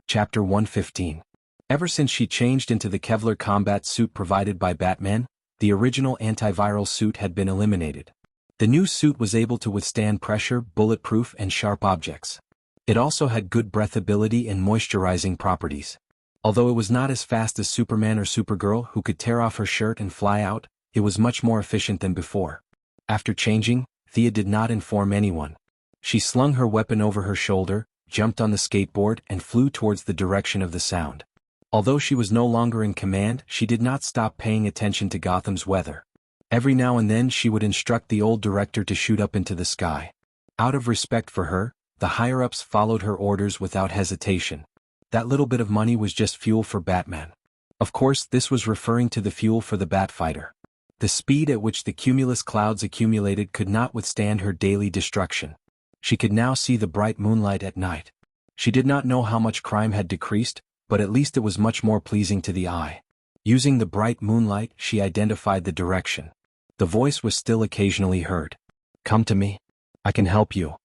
Chapter 115. Ever since she changed into the Kevlar combat suit provided by Batman, the original antiviral suit had been eliminated. The new suit was able to withstand pressure, bulletproof, and sharp objects. It also had good breathability and moisturizing properties. Although it was not as fast as Superman or Supergirl, who could tear off her shirt and fly out, it was much more efficient than before. After changing, Thea did not inform anyone. She slung her weapon over her shoulder, jumped on the skateboard, and flew towards the direction of the sound. Although she was no longer in command, she did not stop paying attention to Gotham's weather. Every now and then she would instruct the old director to shoot up into the sky. Out of respect for her, the higher-ups followed her orders without hesitation. That little bit of money was just fuel for Batman. Of course, this was referring to the fuel for the Batfighter. The speed at which the cumulus clouds accumulated could not withstand her daily destruction. She could now see the bright moonlight at night. She did not know how much crime had decreased, but at least it was much more pleasing to the eye. Using the bright moonlight, she identified the direction. The voice was still occasionally heard. "Come to me. I can help you."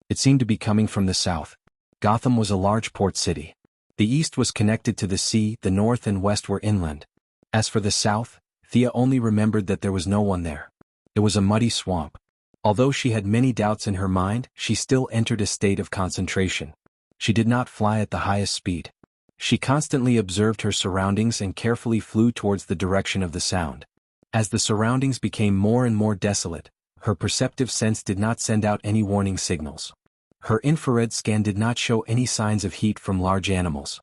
It seemed to be coming from the south. Gotham was a large port city. The east was connected to the sea, the north and west were inland. As for the south, Thea only remembered that there was no one there. It was a muddy swamp. Although she had many doubts in her mind, she still entered a state of concentration. She did not fly at the highest speed. She constantly observed her surroundings and carefully flew towards the direction of the sound. As the surroundings became more and more desolate, her perceptive sense did not send out any warning signals. Her infrared scan did not show any signs of heat from large animals.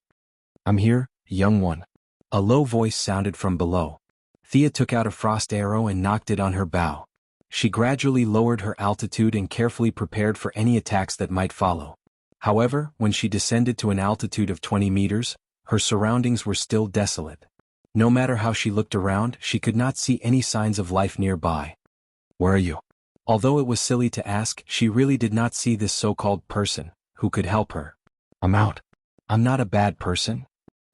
"I'm here, young one." A low voice sounded from below. Thea took out a frost arrow and knocked it on her bow. She gradually lowered her altitude and carefully prepared for any attacks that might follow. However, when she descended to an altitude of 20 meters, her surroundings were still desolate. No matter how she looked around, she could not see any signs of life nearby. "Where are you?" Although it was silly to ask, she really did not see this so-called person, who could help her. "I'm out. I'm not a bad person."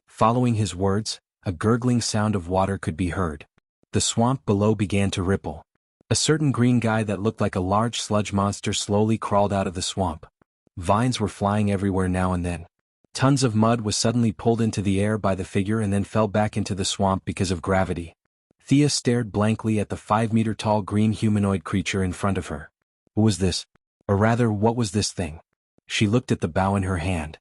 Following his words, a gurgling sound of water could be heard. The swamp below began to ripple. A certain green guy that looked like a large sludge monster slowly crawled out of the swamp. Vines were flying everywhere now and then. Tons of mud was suddenly pulled into the air by the figure and then fell back into the swamp because of gravity. Thea stared blankly at the 5-meter-tall green humanoid creature in front of her. Who was this? Or rather, what was this thing? She looked at the bow in her hand.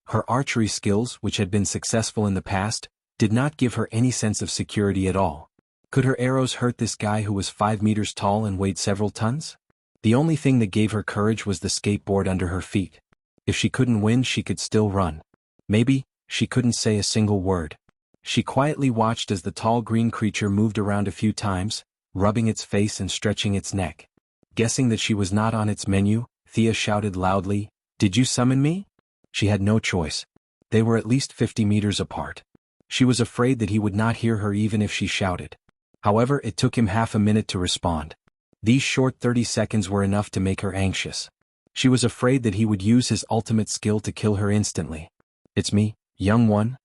Her archery skills, which had been successful in the past, did not give her any sense of security at all. Could her arrows hurt this guy who was 5 meters tall and weighed several tons? The only thing that gave her courage was the skateboard under her feet. If she couldn't win, she could still run. Maybe, she couldn't say a single word. She quietly watched as the tall green creature moved around a few times, rubbing its face and stretching its neck. Guessing that she was not on its menu, Thea shouted loudly, "Did you summon me?" She had no choice. They were at least 50 meters apart. She was afraid that he would not hear her even if she shouted. However, it took him half a minute to respond. These short 30 seconds were enough to make her anxious. She was afraid that he would use his ultimate skill to kill her instantly. "It's me, young one."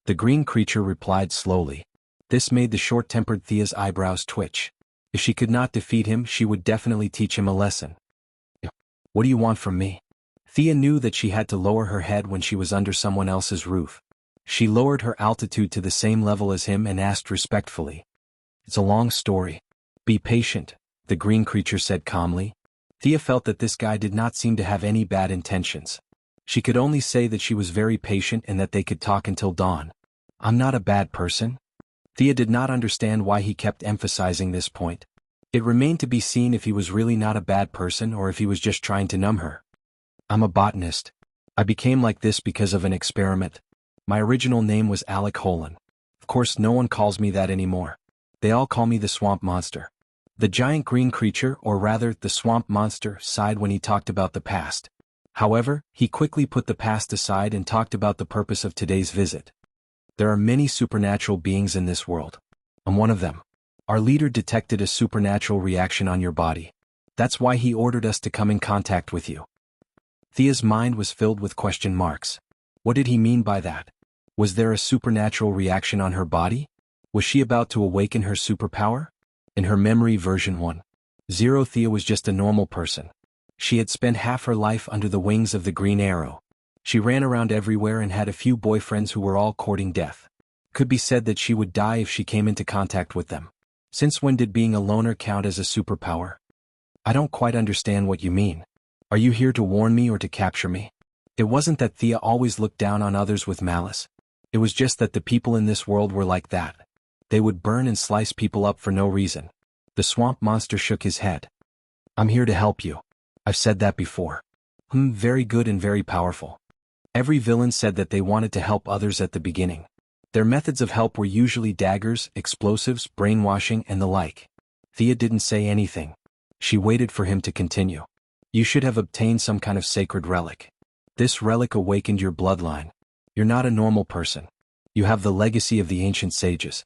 The green creature replied slowly. This made the short-tempered Thea's eyebrows twitch. If she could not defeat him, she would definitely teach him a lesson. "What do you want from me?" Thea knew that she had to lower her head when she was under someone else's roof. She lowered her altitude to the same level as him and asked respectfully. "It's a long story. Be patient," the green creature said calmly. Thea felt that this guy did not seem to have any bad intentions. She could only say that she was very patient and that they could talk until dawn. "I'm not a bad person." Thea did not understand why he kept emphasizing this point. It remained to be seen if he was really not a bad person or if he was just trying to numb her. "I'm a botanist. I became like this because of an experiment. My original name was Alec Holan. Of course, no one calls me that anymore. They all call me the Swamp Monster." The giant green creature, or rather, the Swamp Monster, sighed when he talked about the past. However, he quickly put the past aside and talked about the purpose of today's visit. "There are many supernatural beings in this world. I'm one of them. Our leader detected a supernatural reaction on your body. That's why he ordered us to come in contact with you." Thea's mind was filled with question marks. What did he mean by that? Was there a supernatural reaction on her body? Was she about to awaken her superpower? In her memory version 1.0, Thea was just a normal person. She had spent half her life under the wings of the Green Arrow. She ran around everywhere and had a few boyfriends who were all courting death. Could be said that she would die if she came into contact with them. Since when did being a loner count as a superpower? I don't quite understand what you mean. Are you here to warn me or to capture me? It wasn't that Thea always looked down on others with malice. It was just that the people in this world were like that. They would burn and slice people up for no reason. The swamp monster shook his head. I'm here to help you. I've said that before. Very good and very powerful. Every villain said that they wanted to help others at the beginning. Their methods of help were usually daggers, explosives, brainwashing, and the like. Thea didn't say anything. She waited for him to continue. You should have obtained some kind of sacred relic. This relic awakened your bloodline. You're not a normal person. You have the legacy of the ancient sages.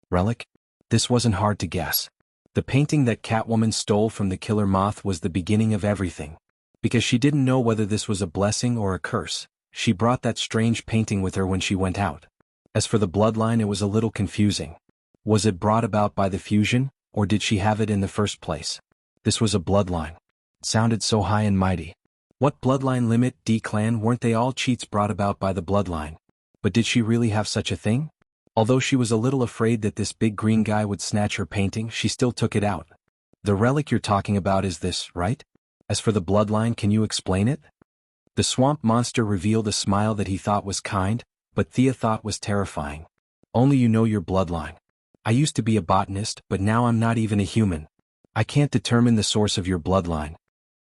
Relic? This wasn't hard to guess. The painting that Catwoman stole from the killer moth was the beginning of everything. Because she didn't know whether this was a blessing or a curse, she brought that strange painting with her when she went out. As for the bloodline, it was a little confusing. Was it brought about by the fusion, or did she have it in the first place? This was a bloodline. It sounded so high and mighty. What bloodline limit, D-clan, weren't they all cheats brought about by the bloodline? But did she really have such a thing? Although she was a little afraid that this big green guy would snatch her painting, she still took it out. The relic you're talking about is this, right? As for the bloodline, can you explain it? The swamp monster revealed a smile that he thought was kind, but Thea thought was terrifying. Only you know your bloodline. I used to be a botanist, but now I'm not even a human. I can't determine the source of your bloodline.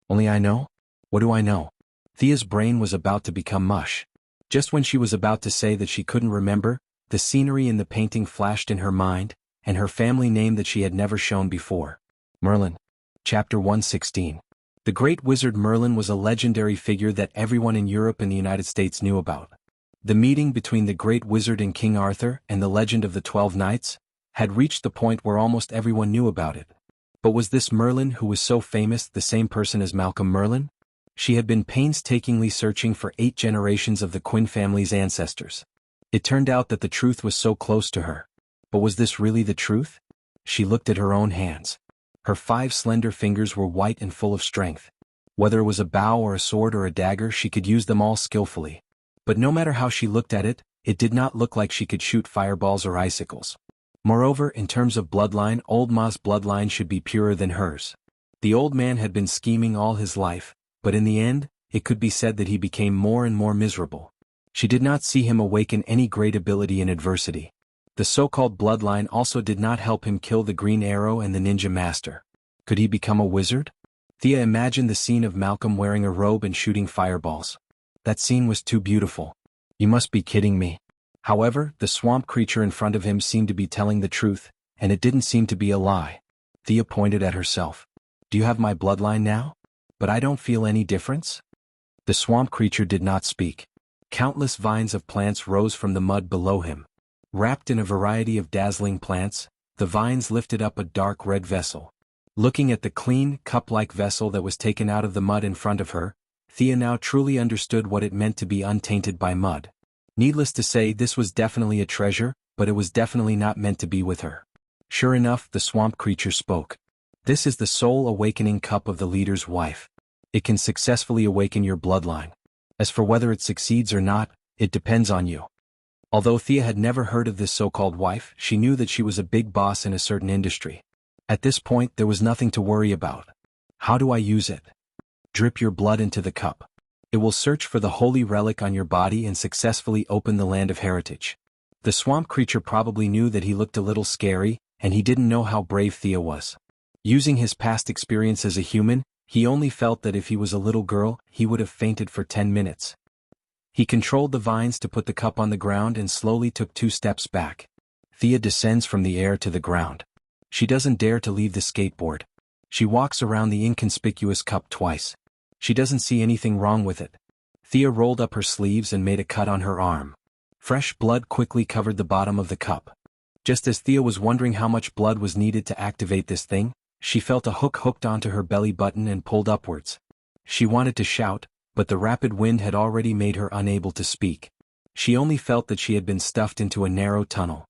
Only I know? What do I know? Thea's brain was about to become mush. Just when she was about to say that she couldn't remember, the scenery in the painting flashed in her mind, and her family name that she had never shown before. Merlin. Chapter 116. The great wizard Merlin was a legendary figure that everyone in Europe and the United States knew about. The meeting between the great wizard and King Arthur and the legend of the 12 Knights had reached the point where almost everyone knew about it. But was this Merlin who was so famous the same person as Malcolm Merlin? She had been painstakingly searching for 8 generations of the Quinn family's ancestors. It turned out that the truth was so close to her. But was this really the truth? She looked at her own hands. Her 5 slender fingers were white and full of strength. Whether it was a bow or a sword or a dagger, she could use them all skillfully. But no matter how she looked at it, it did not look like she could shoot fireballs or icicles. Moreover, in terms of bloodline, Old Ma's bloodline should be purer than hers. The old man had been scheming all his life, but in the end, it could be said that he became more and more miserable. She did not see him awaken any great ability in adversity. The so-called bloodline also did not help him kill the Green Arrow and the Ninja Master. Could he become a wizard? Thea imagined the scene of Malcolm wearing a robe and shooting fireballs. That scene was too beautiful. You must be kidding me. However, the swamp creature in front of him seemed to be telling the truth, and it didn't seem to be a lie. Thea pointed at herself. Do you have my bloodline now? But I don't feel any difference? The swamp creature did not speak. Countless vines of plants rose from the mud below him. Wrapped in a variety of dazzling plants, the vines lifted up a dark red vessel. Looking at the clean, cup-like vessel that was taken out of the mud in front of her, Thea now truly understood what it meant to be untainted by mud. Needless to say, this was definitely a treasure, but it was definitely not meant to be with her. Sure enough, the swamp creature spoke. This is the soul awakening cup of the leader's wife. It can successfully awaken your bloodline. As for whether it succeeds or not, it depends on you. Although Thea had never heard of this so-called wife, she knew that she was a big boss in a certain industry. At this point, there was nothing to worry about. How do I use it? Drip your blood into the cup. It will search for the holy relic on your body and successfully open the land of heritage. The swamp creature probably knew that he looked a little scary, and he didn't know how brave Thea was. Using his past experience as a human, he only felt that if he was a little girl, he would have fainted for 10 minutes. He controlled the vines to put the cup on the ground and slowly took 2 steps back. Thea descends from the air to the ground. She doesn't dare to leave the skateboard. She walks around the inconspicuous cup twice. She doesn't see anything wrong with it. Thea rolled up her sleeves and made a cut on her arm. Fresh blood quickly covered the bottom of the cup. Just as Thea was wondering how much blood was needed to activate this thing, she felt a hook hooked onto her belly button and pulled upwards. She wanted to shout, but the rapid wind had already made her unable to speak. She only felt that she had been stuffed into a narrow tunnel.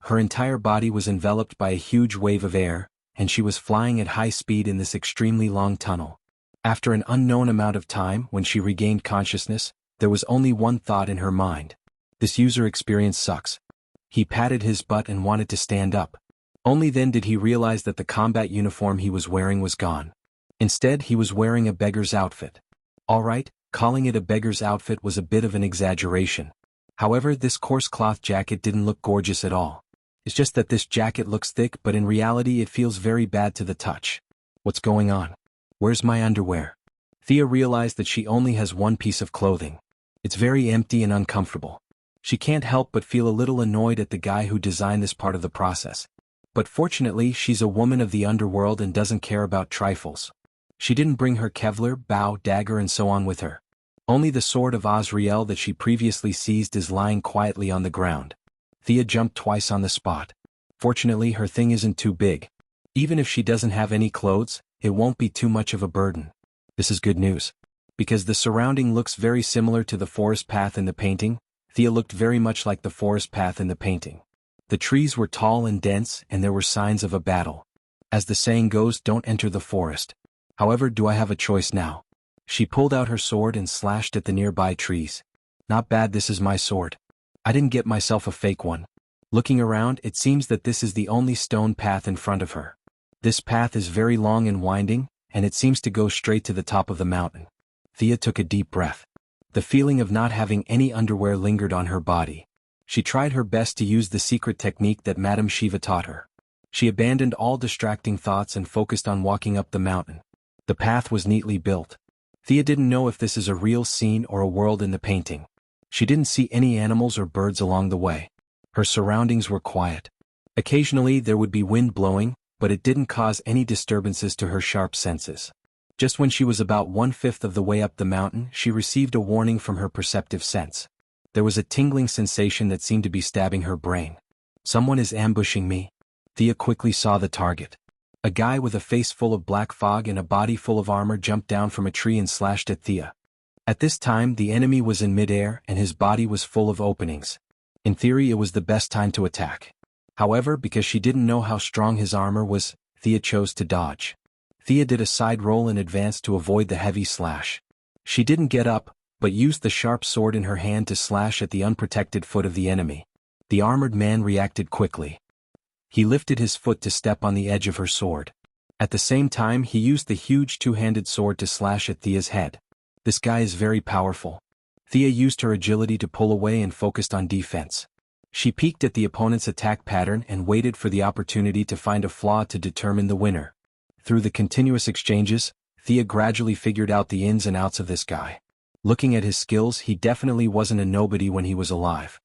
Her entire body was enveloped by a huge wave of air, and she was flying at high speed in this extremely long tunnel. After an unknown amount of time, when she regained consciousness, There was only one thought in her mind. This user experience sucks. He patted his butt and wanted to stand up. Only then did he realize that the combat uniform he was wearing was gone. Instead, he was wearing a beggar's outfit. Alright, calling it a beggar's outfit was a bit of an exaggeration. However, this coarse cloth jacket didn't look gorgeous at all. It's just that this jacket looks thick, but in reality it feels very bad to the touch. What's going on? Where's my underwear? Thea realized that she only has one piece of clothing. It's very empty and uncomfortable. She can't help but feel a little annoyed at the guy who designed this part of the process. But fortunately, she's a woman of the underworld and doesn't care about trifles. She didn't bring her Kevlar, bow, dagger and so on with her. Only the sword of Azrael that she previously seized is lying quietly on the ground. Thea jumped twice on the spot. Fortunately, her thing isn't too big. Even if she doesn't have any clothes, it won't be too much of a burden. This is good news. Because the surrounding looks very similar to the forest path in the painting, Thea looked very much like the forest path in the painting. The trees were tall and dense, and there were signs of a battle. As the saying goes, don't enter the forest. However, do I have a choice now? She pulled out her sword and slashed at the nearby trees. Not bad, this is my sword. I didn't get myself a fake one. Looking around, it seems that this is the only stone path in front of her. This path is very long and winding, and it seems to go straight to the top of the mountain. Thea took a deep breath. The feeling of not having any underwear lingered on her body. She tried her best to use the secret technique that Madame Shiva taught her. She abandoned all distracting thoughts and focused on walking up the mountain. The path was neatly built. Thea didn't know if this is a real scene or a world in the painting. She didn't see any animals or birds along the way. Her surroundings were quiet. Occasionally there would be wind blowing, but it didn't cause any disturbances to her sharp senses. Just when she was about 1/5 of the way up the mountain, she received a warning from her perceptive sense. There was a tingling sensation that seemed to be stabbing her brain. Someone is ambushing me. Thea quickly saw the target. A guy with a face full of black fog and a body full of armor jumped down from a tree and slashed at Thea. At this time, the enemy was in midair and his body was full of openings. In theory, it was the best time to attack. However, because she didn't know how strong his armor was, Thea chose to dodge. Thea did a side roll in advance to avoid the heavy slash. She didn't get up, but used the sharp sword in her hand to slash at the unprotected foot of the enemy. The armored man reacted quickly. He lifted his foot to step on the edge of her sword. At the same time, he used the huge two-handed sword to slash at Thea's head. This guy is very powerful. Thea used her agility to pull away and focused on defense. She peeked at the opponent's attack pattern and waited for the opportunity to find a flaw to determine the winner. Through the continuous exchanges, Thea gradually figured out the ins and outs of this guy. Looking at his skills, he definitely wasn't a nobody when he was alive.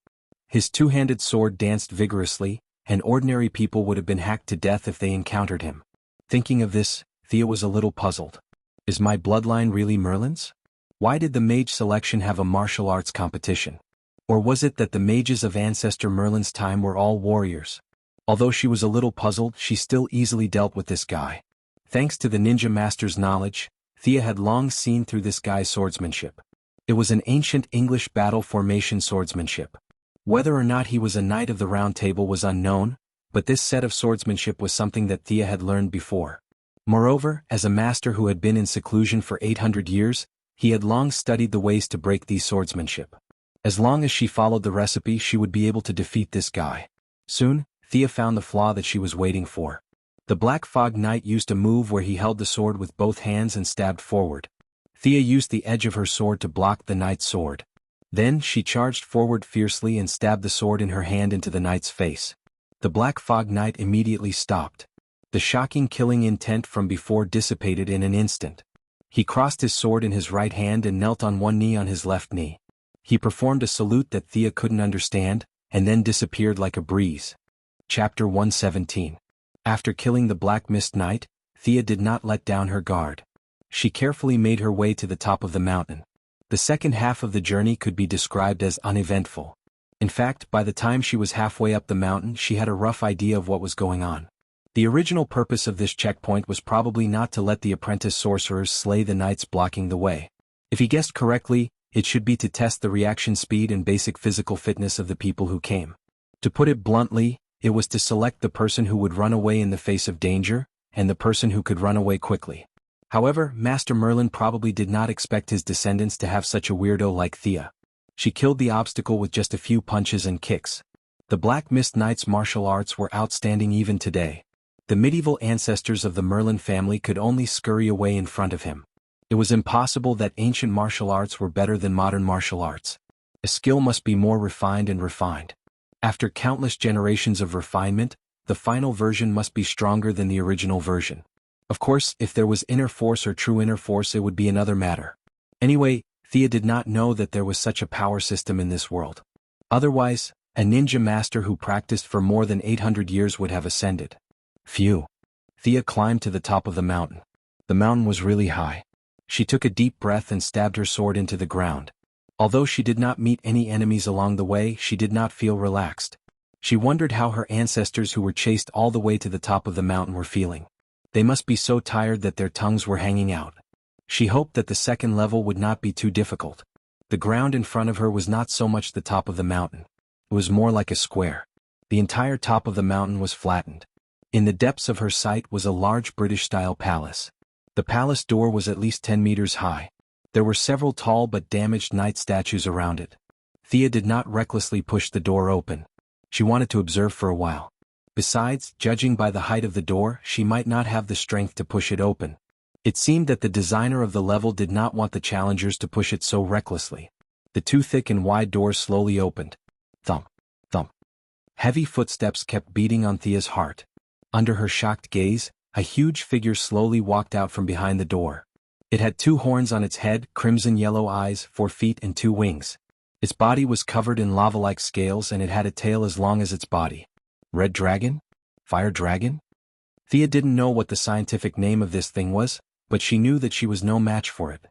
His two-handed sword danced vigorously, and ordinary people would have been hacked to death if they encountered him. Thinking of this, Thea was a little puzzled. Is my bloodline really Merlin's? Why did the mage selection have a martial arts competition? Or was it that the mages of Ancestor Merlin's time were all warriors? Although she was a little puzzled, she still easily dealt with this guy. Thanks to the ninja master's knowledge, Thea had long seen through this guy's swordsmanship. It was an ancient English battle formation swordsmanship. Whether or not he was a knight of the Round Table was unknown, but this set of swordsmanship was something that Thea had learned before. Moreover, as a master who had been in seclusion for 800 years, he had long studied the ways to break these swordsmanship. As long as she followed the recipe, she would be able to defeat this guy. Soon, Thea found the flaw that she was waiting for. The Black Fog Knight used a move where he held the sword with both hands and stabbed forward. Thea used the edge of her sword to block the knight's sword. Then, she charged forward fiercely and stabbed the sword in her hand into the knight's face. The Black Fog Knight immediately stopped. The shocking killing intent from before dissipated in an instant. He crossed his sword in his right hand and knelt on one knee on his left knee. He performed a salute that Thea couldn't understand, and then disappeared like a breeze. Chapter 117. After killing the Black Mist Knight, Thea did not let down her guard. She carefully made her way to the top of the mountain. The second half of the journey could be described as uneventful. In fact, by the time she was halfway up the mountain, she had a rough idea of what was going on. The original purpose of this checkpoint was probably not to let the apprentice sorcerers slay the knights blocking the way. If he guessed correctly, it should be to test the reaction speed and basic physical fitness of the people who came. To put it bluntly, it was to select the person who would run away in the face of danger, and the person who could run away quickly. However, Master Merlin probably did not expect his descendants to have such a weirdo like Thea. She killed the obstacle with just a few punches and kicks. The Black Mist Knight's martial arts were outstanding even today. The medieval ancestors of the Merlin family could only scurry away in front of him. It was impossible that ancient martial arts were better than modern martial arts. A skill must be more refined and refined. After countless generations of refinement, the final version must be stronger than the original version. Of course, if there was inner force or true inner force, it would be another matter. Anyway, Thea did not know that there was such a power system in this world. Otherwise, a ninja master who practiced for more than 800 years would have ascended. Phew. Thea climbed to the top of the mountain. The mountain was really high. She took a deep breath and stabbed her sword into the ground. Although she did not meet any enemies along the way, she did not feel relaxed. She wondered how her ancestors who were chased all the way to the top of the mountain were feeling. They must be so tired that their tongues were hanging out. She hoped that the second level would not be too difficult. The ground in front of her was not so much the top of the mountain. It was more like a square. The entire top of the mountain was flattened. In the depths of her sight was a large British-style palace. The palace door was at least 10 meters high. There were several tall but damaged knight statues around it. Thea did not recklessly push the door open. She wanted to observe for a while. Besides, judging by the height of the door, she might not have the strength to push it open. It seemed that the designer of the level did not want the challengers to push it so recklessly. The two thick and wide doors slowly opened. Thump, thump. Heavy footsteps kept beating on Thea's heart. Under her shocked gaze, a huge figure slowly walked out from behind the door. It had 2 horns on its head, crimson yellow eyes, 4 feet and 2 wings. Its body was covered in lava-like scales and it had a tail as long as its body. Red dragon? Fire dragon? Thea didn't know what the scientific name of this thing was, but she knew that she was no match for it.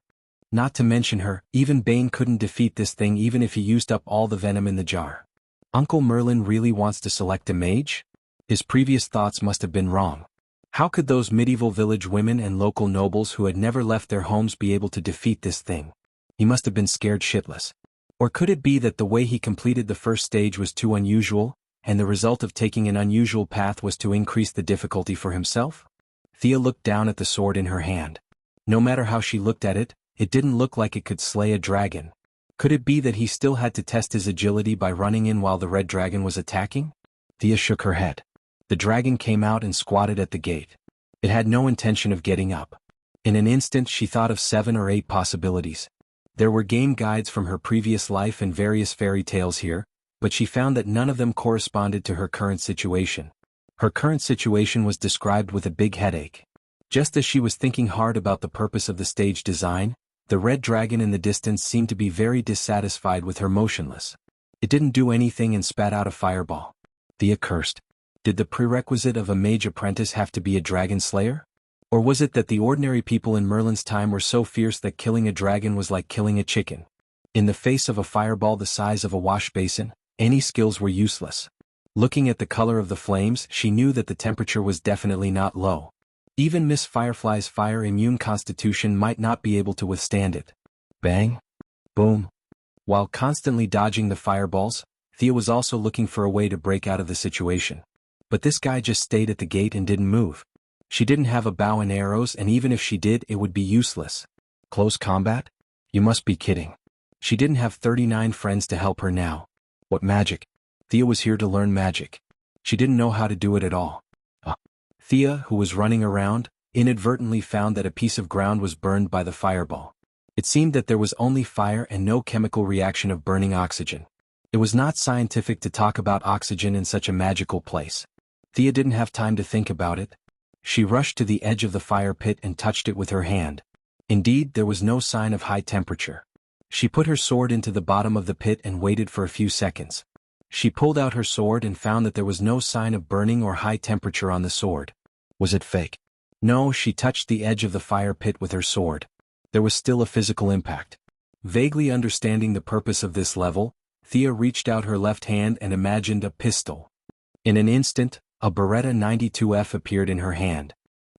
Not to mention her, even Bane couldn't defeat this thing even if he used up all the venom in the jar. Uncle Merlin really wants to select a mage? His previous thoughts must have been wrong. How could those medieval village women and local nobles who had never left their homes be able to defeat this thing? He must have been scared shitless. Or could it be that the way he completed the first stage was too unusual, and the result of taking an unusual path was to increase the difficulty for himself? Thea looked down at the sword in her hand. No matter how she looked at it, it didn't look like it could slay a dragon. Could it be that he still had to test his agility by running in while the red dragon was attacking? Thea shook her head. The dragon came out and squatted at the gate. It had no intention of getting up. In an instant she thought of 7 or 8 possibilities. There were game guides from her previous life and various fairy tales here, but she found that none of them corresponded to her current situation. Her current situation was described with a big headache. Just as she was thinking hard about the purpose of the stage design, the red dragon in the distance seemed to be very dissatisfied with her motionless. It didn't do anything and spat out a fireball. Thea cursed. Did the prerequisite of a mage apprentice have to be a dragon slayer? Or was it that the ordinary people in Merlin's time were so fierce that killing a dragon was like killing a chicken? In the face of a fireball the size of a wash basin, any skills were useless. Looking at the color of the flames, she knew that the temperature was definitely not low. Even Miss Firefly's fire-immune constitution might not be able to withstand it. Bang! Boom! While constantly dodging the fireballs, Thea was also looking for a way to break out of the situation. But this guy just stayed at the gate and didn't move. She didn't have a bow and arrows, and even if she did, it would be useless. Close combat? You must be kidding. She didn't have 39 friends to help her now. What magic? Thea was here to learn magic. She didn't know how to do it at all. Thea, who was running around, inadvertently found that a piece of ground was burned by the fireball. It seemed that there was only fire and no chemical reaction of burning oxygen. It was not scientific to talk about oxygen in such a magical place. Thea didn't have time to think about it. She rushed to the edge of the fire pit and touched it with her hand. Indeed, there was no sign of high temperature. She put her sword into the bottom of the pit and waited for a few seconds. She pulled out her sword and found that there was no sign of burning or high temperature on the sword. Was it fake? No, she touched the edge of the fire pit with her sword. There was still a physical impact. Vaguely understanding the purpose of this level, Thea reached out her left hand and imagined a pistol. In an instant, a Beretta 92F appeared in her hand.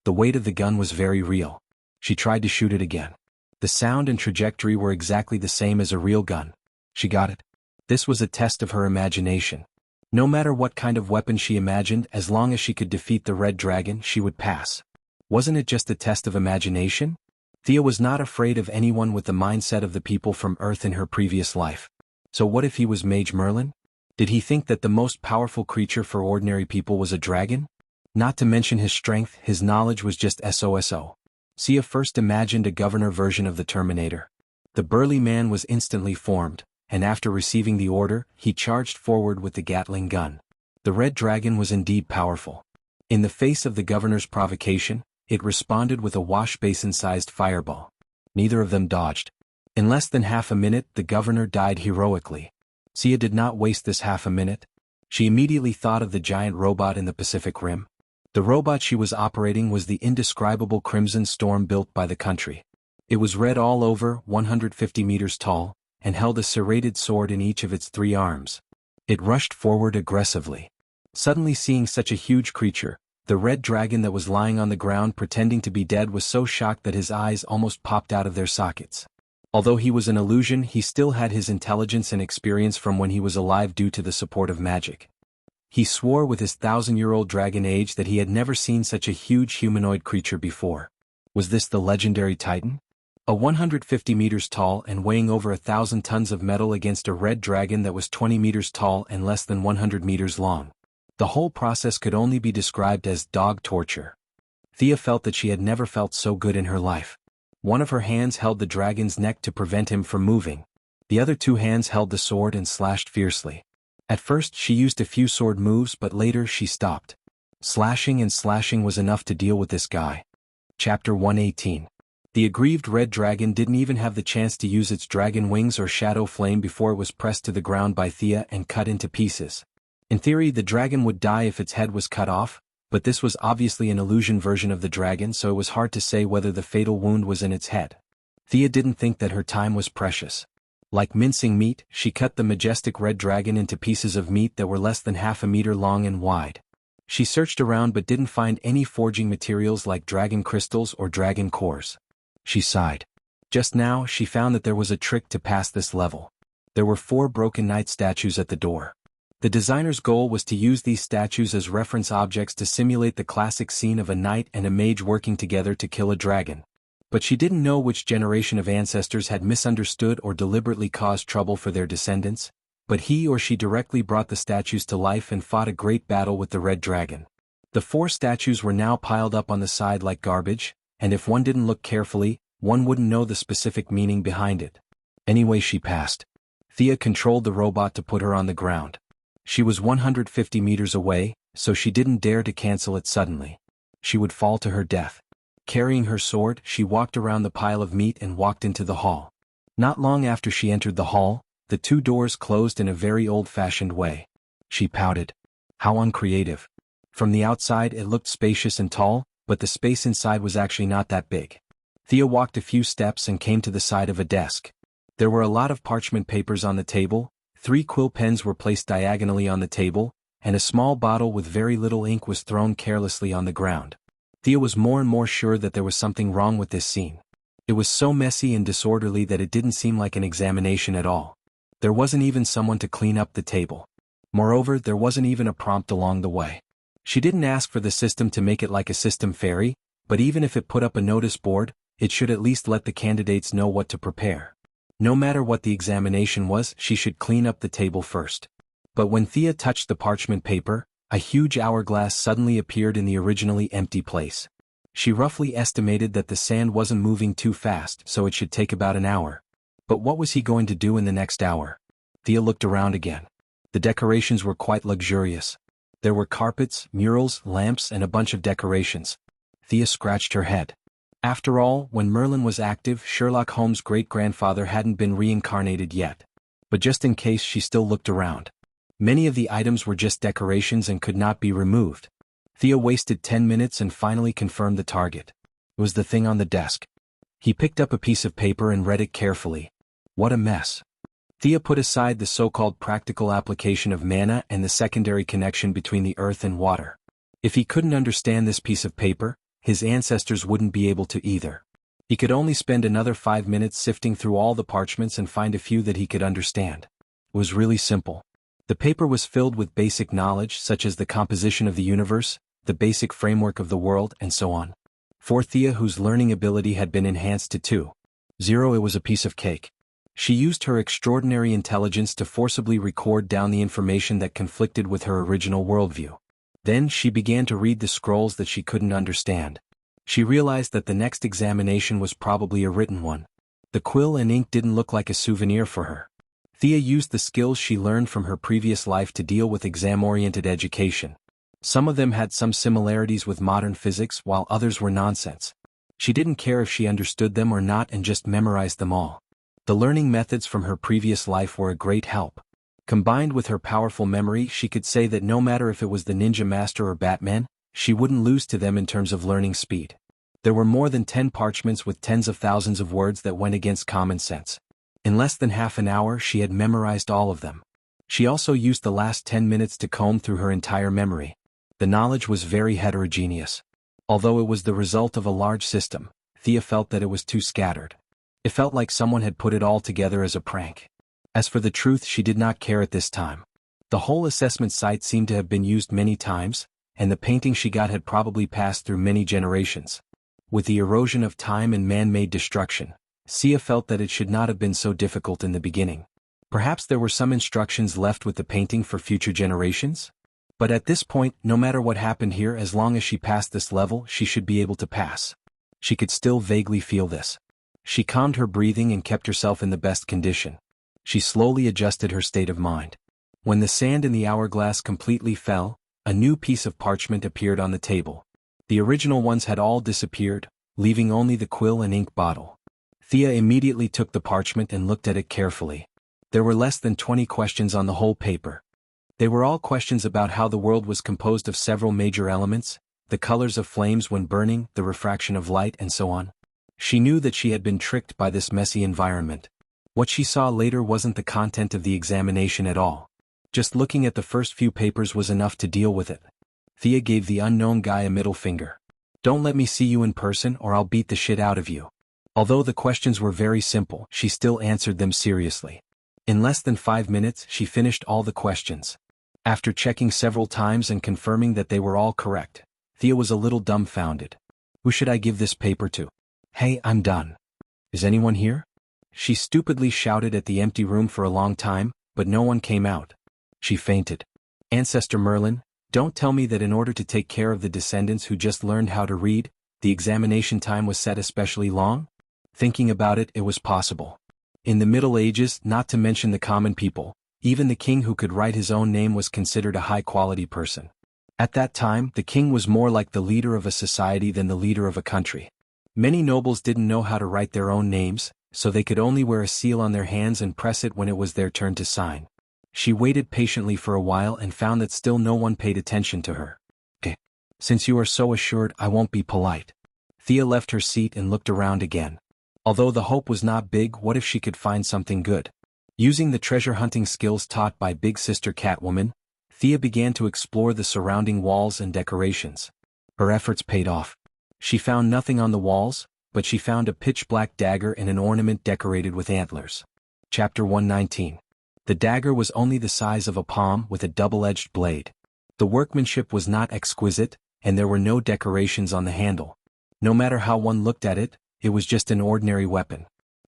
The weight of the gun was very real. She tried to shoot it again. The sound and trajectory were exactly the same as a real gun. She got it. This was a test of her imagination. No matter what kind of weapon she imagined, as long as she could defeat the red dragon, she would pass. Wasn't it just a test of imagination? Thea was not afraid of anyone with the mindset of the people from Earth in her previous life. So what if he was Mage Merlin? Did he think that the most powerful creature for ordinary people was a dragon? Not to mention his strength, his knowledge was just SOSO. Thea first imagined a governor version of the Terminator. The burly man was instantly formed, and after receiving the order, he charged forward with the Gatling gun. The red dragon was indeed powerful. In the face of the governor's provocation, it responded with a wash-basin-sized fireball. Neither of them dodged. In less than half a minute, the governor died heroically. Thea did not waste this half a minute. She immediately thought of the giant robot in the Pacific Rim. The robot she was operating was the indescribable Crimson Storm built by the country. It was red all over, 150 meters tall, and held a serrated sword in each of its 3 arms. It rushed forward aggressively. Suddenly seeing such a huge creature, the red dragon that was lying on the ground pretending to be dead was so shocked that his eyes almost popped out of their sockets. Although he was an illusion, he still had his intelligence and experience from when he was alive due to the support of magic. He swore with his 1,000-year-old dragon age that he had never seen such a huge humanoid creature before. Was this the legendary Titan? A 150 meters tall and weighing over 1,000 tons of metal against a red dragon that was 20 meters tall and less than 100 meters long. The whole process could only be described as dog torture. Thea felt that she had never felt so good in her life. One of her hands held the dragon's neck to prevent him from moving. The other 2 hands held the sword and slashed fiercely. At first she used a few sword moves, but later she stopped. Slashing and slashing was enough to deal with this guy. Chapter 118. The aggrieved red dragon didn't even have the chance to use its dragon wings or shadow flame before it was pressed to the ground by Thea and cut into pieces. In theory, the dragon would die if its head was cut off, but this was obviously an illusion version of the dragon, so it was hard to say whether the fatal wound was in its head. Thea didn't think that her time was precious. Like mincing meat, she cut the majestic red dragon into pieces of meat that were less than half a meter long and wide. She searched around but didn't find any forging materials like dragon crystals or dragon cores. She sighed. Just now, she found that there was a trick to pass this level. There were 4 broken knight statues at the door. The designer's goal was to use these statues as reference objects to simulate the classic scene of a knight and a mage working together to kill a dragon. But she didn't know which generation of ancestors had misunderstood or deliberately caused trouble for their descendants, but he or she directly brought the statues to life and fought a great battle with the red dragon. The 4 statues were now piled up on the side like garbage, and if one didn't look carefully, one wouldn't know the specific meaning behind it. Anyway, she passed. Thea controlled the robot to put her on the ground. She was 150 meters away, so she didn't dare to cancel it suddenly. She would fall to her death. Carrying her sword, she walked around the pile of meat and walked into the hall. Not long after she entered the hall, the 2 doors closed in a very old-fashioned way. She pouted. How uncreative. From the outside it looked spacious and tall, but the space inside was actually not that big. Thea walked a few steps and came to the side of a desk. There were a lot of parchment papers on the table, 3 quill pens were placed diagonally on the table, and a small bottle with very little ink was thrown carelessly on the ground. Thea was more and more sure that there was something wrong with this scene. It was so messy and disorderly that it didn't seem like an examination at all. There wasn't even someone to clean up the table. Moreover, there wasn't even a prompt along the way. She didn't ask for the system to make it like a system fairy, but even if it put up a notice board, it should at least let the candidates know what to prepare. No matter what the examination was, she should clean up the table first. But when Thea touched the parchment paper, a huge hourglass suddenly appeared in the originally empty place. She roughly estimated that the sand wasn't moving too fast, so it should take about an hour. But what was he going to do in the next hour? Thea looked around again. The decorations were quite luxurious. There were carpets, murals, lamps, and a bunch of decorations. Thea scratched her head. After all, when Merlin was active, Sherlock Holmes' great-grandfather hadn't been reincarnated yet. But just in case, she still looked around. Many of the items were just decorations and could not be removed. Thea wasted 10 minutes and finally confirmed the target. It was the thing on the desk. He picked up a piece of paper and read it carefully. What a mess. Thea put aside the so-called practical application of mana and the secondary connection between the earth and water. If he couldn't understand this piece of paper, his ancestors wouldn't be able to either. He could only spend another 5 minutes sifting through all the parchments and find a few that he could understand. It was really simple. The paper was filled with basic knowledge such as the composition of the universe, the basic framework of the world, and so on. For Thea, whose learning ability had been enhanced to 2.0, it was a piece of cake. She used her extraordinary intelligence to forcibly record down the information that conflicted with her original worldview. Then she began to read the scrolls that she couldn't understand. She realized that the next examination was probably a written one. The quill and ink didn't look like a souvenir for her. Thea used the skills she learned from her previous life to deal with exam-oriented education. Some of them had some similarities with modern physics, while others were nonsense. She didn't care if she understood them or not and just memorized them all. The learning methods from her previous life were a great help. Combined with her powerful memory, she could say that no matter if it was the Ninja Master or Batman, she wouldn't lose to them in terms of learning speed. There were more than 10 parchments with tens of thousands of words that went against common sense. In less than half an hour, she had memorized all of them. She also used the last 10 minutes to comb through her entire memory. The knowledge was very heterogeneous. Although it was the result of a large system, Thea felt that it was too scattered. It felt like someone had put it all together as a prank. As for the truth, she did not care at this time. The whole assessment site seemed to have been used many times, and the painting she got had probably passed through many generations. With the erosion of time and man-made destruction, Thea felt that it should not have been so difficult in the beginning. Perhaps there were some instructions left with the painting for future generations? But at this point, no matter what happened here, as long as she passed this level, she should be able to pass. She could still vaguely feel this. She calmed her breathing and kept herself in the best condition. She slowly adjusted her state of mind. When the sand in the hourglass completely fell, a new piece of parchment appeared on the table. The original ones had all disappeared, leaving only the quill and ink bottle. Thea immediately took the parchment and looked at it carefully. There were less than 20 questions on the whole paper. They were all questions about how the world was composed of several major elements, the colors of flames when burning, the refraction of light, and so on. She knew that she had been tricked by this messy environment. What she saw later wasn't the content of the examination at all. Just looking at the first few papers was enough to deal with it. Thea gave the unknown guy a middle finger. "Don't let me see you in person or I'll beat the shit out of you." Although the questions were very simple, she still answered them seriously. In less than 5 minutes, she finished all the questions. After checking several times and confirming that they were all correct, Thea was a little dumbfounded. Who should I give this paper to? Hey, I'm done. Is anyone here? She stupidly shouted at the empty room for a long time, but no one came out. She fainted. Ancestor Merlin, don't tell me that in order to take care of the descendants who just learned how to read, the examination time was set especially long? Thinking about it, it was possible. In the Middle Ages, not to mention the common people, even the king who could write his own name was considered a high-quality person. At that time, the king was more like the leader of a society than the leader of a country. Many nobles didn't know how to write their own names, so they could only wear a seal on their hands and press it when it was their turn to sign. She waited patiently for a while and found that still no one paid attention to her. Since you are so assured, I won't be polite. Thea left her seat and looked around again. Although the hope was not big, what if she could find something good? Using the treasure hunting skills taught by Big Sister Catwoman, Thea began to explore the surrounding walls and decorations. Her efforts paid off. She found nothing on the walls, but she found a pitch-black dagger and an ornament decorated with antlers. Chapter 119. The dagger was only the size of a palm with a double-edged blade. The workmanship was not exquisite, and there were no decorations on the handle. No matter how one looked at it, it was just an ordinary weapon.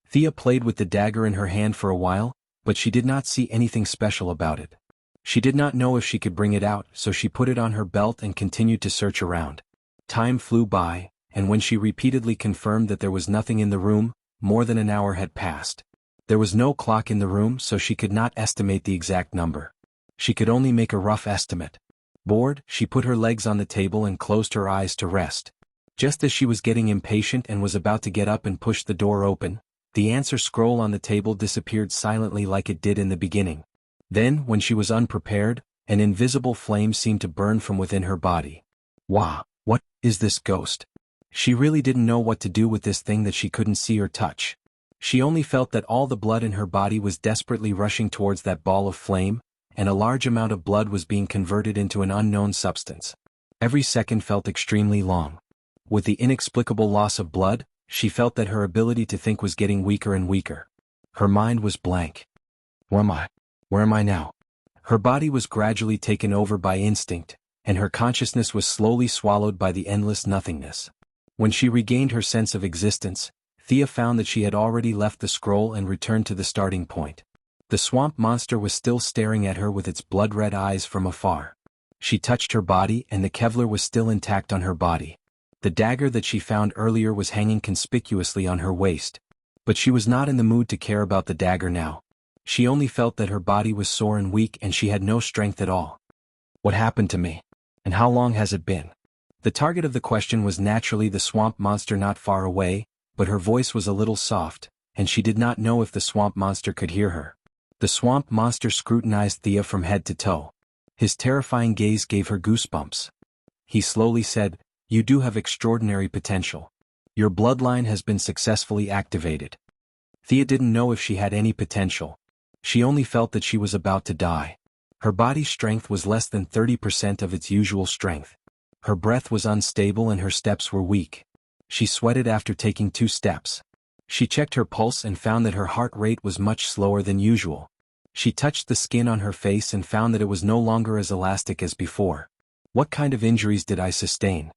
Thea played with the dagger in her hand for a while, but she did not see anything special about it. She did not know if she could bring it out, so she put it on her belt and continued to search around. Time flew by, and when she repeatedly confirmed that there was nothing in the room, more than an hour had passed. There was no clock in the room, so she could not estimate the exact number. She could only make a rough estimate. Bored, she put her legs on the table and closed her eyes to rest. Just as she was getting impatient and was about to get up and push the door open, the answer scroll on the table disappeared silently like it did in the beginning. Then, when she was unprepared, an invisible flame seemed to burn from within her body. Wow, what is this ghost? She really didn't know what to do with this thing that she couldn't see or touch. She only felt that all the blood in her body was desperately rushing towards that ball of flame, and a large amount of blood was being converted into an unknown substance. Every second felt extremely long. With the inexplicable loss of blood, she felt that her ability to think was getting weaker and weaker. Her mind was blank. Where am I? Where am I now? Her body was gradually taken over by instinct, and her consciousness was slowly swallowed by the endless nothingness. When she regained her sense of existence, Thea found that she had already left the scroll and returned to the starting point. The swamp monster was still staring at her with its blood-red eyes from afar. She touched her body and the Kevlar was still intact on her body. The dagger that she found earlier was hanging conspicuously on her waist. But she was not in the mood to care about the dagger now. She only felt that her body was sore and weak and she had no strength at all. What happened to me? And how long has it been? The target of the question was naturally the swamp monster not far away, but her voice was a little soft, and she did not know if the swamp monster could hear her. The swamp monster scrutinized Thea from head to toe. His terrifying gaze gave her goosebumps. He slowly said, "You do have extraordinary potential. Your bloodline has been successfully activated." Thea didn't know if she had any potential. She only felt that she was about to die. Her body's strength was less than 30% of its usual strength. Her breath was unstable and her steps were weak. She sweated after taking 2 steps. She checked her pulse and found that her heart rate was much slower than usual. She touched the skin on her face and found that it was no longer as elastic as before. What kind of injuries did I sustain?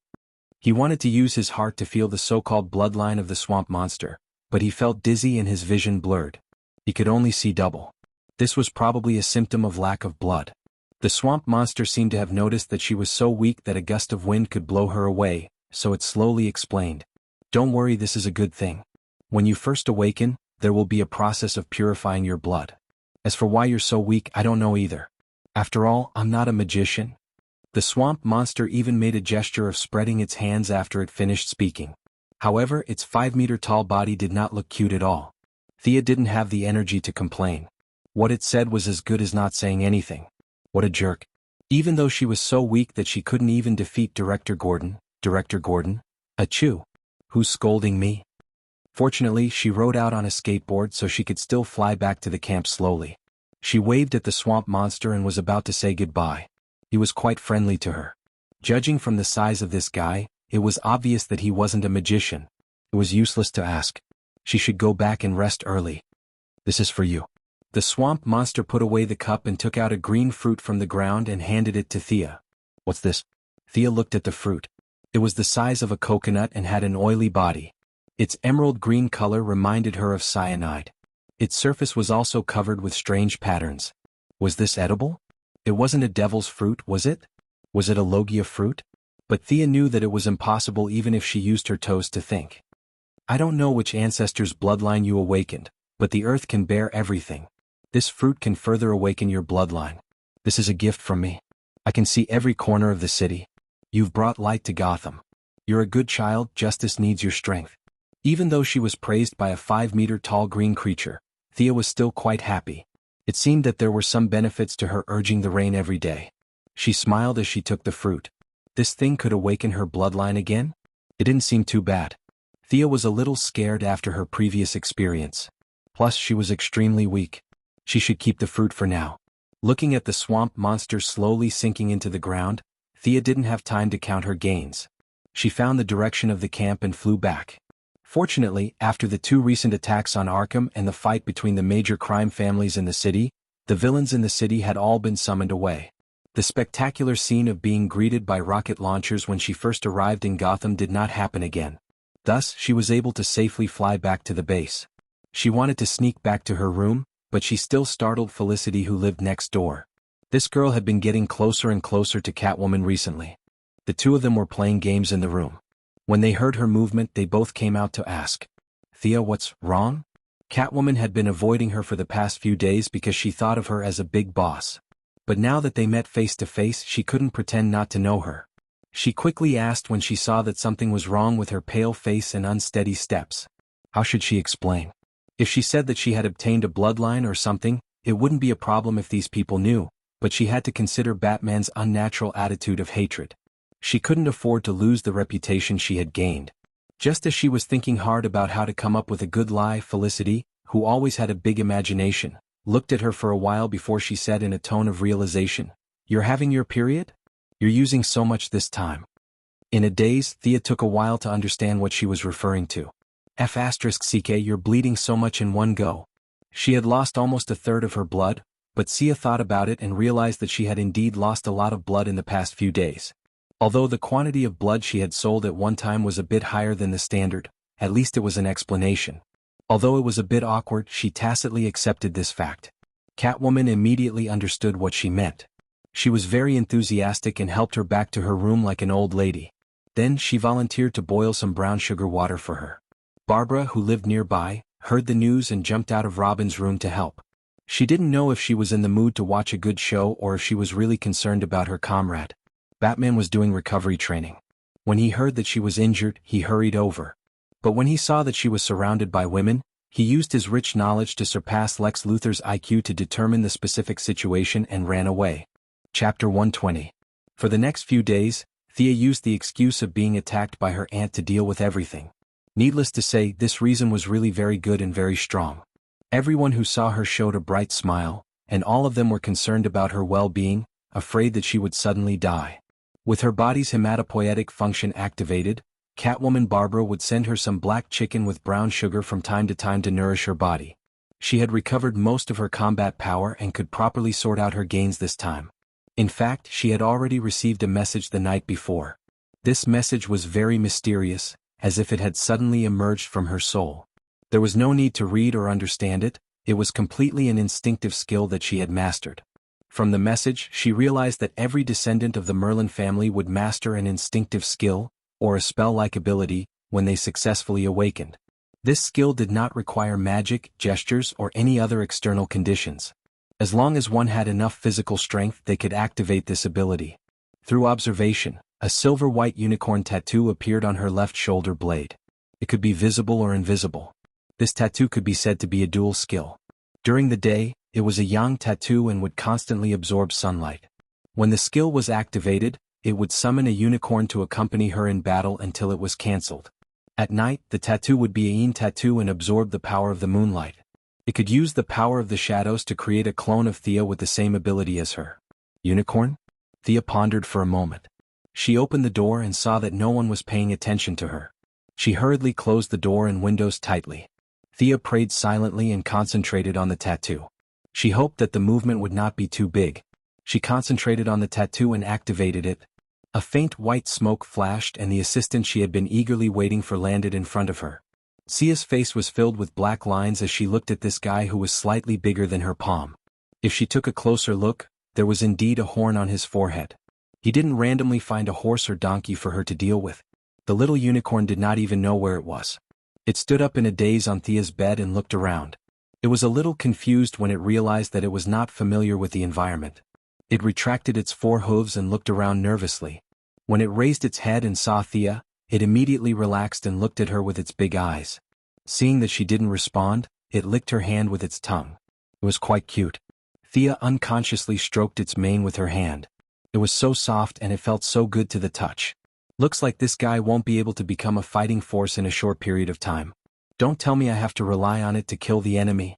He wanted to use his heart to feel the so-called bloodline of the swamp monster, but he felt dizzy and his vision blurred. He could only see double. This was probably a symptom of lack of blood. The swamp monster seemed to have noticed that she was so weak that a gust of wind could blow her away, so it slowly explained. "Don't worry, this is a good thing. When you first awaken, there will be a process of purifying your blood. As for why you're so weak, I don't know either. After all, I'm not a magician." The swamp monster even made a gesture of spreading its hands after it finished speaking. However, its 5-meter-tall body did not look cute at all. Thea didn't have the energy to complain. What it said was as good as not saying anything. What a jerk. Even though she was so weak that she couldn't even defeat Director Gordon. Achoo. Who's scolding me? Fortunately, she rode out on a skateboard so she could still fly back to the camp slowly. She waved at the swamp monster and was about to say goodbye. He was quite friendly to her. Judging from the size of this guy, it was obvious that he wasn't a magician. It was useless to ask. She should go back and rest early. "This is for you." The swamp monster put away the cup and took out a green fruit from the ground and handed it to Thea. "What's this?" Thea looked at the fruit. It was the size of a coconut and had an oily body. Its emerald green color reminded her of cyanide. Its surface was also covered with strange patterns. Was this edible? It wasn't a devil's fruit, was it? Was it a logia fruit? But Thea knew that it was impossible even if she used her toes to think. "I don't know which ancestor's bloodline you awakened, but the earth can bear everything. This fruit can further awaken your bloodline. This is a gift from me. I can see every corner of the city. You've brought light to Gotham. You're a good child, justice needs your strength." Even though she was praised by a 5-meter-tall green creature, Thea was still quite happy. It seemed that there were some benefits to her urging the rain every day. She smiled as she took the fruit. This thing could awaken her bloodline again? It didn't seem too bad. Thea was a little scared after her previous experience. Plus, she was extremely weak. She should keep the fruit for now. Looking at the swamp monster slowly sinking into the ground, Thea didn't have time to count her gains. She found the direction of the camp and flew back. Fortunately, after the 2 recent attacks on Arkham and the fight between the major crime families in the city, the villains in the city had all been summoned away. The spectacular scene of being greeted by rocket launchers when she first arrived in Gotham did not happen again. Thus, she was able to safely fly back to the base. She wanted to sneak back to her room, but she still startled Felicity, who lived next door. This girl had been getting closer and closer to Catwoman recently. The 2 of them were playing games in the room. When they heard her movement, they both came out to ask, "Thea, what's wrong?" Catwoman had been avoiding her for the past few days because she thought of her as a big boss. But now that they met face to face, she couldn't pretend not to know her. She quickly asked when she saw that something was wrong with her pale face and unsteady steps. How should she explain? If she said that she had obtained a bloodline or something, it wouldn't be a problem if these people knew, but she had to consider Batman's unnatural attitude of hatred. She couldn't afford to lose the reputation she had gained. Just as she was thinking hard about how to come up with a good lie, Felicity, who always had a big imagination, looked at her for a while before she said in a tone of realization, "You're having your period? You're using so much this time." In a daze, Thea took a while to understand what she was referring to. F***ck, you're bleeding so much in one go. She had lost almost a third of her blood, but Sia thought about it and realized that she had indeed lost a lot of blood in the past few days. Although the quantity of blood she had sold at one time was a bit higher than the standard, at least it was an explanation. Although it was a bit awkward, she tacitly accepted this fact. Catwoman immediately understood what she meant. She was very enthusiastic and helped her back to her room like an old lady. Then she volunteered to boil some brown sugar water for her. Barbara, who lived nearby, heard the news and jumped out of Robin's room to help. She didn't know if she was in the mood to watch a good show or if she was really concerned about her comrade. Batman was doing recovery training. When he heard that she was injured, he hurried over. But when he saw that she was surrounded by women, he used his rich knowledge to surpass Lex Luthor's IQ to determine the specific situation and ran away. Chapter 120. For the next few days, Thea used the excuse of being attacked by her aunt to deal with everything. Needless to say, this reason was really very good and very strong. Everyone who saw her showed a bright smile, and all of them were concerned about her well-being, afraid that she would suddenly die. With her body's hematopoietic function activated, Catwoman Barbara would send her some black chicken with brown sugar from time to nourish her body. She had recovered most of her combat power and could properly sort out her gains this time. In fact, she had already received a message the night before. This message was very mysterious, as if it had suddenly emerged from her soul. There was no need to read or understand it, it was completely an instinctive skill that she had mastered. From the message, she realized that every descendant of the Merlin family would master an instinctive skill, or a spell-like ability, when they successfully awakened. This skill did not require magic, gestures, or any other external conditions. As long as one had enough physical strength, they could activate this ability. Through observation, a silver-white unicorn tattoo appeared on her left shoulder blade. It could be visible or invisible. This tattoo could be said to be a dual skill. During the day, it was a yang tattoo and would constantly absorb sunlight. When the skill was activated, it would summon a unicorn to accompany her in battle until it was cancelled. At night, the tattoo would be a yin tattoo and absorb the power of the moonlight. It could use the power of the shadows to create a clone of Thea with the same ability as her. Unicorn? Thea pondered for a moment. She opened the door and saw that no one was paying attention to her. She hurriedly closed the door and windows tightly. Thea prayed silently and concentrated on the tattoo. She hoped that the movement would not be too big. She concentrated on the tattoo and activated it. A faint white smoke flashed and the assistant she had been eagerly waiting for landed in front of her. Thea's face was filled with black lines as she looked at this guy who was slightly bigger than her palm. If she took a closer look, there was indeed a horn on his forehead. He didn't randomly find a horse or donkey for her to deal with. The little unicorn did not even know where it was. It stood up in a daze on Thea's bed and looked around. It was a little confused when it realized that it was not familiar with the environment. It retracted its four hooves and looked around nervously. When it raised its head and saw Thea, it immediately relaxed and looked at her with its big eyes. Seeing that she didn't respond, it licked her hand with its tongue. It was quite cute. Thea unconsciously stroked its mane with her hand. It was so soft and it felt so good to the touch. Looks like this guy won't be able to become a fighting force in a short period of time. Don't tell me I have to rely on it to kill the enemy.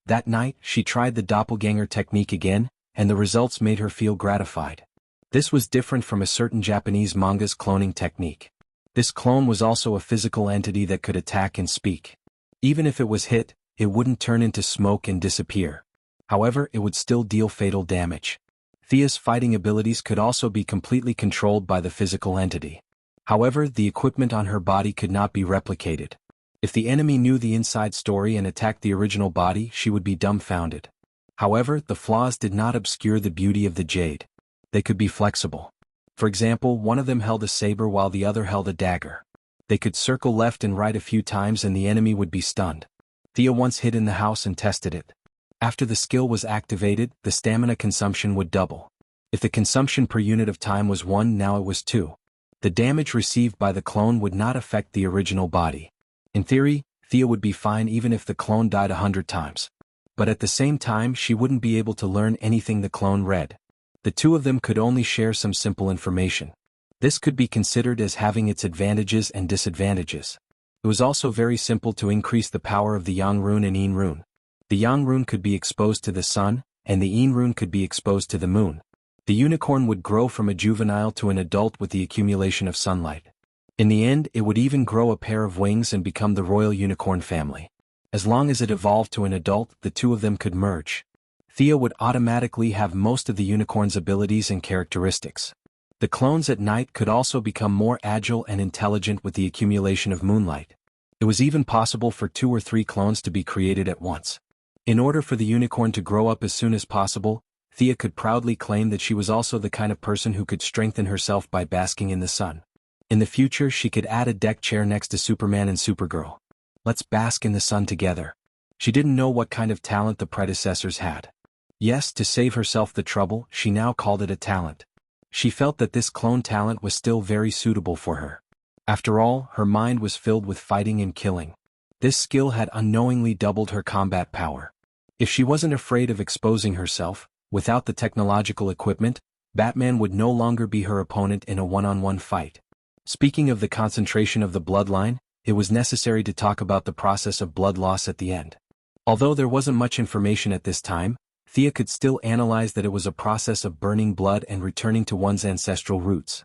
That night, she tried the doppelganger technique again, and the results made her feel gratified. This was different from a certain Japanese manga's cloning technique. This clone was also a physical entity that could attack and speak. Even if it was hit, it wouldn't turn into smoke and disappear. However, it would still deal fatal damage. Thea's fighting abilities could also be completely controlled by the physical entity. However, the equipment on her body could not be replicated. If the enemy knew the inside story and attacked the original body, she would be dumbfounded. However, the flaws did not obscure the beauty of the jade. They could be flexible. For example, one of them held a saber while the other held a dagger. They could circle left and right a few times and the enemy would be stunned. Thea once hid in the house and tested it. After the skill was activated, the stamina consumption would double. If the consumption per unit of time was 1, now it was 2. The damage received by the clone would not affect the original body. In theory, Thea would be fine even if the clone died 100 times. But at the same time, she wouldn't be able to learn anything the clone read. The two of them could only share some simple information. This could be considered as having its advantages and disadvantages. It was also very simple to increase the power of the Yang rune and Yin rune. The Yang rune could be exposed to the sun, and the Yin rune could be exposed to the moon. The unicorn would grow from a juvenile to an adult with the accumulation of sunlight. In the end, it would even grow a pair of wings and become the royal unicorn family. As long as it evolved to an adult, the two of them could merge. Thea would automatically have most of the unicorn's abilities and characteristics. The clones at night could also become more agile and intelligent with the accumulation of moonlight. It was even possible for 2 or 3 clones to be created at once. In order for the unicorn to grow up as soon as possible, Thea could proudly claim that she was also the kind of person who could strengthen herself by basking in the sun. In the future, she could add a deck chair next to Superman and Supergirl. Let's bask in the sun together. She didn't know what kind of talent the predecessors had. Yes, to save herself the trouble, she now called it a talent. She felt that this clone talent was still very suitable for her. After all, her mind was filled with fighting and killing. This skill had unknowingly doubled her combat power. If she wasn't afraid of exposing herself, without the technological equipment, Batman would no longer be her opponent in a one-on-one fight. Speaking of the concentration of the bloodline, it was necessary to talk about the process of blood loss at the end. Although there wasn't much information at this time, Thea could still analyze that it was a process of burning blood and returning to one's ancestral roots.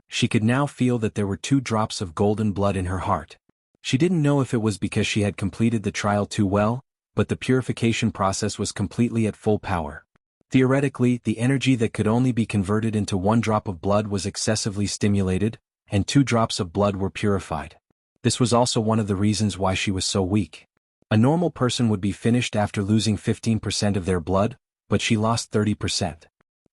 She could now feel that there were 2 drops of golden blood in her heart. She didn't know if it was because she had completed the trial too well, but the purification process was completely at full power. Theoretically, the energy that could only be converted into 1 drop of blood was excessively stimulated, and 2 drops of blood were purified. This was also one of the reasons why she was so weak. A normal person would be finished after losing 15% of their blood, but she lost 30%.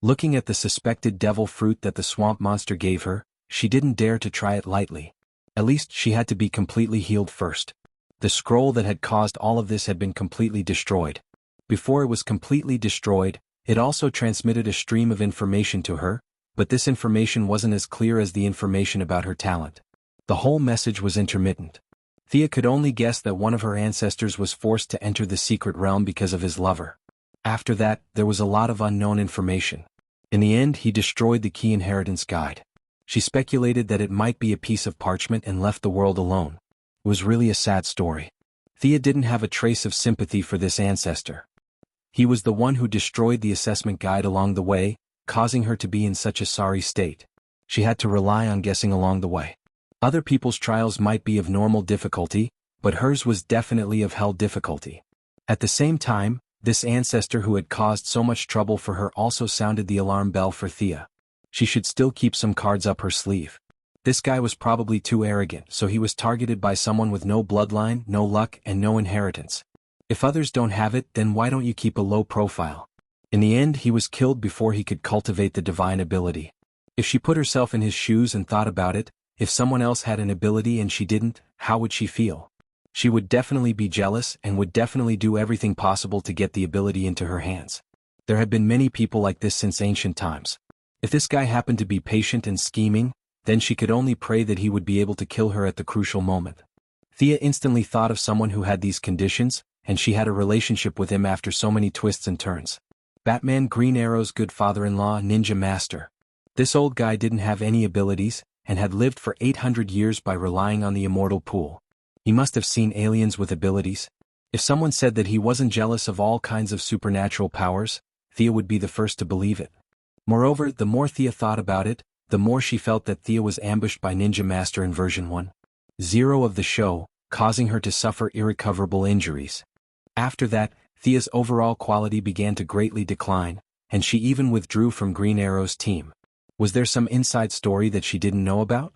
Looking at the suspected devil fruit that the swamp monster gave her, she didn't dare to try it lightly. At least she had to be completely healed first. The scroll that had caused all of this had been completely destroyed. Before it was completely destroyed, it also transmitted a stream of information to her, but this information wasn't as clear as the information about her talent. The whole message was intermittent. Thea could only guess that one of her ancestors was forced to enter the secret realm because of his lover. After that, there was a lot of unknown information. In the end, he destroyed the key inheritance guide. She speculated that it might be a piece of parchment and left the world alone. It was really a sad story. Thea didn't have a trace of sympathy for this ancestor. He was the one who destroyed the assessment guide along the way, causing her to be in such a sorry state. She had to rely on guessing along the way. Other people's trials might be of normal difficulty, but hers was definitely of hell difficulty. At the same time, this ancestor who had caused so much trouble for her also sounded the alarm bell for Thea. She should still keep some cards up her sleeve. This guy was probably too arrogant, so he was targeted by someone with no bloodline, no luck, and no inheritance. If others don't have it, then why don't you keep a low profile? In the end, he was killed before he could cultivate the divine ability. If she put herself in his shoes and thought about it, if someone else had an ability and she didn't, how would she feel? She would definitely be jealous and would definitely do everything possible to get the ability into her hands. There had been many people like this since ancient times. If this guy happened to be patient and scheming, then she could only pray that he would be able to kill her at the crucial moment. Thea instantly thought of someone who had these conditions, and she had a relationship with him after so many twists and turns. Batman Green Arrow's good father-in-law, Ninja Master. This old guy didn't have any abilities, and had lived for 800 years by relying on the immortal pool. He must have seen aliens with abilities. If someone said that he wasn't jealous of all kinds of supernatural powers, Thea would be the first to believe it. Moreover, the more Thea thought about it, the more she felt that Thea was ambushed by Ninja Master in version 1.0 of the show, causing her to suffer irrecoverable injuries. After that, Thea's overall quality began to greatly decline, and she even withdrew from Green Arrow's team. Was there some inside story that she didn't know about?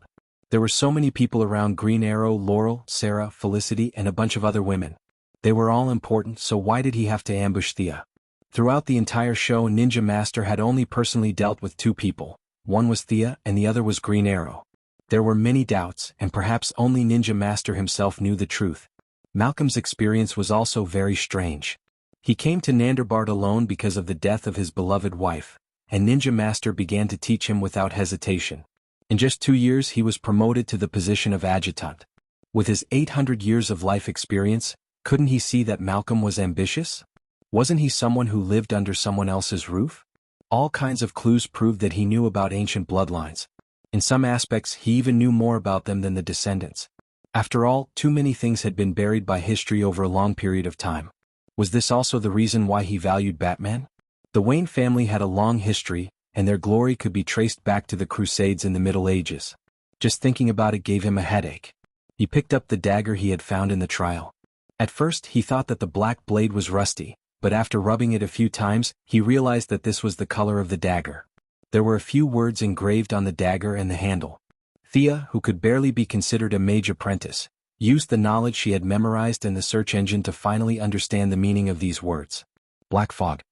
There were so many people around Green Arrow: Laurel, Sarah, Felicity, and a bunch of other women. They were all important, so why did he have to ambush Thea? Throughout the entire show, Ninja Master had only personally dealt with 2 people. One was Thea, and the other was Green Arrow. There were many doubts, and perhaps only Ninja Master himself knew the truth. Malcolm's experience was also very strange. He came to Nanderbart alone because of the death of his beloved wife, and Ninja Master began to teach him without hesitation. In just 2 years he was promoted to the position of adjutant. With his 800 years of life experience, couldn't he see that Malcolm was ambitious? Wasn't he someone who lived under someone else's roof? All kinds of clues proved that he knew about ancient bloodlines. In some aspects he even knew more about them than the descendants. After all, too many things had been buried by history over a long period of time. Was this also the reason why he valued Batman? The Wayne family had a long history, and their glory could be traced back to the Crusades in the Middle Ages. Just thinking about it gave him a headache. He picked up the dagger he had found in the trial. At first he thought that the black blade was rusty, but after rubbing it a few times, he realized that this was the color of the dagger. There were a few words engraved on the dagger and the handle. Thea, who could barely be considered a mage apprentice, used the knowledge she had memorized and the search engine to finally understand the meaning of these words. Black Fog.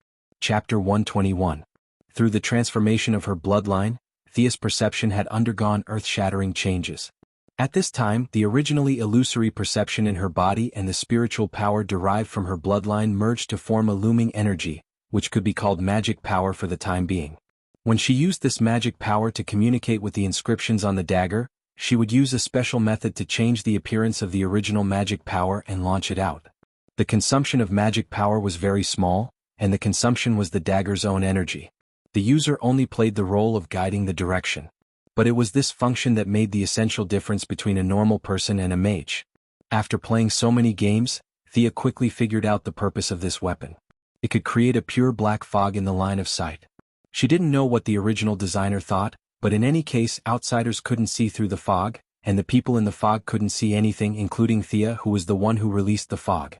Chapter 121. Through the transformation of her bloodline, Thea's perception had undergone earth-shattering changes. At this time, the originally illusory perception in her body and the spiritual power derived from her bloodline merged to form a looming energy, which could be called magic power for the time being. When she used this magic power to communicate with the inscriptions on the dagger, she would use a special method to change the appearance of the original magic power and launch it out. The consumption of magic power was very small, and the consumption was the dagger's own energy. The user only played the role of guiding the direction. But it was this function that made the essential difference between a normal person and a mage. After playing so many games, Thea quickly figured out the purpose of this weapon. It could create a pure black fog in the line of sight. She didn't know what the original designer thought, but in any case outsiders couldn't see through the fog, and the people in the fog couldn't see anything, including Thea, who was the one who released the fog.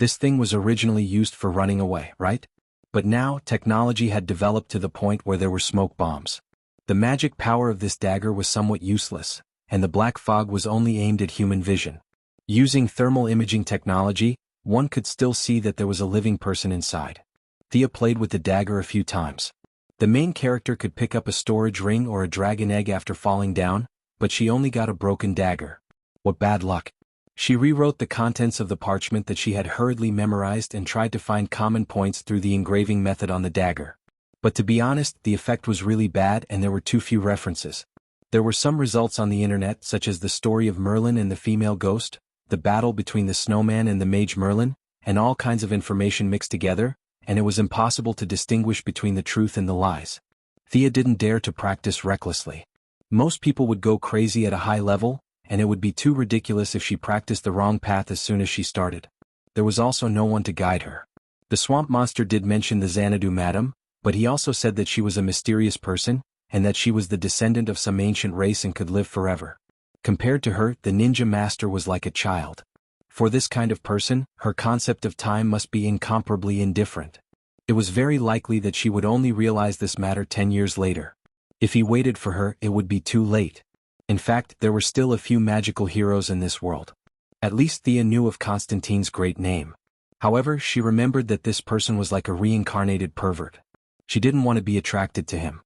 This thing was originally used for running away, right? But now technology had developed to the point where there were smoke bombs. The magic power of this dagger was somewhat useless, and the black fog was only aimed at human vision. Using thermal imaging technology, one could still see that there was a living person inside. Thea played with the dagger a few times. The main character could pick up a storage ring or a dragon egg after falling down, but she only got a broken dagger. What bad luck. She rewrote the contents of the parchment that she had hurriedly memorized and tried to find common points through the engraving method on the dagger. But to be honest, the effect was really bad and there were too few references. There were some results on the internet, such as the story of Merlin and the female ghost, the battle between the snowman and the mage Merlin, and all kinds of information mixed together, and it was impossible to distinguish between the truth and the lies. Thea didn't dare to practice recklessly. Most people would go crazy at a high level, and it would be too ridiculous if she practiced the wrong path as soon as she started. There was also no one to guide her. The swamp monster did mention the Xanadu madam, but he also said that she was a mysterious person, and that she was the descendant of some ancient race and could live forever. Compared to her, the ninja master was like a child. For this kind of person, her concept of time must be incomparably indifferent. It was very likely that she would only realize this matter 10 years later. If he waited for her, it would be too late. In fact, there were still a few magical heroes in this world. At least Thea knew of Constantine's great name. However, she remembered that this person was like a reincarnated pervert. She didn't want to be attracted to him.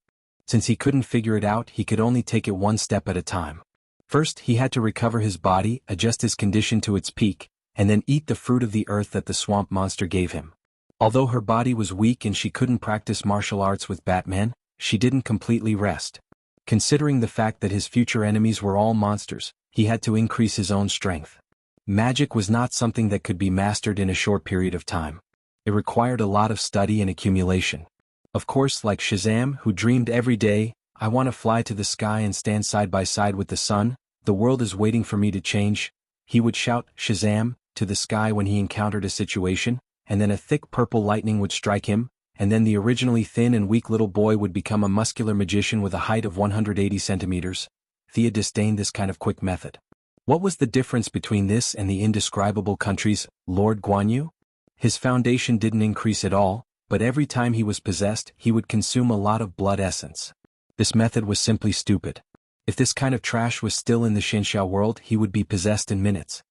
Since he couldn't figure it out, he could only take it one step at a time. First, he had to recover his body, adjust his condition to its peak, and then eat the fruit of the earth that the swamp monster gave him. Although her body was weak and she couldn't practice martial arts with Batman, she didn't completely rest. Considering the fact that his future enemies were all monsters, he had to increase his own strength. Magic was not something that could be mastered in a short period of time. It required a lot of study and accumulation. Of course, like Shazam, who dreamed every day, "I want to fly to the sky and stand side by side with the sun, the world is waiting for me to change," he would shout "Shazam" to the sky when he encountered a situation, and then a thick purple lightning would strike him, and then the originally thin and weak little boy would become a muscular magician with a height of 180 centimeters. Thea disdained this kind of quick method. What was the difference between this and the indescribable country's Lord Guan Yu? His foundation didn't increase at all, but every time he was possessed, he would consume a lot of blood essence. This method was simply stupid. If this kind of trash was still in the Xianxia world, he would be possessed in minutes.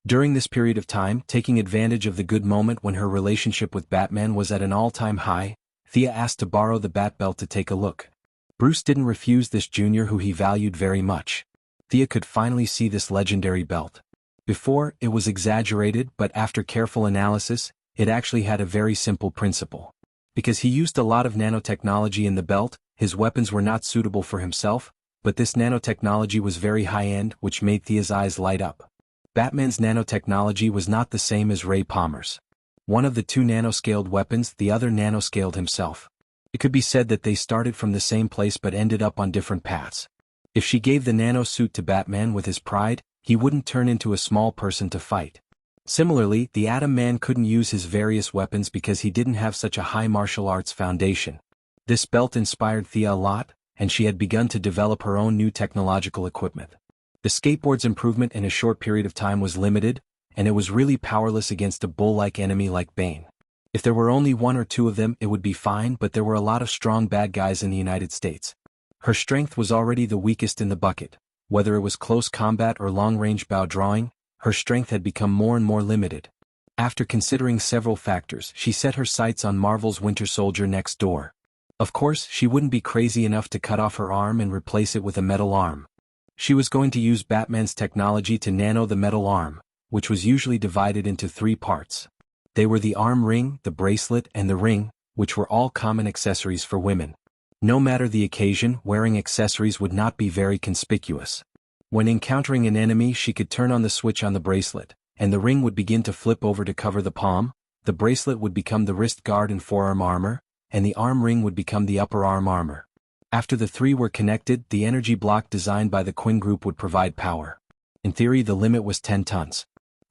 During this period of time, taking advantage of the good moment when her relationship with Batman was at an all-time high, Thea asked to borrow the Bat Belt to take a look. Bruce didn't refuse this junior who he valued very much. Thea could finally see this legendary belt. Before, it was exaggerated, but after careful analysis, it actually had a very simple principle. Because he used a lot of nanotechnology in the belt, his weapons were not suitable for himself, but this nanotechnology was very high-end, which made Thea's eyes light up. Batman's nanotechnology was not the same as Ray Palmer's. One of the two nanoscaled weapons, the other nanoscaled himself. It could be said that they started from the same place but ended up on different paths. If she gave the nano suit to Batman with his pride, he wouldn't turn into a small person to fight. Similarly, the Atom Man couldn't use his various weapons because he didn't have such a high martial arts foundation. This belt inspired Thea a lot, and she had begun to develop her own new technological equipment. The skateboard's improvement in a short period of time was limited, and it was really powerless against a bull-like enemy like Bane. If there were only one or two of them it would be fine, but there were a lot of strong bad guys in the United States. Her strength was already the weakest in the bucket. Whether it was close combat or long-range bow drawing, her strength had become more and more limited. After considering several factors, she set her sights on Marvel's Winter Soldier next door. Of course, she wouldn't be crazy enough to cut off her arm and replace it with a metal arm. She was going to use Batman's technology to nano the metal arm, which was usually divided into 3 parts. They were the arm ring, the bracelet, and the ring, which were all common accessories for women. No matter the occasion, wearing accessories would not be very conspicuous. When encountering an enemy, she could turn on the switch on the bracelet, and the ring would begin to flip over to cover the palm, the bracelet would become the wrist guard and forearm armor, and the arm ring would become the upper arm armor. After the 3 were connected, the energy block designed by the Quinn Group would provide power. In theory, the limit was 10 tons.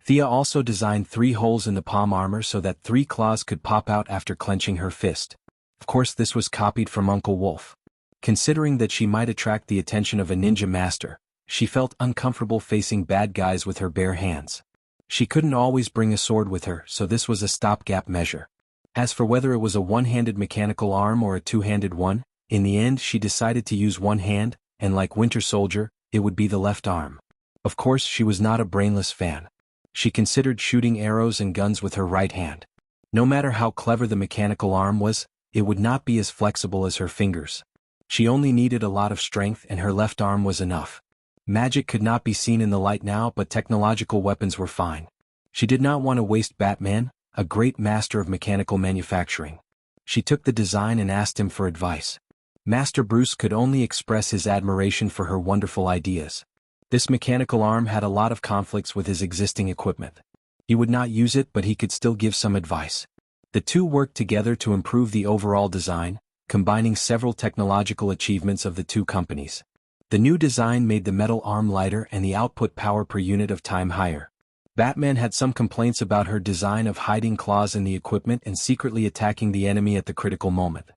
Thea also designed 3 holes in the palm armor so that 3 claws could pop out after clenching her fist. Of course, this was copied from Uncle Wolf. Considering that she might attract the attention of a ninja master, she felt uncomfortable facing bad guys with her bare hands. She couldn't always bring a sword with her, so this was a stopgap measure. As for whether it was a one-handed mechanical arm or a two-handed one, in the end she decided to use one hand, and like Winter Soldier, it would be the left arm. Of course, she was not a brainless fan. She considered shooting arrows and guns with her right hand. No matter how clever the mechanical arm was, it would not be as flexible as her fingers. She only needed a lot of strength and her left arm was enough. Magic could not be seen in the light now, but technological weapons were fine. She did not want to waste Batman, a great master of mechanical manufacturing. She took the design and asked him for advice. Master Bruce could only express his admiration for her wonderful ideas. This mechanical arm had a lot of conflicts with his existing equipment. He would not use it, but he could still give some advice. The two worked together to improve the overall design, combining several technological achievements of the two companies. The new design made the metal arm lighter and the output power per unit of time higher. Batman had some complaints about her design of hiding claws in the equipment and secretly attacking the enemy at the critical moment.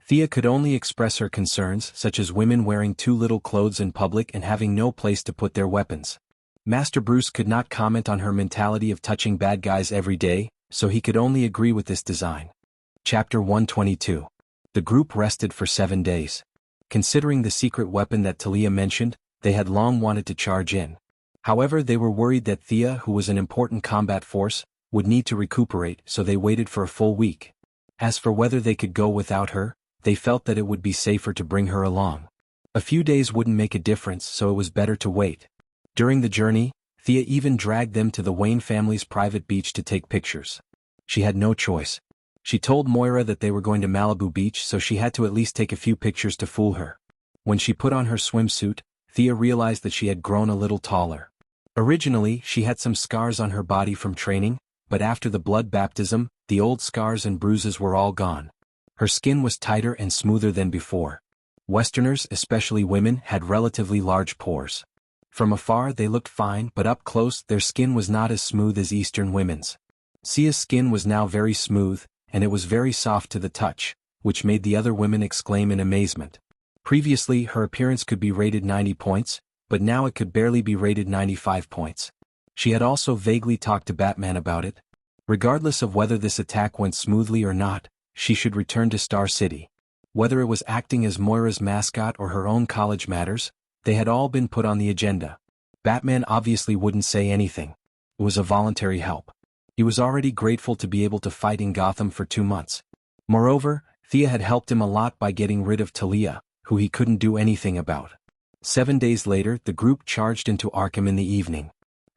Thea could only express her concerns, such as women wearing too little clothes in public and having no place to put their weapons. Master Bruce could not comment on her mentality of touching bad guys every day, so he could only agree with this design. Chapter 122. The group rested for 7 days. Considering the secret weapon that Talia mentioned, they had long wanted to charge in. However, they were worried that Thea, who was an important combat force, would need to recuperate, so they waited for a full week. As for whether they could go without her, they felt that it would be safer to bring her along. A few days wouldn't make a difference, so it was better to wait. During the journey, Thea even dragged them to the Wayne family's private beach to take pictures. She had no choice. She told Moira that they were going to Malibu Beach, so she had to at least take a few pictures to fool her. When she put on her swimsuit, Thea realized that she had grown a little taller. Originally, she had some scars on her body from training, but after the blood baptism, the old scars and bruises were all gone. Her skin was tighter and smoother than before. Westerners, especially women, had relatively large pores. From afar they looked fine, but up close their skin was not as smooth as Eastern women's. Sia's skin was now very smooth, and it was very soft to the touch, which made the other women exclaim in amazement. Previously her appearance could be rated 90 points, but now it could barely be rated 95 points. She had also vaguely talked to Batman about it. Regardless of whether this attack went smoothly or not, she should return to Star City. Whether it was acting as Moira's mascot or her own college matters, they had all been put on the agenda. Batman obviously wouldn't say anything. It was a voluntary help. He was already grateful to be able to fight in Gotham for 2 months. Moreover, Thea had helped him a lot by getting rid of Talia, who he couldn't do anything about. 7 days later, the group charged into Arkham in the evening.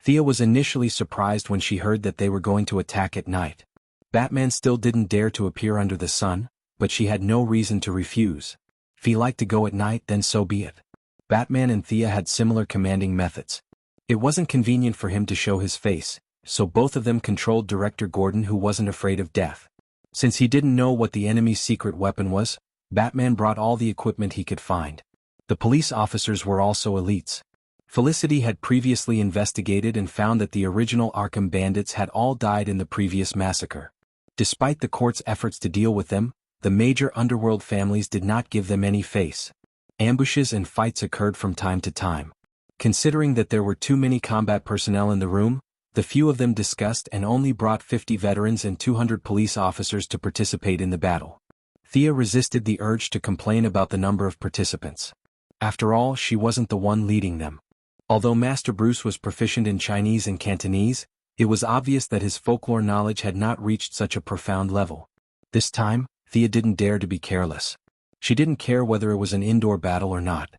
Thea was initially surprised when she heard that they were going to attack at night. Batman still didn't dare to appear under the sun, but she had no reason to refuse. If he liked to go at night, then so be it. Batman and Thea had similar commanding methods. It wasn't convenient for him to show his face, so both of them controlled Director Gordon, who wasn't afraid of death. Since he didn't know what the enemy's secret weapon was, Batman brought all the equipment he could find. The police officers were also elites. Felicity had previously investigated and found that the original Arkham bandits had all died in the previous massacre. Despite the court's efforts to deal with them, the major underworld families did not give them any face. Ambushes and fights occurred from time to time. Considering that there were too many combat personnel in the room, The few of them discussed and only brought 50 veterans and 200 police officers to participate in the battle. Thea resisted the urge to complain about the number of participants. After all, she wasn't the one leading them. Although Master Bruce was proficient in Chinese and Cantonese, it was obvious that his folklore knowledge had not reached such a profound level. This time, Thea didn't dare to be careless. She didn't care whether it was an indoor battle or not.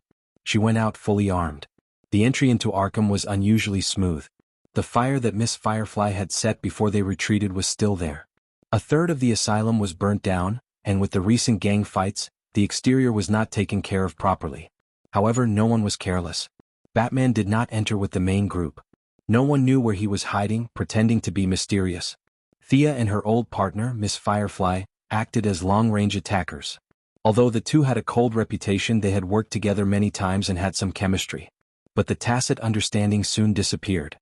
She went out fully armed. The entry into Arkham was unusually smooth. The fire that Miss Firefly had set before they retreated was still there. A third of the asylum was burnt down, and with the recent gang fights, the exterior was not taken care of properly. However, no one was careless. Batman did not enter with the main group. No one knew where he was hiding, pretending to be mysterious. Thea and her old partner, Miss Firefly, acted as long-range attackers. Although the two had a cold reputation, they had worked together many times and had some chemistry. But the tacit understanding soon disappeared.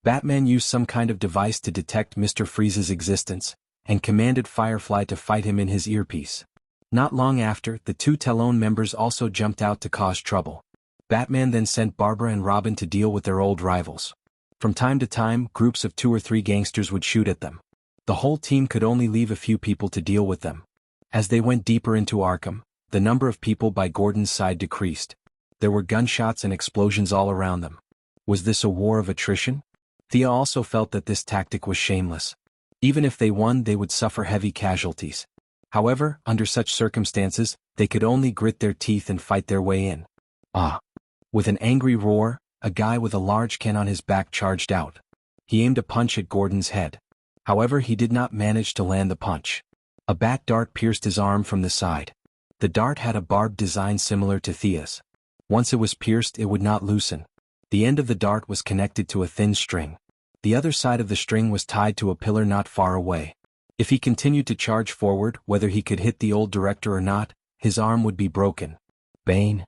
Batman used some kind of device to detect Mr. Freeze's existence, and commanded Firefly to fight him in his earpiece. Not long after, the two Talon members also jumped out to cause trouble. Batman then sent Barbara and Robin to deal with their old rivals. From time to time, groups of 2 or 3 gangsters would shoot at them. The whole team could only leave a few people to deal with them. As they went deeper into Arkham, the number of people by Gordon's side decreased. There were gunshots and explosions all around them. Was this a war of attrition? Thea also felt that this tactic was shameless. Even if they won, they would suffer heavy casualties. However, under such circumstances, they could only grit their teeth and fight their way in. Ah! With an angry roar, a guy with a large can on his back charged out. He aimed a punch at Gordon's head. However, he did not manage to land the punch. A bat dart pierced his arm from the side. The dart had a barbed design similar to Thea's. Once it was pierced, it would not loosen. The end of the dart was connected to a thin string. The other side of the string was tied to a pillar not far away. If he continued to charge forward, whether he could hit the old director or not, his arm would be broken. Bane.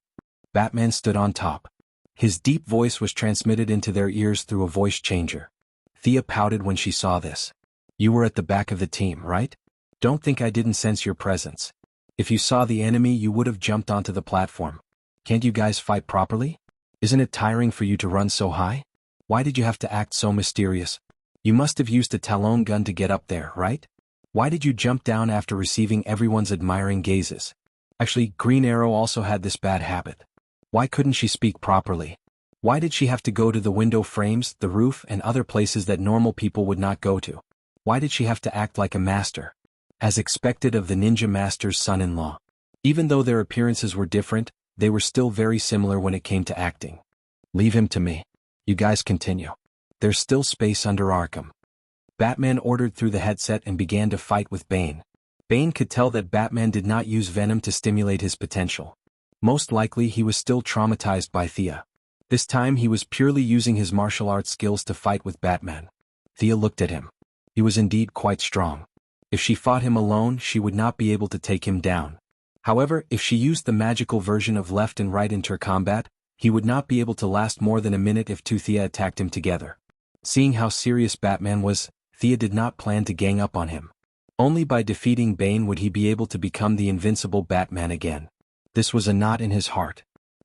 Batman stood on top. His deep voice was transmitted into their ears through a voice changer. Thea pouted when she saw this. You were at the back of the team, right? Don't think I didn't sense your presence. If you saw the enemy, you would have jumped onto the platform. Can't you guys fight properly? Isn't it tiring for you to run so high? Why did you have to act so mysterious? You must have used a Talon gun to get up there, right? Why did you jump down after receiving everyone's admiring gazes? Actually, Green Arrow also had this bad habit. Why couldn't she speak properly? Why did she have to go to the window frames, the roof, and other places that normal people would not go to? Why did she have to act like a master? As expected of the ninja master's son-in-law. Even though their appearances were different, they were still very similar when it came to acting. Leave him to me. You guys continue. There's still space under Arkham. Batman ordered through the headset and began to fight with Bane. Bane could tell that Batman did not use venom to stimulate his potential. Most likely he was still traumatized by Thea. This time he was purely using his martial arts skills to fight with Batman. Thea looked at him. He was indeed quite strong. If she fought him alone, she would not be able to take him down. However, if she used the magical version of left and right intercombat, he would not be able to last more than a minute if two Thea attacked him together. Seeing how serious Batman was, Thea did not plan to gang up on him. Only by defeating Bane would he be able to become the invincible Batman again. This was a knot in his heart.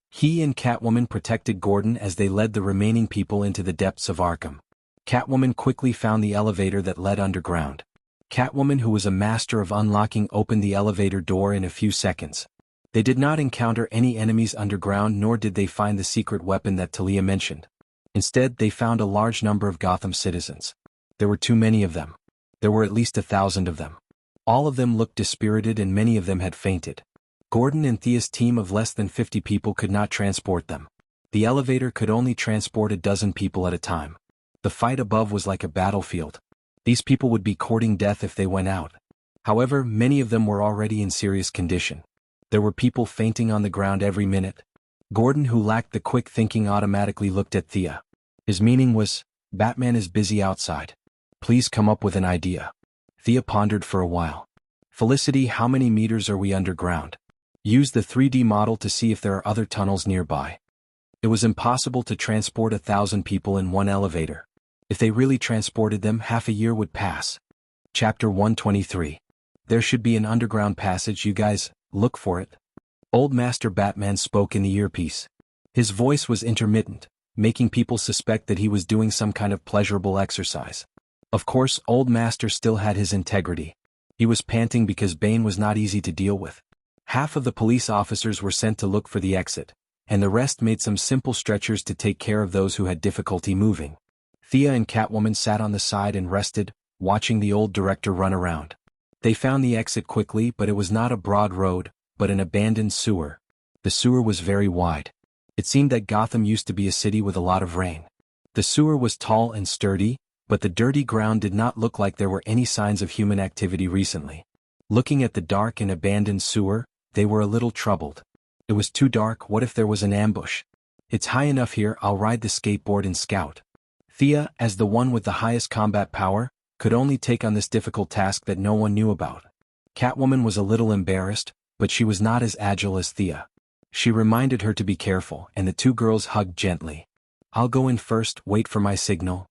He and Catwoman protected Gordon as they led the remaining people into the depths of Arkham. Catwoman quickly found the elevator that led underground. Catwoman, who was a master of unlocking, opened the elevator door in a few seconds. They did not encounter any enemies underground, nor did they find the secret weapon that Talia mentioned. Instead, they found a large number of Gotham citizens. There were too many of them. There were at least 1,000 of them. All of them looked dispirited and many of them had fainted. Gordon and Thea's team of less than 50 people could not transport them. The elevator could only transport a dozen people at a time. The fight above was like a battlefield. These people would be courting death if they went out. However, many of them were already in serious condition. There were people fainting on the ground every minute. Gordon, who lacked the quick thinking, automatically looked at Thea. His meaning was, Batman is busy outside. Please come up with an idea. Thea pondered for a while. Felicity, how many meters are we underground? Use the 3D model to see if there are other tunnels nearby. It was impossible to transport 1,000 people in one elevator. If they really transported them, half a year would pass. Chapter 123. There should be an underground passage, you guys, look for it. Old Master Batman spoke in the earpiece. His voice was intermittent, making people suspect that he was doing some kind of pleasurable exercise. Of course, Old Master still had his integrity. He was panting because Bane was not easy to deal with. Half of the police officers were sent to look for the exit, and the rest made some simple stretchers to take care of those who had difficulty moving. Thea and Catwoman sat on the side and rested, watching the old director run around. They found the exit quickly, but it was not a broad road, but an abandoned sewer. The sewer was very wide. It seemed that Gotham used to be a city with a lot of rain. The sewer was tall and sturdy, but the dirty ground did not look like there were any signs of human activity recently. Looking at the dark and abandoned sewer, they were a little troubled. It was too dark. What if there was an ambush? It's high enough here, I'll ride the skateboard and scout. Thea, as the one with the highest combat power, could only take on this difficult task that no one knew about. Catwoman was a little embarrassed, but she was not as agile as Thea. She reminded her to be careful, and the two girls hugged gently. I'll go in first, wait for my signal.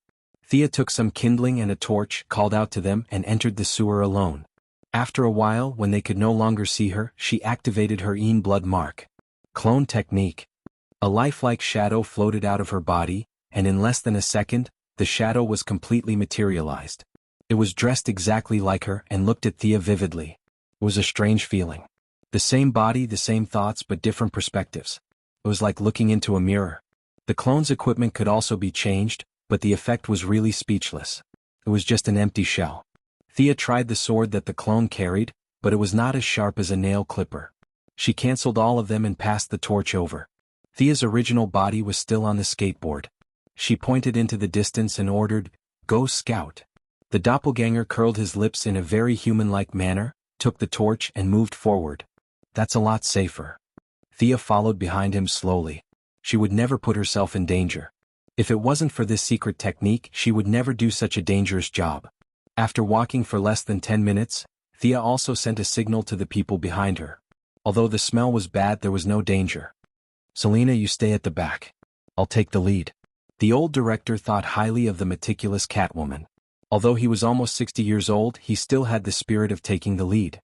Thea took some kindling and a torch, called out to them, and entered the sewer alone. After a while, when they could no longer see her, she activated her blood mark. Clone technique. A lifelike shadow floated out of her body, and in less than a second, the shadow was completely materialized. It was dressed exactly like her and looked at Thea vividly. It was a strange feeling. The same body, the same thoughts, but different perspectives. It was like looking into a mirror. The clone's equipment could also be changed, but the effect was really speechless. It was just an empty shell. Thea tried the sword that the clone carried, but it was not as sharp as a nail clipper. She canceled all of them and passed the torch over. Thea's original body was still on the skateboard. She pointed into the distance and ordered, "Go scout." The doppelganger curled his lips in a very human-like manner, took the torch and moved forward. That's a lot safer. Thea followed behind him slowly. She would never put herself in danger. If it wasn't for this secret technique, she would never do such a dangerous job. After walking for less than 10 minutes, Thea also sent a signal to the people behind her. Although the smell was bad, there was no danger. "Selina, you stay at the back. I'll take the lead." The old director thought highly of the meticulous Catwoman. Although he was almost 60 years old, he still had the spirit of taking the lead.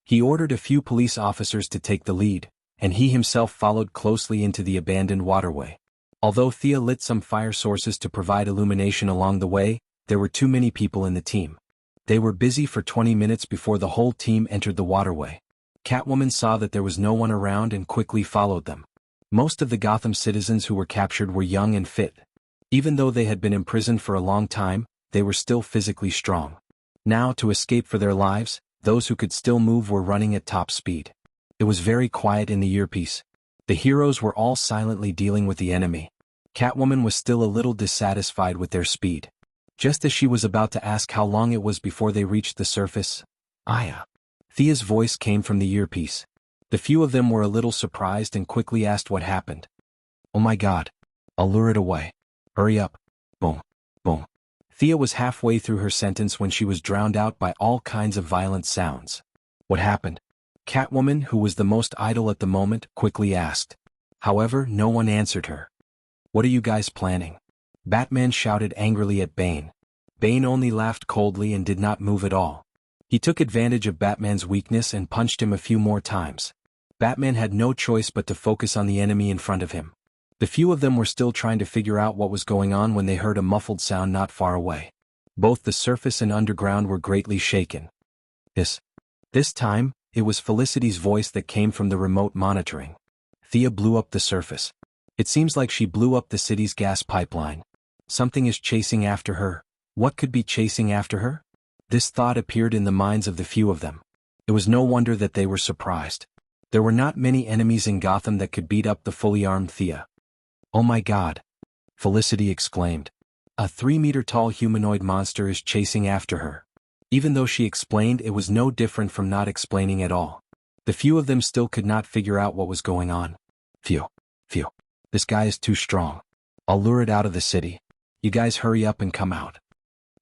He ordered a few police officers to take the lead, and he himself followed closely into the abandoned waterway. Although Thea lit some fire sources to provide illumination along the way, there were too many people in the team. They were busy for 20 minutes before the whole team entered the waterway. Catwoman saw that there was no one around and quickly followed them. Most of the Gotham citizens who were captured were young and fit. Even though they had been imprisoned for a long time, they were still physically strong. Now, to escape for their lives, those who could still move were running at top speed. It was very quiet in the earpiece. The heroes were all silently dealing with the enemy. Catwoman was still a little dissatisfied with their speed. Just as she was about to ask how long it was before they reached the surface, Aya. Thea's voice came from the earpiece. The few of them were a little surprised and quickly asked what happened. "Oh my God. I'll lure it away. Hurry up." Boom. Boom. Thea was halfway through her sentence when she was drowned out by all kinds of violent sounds. "What happened?" Catwoman, who was the most idle at the moment, quickly asked. However, no one answered her. "What are you guys planning?" Batman shouted angrily at Bane. Bane only laughed coldly and did not move at all. He took advantage of Batman's weakness and punched him a few more times. Batman had no choice but to focus on the enemy in front of him. The few of them were still trying to figure out what was going on when they heard a muffled sound not far away. Both the surface and underground were greatly shaken. This time, it was Felicity's voice that came from the remote monitoring. "Thea blew up the surface. It seems like she blew up the city's gas pipeline. Something is chasing after her." What could be chasing after her? This thought appeared in the minds of the few of them. It was no wonder that they were surprised. There were not many enemies in Gotham that could beat up the fully armed Thea. "Oh my God!" Felicity exclaimed. "A 3-meter-tall humanoid monster is chasing after her." Even though she explained, it was no different from not explaining at all. The few of them still could not figure out what was going on. Phew. This guy is too strong. I'll lure it out of the city. You guys hurry up and come out.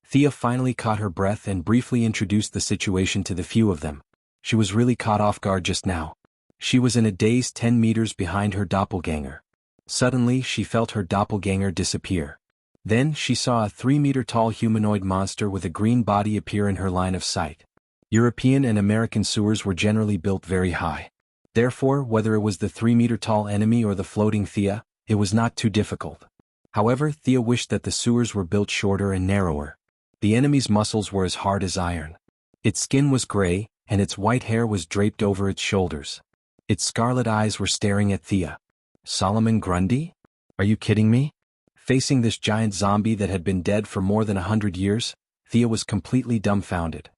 Thea finally caught her breath and briefly introduced the situation to the few of them. She was really caught off guard just now. She was in a daze 10 meters behind her doppelganger. Suddenly, she felt her doppelganger disappear. Then, she saw a 3-meter-tall humanoid monster with a green body appear in her line of sight. European and American sewers were generally built very high. Therefore, whether it was the 3-meter-tall enemy or the floating Thea, it was not too difficult. However, Thea wished that the sewers were built shorter and narrower. The enemy's muscles were as hard as iron. Its skin was gray, and its white hair was draped over its shoulders. Its scarlet eyes were staring at Thea. Solomon Grundy? Are you kidding me? Facing this giant zombie that had been dead for more than 100 years, Thea was completely dumbfounded.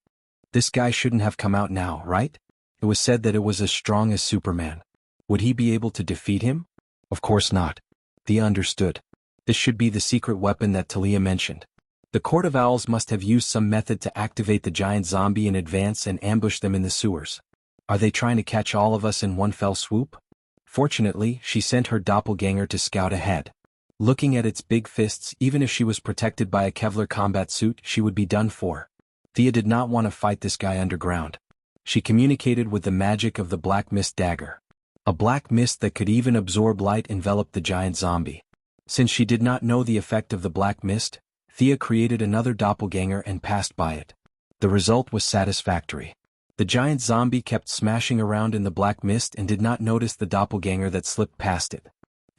This guy shouldn't have come out now, right? It was said that it was as strong as Superman. Would he be able to defeat him? Of course not. Thea understood. This should be the secret weapon that Talia mentioned. The Court of Owls must have used some method to activate the giant zombie in advance and ambush them in the sewers. Are they trying to catch all of us in one fell swoop? Fortunately, she sent her doppelganger to scout ahead. Looking at its big fists, even if she was protected by a Kevlar combat suit, she would be done for. Thea did not want to fight this guy underground. She communicated with the magic of the black mist dagger. A black mist that could even absorb light enveloped the giant zombie. Since she did not know the effect of the black mist, Thea created another doppelganger and passed by it. The result was satisfactory. The giant zombie kept smashing around in the black mist and did not notice the doppelganger that slipped past it.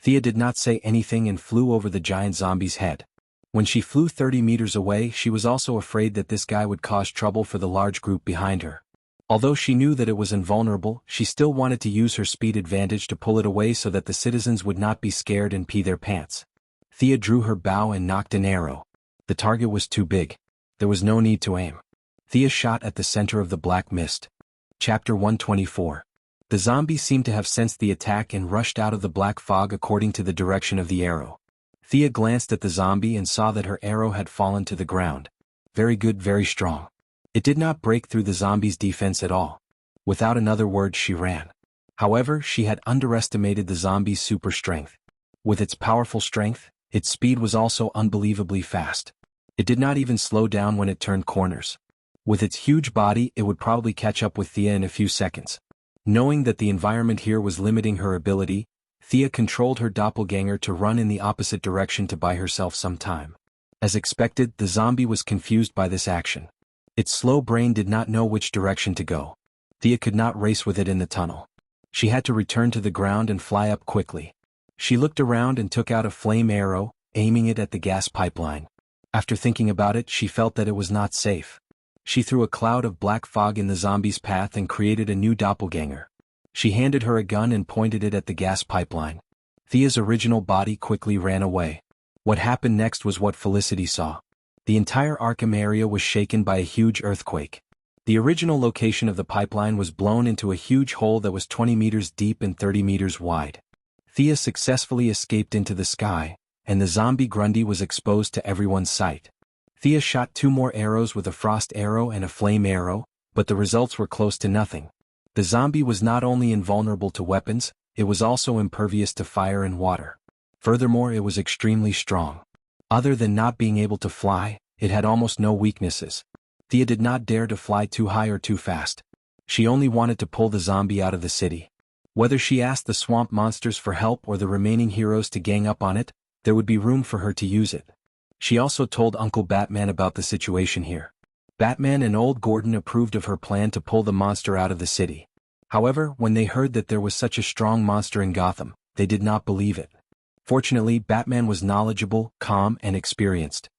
Thea did not say anything and flew over the giant zombie's head. When she flew 30 meters away, she was also afraid that this guy would cause trouble for the large group behind her. Although she knew that it was invulnerable, she still wanted to use her speed advantage to pull it away so that the citizens would not be scared and pee their pants. Thea drew her bow and knocked an arrow. The target was too big. There was no need to aim. Thea shot at the center of the black mist. Chapter 124. The zombie seemed to have sensed the attack and rushed out of the black fog according to the direction of the arrow. Thea glanced at the zombie and saw that her arrow had fallen to the ground. Very good, very strong. It did not break through the zombie's defense at all. Without another word, she ran. However, she had underestimated the zombie's super strength. With its powerful strength, its speed was also unbelievably fast. It did not even slow down when it turned corners. With its huge body, it would probably catch up with Thea in a few seconds. Knowing that the environment here was limiting her ability, Thea controlled her doppelganger to run in the opposite direction to buy herself some time. As expected, the zombie was confused by this action. Its slow brain did not know which direction to go. Thea could not race with it in the tunnel. She had to return to the ground and fly up quickly. She looked around and took out a flame arrow, aiming it at the gas pipeline. After thinking about it, she felt that it was not safe. She threw a cloud of black fog in the zombie's path and created a new doppelganger. She handed her a gun and pointed it at the gas pipeline. Thea's original body quickly ran away. What happened next was what Felicity saw. The entire Arkham area was shaken by a huge earthquake. The original location of the pipeline was blown into a huge hole that was 20 meters deep and 30 meters wide. Thea successfully escaped into the sky, and the zombie Grundy was exposed to everyone's sight. Thea shot 2 more arrows with a frost arrow and a flame arrow, but the results were close to nothing. The zombie was not only invulnerable to weapons, it was also impervious to fire and water. Furthermore, it was extremely strong. Other than not being able to fly, it had almost no weaknesses. Thea did not dare to fly too high or too fast. She only wanted to pull the zombie out of the city. Whether she asked the swamp monsters for help or the remaining heroes to gang up on it, there would be room for her to use it. She also told Uncle Batman about the situation here. Batman and Old Gordon approved of her plan to pull the monster out of the city. However, when they heard that there was such a strong monster in Gotham, they did not believe it. Fortunately, Batman was knowledgeable, calm, and experienced.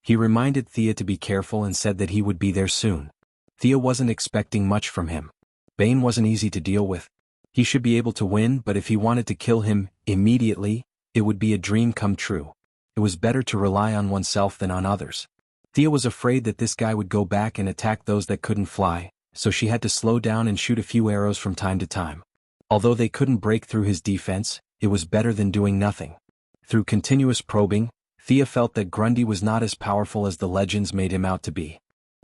He reminded Thea to be careful and said that he would be there soon. Thea wasn't expecting much from him. Bane wasn't easy to deal with. He should be able to win, but if he wanted to kill him immediately, it would be a dream come true. It was better to rely on oneself than on others. Thea was afraid that this guy would go back and attack those that couldn't fly, so she had to slow down and shoot a few arrows from time to time. Although they couldn't break through his defense, it was better than doing nothing. Through continuous probing, Thea felt that Grundy was not as powerful as the legends made him out to be.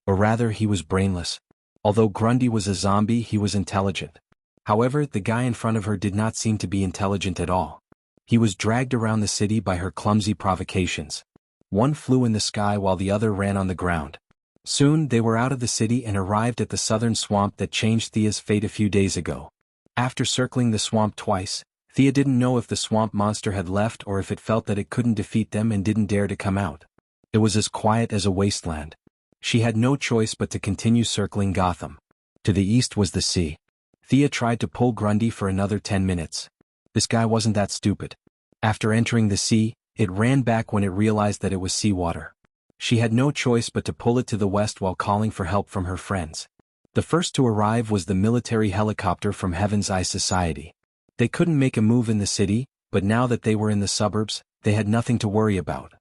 Or rather, he was brainless. Although Grundy was a zombie, he was intelligent. However, the guy in front of her did not seem to be intelligent at all. He was dragged around the city by her clumsy provocations. One flew in the sky while the other ran on the ground. Soon, they were out of the city and arrived at the southern swamp that changed Thea's fate a few days ago. After circling the swamp twice, Thea didn't know if the swamp monster had left or if it felt that it couldn't defeat them and didn't dare to come out. It was as quiet as a wasteland. She had no choice but to continue circling Gotham. To the east was the sea. Thea tried to pull Grundy for another 10 minutes. This guy wasn't that stupid. After entering the sea, It ran back when it realized that it was seawater. She had no choice but to pull it to the west while calling for help from her friends. The first to arrive was the military helicopter from Heaven's Eye Society. They couldn't make a move in the city, but now that they were in the suburbs, they had nothing to worry about.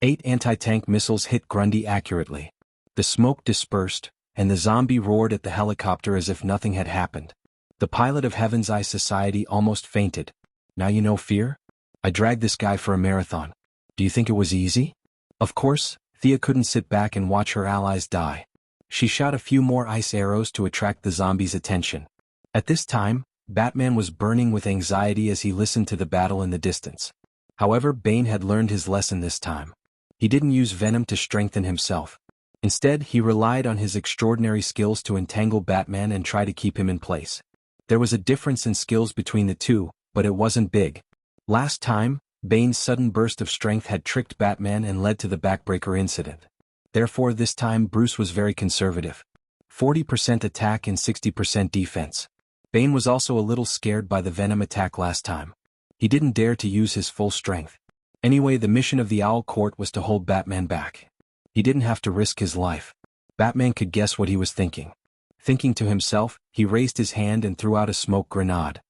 8 anti-tank missiles hit Grundy accurately. The smoke dispersed, and the zombie roared at the helicopter as if nothing had happened. The pilot of Heaven's Eye Society almost fainted. Now you know fear? I dragged this guy for a marathon. Do you think it was easy? Of course, Thea couldn't sit back and watch her allies die. She shot a few more ice arrows to attract the zombies' attention. At this time, Batman was burning with anxiety as he listened to the battle in the distance. However, Bane had learned his lesson this time. He didn't use venom to strengthen himself. Instead, he relied on his extraordinary skills to entangle Batman and try to keep him in place. There was a difference in skills between the two, but it wasn't big. Last time, Bane's sudden burst of strength had tricked Batman and led to the backbreaker incident. Therefore this time Bruce was very conservative. 40% attack and 60% defense. Bane was also a little scared by the venom attack last time. He didn't dare to use his full strength. Anyway, the mission of the Owl Court was to hold Batman back. He didn't have to risk his life. Batman could guess what he was thinking. Thinking to himself, he raised his hand and threw out a smoke grenade.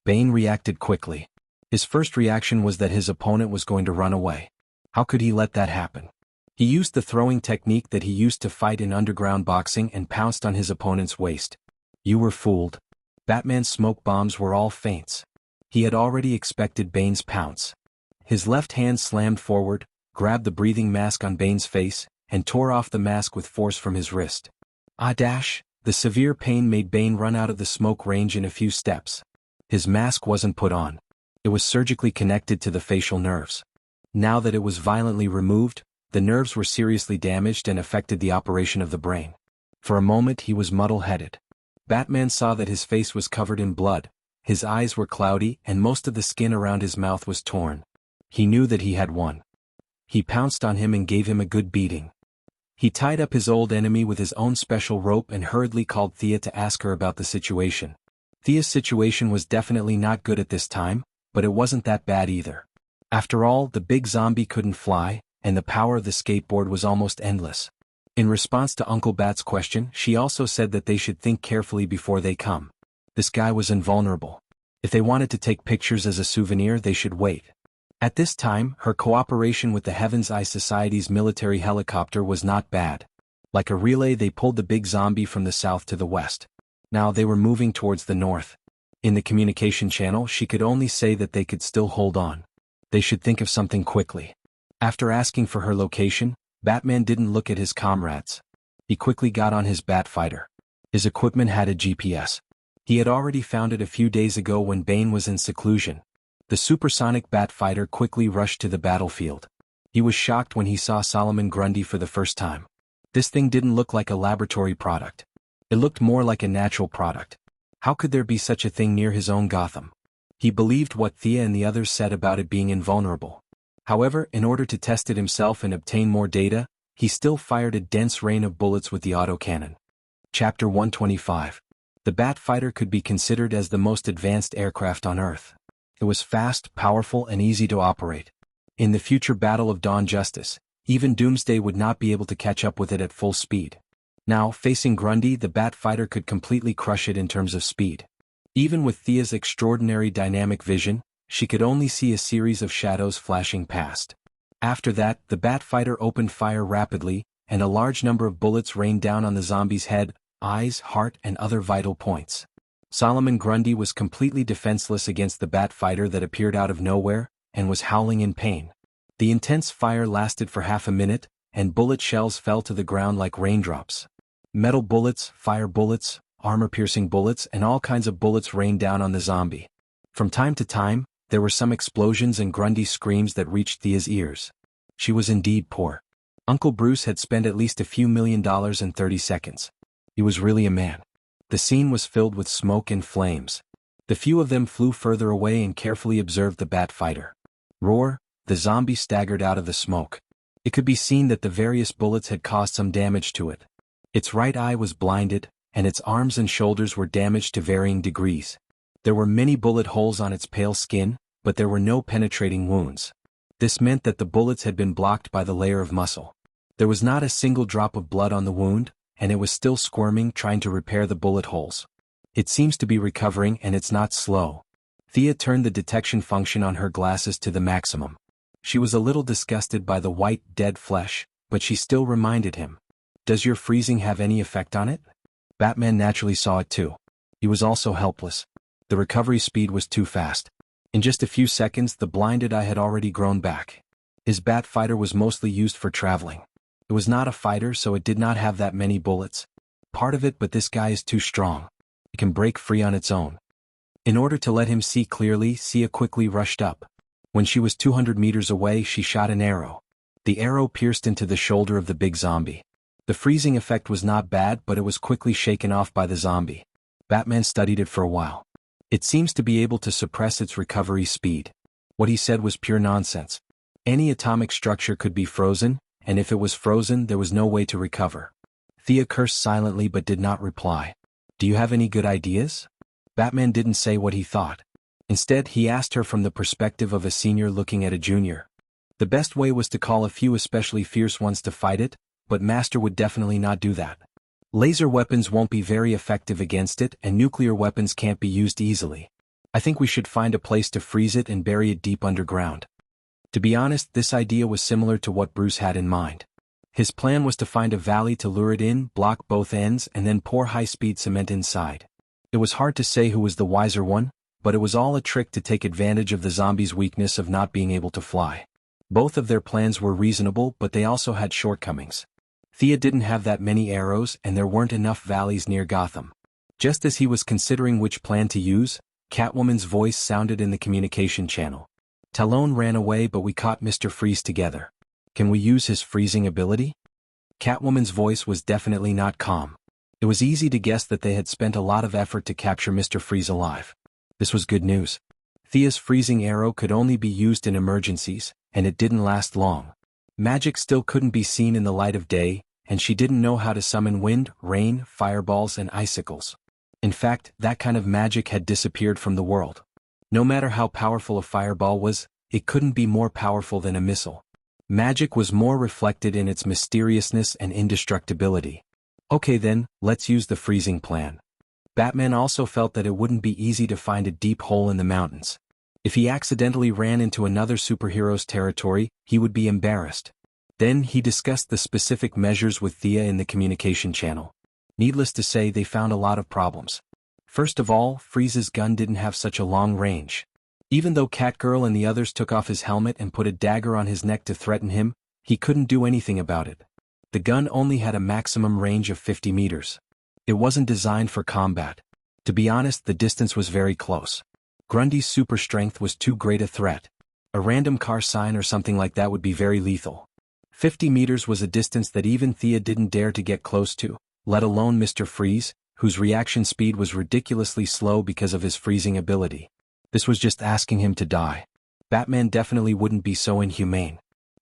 Bane reacted quickly. His first reaction was that his opponent was going to run away. How could he let that happen? He used the throwing technique that he used to fight in underground boxing and pounced on his opponent's waist. You were fooled. Batman's smoke bombs were all feints. He had already expected Bane's pounce. His left hand slammed forward, grabbed the breathing mask on Bane's face, and tore off the mask with force from his wrist. The severe pain made Bane run out of the smoke range in a few steps. His mask wasn't put on. It was surgically connected to the facial nerves. Now that it was violently removed, the nerves were seriously damaged and affected the operation of the brain. For a moment he was muddle-headed. Batman saw that his face was covered in blood, his eyes were cloudy and most of the skin around his mouth was torn. He knew that he had won. He pounced on him and gave him a good beating. He tied up his old enemy with his own special rope and hurriedly called Thea to ask her about the situation. Thea's situation was definitely not good at this time, but it wasn't that bad either. After all, the big zombie couldn't fly, and the power of the skateboard was almost endless. In response to Uncle Bat's question, she also said that they should think carefully before they come. This guy was invulnerable. If they wanted to take pictures as a souvenir, they should wait. At this time, her cooperation with the Heaven's Eye Society's military helicopter was not bad. Like a relay, they pulled the big zombie from the south to the west. Now they were moving towards the north. In the communication channel, she could only say that they could still hold on. They should think of something quickly. After asking for her location, Batman didn't look at his comrades. He quickly got on his Batfighter. His equipment had a GPS. He had already found it a few days ago when Bane was in seclusion. The supersonic Batfighter quickly rushed to the battlefield. He was shocked when he saw Solomon Grundy for the first time. This thing didn't look like a laboratory product. It looked more like a natural product. How could there be such a thing near his own Gotham? He believed what Thea and the others said about it being invulnerable. However, in order to test it himself and obtain more data, he still fired a dense rain of bullets with the autocannon. Chapter 125. The Batfighter could be considered as the most advanced aircraft on Earth. It was fast, powerful, and easy to operate. In the future Battle of Dawn Justice, even Doomsday would not be able to catch up with it at full speed. Now, facing Grundy, the Batfighter could completely crush it in terms of speed. Even with Thea's extraordinary dynamic vision, she could only see a series of shadows flashing past. After that, the Batfighter opened fire rapidly, and a large number of bullets rained down on the zombie's head, eyes, heart, and other vital points. Solomon Grundy was completely defenseless against the Batfighter that appeared out of nowhere, and was howling in pain. The intense fire lasted for half a minute, and bullet shells fell to the ground like raindrops. Metal bullets, fire bullets, armor-piercing bullets, and all kinds of bullets rained down on the zombie. From time to time, there were some explosions and Grundy screams that reached Thea's ears. She was indeed poor. Uncle Bruce had spent at least a few $1 million in 30 seconds. He was really a man. The scene was filled with smoke and flames. The few of them flew further away and carefully observed the Batfighter. Roar, the zombie staggered out of the smoke. It could be seen that the various bullets had caused some damage to it. Its right eye was blinded, and its arms and shoulders were damaged to varying degrees. There were many bullet holes on its pale skin, but there were no penetrating wounds. This meant that the bullets had been blocked by the layer of muscle. There was not a single drop of blood on the wound, and it was still squirming, trying to repair the bullet holes. It seems to be recovering, and it's not slow. Thea turned the detection function on her glasses to the maximum. She was a little disgusted by the white, dead flesh, but she still reminded him. "Does your freezing have any effect on it?" Batman naturally saw it too. He was also helpless. The recovery speed was too fast. In just a few seconds, the blinded eye had already grown back. His bat fighter was mostly used for traveling. It was not a fighter, so it did not have that many bullets. Part of it, but this guy is too strong. It can break free on its own. In order to let him see clearly, Sia quickly rushed up. When she was 200 meters away, she shot an arrow. The arrow pierced into the shoulder of the big zombie. The freezing effect was not bad, but it was quickly shaken off by the zombie. Batman studied it for a while. It seems to be able to suppress its recovery speed. What he said was pure nonsense. Any atomic structure could be frozen, and if it was frozen, there was no way to recover. Thea cursed silently but did not reply. "Do you have any good ideas?" Batman didn't say what he thought. Instead, he asked her from the perspective of a senior looking at a junior. The best way was to call a few especially fierce ones to fight it, but Master would definitely not do that. Laser weapons won't be very effective against it, and nuclear weapons can't be used easily. I think we should find a place to freeze it and bury it deep underground. To be honest, this idea was similar to what Bruce had in mind. His plan was to find a valley to lure it in, block both ends, and then pour high-speed cement inside. It was hard to say who was the wiser one, but it was all a trick to take advantage of the zombie's weakness of not being able to fly. Both of their plans were reasonable, but they also had shortcomings. Thea didn't have that many arrows, and there weren't enough valleys near Gotham. Just as he was considering which plan to use, Catwoman's voice sounded in the communication channel. "Talon ran away, but we caught Mr. Freeze together. Can we use his freezing ability?" Catwoman's voice was definitely not calm. It was easy to guess that they had spent a lot of effort to capture Mr. Freeze alive. This was good news. Thea's freezing arrow could only be used in emergencies, and it didn't last long. Magic still couldn't be seen in the light of day, and she didn't know how to summon wind, rain, fireballs, and icicles. In fact, that kind of magic had disappeared from the world. No matter how powerful a fireball was, it couldn't be more powerful than a missile. Magic was more reflected in its mysteriousness and indestructibility. Okay then, let's use the freezing plan. Batman also felt that it wouldn't be easy to find a deep hole in the mountains. If he accidentally ran into another superhero's territory, he would be embarrassed. Then he discussed the specific measures with Thea in the communication channel. Needless to say, they found a lot of problems. First of all, Freeze's gun didn't have such a long range. Even though Catgirl and the others took off his helmet and put a dagger on his neck to threaten him, he couldn't do anything about it. The gun only had a maximum range of 50 meters. It wasn't designed for combat. To be honest, the distance was very close. Grundy's super strength was too great a threat. A random car sign or something like that would be very lethal. 50 meters was a distance that even Thea didn't dare to get close to, let alone Mr. Freeze, whose reaction speed was ridiculously slow because of his freezing ability. This was just asking him to die. Batman definitely wouldn't be so inhumane.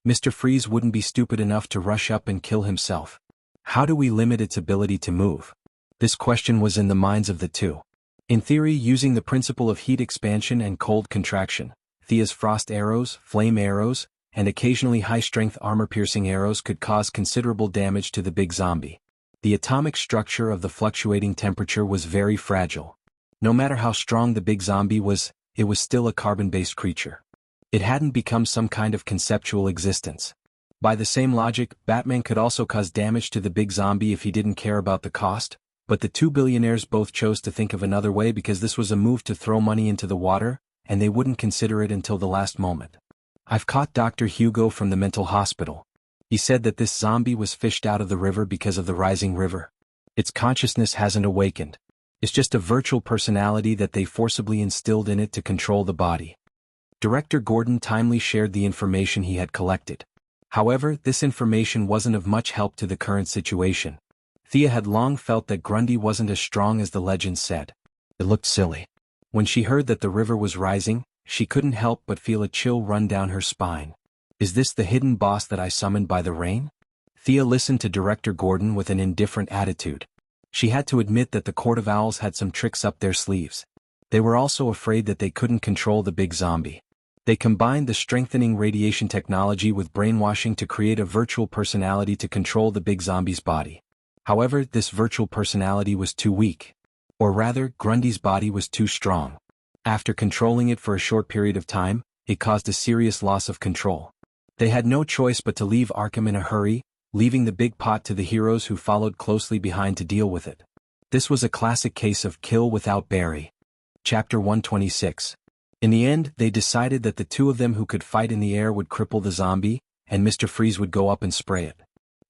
Mr. Freeze wouldn't be stupid enough to rush up and kill himself. How do we limit its ability to move? This question was in the minds of the two. In theory, using the principle of heat expansion and cold contraction, Thea's frost arrows, flame arrows, and occasionally high-strength armor-piercing arrows could cause considerable damage to the big zombie. The atomic structure of the fluctuating temperature was very fragile. No matter how strong the big zombie was, it was still a carbon-based creature. It hadn't become some kind of conceptual existence. By the same logic, Batman could also cause damage to the big zombie if he didn't care about the cost, but the two billionaires both chose to think of another way because this was a move to throw money into the water, and they wouldn't consider it until the last moment. "I've caught Dr. Hugo from the mental hospital. He said that this zombie was fished out of the river because of the rising river. Its consciousness hasn't awakened. It's just a virtual personality that they forcibly instilled in it to control the body." Director Gordon timely shared the information he had collected. However, this information wasn't of much help to the current situation. Thea had long felt that Grundy wasn't as strong as the legend said. It looked silly. When she heard that the river was rising, she couldn't help but feel a chill run down her spine. Is this the hidden boss that I summoned by the rain? Thea listened to Director Gordon with an indifferent attitude. She had to admit that the Court of Owls had some tricks up their sleeves. They were also afraid that they couldn't control the big zombie. They combined the strengthening radiation technology with brainwashing to create a virtual personality to control the big zombie's body. However, this virtual personality was too weak. Or rather, Grundy's body was too strong. After controlling it for a short period of time, it caused a serious loss of control. They had no choice but to leave Arkham in a hurry, leaving the big pot to the heroes who followed closely behind to deal with it. This was a classic case of kill without Barry. Chapter 126. In the end, they decided that the two of them who could fight in the air would cripple the zombie, and Mr. Freeze would go up and spray it.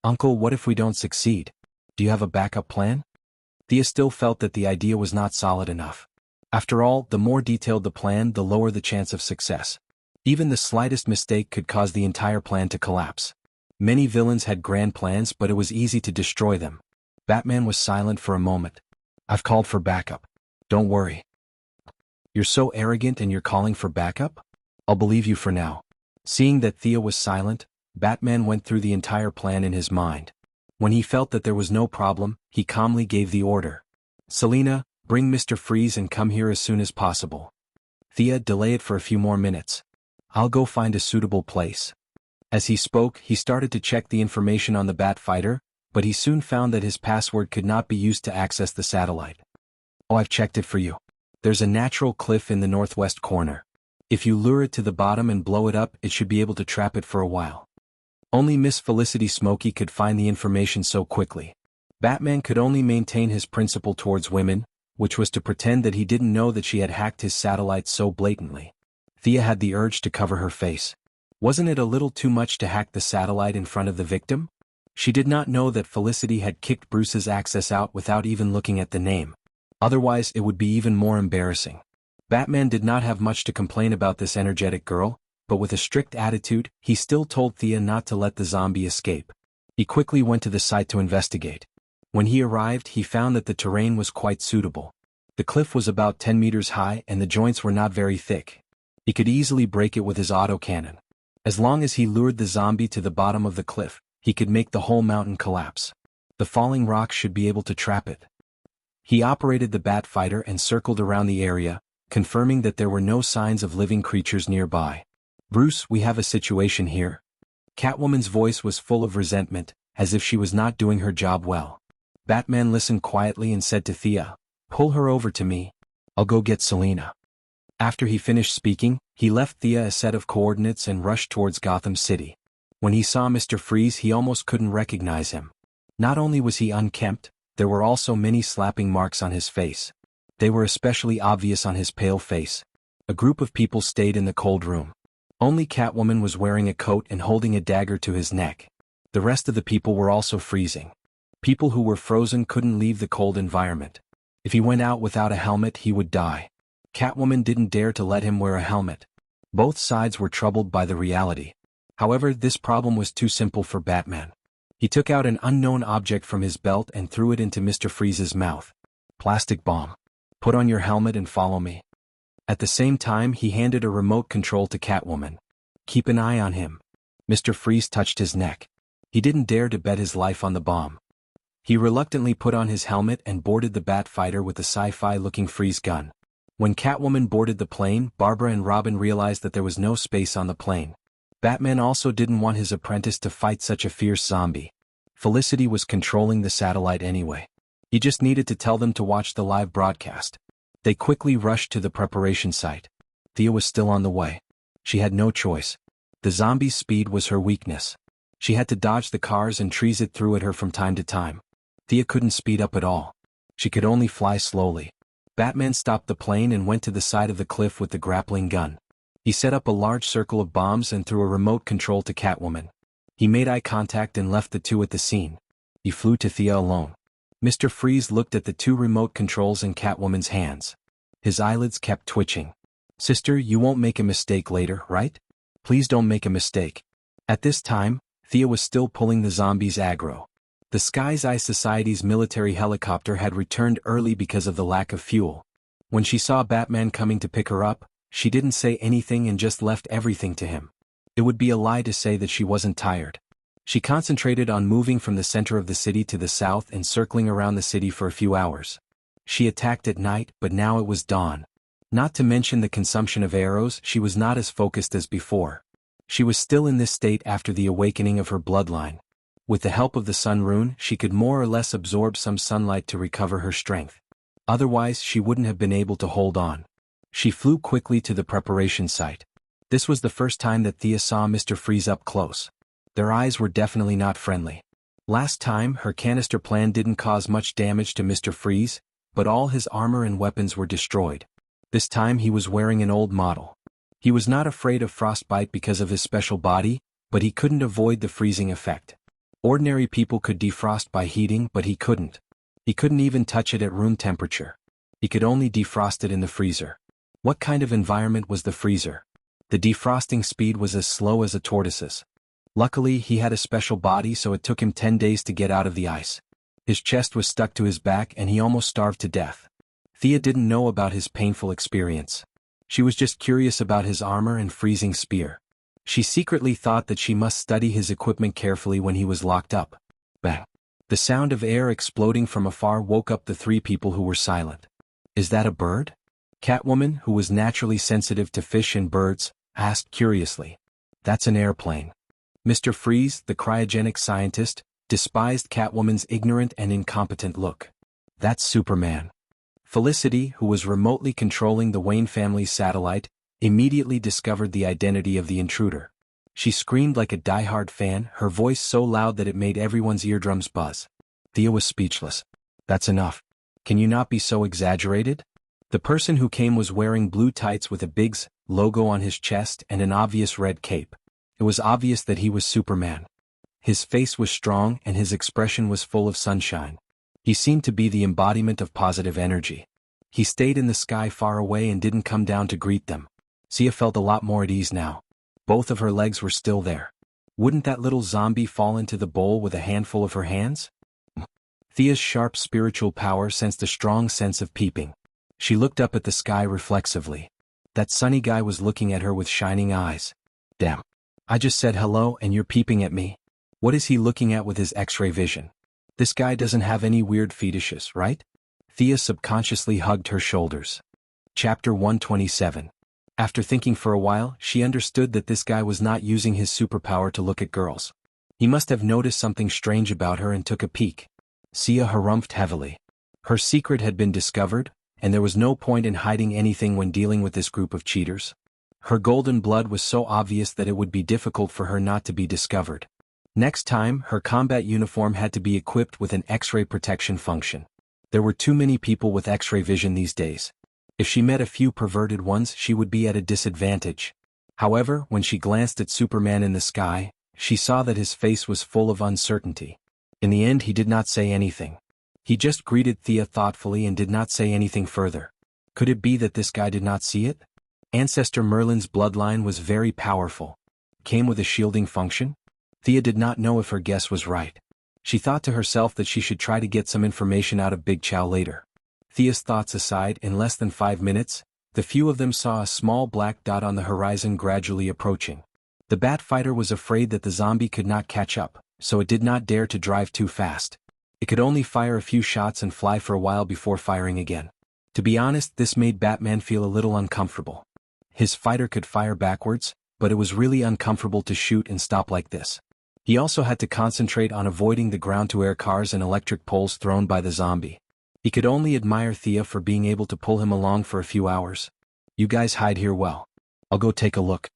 Uncle, what if we don't succeed? Do you have a backup plan? Thea still felt that the idea was not solid enough. After all, the more detailed the plan, the lower the chance of success. Even the slightest mistake could cause the entire plan to collapse. Many villains had grand plans, but it was easy to destroy them. Batman was silent for a moment. I've called for backup. Don't worry. You're so arrogant and you're calling for backup? I'll believe you for now. Seeing that Thea was silent, Batman went through the entire plan in his mind. When he felt that there was no problem, he calmly gave the order. Selina, bring Mr. Freeze and come here as soon as possible. Thea, delay it for a few more minutes. I'll go find a suitable place. As he spoke, he started to check the information on the Bat Fighter, but he soon found that his password could not be used to access the satellite. Oh, I've checked it for you. There's a natural cliff in the northwest corner. If you lure it to the bottom and blow it up, it should be able to trap it for a while. Only Miss Felicity Smokey could find the information so quickly. Batman could only maintain his principle towards women, which was to pretend that he didn't know that she had hacked his satellite so blatantly. Thea had the urge to cover her face. Wasn't it a little too much to hack the satellite in front of the victim? She did not know that Felicity had kicked Bruce's access out without even looking at the name. Otherwise, it would be even more embarrassing. Batman did not have much to complain about this energetic girl, but with a strict attitude, he still told Thea not to let the zombie escape. He quickly went to the site to investigate. When he arrived, he found that the terrain was quite suitable. The cliff was about 10 meters high and the joints were not very thick. He could easily break it with his autocannon. As long as he lured the zombie to the bottom of the cliff, he could make the whole mountain collapse. The falling rocks should be able to trap it. He operated the Bat Fighter and circled around the area, confirming that there were no signs of living creatures nearby. Bruce, we have a situation here. Catwoman's voice was full of resentment, as if she was not doing her job well. Batman listened quietly and said to Thea, pull her over to me. I'll go get Selina. After he finished speaking, he left Thea a set of coordinates and rushed towards Gotham City. When he saw Mr. Freeze, he almost couldn't recognize him. Not only was he unkempt, there were also many slapping marks on his face. They were especially obvious on his pale face. A group of people stayed in the cold room. Only Catwoman was wearing a coat and holding a dagger to his neck. The rest of the people were also freezing. People who were frozen couldn't leave the cold environment. If he went out without a helmet, he would die. Catwoman didn't dare to let him wear a helmet. Both sides were troubled by the reality. However, this problem was too simple for Batman. He took out an unknown object from his belt and threw it into Mr. Freeze's mouth. Plastic bomb. Put on your helmet and follow me. At the same time, he handed a remote control to Catwoman. Keep an eye on him. Mr. Freeze touched his neck. He didn't dare to bet his life on the bomb. He reluctantly put on his helmet and boarded the Bat Fighter with the sci-fi-looking freeze gun. When Catwoman boarded the plane, Barbara and Robin realized that there was no space on the plane. Batman also didn't want his apprentice to fight such a fierce zombie. Felicity was controlling the satellite anyway. He just needed to tell them to watch the live broadcast. They quickly rushed to the preparation site. Thea was still on the way. She had no choice. The zombie's speed was her weakness. She had to dodge the cars and trees it threw at her from time to time. Thea couldn't speed up at all. She could only fly slowly. Batman stopped the plane and went to the side of the cliff with the grappling gun. He set up a large circle of bombs and threw a remote control to Catwoman. He made eye contact and left the two at the scene. He flew to Thea alone. Mr. Freeze looked at the two remote controls in Catwoman's hands. His eyelids kept twitching. Sister, you won't make a mistake later, right? Please don't make a mistake. At this time, Thea was still pulling the zombies aggro. The Sky's Eye Society's military helicopter had returned early because of the lack of fuel. When she saw Batman coming to pick her up, she didn't say anything and just left everything to him. It would be a lie to say that she wasn't tired. She concentrated on moving from the center of the city to the south and circling around the city for a few hours. She attacked at night, but now it was dawn. Not to mention the consumption of arrows, she was not as focused as before. She was still in this state after the awakening of her bloodline. With the help of the sun rune, she could more or less absorb some sunlight to recover her strength. Otherwise, she wouldn't have been able to hold on. She flew quickly to the preparation site. This was the first time that Thea saw Mr. Freeze up close. Their eyes were definitely not friendly. Last time, her canister plan didn't cause much damage to Mr. Freeze, but all his armor and weapons were destroyed. This time he was wearing an old model. He was not afraid of frostbite because of his special body, but he couldn't avoid the freezing effect. Ordinary people could defrost by heating, but he couldn't. He couldn't even touch it at room temperature. He could only defrost it in the freezer. What kind of environment was the freezer? The defrosting speed was as slow as a tortoise's. Luckily, he had a special body, so it took him 10 days to get out of the ice. His chest was stuck to his back and he almost starved to death. Thea didn't know about his painful experience. She was just curious about his armor and freezing spear. She secretly thought that she must study his equipment carefully when he was locked up. Bang! The sound of air exploding from afar woke up the three people who were silent. Is that a bird? Catwoman, who was naturally sensitive to fish and birds, asked curiously. That's an airplane. Mr. Freeze, the cryogenic scientist, despised Catwoman's ignorant and incompetent look. That's Superman. Felicity, who was remotely controlling the Wayne family's satellite, immediately discovered the identity of the intruder. She screamed like a die-hard fan, her voice so loud that it made everyone's eardrums buzz. Thea was speechless. That's enough. Can you not be so exaggerated? The person who came was wearing blue tights with a big S logo on his chest and an obvious red cape. It was obvious that he was Superman. His face was strong and his expression was full of sunshine. He seemed to be the embodiment of positive energy. He stayed in the sky far away and didn't come down to greet them. Thea felt a lot more at ease now. Both of her legs were still there. Wouldn't that little zombie fall into the bowl with a handful of her hands? Thea's sharp spiritual power sensed a strong sense of peeping. She looked up at the sky reflexively. That sunny guy was looking at her with shining eyes. Damn. I just said hello and you're peeping at me. What is he looking at with his X-ray vision? This guy doesn't have any weird fetishes, right? Thea subconsciously hugged her shoulders. Chapter 127. After thinking for a while, she understood that this guy was not using his superpower to look at girls. He must have noticed something strange about her and took a peek. Thea harumphed heavily. Her secret had been discovered, and there was no point in hiding anything when dealing with this group of cheaters. Her golden blood was so obvious that it would be difficult for her not to be discovered. Next time, her combat uniform had to be equipped with an X-ray protection function. There were too many people with X-ray vision these days. If she met a few perverted ones, she would be at a disadvantage. However, when she glanced at Superman in the sky, she saw that his face was full of uncertainty. In the end, he did not say anything. He just greeted Thea thoughtfully and did not say anything further. Could it be that this guy did not see it? Ancestor Merlin's bloodline was very powerful. Came with a shielding function? Thea did not know if her guess was right. She thought to herself that she should try to get some information out of Big Chow later. Thea's thoughts aside, in less than 5 minutes, the few of them saw a small black dot on the horizon gradually approaching. The bat fighter was afraid that the zombie could not catch up, so it did not dare to drive too fast. It could only fire a few shots and fly for a while before firing again. To be honest, this made Batman feel a little uncomfortable. His fighter could fire backwards, but it was really uncomfortable to shoot and stop like this. He also had to concentrate on avoiding the ground-to-air cars and electric poles thrown by the zombie. He could only admire Thea for being able to pull him along for a few hours. You guys hide here well. I'll go take a look.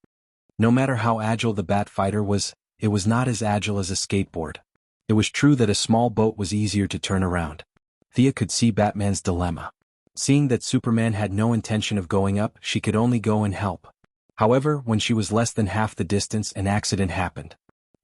No matter how agile the bat fighter was, it was not as agile as a skateboard. It was true that a small boat was easier to turn around. Thea could see Batman's dilemma. Seeing that Superman had no intention of going up, she could only go and help. However, when she was less than half the distance, an accident happened.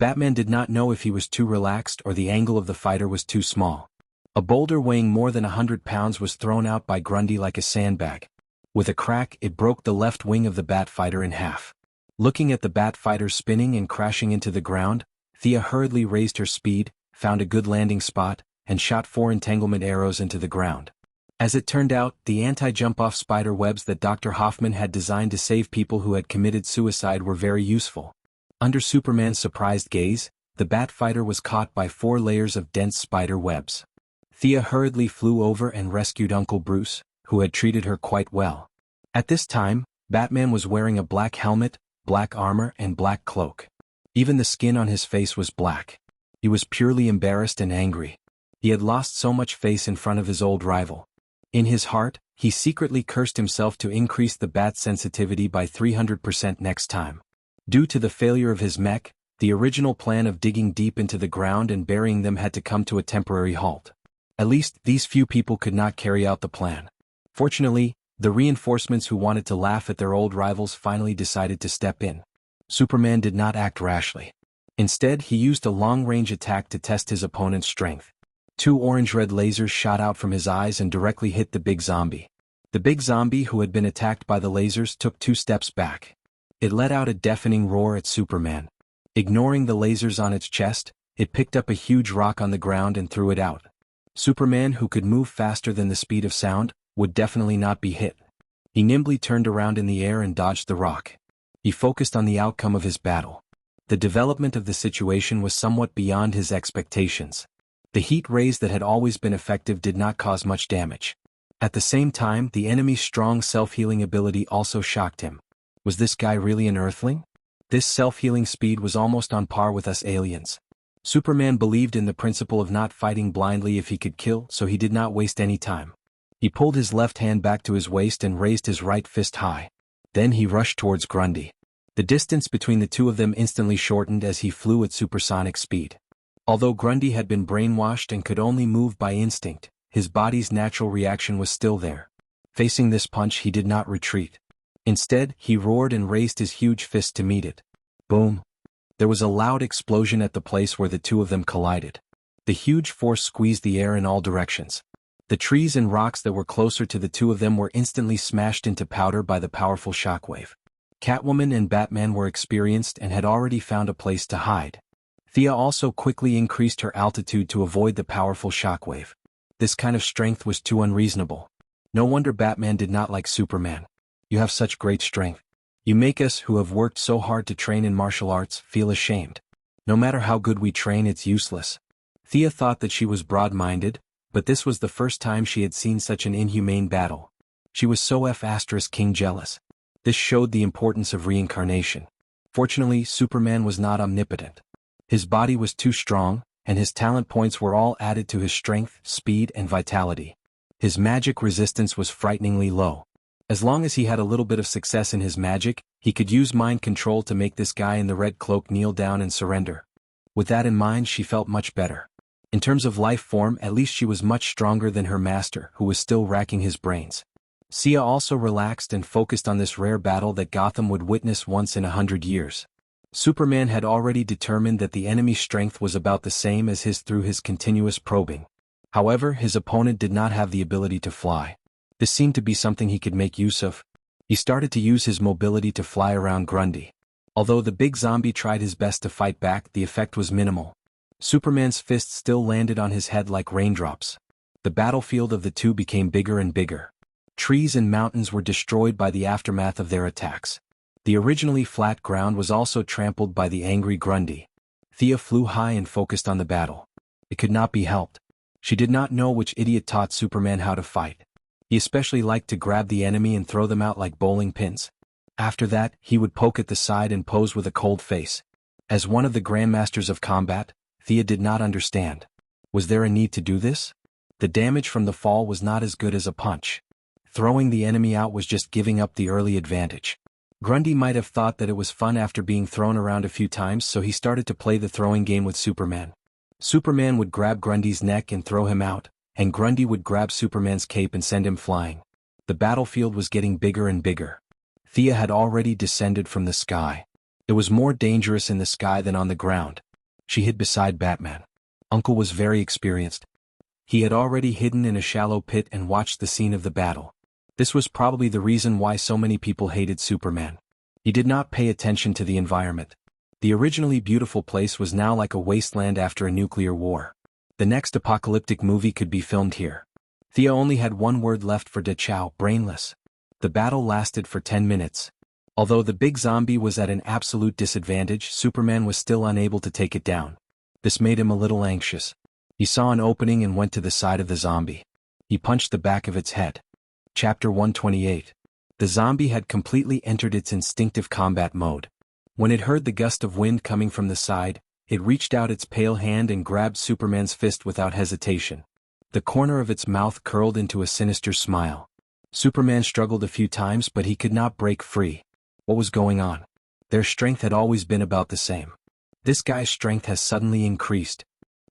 Batman did not know if he was too relaxed or the angle of the fighter was too small. A boulder weighing more than 100 pounds was thrown out by Grundy like a sandbag. With a crack, it broke the left wing of the bat fighter in half. Looking at the bat fighter spinning and crashing into the ground, Thea hurriedly raised her speed, found a good landing spot, and shot 4 entanglement arrows into the ground. As it turned out, the anti-jump-off spider webs that Dr. Hoffman had designed to save people who had committed suicide were very useful. Under Superman's surprised gaze, the bat fighter was caught by 4 layers of dense spider webs. Thea hurriedly flew over and rescued Uncle Bruce, who had treated her quite well. At this time, Batman was wearing a black helmet, black armor and black cloak. Even the skin on his face was black. He was purely embarrassed and angry. He had lost so much face in front of his old rival. In his heart, he secretly cursed himself to increase the bat sensitivity by 300% next time. Due to the failure of his mech, the original plan of digging deep into the ground and burying them had to come to a temporary halt. At least, these few people could not carry out the plan. Fortunately, the reinforcements who wanted to laugh at their old rivals finally decided to step in. Superman did not act rashly. Instead, he used a long-range attack to test his opponent's strength. 2 orange-red lasers shot out from his eyes and directly hit the big zombie. The big zombie who had been attacked by the lasers took 2 steps back. It let out a deafening roar at Superman. Ignoring the lasers on its chest, it picked up a huge rock on the ground and threw it out. Superman, who could move faster than the speed of sound, would definitely not be hit. He nimbly turned around in the air and dodged the rock. He focused on the outcome of his battle. The development of the situation was somewhat beyond his expectations. The heat rays that had always been effective did not cause much damage. At the same time, the enemy's strong self-healing ability also shocked him. Was this guy really an Earthling? This self-healing speed was almost on par with us aliens. Superman believed in the principle of not fighting blindly if he could kill, so he did not waste any time. He pulled his left hand back to his waist and raised his right fist high. Then he rushed towards Grundy. The distance between the two of them instantly shortened as he flew at supersonic speed. Although Grundy had been brainwashed and could only move by instinct, his body's natural reaction was still there. Facing this punch, he did not retreat. Instead, he roared and raised his huge fist to meet it. Boom! There was a loud explosion at the place where the two of them collided. The huge force squeezed the air in all directions. The trees and rocks that were closer to the two of them were instantly smashed into powder by the powerful shockwave. Catwoman and Batman were experienced and had already found a place to hide. Thea also quickly increased her altitude to avoid the powerful shockwave. This kind of strength was too unreasonable. No wonder Batman did not like Superman. You have such great strength. You make us, who have worked so hard to train in martial arts, feel ashamed. No matter how good we train, it's useless. Thea thought that she was broad-minded, but this was the first time she had seen such an inhumane battle. She was so King jealous. This showed the importance of reincarnation. Fortunately, Superman was not omnipotent. His body was too strong, and his talent points were all added to his strength, speed, and vitality. His magic resistance was frighteningly low. As long as he had a little bit of success in his magic, he could use mind control to make this guy in the red cloak kneel down and surrender. With that in mind, she felt much better. In terms of life form, at least she was much stronger than her master, who was still racking his brains. Sia also relaxed and focused on this rare battle that Gotham would witness once in 100 years. Superman had already determined that the enemy's strength was about the same as his through his continuous probing. However, his opponent did not have the ability to fly. This seemed to be something he could make use of. He started to use his mobility to fly around Grundy. Although the big zombie tried his best to fight back, the effect was minimal. Superman's fists still landed on his head like raindrops. The battlefield of the two became bigger and bigger. Trees and mountains were destroyed by the aftermath of their attacks. The originally flat ground was also trampled by the angry Grundy. Thea flew high and focused on the battle. It could not be helped. She did not know which idiot taught Superman how to fight. He especially liked to grab the enemy and throw them out like bowling pins. After that, he would poke at the side and pose with a cold face. As one of the grandmasters of combat, Thea did not understand. Was there a need to do this? The damage from the fall was not as good as a punch. Throwing the enemy out was just giving up the early advantage. Grundy might have thought that it was fun after being thrown around a few times, so he started to play the throwing game with Superman. Superman would grab Grundy's neck and throw him out, and Grundy would grab Superman's cape and send him flying. The battlefield was getting bigger and bigger. Thea had already descended from the sky. It was more dangerous in the sky than on the ground. She hid beside Batman. Uncle was very experienced. He had already hidden in a shallow pit and watched the scene of the battle. This was probably the reason why so many people hated Superman. He did not pay attention to the environment. The originally beautiful place was now like a wasteland after a nuclear war. The next apocalyptic movie could be filmed here. Thea only had one word left for De Chow: brainless. The battle lasted for 10 minutes. Although the big zombie was at an absolute disadvantage, Superman was still unable to take it down. This made him a little anxious. He saw an opening and went to the side of the zombie. He punched the back of its head. Chapter 128. The zombie had completely entered its instinctive combat mode. When it heard the gust of wind coming from the side, it reached out its pale hand and grabbed Superman's fist without hesitation. The corner of its mouth curled into a sinister smile. Superman struggled a few times but he could not break free. What was going on? Their strength had always been about the same. This guy's strength has suddenly increased.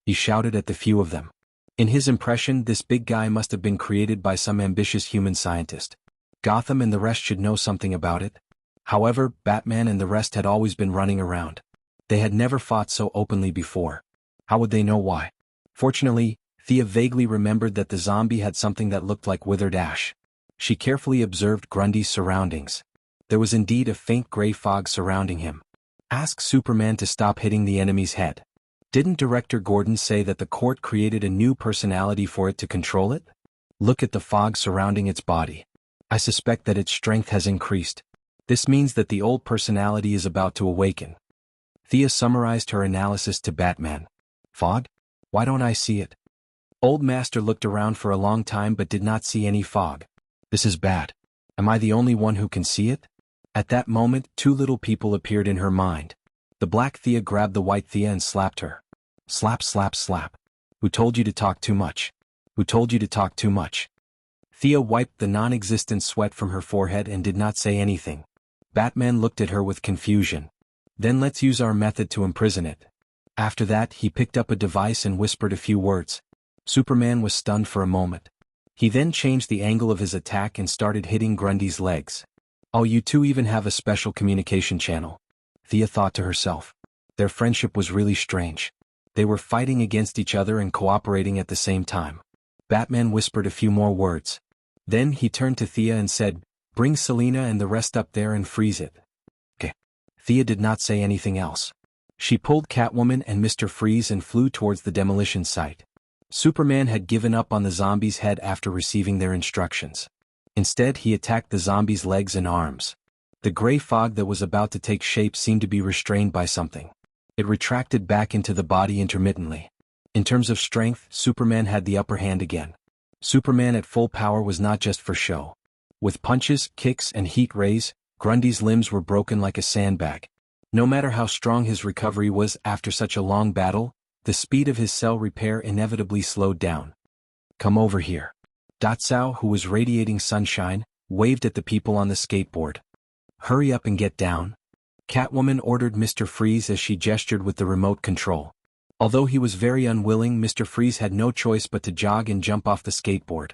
He shouted at the few of them. In his impression, this big guy must have been created by some ambitious human scientist. Gotham and the rest should know something about it. However, Batman and the rest had always been running around. They had never fought so openly before. How would they know why? Fortunately, Thea vaguely remembered that the zombie had something that looked like withered ash. She carefully observed Grundy's surroundings. There was indeed a faint gray fog surrounding him. Ask Superman to stop hitting the enemy's head. Didn't Director Gordon say that the court created a new personality for it to control it? Look at the fog surrounding its body. I suspect that its strength has increased. This means that the old personality is about to awaken. Thea summarized her analysis to Batman. Fog? Why don't I see it? Old Master looked around for a long time but did not see any fog. This is bad. Am I the only one who can see it? At that moment, two little people appeared in her mind. The black Thea grabbed the white Thea and slapped her. Slap, slap, slap. Who told you to talk too much? Who told you to talk too much? Thea wiped the non-existent sweat from her forehead and did not say anything. Batman looked at her with confusion. Then let's use our method to imprison it. After that, he picked up a device and whispered a few words. Superman was stunned for a moment. He then changed the angle of his attack and started hitting Grundy's legs. Oh, you two even have a special communication channel. Thea thought to herself. Their friendship was really strange. They were fighting against each other and cooperating at the same time. Batman whispered a few more words. Then he turned to Thea and said, "Bring Selina and the rest up there and freeze it." Okay. Thea did not say anything else. She pulled Catwoman and Mr. Freeze and flew towards the demolition site. Superman had given up on the zombie's head after receiving their instructions. Instead, he attacked the zombie's legs and arms. The gray fog that was about to take shape seemed to be restrained by something. It retracted back into the body intermittently. In terms of strength, Superman had the upper hand again. Superman at full power was not just for show. With punches, kicks, and heat rays, Grundy's limbs were broken like a sandbag. No matter how strong his recovery was after such a long battle, the speed of his cell repair inevitably slowed down. Come over here. Datsao, who was radiating sunshine, waved at the people on the skateboard. Hurry up and get down. Catwoman ordered Mr. Freeze as she gestured with the remote control. Although he was very unwilling, Mr. Freeze had no choice but to jog and jump off the skateboard.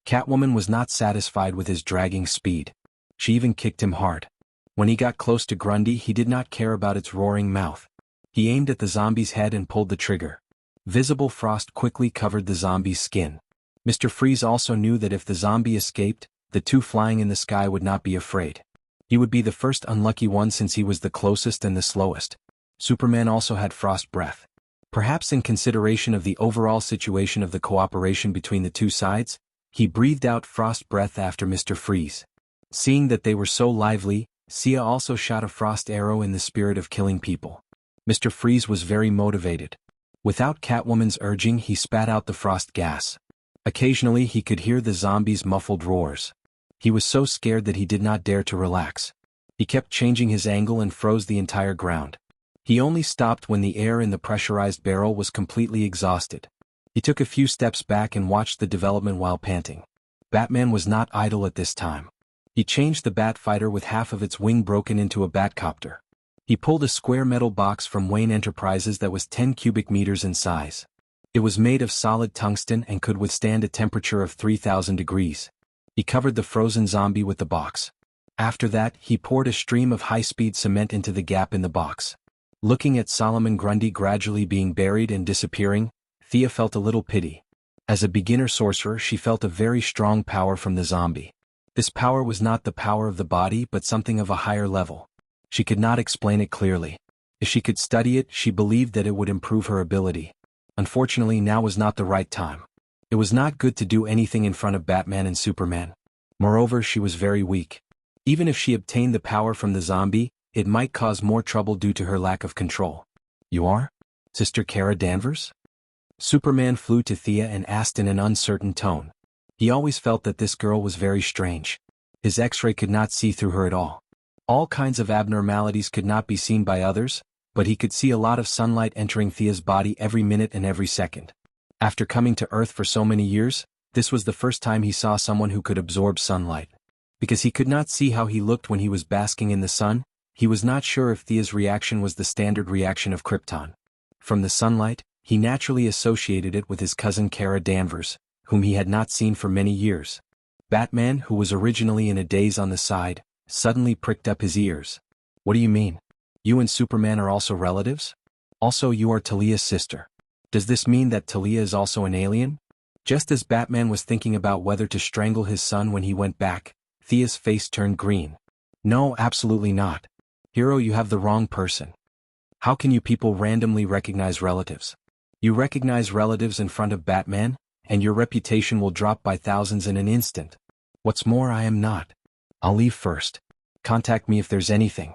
Catwoman was not satisfied with his dragging speed. She even kicked him hard. When he got close to Grundy, he did not care about its roaring mouth. He aimed at the zombie's head and pulled the trigger. Visible frost quickly covered the zombie's skin. Mr. Freeze also knew that if the zombie escaped, the two flying in the sky would not be afraid. He would be the first unlucky one since he was the closest and the slowest. Superman also had frost breath. Perhaps in consideration of the overall situation of the cooperation between the two sides, he breathed out frost breath after Mr. Freeze. Seeing that they were so lively, Sia also shot a frost arrow in the spirit of killing people. Mr. Freeze was very motivated. Without Catwoman's urging, he spat out the frost gas. Occasionally he could hear the zombies' muffled roars. He was so scared that he did not dare to relax. He kept changing his angle and froze the entire ground. He only stopped when the air in the pressurized barrel was completely exhausted. He took a few steps back and watched the development while panting. Batman was not idle at this time. He changed the Batfighter with half of its wing broken into a Batcopter. He pulled a square metal box from Wayne Enterprises that was 10 cubic meters in size. It was made of solid tungsten and could withstand a temperature of 3,000 degrees. He covered the frozen zombie with the box. After that, he poured a stream of high-speed cement into the gap in the box. Looking at Solomon Grundy gradually being buried and disappearing, Thea felt a little pity. As a beginner sorcerer, she felt a very strong power from the zombie. This power was not the power of the body but something of a higher level. She could not explain it clearly. If she could study it, she believed that it would improve her ability. Unfortunately, now was not the right time. It was not good to do anything in front of Batman and Superman. Moreover, she was very weak. Even if she obtained the power from the zombie, it might cause more trouble due to her lack of control. You are? Sister Kara Danvers? Superman flew to Thea and asked in an uncertain tone. He always felt that this girl was very strange. His X-ray could not see through her at all. All kinds of abnormalities could not be seen by others, but he could see a lot of sunlight entering Thea's body every minute and every second. After coming to Earth for so many years, this was the first time he saw someone who could absorb sunlight. Because he could not see how he looked when he was basking in the sun, he was not sure if Thea's reaction was the standard reaction of Krypton. From the sunlight, he naturally associated it with his cousin Kara Danvers, whom he had not seen for many years. Batman, who was originally in a daze on the side, suddenly pricked up his ears. What do you mean? You and Superman are also relatives? Also, you are Talia's sister. Does this mean that Talia is also an alien? Just as Batman was thinking about whether to strangle his son when he went back, Thea's face turned green. No, absolutely not. Hero, you have the wrong person. How can you people randomly recognize relatives? You recognize relatives in front of Batman, and your reputation will drop by thousands in an instant. What's more, I am not. I'll leave first. Contact me if there's anything.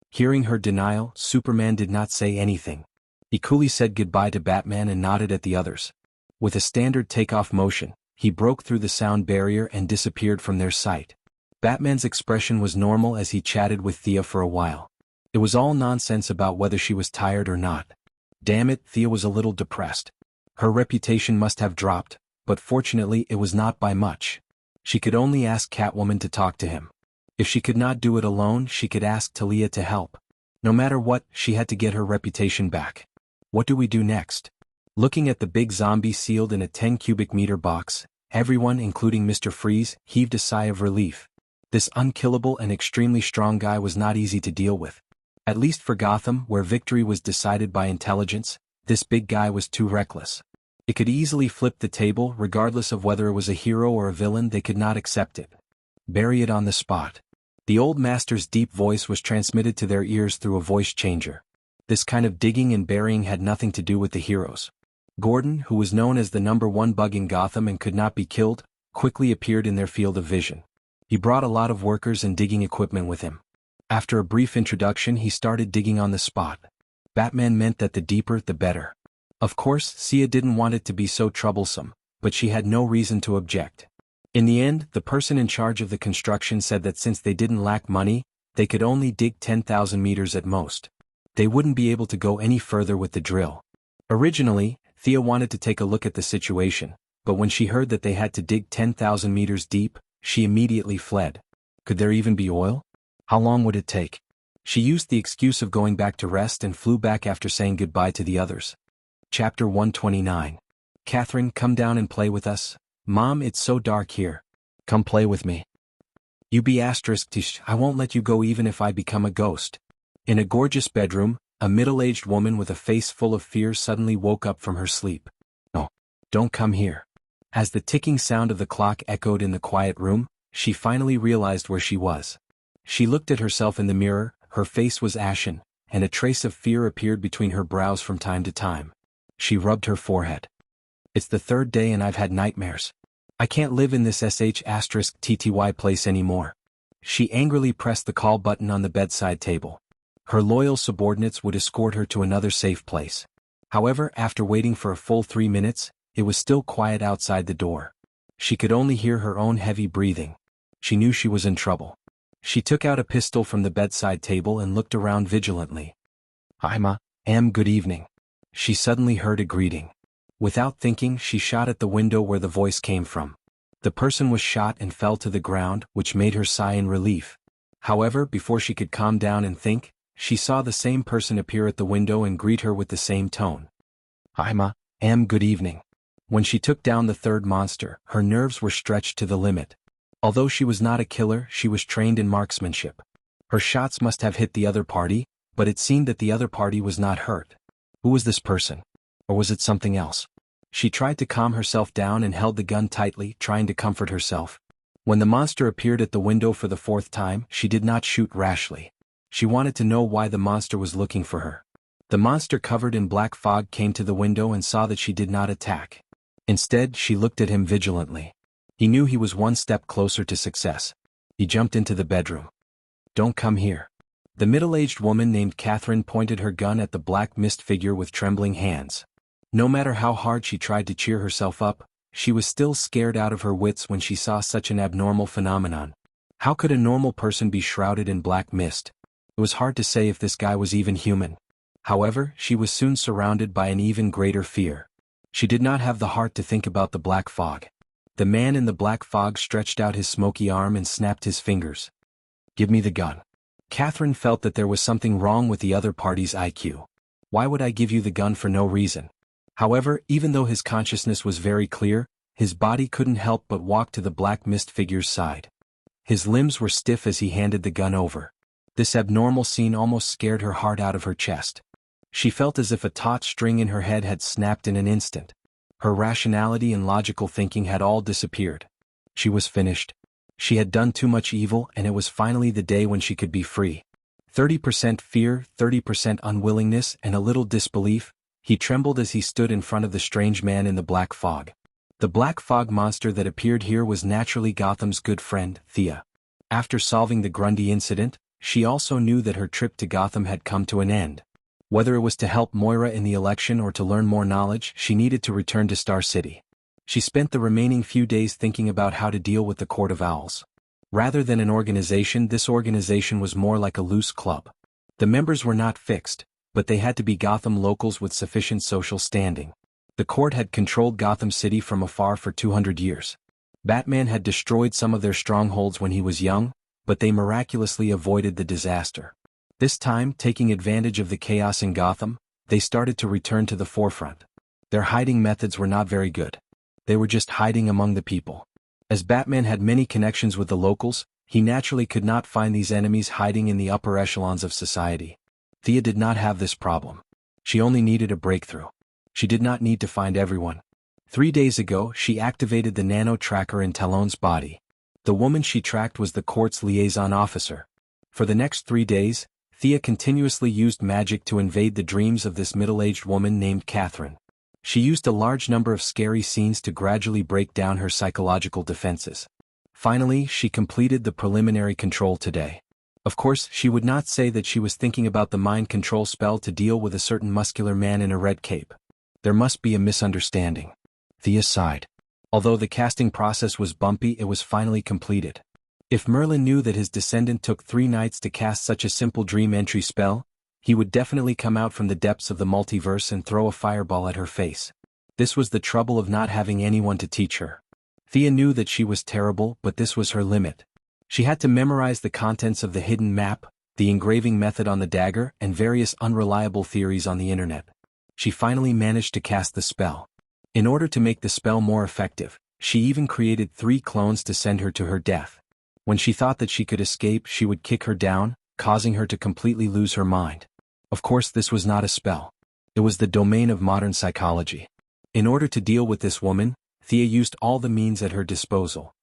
Hearing her denial, Superman did not say anything. He coolly said goodbye to Batman and nodded at the others. With a standard takeoff motion, he broke through the sound barrier and disappeared from their sight. Batman's expression was normal as he chatted with Thea for a while. It was all nonsense about whether she was tired or not. Damn it, Thea was a little depressed. Her reputation must have dropped, but fortunately it was not by much. She could only ask Catwoman to talk to him. If she could not do it alone, she could ask Talia to help. No matter what, she had to get her reputation back. What do we do next? Looking at the big zombie sealed in a 10 cubic meter box, everyone, including Mr. Freeze, heaved a sigh of relief. This unkillable and extremely strong guy was not easy to deal with. At least for Gotham, where victory was decided by intelligence, this big guy was too reckless. It could easily flip the table, regardless of whether it was a hero or a villain. They could not accept it. Bury it on the spot. The old master's deep voice was transmitted to their ears through a voice changer. This kind of digging and burying had nothing to do with the heroes. Gordon, who was known as the #1 bug in Gotham and could not be killed, quickly appeared in their field of vision. He brought a lot of workers and digging equipment with him. After a brief introduction, he started digging on the spot. Batman meant that the deeper, the better. Of course, Sia didn't want it to be so troublesome, but she had no reason to object. In the end, the person in charge of the construction said that since they didn't lack money, they could only dig 10,000 meters at most. They wouldn't be able to go any further with the drill. Originally, Thea wanted to take a look at the situation, but when she heard that they had to dig 10,000 meters deep, she immediately fled. Could there even be oil? How long would it take? She used the excuse of going back to rest and flew back after saying goodbye to the others. Chapter 129. Catherine, come down and play with us. Mom, it's so dark here. Come play with me. You be *tish, I won't let you go even if I become a ghost. In a gorgeous bedroom, a middle-aged woman with a face full of fear suddenly woke up from her sleep. No, don't come here. As the ticking sound of the clock echoed in the quiet room, she finally realized where she was. She looked at herself in the mirror, her face was ashen, and a trace of fear appeared between her brows from time to time. She rubbed her forehead. It's the third day and I've had nightmares. I can't live in this *TTY place anymore. She angrily pressed the call button on the bedside table. Her loyal subordinates would escort her to another safe place. However, after waiting for a full 3 minutes, it was still quiet outside the door. She could only hear her own heavy breathing. She knew she was in trouble. She took out a pistol from the bedside table and looked around vigilantly. Hi ma, good evening. She suddenly heard a greeting. Without thinking, she shot at the window where the voice came from. The person was shot and fell to the ground, which made her sigh in relief. However, before she could calm down and think, she saw the same person appear at the window and greet her with the same tone. Hi ma, good evening. When she took down the third monster, her nerves were stretched to the limit. Although she was not a killer, she was trained in marksmanship. Her shots must have hit the other party, but it seemed that the other party was not hurt. Who was this person? Or was it something else? She tried to calm herself down and held the gun tightly, trying to comfort herself. When the monster appeared at the window for the fourth time, she did not shoot rashly. She wanted to know why the monster was looking for her. The monster covered in black fog came to the window and saw that she did not attack. Instead, she looked at him vigilantly. He knew he was one step closer to success. He jumped into the bedroom. Don't come here. The middle-aged woman named Catherine pointed her gun at the black mist figure with trembling hands. No matter how hard she tried to cheer herself up, she was still scared out of her wits when she saw such an abnormal phenomenon. How could a normal person be shrouded in black mist? It was hard to say if this guy was even human. However, she was soon surrounded by an even greater fear. She did not have the heart to think about the black fog. The man in the black fog stretched out his smoky arm and snapped his fingers. "Give me the gun." Catherine felt that there was something wrong with the other party's IQ. Why would I give you the gun for no reason? However, even though his consciousness was very clear, his body couldn't help but walk to the black mist figure's side. His limbs were stiff as he handed the gun over. This abnormal scene almost scared her heart out of her chest. She felt as if a taut string in her head had snapped in an instant. Her rationality and logical thinking had all disappeared. She was finished. She had done too much evil, and it was finally the day when she could be free. 30% fear, 30% unwillingness, and a little disbelief. He trembled as he stood in front of the strange man in the black fog. The black fog monster that appeared here was naturally Gotham's good friend, Thea. After solving the Grundy incident, she also knew that her trip to Gotham had come to an end. Whether it was to help Moira in the election or to learn more knowledge, she needed to return to Star City. She spent the remaining few days thinking about how to deal with the Court of Owls. Rather than an organization, this organization was more like a loose club. The members were not fixed, but they had to be Gotham locals with sufficient social standing. The court had controlled Gotham City from afar for 200 years. Batman had destroyed some of their strongholds when he was young, but they miraculously avoided the disaster. This time, taking advantage of the chaos in Gotham, they started to return to the forefront. Their hiding methods were not very good. They were just hiding among the people. As Batman had many connections with the locals, he naturally could not find these enemies hiding in the upper echelons of society. Thea did not have this problem. She only needed a breakthrough. She did not need to find everyone. 3 days ago, she activated the nano-tracker in Talon's body. The woman she tracked was the court's liaison officer. For the next 3 days, Thea continuously used magic to invade the dreams of this middle-aged woman named Catherine. She used a large number of scary scenes to gradually break down her psychological defenses. Finally, she completed the preliminary control today. Of course, she would not say that she was thinking about the mind control spell to deal with a certain muscular man in a red cape. There must be a misunderstanding. Thea sighed. Although the casting process was bumpy, it was finally completed. If Merlin knew that his descendant took 3 nights to cast such a simple dream entry spell, he would definitely come out from the depths of the multiverse and throw a fireball at her face. This was the trouble of not having anyone to teach her. Thea knew that she was terrible, but this was her limit. She had to memorize the contents of the hidden map, the engraving method on the dagger, and various unreliable theories on the internet. She finally managed to cast the spell. In order to make the spell more effective, she even created 3 clones to send her to her death. When she thought that she could escape, she would kick her down, causing her to completely lose her mind. Of course, this was not a spell. It was the domain of modern psychology. In order to deal with this woman, Thea used all the means at her disposal.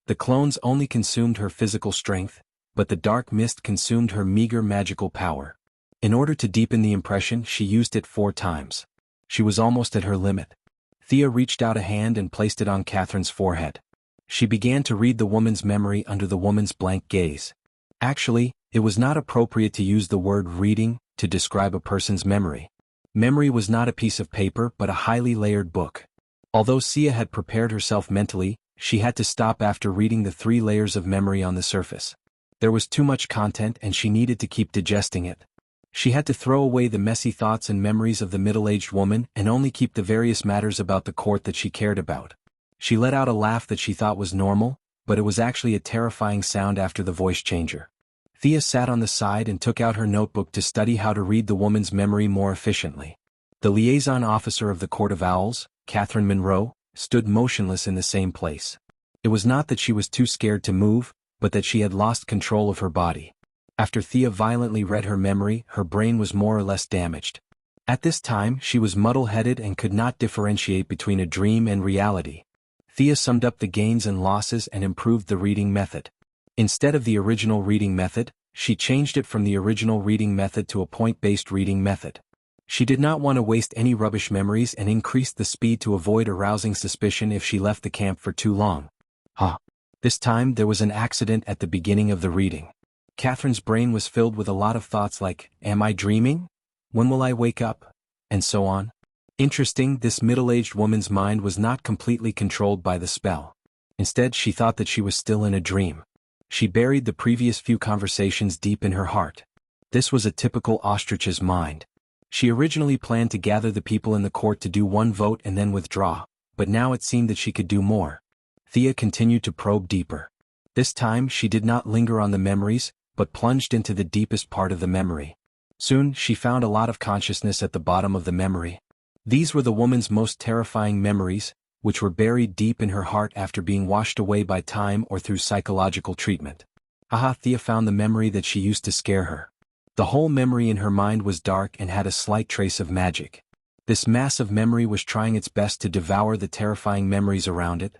The clones only consumed her physical strength, but the dark mist consumed her meager magical power. In order to deepen the impression, she used it 4 times. She was almost at her limit. Thea reached out a hand and placed it on Catherine's forehead. She began to read the woman's memory under the woman's blank gaze. Actually, it was not appropriate to use the word reading to describe a person's memory. Memory was not a piece of paper but a highly layered book. Although Sia had prepared herself mentally, she had to stop after reading the 3 layers of memory on the surface. There was too much content and she needed to keep digesting it. She had to throw away the messy thoughts and memories of the middle-aged woman and only keep the various matters about the court that she cared about. She let out a laugh that she thought was normal, but it was actually a terrifying sound after the voice changer. Thea sat on the side and took out her notebook to study how to read the woman's memory more efficiently. The liaison officer of the Court of Owls, Catherine Monroe, stood motionless in the same place. It was not that she was too scared to move, but that she had lost control of her body. After Thea violently read her memory, her brain was more or less damaged. At this time, she was muddle-headed and could not differentiate between a dream and reality. Thea summed up the gains and losses and improved the reading method. Instead of the original reading method, she changed it from the original reading method to a point-based reading method. She did not want to waste any rubbish memories and increased the speed to avoid arousing suspicion if she left the camp for too long. This time there was an accident at the beginning of the reading. Catherine's brain was filled with a lot of thoughts like, "Am I dreaming? When will I wake up?" and so on. Interesting, this middle-aged woman's mind was not completely controlled by the spell. Instead, she thought that she was still in a dream. She buried the previous few conversations deep in her heart. This was a typical ostrich's mind. She originally planned to gather the people in the court to do one vote and then withdraw, but now it seemed that she could do more. Thea continued to probe deeper. This time she did not linger on the memories, but plunged into the deepest part of the memory. Soon she found a lot of consciousness at the bottom of the memory. These were the woman's most terrifying memories, which were buried deep in her heart after being washed away by time or through psychological treatment. Thea found the memory that she used to scare her. The whole memory in her mind was dark and had a slight trace of magic. This massive memory was trying its best to devour the terrifying memories around it.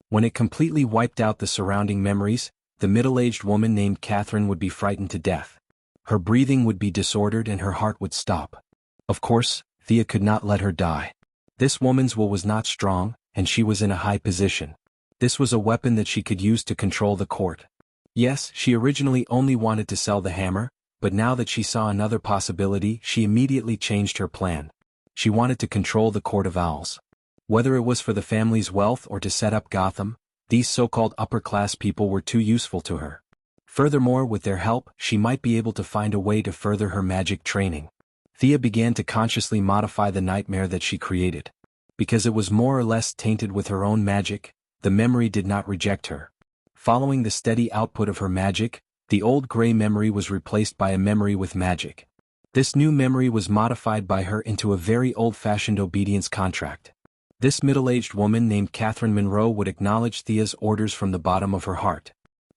When it completely wiped out the surrounding memories, the middle-aged woman named Catherine would be frightened to death. Her breathing would be disordered and her heart would stop. Of course, Thea could not let her die. This woman's will was not strong, and she was in a high position. This was a weapon that she could use to control the court. Yes, she originally only wanted to sell the hammer, but now that she saw another possibility, she immediately changed her plan. She wanted to control the Court of Owls. Whether it was for the family's wealth or to set up Gotham, these so-called upper-class people were too useful to her. Furthermore, with their help, she might be able to find a way to further her magic training. Thea began to consciously modify the nightmare that she created. Because it was more or less tainted with her own magic, the memory did not reject her. Following the steady output of her magic, the old gray memory was replaced by a memory with magic. This new memory was modified by her into a very old-fashioned obedience contract. This middle-aged woman named Catherine Monroe would acknowledge Thea's orders from the bottom of her heart.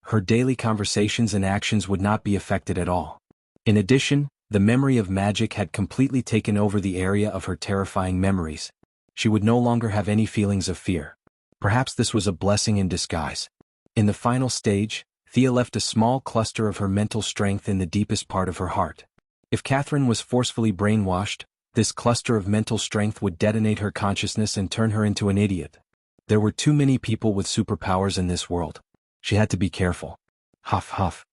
Her daily conversations and actions would not be affected at all. In addition, the memory of magic had completely taken over the area of her terrifying memories. She would no longer have any feelings of fear. Perhaps this was a blessing in disguise. In the final stage, Thea left a small cluster of her mental strength in the deepest part of her heart. If Catherine was forcefully brainwashed, this cluster of mental strength would detonate her consciousness and turn her into an idiot. There were too many people with superpowers in this world. She had to be careful. Huff huff.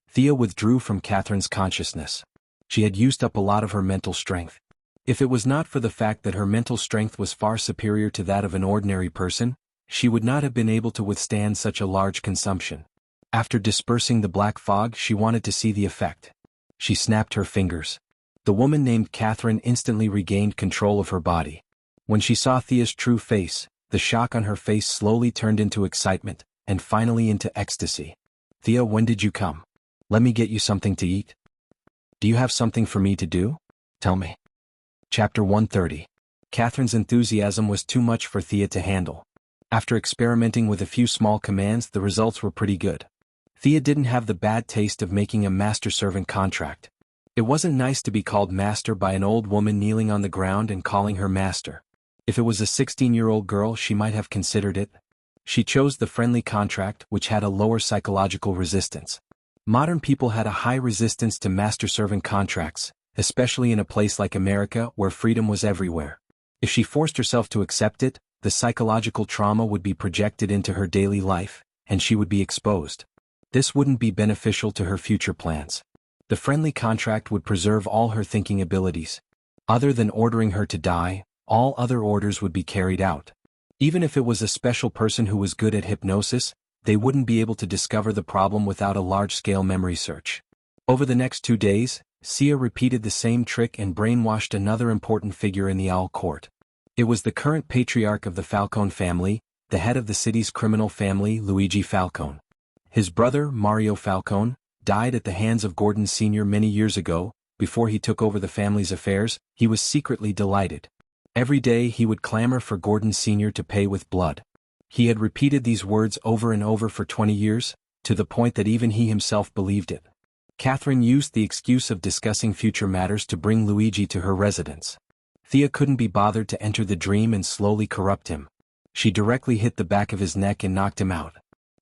Thea withdrew from Catherine's consciousness. She had used up a lot of her mental strength. If it was not for the fact that her mental strength was far superior to that of an ordinary person, she would not have been able to withstand such a large consumption. After dispersing the black fog, she wanted to see the effect. She snapped her fingers. The woman named Catherine instantly regained control of her body. When she saw Thea's true face, the shock on her face slowly turned into excitement, and finally into ecstasy. Thea, when did you come? Let me get you something to eat. Do you have something for me to do? Tell me. Chapter 130. Catherine's enthusiasm was too much for Thea to handle. After experimenting with a few small commands, the results were pretty good. Thea didn't have the bad taste of making a master-servant contract. It wasn't nice to be called master by an old woman kneeling on the ground and calling her master. If it was a 16-year-old girl, she might have considered it. She chose the friendly contract, which had a lower psychological resistance. Modern people had a high resistance to master-servant contracts, especially in a place like America where freedom was everywhere. If she forced herself to accept it, the psychological trauma would be projected into her daily life, and she would be exposed. This wouldn't be beneficial to her future plans. The friendly contract would preserve all her thinking abilities. Other than ordering her to die, all other orders would be carried out. Even if it was a special person who was good at hypnosis, they wouldn't be able to discover the problem without a large-scale memory search. Over the next 2 days, Sia repeated the same trick and brainwashed another important figure in the Owl Court. It was the current patriarch of the Falcone family, the head of the city's criminal family, Luigi Falcone. His brother, Mario Falcone, died at the hands of Gordon Sr. many years ago. Before he took over the family's affairs, he was secretly delighted. Every day he would clamor for Gordon Sr. to pay with blood. He had repeated these words over and over for 20 years, to the point that even he himself believed it. Catherine used the excuse of discussing future matters to bring Luigi to her residence. Thea couldn't be bothered to enter the dream and slowly corrupt him. She directly hit the back of his neck and knocked him out.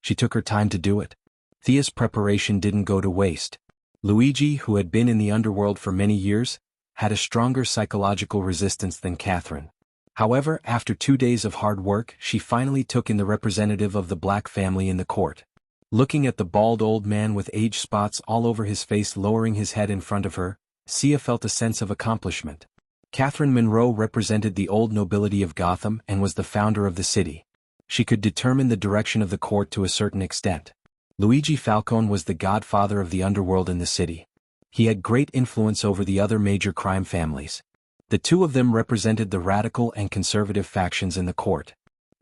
She took her time to do it. Thea's preparation didn't go to waste. Luigi, who had been in the underworld for many years, had a stronger psychological resistance than Catherine. However, after 2 days of hard work, she finally took in the representative of the black family in the court. Looking at the bald old man with age spots all over his face lowering his head in front of her, Sia felt a sense of accomplishment. Catherine Monroe represented the old nobility of Gotham and was the founder of the city. She could determine the direction of the court to a certain extent. Luigi Falcone was the godfather of the underworld in the city. He had great influence over the other major crime families. The two of them represented the radical and conservative factions in the court.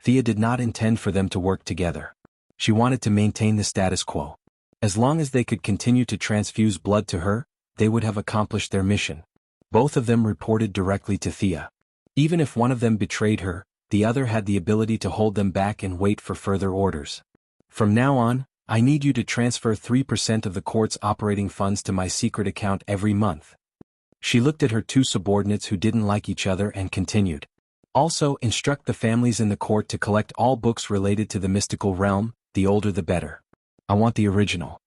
Thea did not intend for them to work together. She wanted to maintain the status quo. As long as they could continue to transfuse blood to her, they would have accomplished their mission. Both of them reported directly to Thea. Even if one of them betrayed her, the other had the ability to hold them back and wait for further orders. From now on, I need you to transfer 3% of the court's operating funds to my secret account every month. She looked at her two subordinates who didn't like each other and continued. Also, instruct the families in the court to collect all books related to the mystical realm, the older the better. I want the original.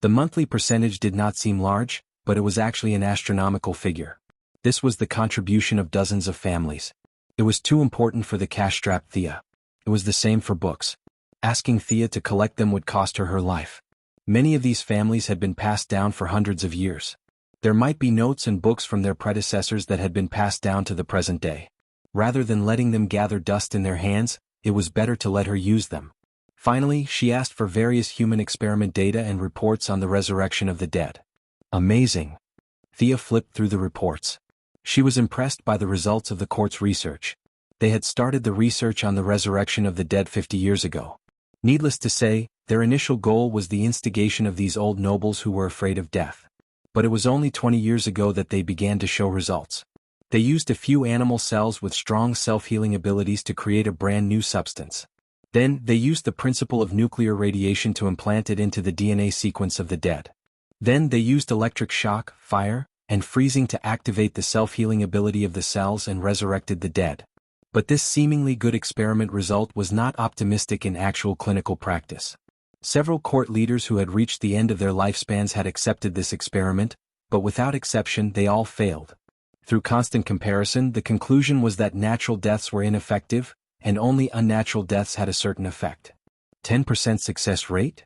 The monthly percentage did not seem large, but it was actually an astronomical figure. This was the contribution of dozens of families. It was too important for the cash-strapped Thea. It was the same for books. Asking Thea to collect them would cost her life. Many of these families had been passed down for hundreds of years. There might be notes and books from their predecessors that had been passed down to the present day. Rather than letting them gather dust in their hands, it was better to let her use them. Finally, she asked for various human experiment data and reports on the resurrection of the dead. Amazing. Thea flipped through the reports. She was impressed by the results of the court's research. They had started the research on the resurrection of the dead 50 years ago. Needless to say, their initial goal was the instigation of these old nobles who were afraid of death. But it was only 20 years ago that they began to show results. They used a few animal cells with strong self-healing abilities to create a brand new substance. Then, they used the principle of nuclear radiation to implant it into the DNA sequence of the dead. Then they used electric shock, fire, and freezing to activate the self-healing ability of the cells and resurrected the dead. But this seemingly good experiment result was not optimistic in actual clinical practice. Several court leaders who had reached the end of their lifespans had accepted this experiment, but without exception they all failed. Through constant comparison, the conclusion was that natural deaths were ineffective, and only unnatural deaths had a certain effect. 10% success rate?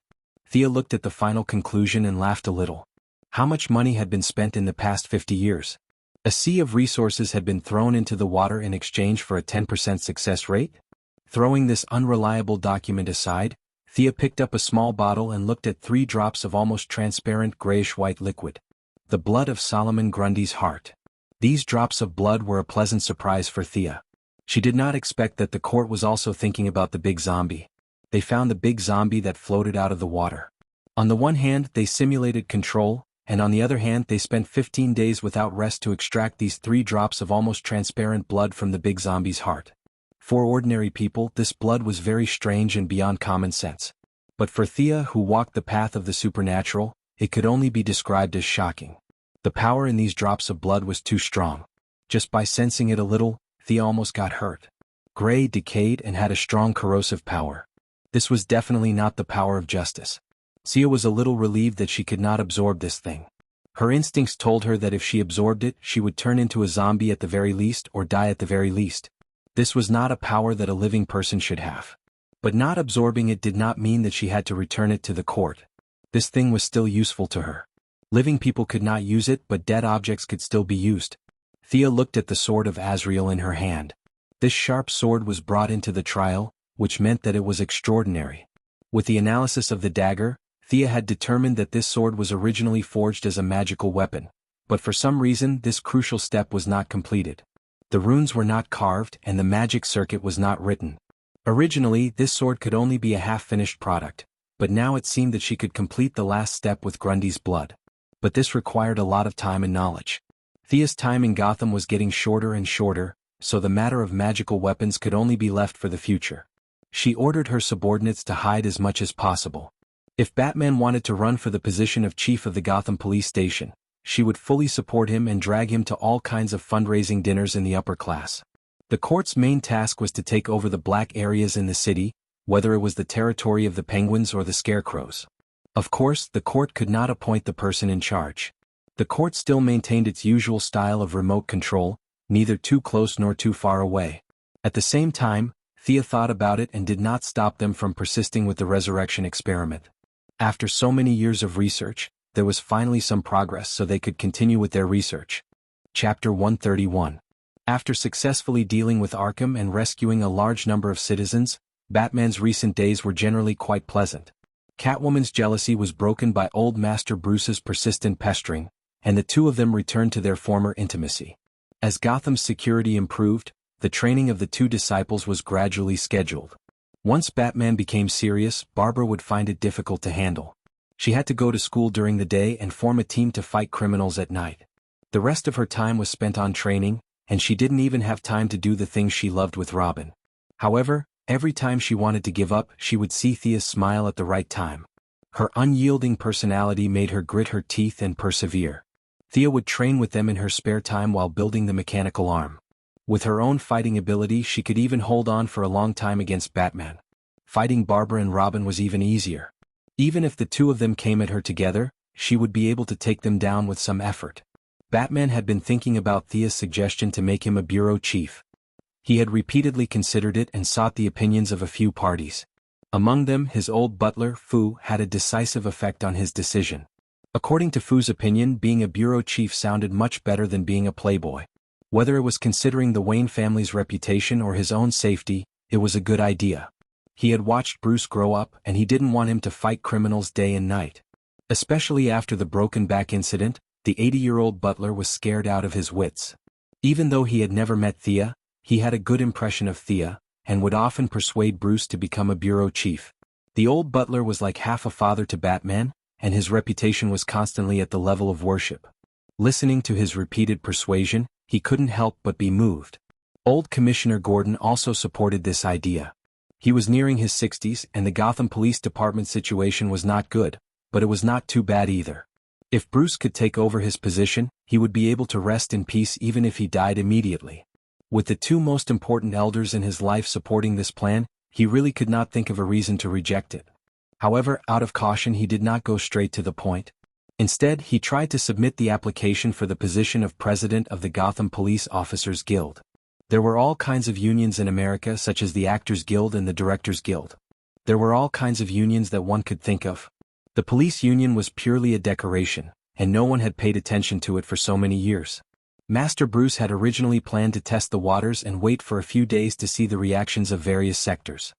Thea looked at the final conclusion and laughed a little. How much money had been spent in the past 50 years? A sea of resources had been thrown into the water in exchange for a 10% success rate? Throwing this unreliable document aside, Thea picked up a small bottle and looked at 3 drops of almost transparent grayish-white liquid. The blood of Solomon Grundy's heart. These drops of blood were a pleasant surprise for Thea. She did not expect that the court was also thinking about the big zombie. They found the big zombie that floated out of the water. On the one hand, they simulated control, and on the other hand they spent 15 days without rest to extract these 3 drops of almost transparent blood from the big zombie's heart. For ordinary people, this blood was very strange and beyond common sense. But for Thea, who walked the path of the supernatural, it could only be described as shocking. The power in these drops of blood was too strong. Just by sensing it a little, Thea almost got hurt. Gray decayed and had a strong corrosive power. This was definitely not the power of justice. Thea was a little relieved that she could not absorb this thing. Her instincts told her that if she absorbed it, she would turn into a zombie at the very least or die at the very least. This was not a power that a living person should have. But not absorbing it did not mean that she had to return it to the court. This thing was still useful to her. Living people could not use it, but dead objects could still be used. Thea looked at the sword of Azrael in her hand. This sharp sword was brought into the trial, which meant that it was extraordinary. With the analysis of the dagger, Thea had determined that this sword was originally forged as a magical weapon, but for some reason this crucial step was not completed. The runes were not carved and the magic circuit was not written. Originally, this sword could only be a half-finished product, but now it seemed that she could complete the last step with Grundy's blood. But this required a lot of time and knowledge. Thea's time in Gotham was getting shorter and shorter, so the matter of magical weapons could only be left for the future. She ordered her subordinates to hide as much as possible. If Batman wanted to run for the position of chief of the Gotham Police Station, she would fully support him and drag him to all kinds of fundraising dinners in the upper class. The court's main task was to take over the black areas in the city, whether it was the territory of the Penguins or the Scarecrows. Of course, the court could not appoint the person in charge. The court still maintained its usual style of remote control, neither too close nor too far away. At the same time, Thea thought about it and did not stop them from persisting with the resurrection experiment. After so many years of research, there was finally some progress so they could continue with their research. Chapter 131. After successfully dealing with Arkham and rescuing a large number of citizens, Batman's recent days were generally quite pleasant. Catwoman's jealousy was broken by Old Master Bruce's persistent pestering, and the two of them returned to their former intimacy. As Gotham's security improved, the training of the two disciples was gradually scheduled. Once Batman became serious, Barbara would find it difficult to handle. She had to go to school during the day and form a team to fight criminals at night. The rest of her time was spent on training, and she didn't even have time to do the things she loved with Robin. However, every time she wanted to give up, she would see Thea smile at the right time. Her unyielding personality made her grit her teeth and persevere. Thea would train with them in her spare time while building the mechanical arm. With her own fighting ability, she could even hold on for a long time against Batman. Fighting Barbara and Robin was even easier. Even if the two of them came at her together, she would be able to take them down with some effort. Batman had been thinking about Thea's suggestion to make him a bureau chief. He had repeatedly considered it and sought the opinions of a few parties. Among them, his old butler, Fu, had a decisive effect on his decision. According to Fu's opinion, being a bureau chief sounded much better than being a playboy. Whether it was considering the Wayne family's reputation or his own safety, it was a good idea. He had watched Bruce grow up and he didn't want him to fight criminals day and night. Especially after the broken back incident, the 80-year-old butler was scared out of his wits. Even though he had never met Thea, he had a good impression of Thea, and would often persuade Bruce to become a bureau chief. The old butler was like half a father to Batman, and his reputation was constantly at the level of worship. Listening to his repeated persuasion, he couldn't help but be moved. Old Commissioner Gordon also supported this idea. He was nearing his 60s and the Gotham Police Department situation was not good, but it was not too bad either. If Bruce could take over his position, he would be able to rest in peace even if he died immediately. With the two most important elders in his life supporting this plan, he really could not think of a reason to reject it. However, out of caution he did not go straight to the point. Instead, he tried to submit the application for the position of president of the Gotham Police Officers Guild. There were all kinds of unions in America, such as the Actors Guild and the Directors Guild. There were all kinds of unions that one could think of. The police union was purely a decoration, and no one had paid attention to it for so many years. Master Bruce had originally planned to test the waters and wait for a few days to see the reactions of various sectors.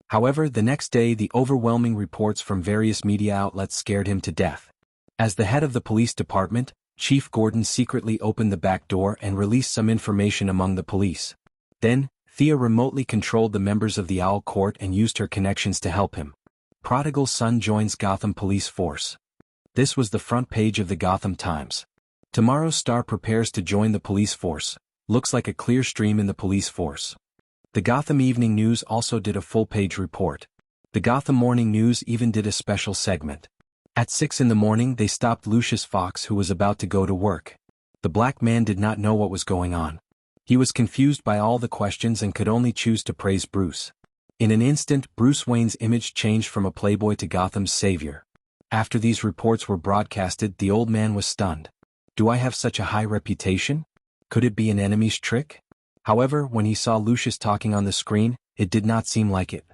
However, the next day the overwhelming reports from various media outlets scared him to death. As the head of the police department, Chief Gordon secretly opened the back door and released some information among the police. Then, Thea remotely controlled the members of the Owl Court and used her connections to help him. Prodigal son joins Gotham Police Force. This was the front page of the Gotham Times. Tomorrow's star prepares to join the police force. Looks like a clear stream in the police force. The Gotham Evening News also did a full-page report. The Gotham Morning News even did a special segment. At 6 in the morning they stopped Lucius Fox, who was about to go to work. The black man did not know what was going on. He was confused by all the questions and could only choose to praise Bruce. In an instant, Bruce Wayne's image changed from a playboy to Gotham's savior. After these reports were broadcasted, the old man was stunned. Do I have such a high reputation? Could it be an enemy's trick? However, when he saw Lucius talking on the screen, it did not seem like it.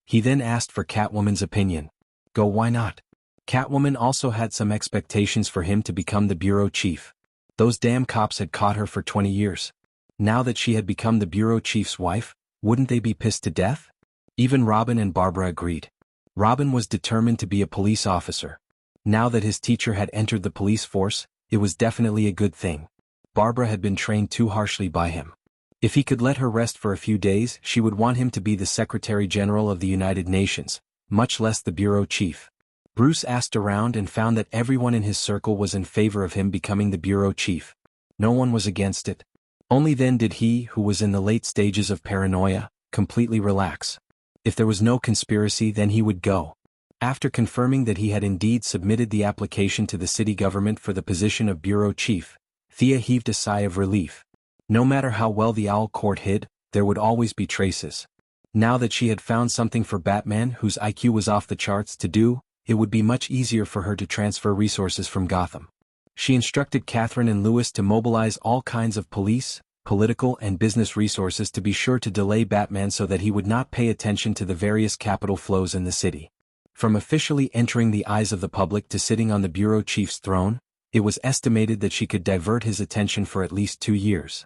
He then asked for Catwoman's opinion. Go, why not? Catwoman also had some expectations for him to become the bureau chief. Those damn cops had caught her for 20 years. Now that she had become the bureau chief's wife, wouldn't they be pissed to death? Even Robin and Barbara agreed. Robin was determined to be a police officer. Now that his teacher had entered the police force, it was definitely a good thing. Barbara had been trained too harshly by him. If he could let her rest for a few days, she would want him to be the Secretary General of the United Nations, much less the bureau chief. Bruce asked around and found that everyone in his circle was in favor of him becoming the bureau chief. No one was against it. Only then did he, who was in the late stages of paranoia, completely relax. If there was no conspiracy, then he would go. After confirming that he had indeed submitted the application to the city government for the position of bureau chief, Thea heaved a sigh of relief. No matter how well the Owl Court hid, there would always be traces. Now that she had found something for Batman, whose IQ was off the charts, to do, it would be much easier for her to transfer resources from Gotham. She instructed Catherine and Lewis to mobilize all kinds of police, political and business resources to be sure to delay Batman so that he would not pay attention to the various capital flows in the city. From officially entering the eyes of the public to sitting on the bureau chief's throne, it was estimated that she could divert his attention for at least 2 years.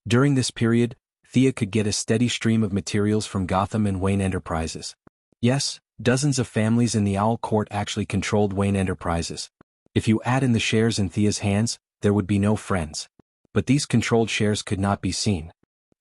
During this period, Thea could get a steady stream of materials from Gotham and Wayne Enterprises. Yes, Dozens of families in the Owl Court actually controlled Wayne Enterprises. If you add in the shares in Thea's hands, there would be no friends. But these controlled shares could not be seen.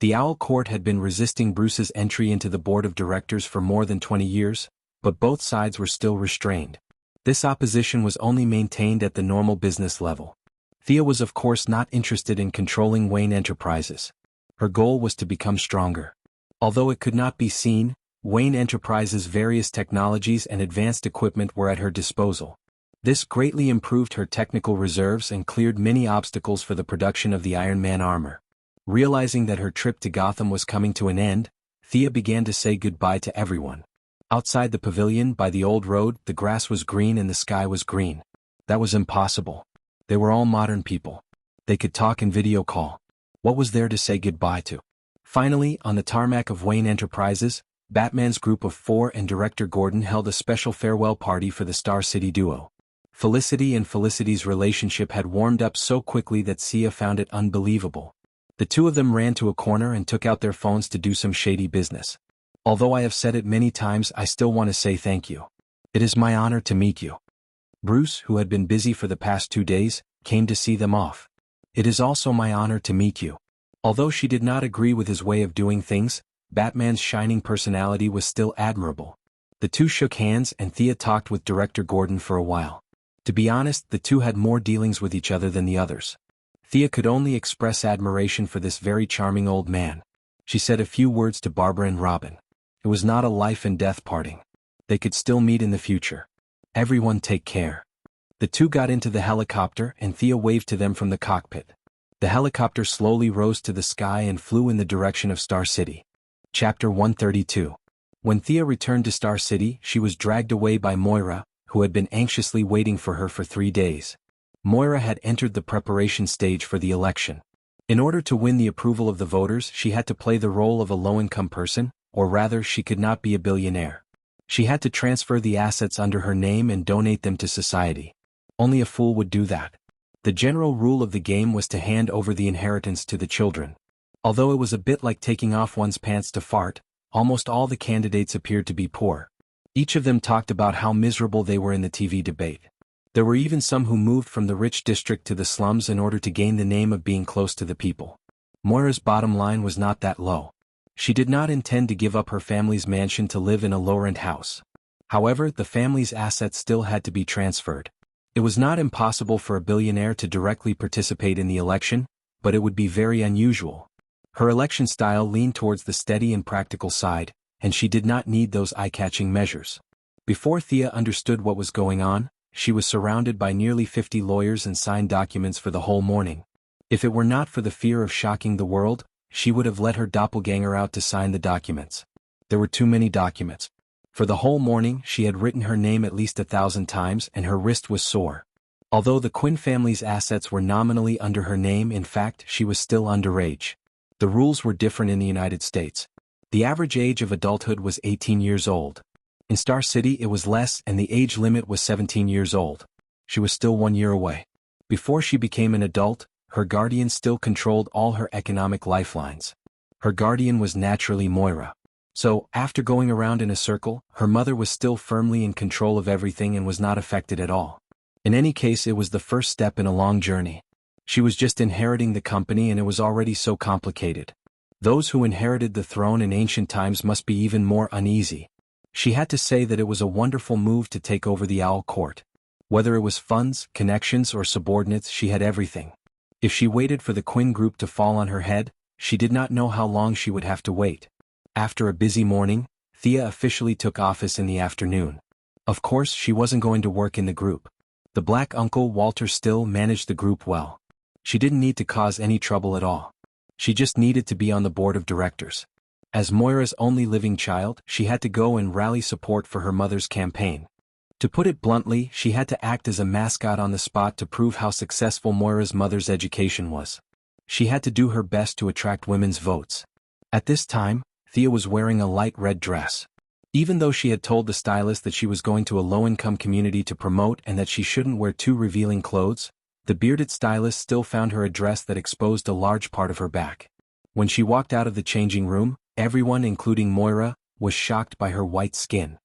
The Owl Court had been resisting Bruce's entry into the board of directors for more than 20 years, but both sides were still restrained. This opposition was only maintained at the normal business level. Thea was of course not interested in controlling Wayne Enterprises. Her goal was to become stronger. Although it could not be seen, Wayne Enterprises' various technologies and advanced equipment were at her disposal. This greatly improved her technical reserves and cleared many obstacles for the production of the Iron Man armor. Realizing that her trip to Gotham was coming to an end, Thea began to say goodbye to everyone. Outside the pavilion by the old road, the grass was green and the sky was green. That was impossible. They were all modern people. They could talk and video call. What was there to say goodbye to? Finally, on the tarmac of Wayne Enterprises, Batman's group of four and Director Gordon held a special farewell party for the Star City duo. Felicity and Felicity's relationship had warmed up so quickly that Sia found it unbelievable. The two of them ran to a corner and took out their phones to do some shady business. Although I have said it many times, I still want to say thank you. It is my honor to meet you. Bruce, who had been busy for the past 2 days, came to see them off. It is also my honor to meet you. Although she did not agree with his way of doing things, Batman's shining personality was still admirable. The two shook hands and Thea talked with Director Gordon for a while. To be honest, the two had more dealings with each other than the others. Thea could only express admiration for this very charming old man. She said a few words to Barbara and Robin. It was not a life and death parting. They could still meet in the future. Everyone take care. The two got into the helicopter and Thea waved to them from the cockpit. The helicopter slowly rose to the sky and flew in the direction of Star City. Chapter 132. When Thea returned to Star City, she was dragged away by Moira, who had been anxiously waiting for her for 3 days. Moira had entered the preparation stage for the election. In order to win the approval of the voters, she had to play the role of a low-income person, or rather, she could not be a billionaire. She had to transfer the assets under her name and donate them to society. Only a fool would do that. The general rule of the game was to hand over the inheritance to the children. Although it was a bit like taking off one's pants to fart, almost all the candidates appeared to be poor. Each of them talked about how miserable they were in the TV debate. There were even some who moved from the rich district to the slums in order to gain the name of being close to the people. Moira's bottom line was not that low. She did not intend to give up her family's mansion to live in a low-rent house. However, the family's assets still had to be transferred. It was not impossible for a billionaire to directly participate in the election, but it would be very unusual. Her election style leaned towards the steady and practical side, and she did not need those eye-catching measures. Before Thea understood what was going on, she was surrounded by nearly 50 lawyers and signed documents for the whole morning. If it were not for the fear of shocking the world, she would have let her doppelganger out to sign the documents. There were too many documents. For the whole morning, she had written her name at least 1,000 times and her wrist was sore. Although the Quinn family's assets were nominally under her name, in fact, she was still underage. The rules were different in the United States. The average age of adulthood was 18 years old. In Star City it was less and the age limit was 17 years old. She was still 1 year away. Before she became an adult, her guardian still controlled all her economic lifelines. Her guardian was naturally Moira. So, after going around in a circle, her mother was still firmly in control of everything and was not affected at all. In any case, it was the first step in a long journey. She was just inheriting the company and it was already so complicated. Those who inherited the throne in ancient times must be even more uneasy. She had to say that it was a wonderful move to take over the Owl Court. Whether it was funds, connections, or subordinates, she had everything. If she waited for the Quinn group to fall on her head, she did not know how long she would have to wait. After a busy morning, Thea officially took office in the afternoon. Of course, she wasn't going to work in the group. The black uncle Walter still managed the group well. She didn't need to cause any trouble at all. She just needed to be on the board of directors. As Moira's only living child, she had to go and rally support for her mother's campaign. To put it bluntly, she had to act as a mascot on the spot to prove how successful Moira's mother's education was. She had to do her best to attract women's votes. At this time, Thea was wearing a light red dress. Even though she had told the stylist that she was going to a low-income community to promote and that she shouldn't wear too revealing clothes, the bearded stylist still found her a dress that exposed a large part of her back. When she walked out of the changing room, everyone, including Moira, was shocked by her white skin.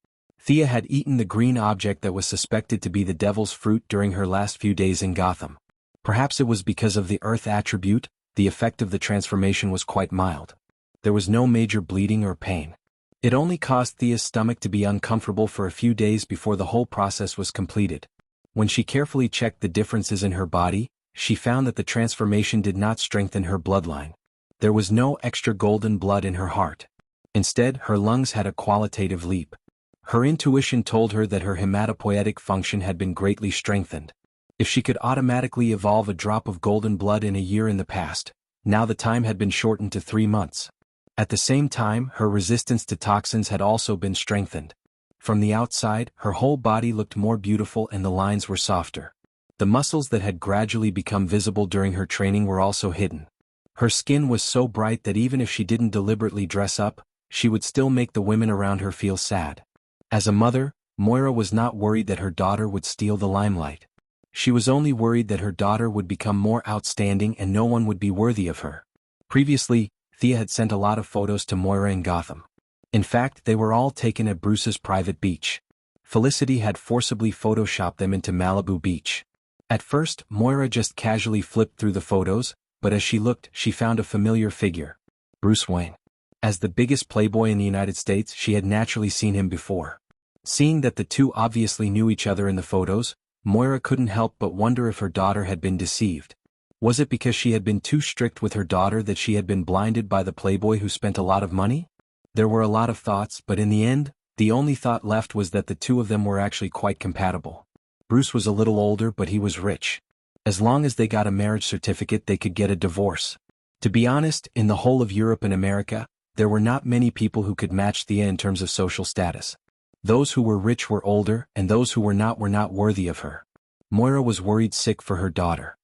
Thea had eaten the green object that was suspected to be the devil's fruit during her last few days in Gotham. Perhaps it was because of the earth attribute, the effect of the transformation was quite mild. There was no major bleeding or pain. It only caused Thea's stomach to be uncomfortable for a few days before the whole process was completed. When she carefully checked the differences in her body, she found that the transformation did not strengthen her bloodline. There was no extra golden blood in her heart. Instead, her lungs had a qualitative leap. Her intuition told her that her hematopoietic function had been greatly strengthened. If she could automatically evolve a drop of golden blood in a year in the past, now the time had been shortened to 3 months. At the same time, her resistance to toxins had also been strengthened. From the outside, her whole body looked more beautiful and the lines were softer. The muscles that had gradually become visible during her training were also hidden. Her skin was so bright that even if she didn't deliberately dress up, she would still make the women around her feel sad. As a mother, Moira was not worried that her daughter would steal the limelight. She was only worried that her daughter would become more outstanding and no one would be worthy of her. Previously, Thea had sent a lot of photos to Moira in Gotham. In fact, they were all taken at Bruce's private beach. Felicity had forcibly photoshopped them into Malibu Beach. At first, Moira just casually flipped through the photos, but as she looked, she found a familiar figure. Bruce Wayne. As the biggest playboy in the United States, she had naturally seen him before. Seeing that the two obviously knew each other in the photos, Moira couldn't help but wonder if her daughter had been deceived. Was it because she had been too strict with her daughter that she had been blinded by the playboy who spent a lot of money? There were a lot of thoughts, but in the end, the only thought left was that the two of them were actually quite compatible. Bruce was a little older, but he was rich. As long as they got a marriage certificate, they could get a divorce. To be honest, in the whole of Europe and America, there were not many people who could match Thea in terms of social status. Those who were rich were older, and those who were not worthy of her. Moira was worried sick for her daughter.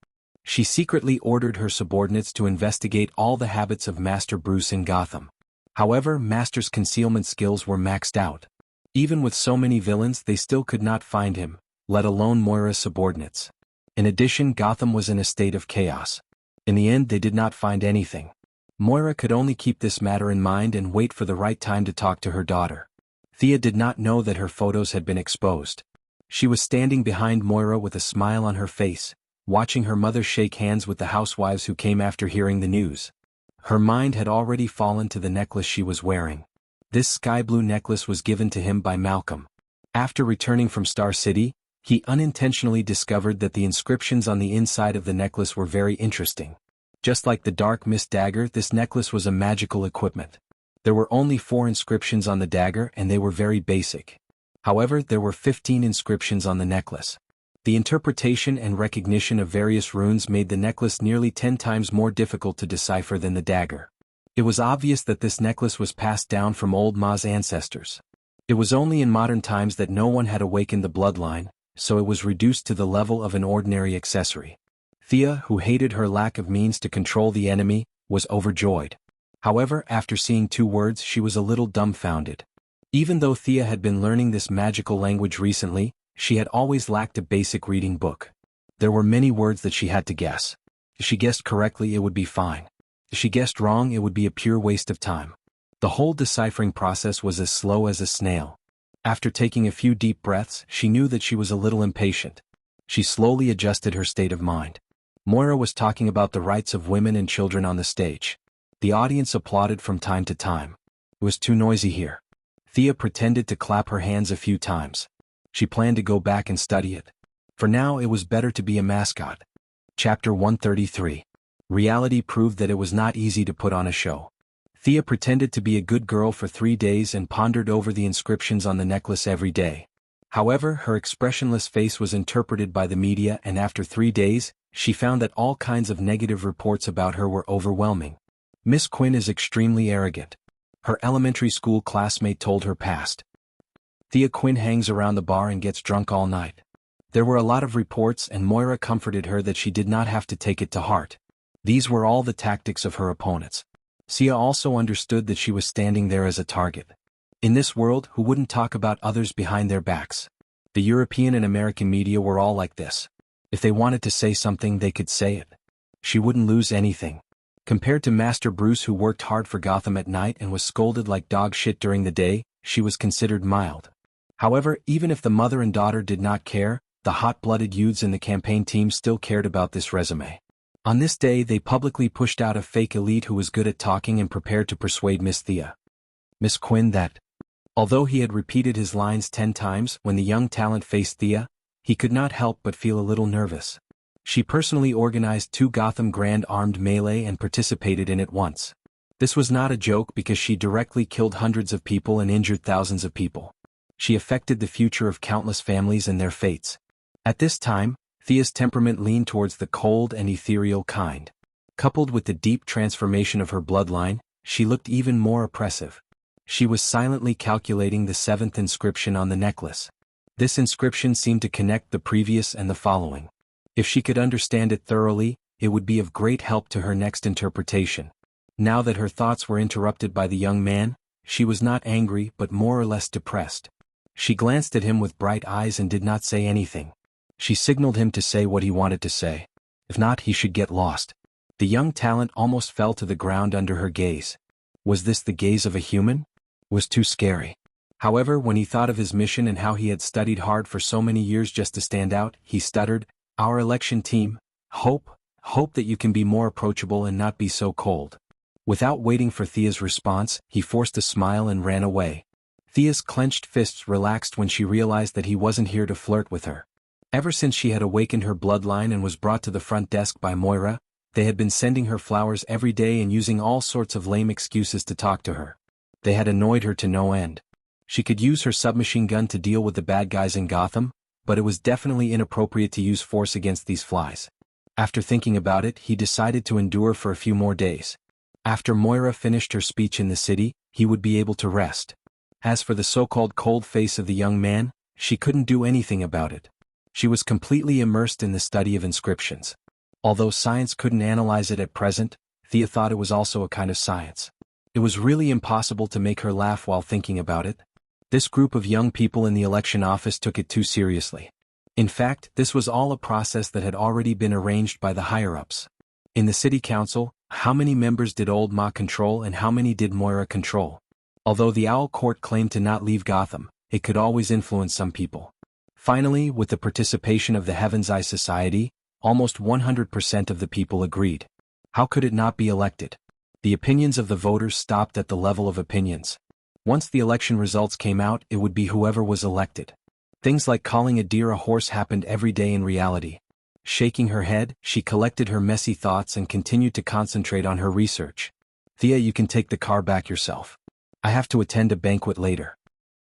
She secretly ordered her subordinates to investigate all the habits of Master Bruce in Gotham. However, Master's concealment skills were maxed out. Even with so many villains, they still could not find him, let alone Moira's subordinates. In addition, Gotham was in a state of chaos. In the end, they did not find anything. Moira could only keep this matter in mind and wait for the right time to talk to her daughter. Thea did not know that her photos had been exposed. She was standing behind Moira with a smile on her face, watching her mother shake hands with the housewives who came after hearing the news. Her mind had already fallen to the necklace she was wearing. This sky blue necklace was given to him by Malcolm. After returning from Star City, he unintentionally discovered that the inscriptions on the inside of the necklace were very interesting. Just like the Dark Mist dagger, this necklace was a magical equipment. There were only 4 inscriptions on the dagger and they were very basic. However, there were 15 inscriptions on the necklace. The interpretation and recognition of various runes made the necklace nearly 10 times more difficult to decipher than the dagger. It was obvious that this necklace was passed down from old Ma's ancestors. It was only in modern times that no one had awakened the bloodline, so it was reduced to the level of an ordinary accessory. Thea, who hated her lack of means to control the enemy, was overjoyed. However, after seeing 2 words, she was a little dumbfounded. Even though Thea had been learning this magical language recently, she had always lacked a basic reading book. There were many words that she had to guess. If she guessed correctly, it would be fine. If she guessed wrong, it would be a pure waste of time. The whole deciphering process was as slow as a snail. After taking a few deep breaths, she knew that she was a little impatient. She slowly adjusted her state of mind. Moira was talking about the rights of women and children on the stage. The audience applauded from time to time. It was too noisy here. Thea pretended to clap her hands a few times. She planned to go back and study it. For now, it was better to be a mascot. Chapter 133. Reality proved that it was not easy to put on a show. Thea pretended to be a good girl for 3 days and pondered over the inscriptions on the necklace every day. However, her expressionless face was interpreted by the media, and after 3 days, she found that all kinds of negative reports about her were overwhelming. Miss Quinn is extremely arrogant. Her elementary school classmate told her past. Thea Quinn hangs around the bar and gets drunk all night. There were a lot of reports, and Moira comforted her that she did not have to take it to heart. These were all the tactics of her opponents. Sia also understood that she was standing there as a target. In this world, who wouldn't talk about others behind their backs? The European and American media were all like this. If they wanted to say something, they could say it. She wouldn't lose anything. Compared to Master Bruce, who worked hard for Gotham at night and was scolded like dog shit during the day, she was considered mild. However, even if the mother and daughter did not care, the hot-blooded youths in the campaign team still cared about this resume. On this day they publicly pushed out a fake elite who was good at talking and prepared to persuade Miss Quinn that, although he had repeated his lines 10 times when the young talent faced Thea, he could not help but feel a little nervous. She personally organized 2 Gotham Grand armed melee and participated in it once. This was not a joke because she directly killed hundreds of people and injured thousands of people. She affected the future of countless families and their fates. At this time, Thea's temperament leaned towards the cold and ethereal kind. Coupled with the deep transformation of her bloodline, she looked even more oppressive. She was silently calculating the 7th inscription on the necklace. This inscription seemed to connect the previous and the following. If she could understand it thoroughly, it would be of great help to her next interpretation. Now that her thoughts were interrupted by the young man, she was not angry but more or less depressed. She glanced at him with bright eyes and did not say anything. She signaled him to say what he wanted to say. If not, he should get lost. The young talent almost fell to the ground under her gaze. Was this the gaze of a human? Was too scary. However, when he thought of his mission and how he had studied hard for so many years just to stand out, he stuttered, "Our election team, hope that you can be more approachable and not be so cold." Without waiting for Thea's response, he forced a smile and ran away. Thea's clenched fists relaxed when she realized that he wasn't here to flirt with her. Ever since she had awakened her bloodline and was brought to the front desk by Moira, they had been sending her flowers every day and using all sorts of lame excuses to talk to her. They had annoyed her to no end. She could use her submachine gun to deal with the bad guys in Gotham, but it was definitely inappropriate to use force against these flies. After thinking about it, he decided to endure for a few more days. After Moira finished her speech in the city, he would be able to rest. As for the so-called cold face of the young man, she couldn't do anything about it. She was completely immersed in the study of inscriptions. Although science couldn't analyze it at present, Thea thought it was also a kind of science. It was really impossible to make her laugh while thinking about it. This group of young people in the election office took it too seriously. In fact, this was all a process that had already been arranged by the higher-ups. In the city council, how many members did Old Ma control and how many did Moira control? Although the Owl Court claimed to not leave Gotham, it could always influence some people. Finally, with the participation of the Heaven's Eye Society, almost 100% of the people agreed. How could it not be elected? The opinions of the voters stopped at the level of opinions. Once the election results came out, it would be whoever was elected. Things like calling a deer a horse happened every day in reality. Shaking her head, she collected her messy thoughts and continued to concentrate on her research. "Thea, you can take the car back yourself. I have to attend a banquet later."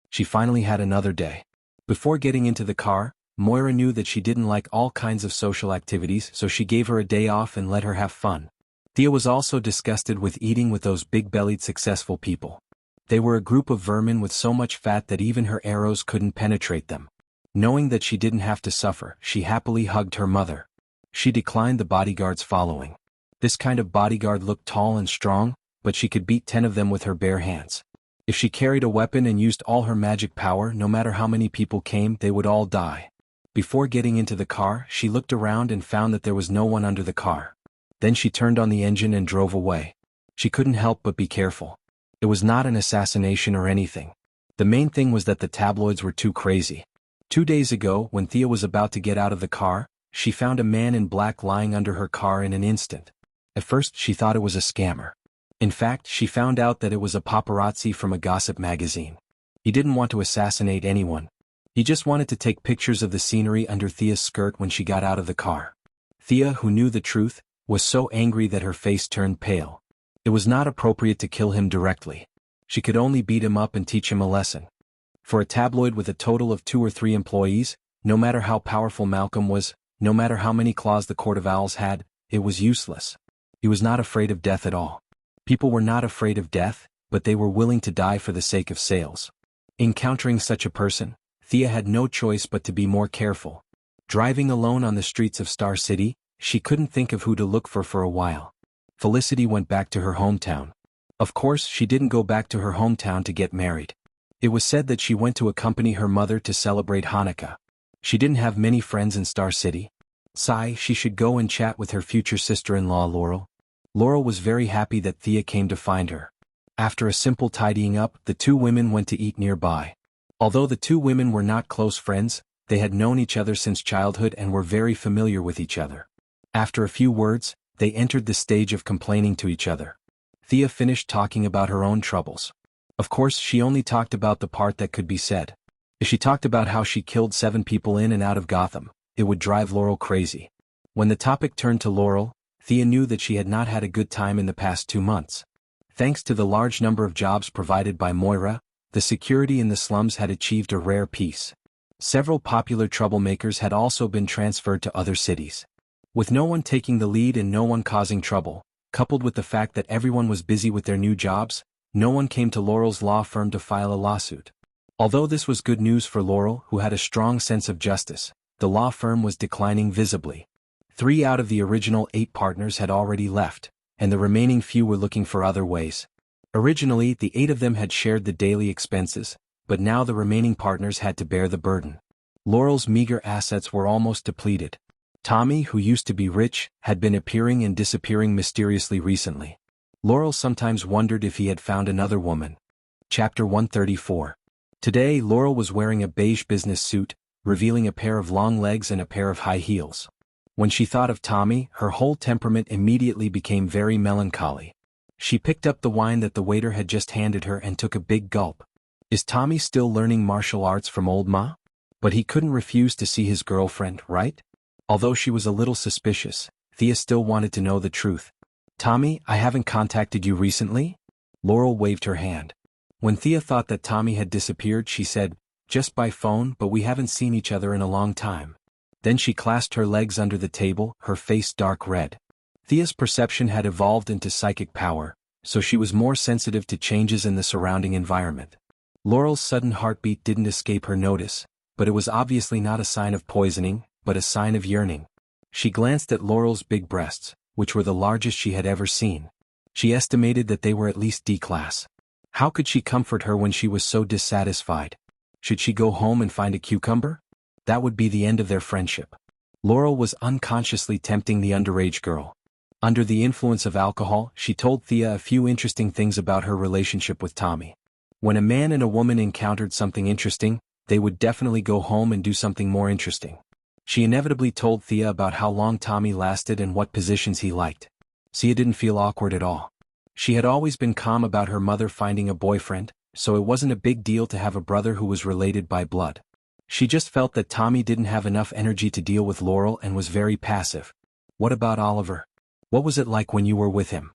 She finally had another day. Before getting into the car, Moira knew that she didn't like all kinds of social activities, so she gave her a day off and let her have fun. Thea was also disgusted with eating with those big-bellied successful people. They were a group of vermin with so much fat that even her arrows couldn't penetrate them. Knowing that she didn't have to suffer, she happily hugged her mother. She declined the bodyguards following. This kind of bodyguard looked tall and strong, but she could beat 10 of them with her bare hands. If she carried a weapon and used all her magic power, no matter how many people came, they would all die. Before getting into the car, she looked around and found that there was no one under the car. Then she turned on the engine and drove away. She couldn't help but be careful. It was not an assassination or anything. The main thing was that the tabloids were too crazy. 2 days ago, when Thea was about to get out of the car, she found a man in black lying under her car in an instant. At first, she thought it was a scammer. In fact, she found out that it was a paparazzi from a gossip magazine. He didn't want to assassinate anyone. He just wanted to take pictures of the scenery under Thea's skirt when she got out of the car. Thea, who knew the truth, was so angry that her face turned pale. It was not appropriate to kill him directly. She could only beat him up and teach him a lesson. For a tabloid with a total of 2 or 3 employees, no matter how powerful Malcolm was, no matter how many claws the Court of Owls had, it was useless. He was not afraid of death at all. People were not afraid of death, but they were willing to die for the sake of sales. Encountering such a person, Thea had no choice but to be more careful. Driving alone on the streets of Star City, she couldn't think of who to look for a while. Felicity went back to her hometown. Of course, she didn't go back to her hometown to get married. It was said that she went to accompany her mother to celebrate Hanukkah. She didn't have many friends in Star City. She should go and chat with her future sister-in-law Laurel. Laurel was very happy that Thea came to find her. After a simple tidying up, the 2 women went to eat nearby. Although the two women were not close friends, they had known each other since childhood and were very familiar with each other. After a few words, they entered the stage of complaining to each other. Thea finished talking about her own troubles. Of course, she only talked about the part that could be said. If she talked about how she killed 7 people in and out of Gotham, it would drive Laurel crazy. When the topic turned to Laurel, Thea knew that she had not had a good time in the past 2 months. Thanks to the large number of jobs provided by Moira, the security in the slums had achieved a rare peace. Several popular troublemakers had also been transferred to other cities. With no one taking the lead and no one causing trouble, coupled with the fact that everyone was busy with their new jobs, no one came to Laurel's law firm to file a lawsuit. Although this was good news for Laurel, who had a strong sense of justice, the law firm was declining visibly. 3 out of the original 8 partners had already left, and the remaining few were looking for other ways. Originally, the 8 of them had shared the daily expenses, but now the remaining partners had to bear the burden. Laurel's meager assets were almost depleted. Tommy, who used to be rich, had been appearing and disappearing mysteriously recently. Laurel sometimes wondered if he had found another woman. Chapter 134. Today, Laurel was wearing a beige business suit, revealing a pair of long legs and a pair of high heels. When she thought of Tommy, her whole temperament immediately became very melancholy. She picked up the wine that the waiter had just handed her and took a big gulp. Is Tommy still learning martial arts from old Ma? But he couldn't refuse to see his girlfriend, right? Although she was a little suspicious, Thea still wanted to know the truth. Tommy, I haven't contacted you recently? Laurel waved her hand. When Thea thought that Tommy had disappeared, she said, just by phone, but we haven't seen each other in a long time. Then she clasped her legs under the table, her face dark red. Thea's perception had evolved into psychic power, so she was more sensitive to changes in the surrounding environment. Laurel's sudden heartbeat didn't escape her notice, but it was obviously not a sign of poisoning, but a sign of yearning. She glanced at Laurel's big breasts, which were the largest she had ever seen. She estimated that they were at least D-class. How could she comfort her when she was so dissatisfied? Should she go home and find a cucumber? That would be the end of their friendship. Laurel was unconsciously tempting the underage girl. Under the influence of alcohol, she told Thea a few interesting things about her relationship with Tommy. When a man and a woman encountered something interesting, they would definitely go home and do something more interesting. She inevitably told Thea about how long Tommy lasted and what positions he liked. Thea didn't feel awkward at all. She had always been calm about her mother finding a boyfriend, so it wasn't a big deal to have a brother who was related by blood. She just felt that Tommy didn't have enough energy to deal with Laurel and was very passive. What about Oliver? What was it like when you were with him?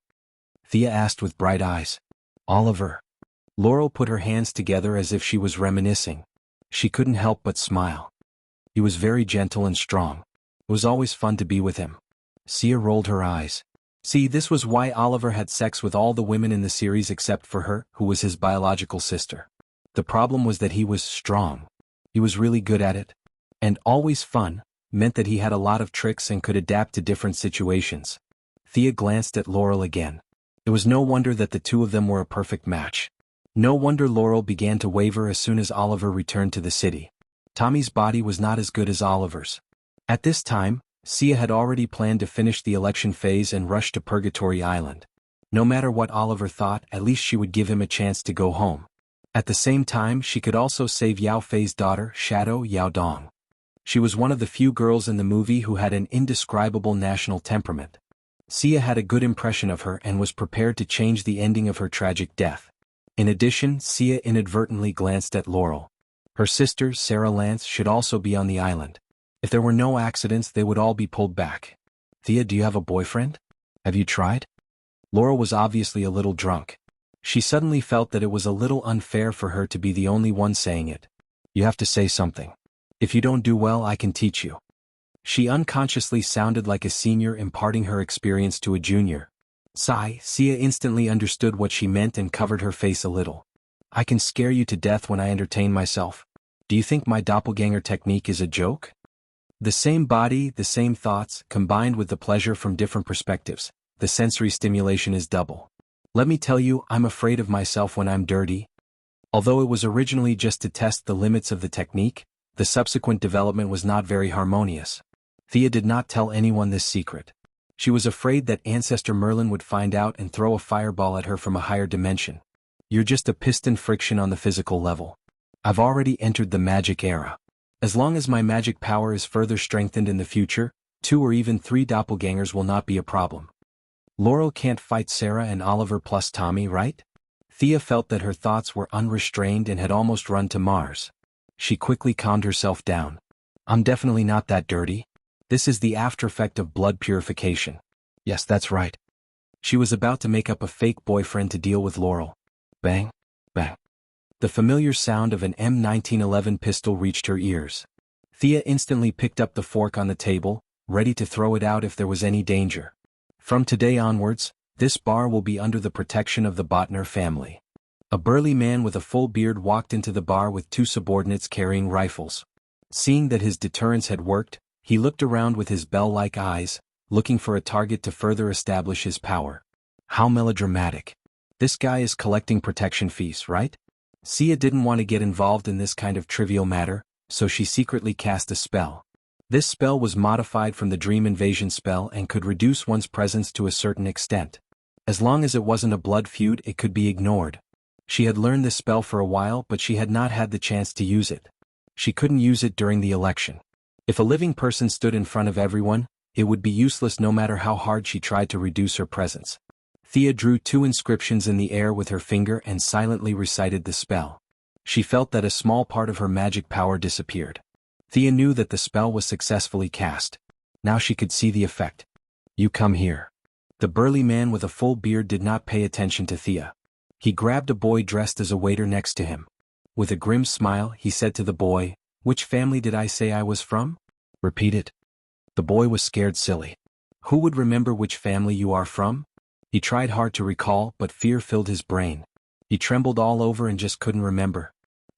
Thea asked with bright eyes. Oliver. Laurel put her hands together as if she was reminiscing. She couldn't help but smile. He was very gentle and strong. It was always fun to be with him. Thea rolled her eyes. See, this was why Oliver had sex with all the women in the series except for her, who was his biological sister. The problem was that he was strong. He was really good at it. And always fun meant that he had a lot of tricks and could adapt to different situations. Thea glanced at Laurel again. It was no wonder that the two of them were a perfect match. No wonder Laurel began to waver as soon as Oliver returned to the city. Tommy's body was not as good as Oliver's. At this time, Thea had already planned to finish the election phase and rush to Purgatory Island. No matter what Oliver thought, at least she would give him a chance to go home. At the same time, she could also save Yao Fei's daughter, Shadow Yao Dong. She was one of the few girls in the movie who had an indescribable national temperament. Thea had a good impression of her and was prepared to change the ending of her tragic death. In addition, Thea inadvertently glanced at Laurel. Her sister, Sarah Lance, should also be on the island. If there were no accidents, they would all be pulled back. Thea, do you have a boyfriend? Have you tried? Laurel was obviously a little drunk. She suddenly felt that it was a little unfair for her to be the only one saying it. You have to say something. If you don't do well, I can teach you. She unconsciously sounded like a senior imparting her experience to a junior. Thea instantly understood what she meant and covered her face a little. I can scare you to death when I entertain myself. Do you think my doppelganger technique is a joke? The same body, the same thoughts, combined with the pleasure from different perspectives, the sensory stimulation is double. Let me tell you, I'm afraid of myself when I'm dirty. Although it was originally just to test the limits of the technique, the subsequent development was not very harmonious. Thea did not tell anyone this secret. She was afraid that Ancestor Merlin would find out and throw a fireball at her from a higher dimension. You're just a piston friction on the physical level. I've already entered the magic era. As long as my magic power is further strengthened in the future, 2 or even 3 doppelgangers will not be a problem. Laurel can't fight Sarah and Oliver plus Tommy, right? Thea felt that her thoughts were unrestrained and had almost run to Mars. She quickly calmed herself down. I'm definitely not that dirty. This is the aftereffect of blood purification. Yes, that's right. She was about to make up a fake boyfriend to deal with Laurel. Bang, bang. The familiar sound of an M1911 pistol reached her ears. Thea instantly picked up the fork on the table, ready to throw it out if there was any danger. From today onwards, this bar will be under the protection of the Botner family. A burly man with a full beard walked into the bar with 2 subordinates carrying rifles. Seeing that his deterrence had worked, he looked around with his bell-like eyes, looking for a target to further establish his power. How melodramatic. This guy is collecting protection fees, right? Sia didn't want to get involved in this kind of trivial matter, so she secretly cast a spell. This spell was modified from the Dream Invasion spell and could reduce one's presence to a certain extent. As long as it wasn't a blood feud, it could be ignored. She had learned this spell for a while, but she had not had the chance to use it. She couldn't use it during the election. If a living person stood in front of everyone, it would be useless no matter how hard she tried to reduce her presence. Thea drew 2 inscriptions in the air with her finger and silently recited the spell. She felt that a small part of her magic power disappeared. Thea knew that the spell was successfully cast. Now she could see the effect. You come here. The burly man with a full beard did not pay attention to Thea. He grabbed a boy dressed as a waiter next to him. With a grim smile, he said to the boy, "Which family did I say I was from?" "Repeat it." The boy was scared silly. "Who would remember which family you are from?" He tried hard to recall, but fear filled his brain. He trembled all over and just couldn't remember.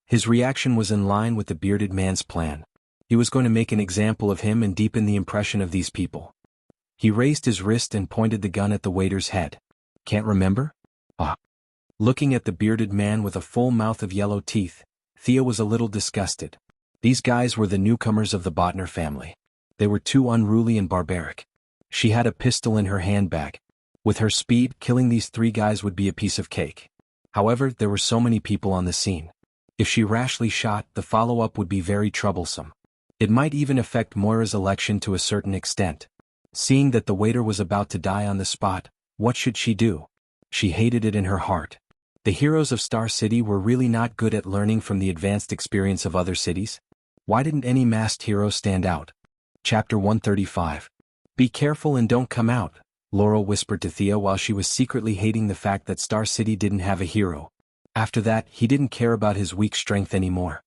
His reaction was in line with the bearded man's plan. He was going to make an example of him and deepen the impression of these people. He raised his wrist and pointed the gun at the waiter's head. "Can't remember?" "Ah." Looking at the bearded man with a full mouth of yellow teeth, Thea was a little disgusted. These guys were the newcomers of the Botner family. They were too unruly and barbaric. She had a pistol in her handbag. With her speed, killing these 3 guys would be a piece of cake. However, there were so many people on the scene. If she rashly shot, the follow-up would be very troublesome. It might even affect Moira's election to a certain extent. Seeing that the waiter was about to die on the spot, what should she do? She hated it in her heart. The heroes of Star City were really not good at learning from the advanced experience of other cities. Why didn't any masked hero stand out? Chapter 135. Be careful and don't come out, Laurel whispered to Thea while she was secretly hating the fact that Star City didn't have a hero. After that, he didn't care about his weak strength anymore.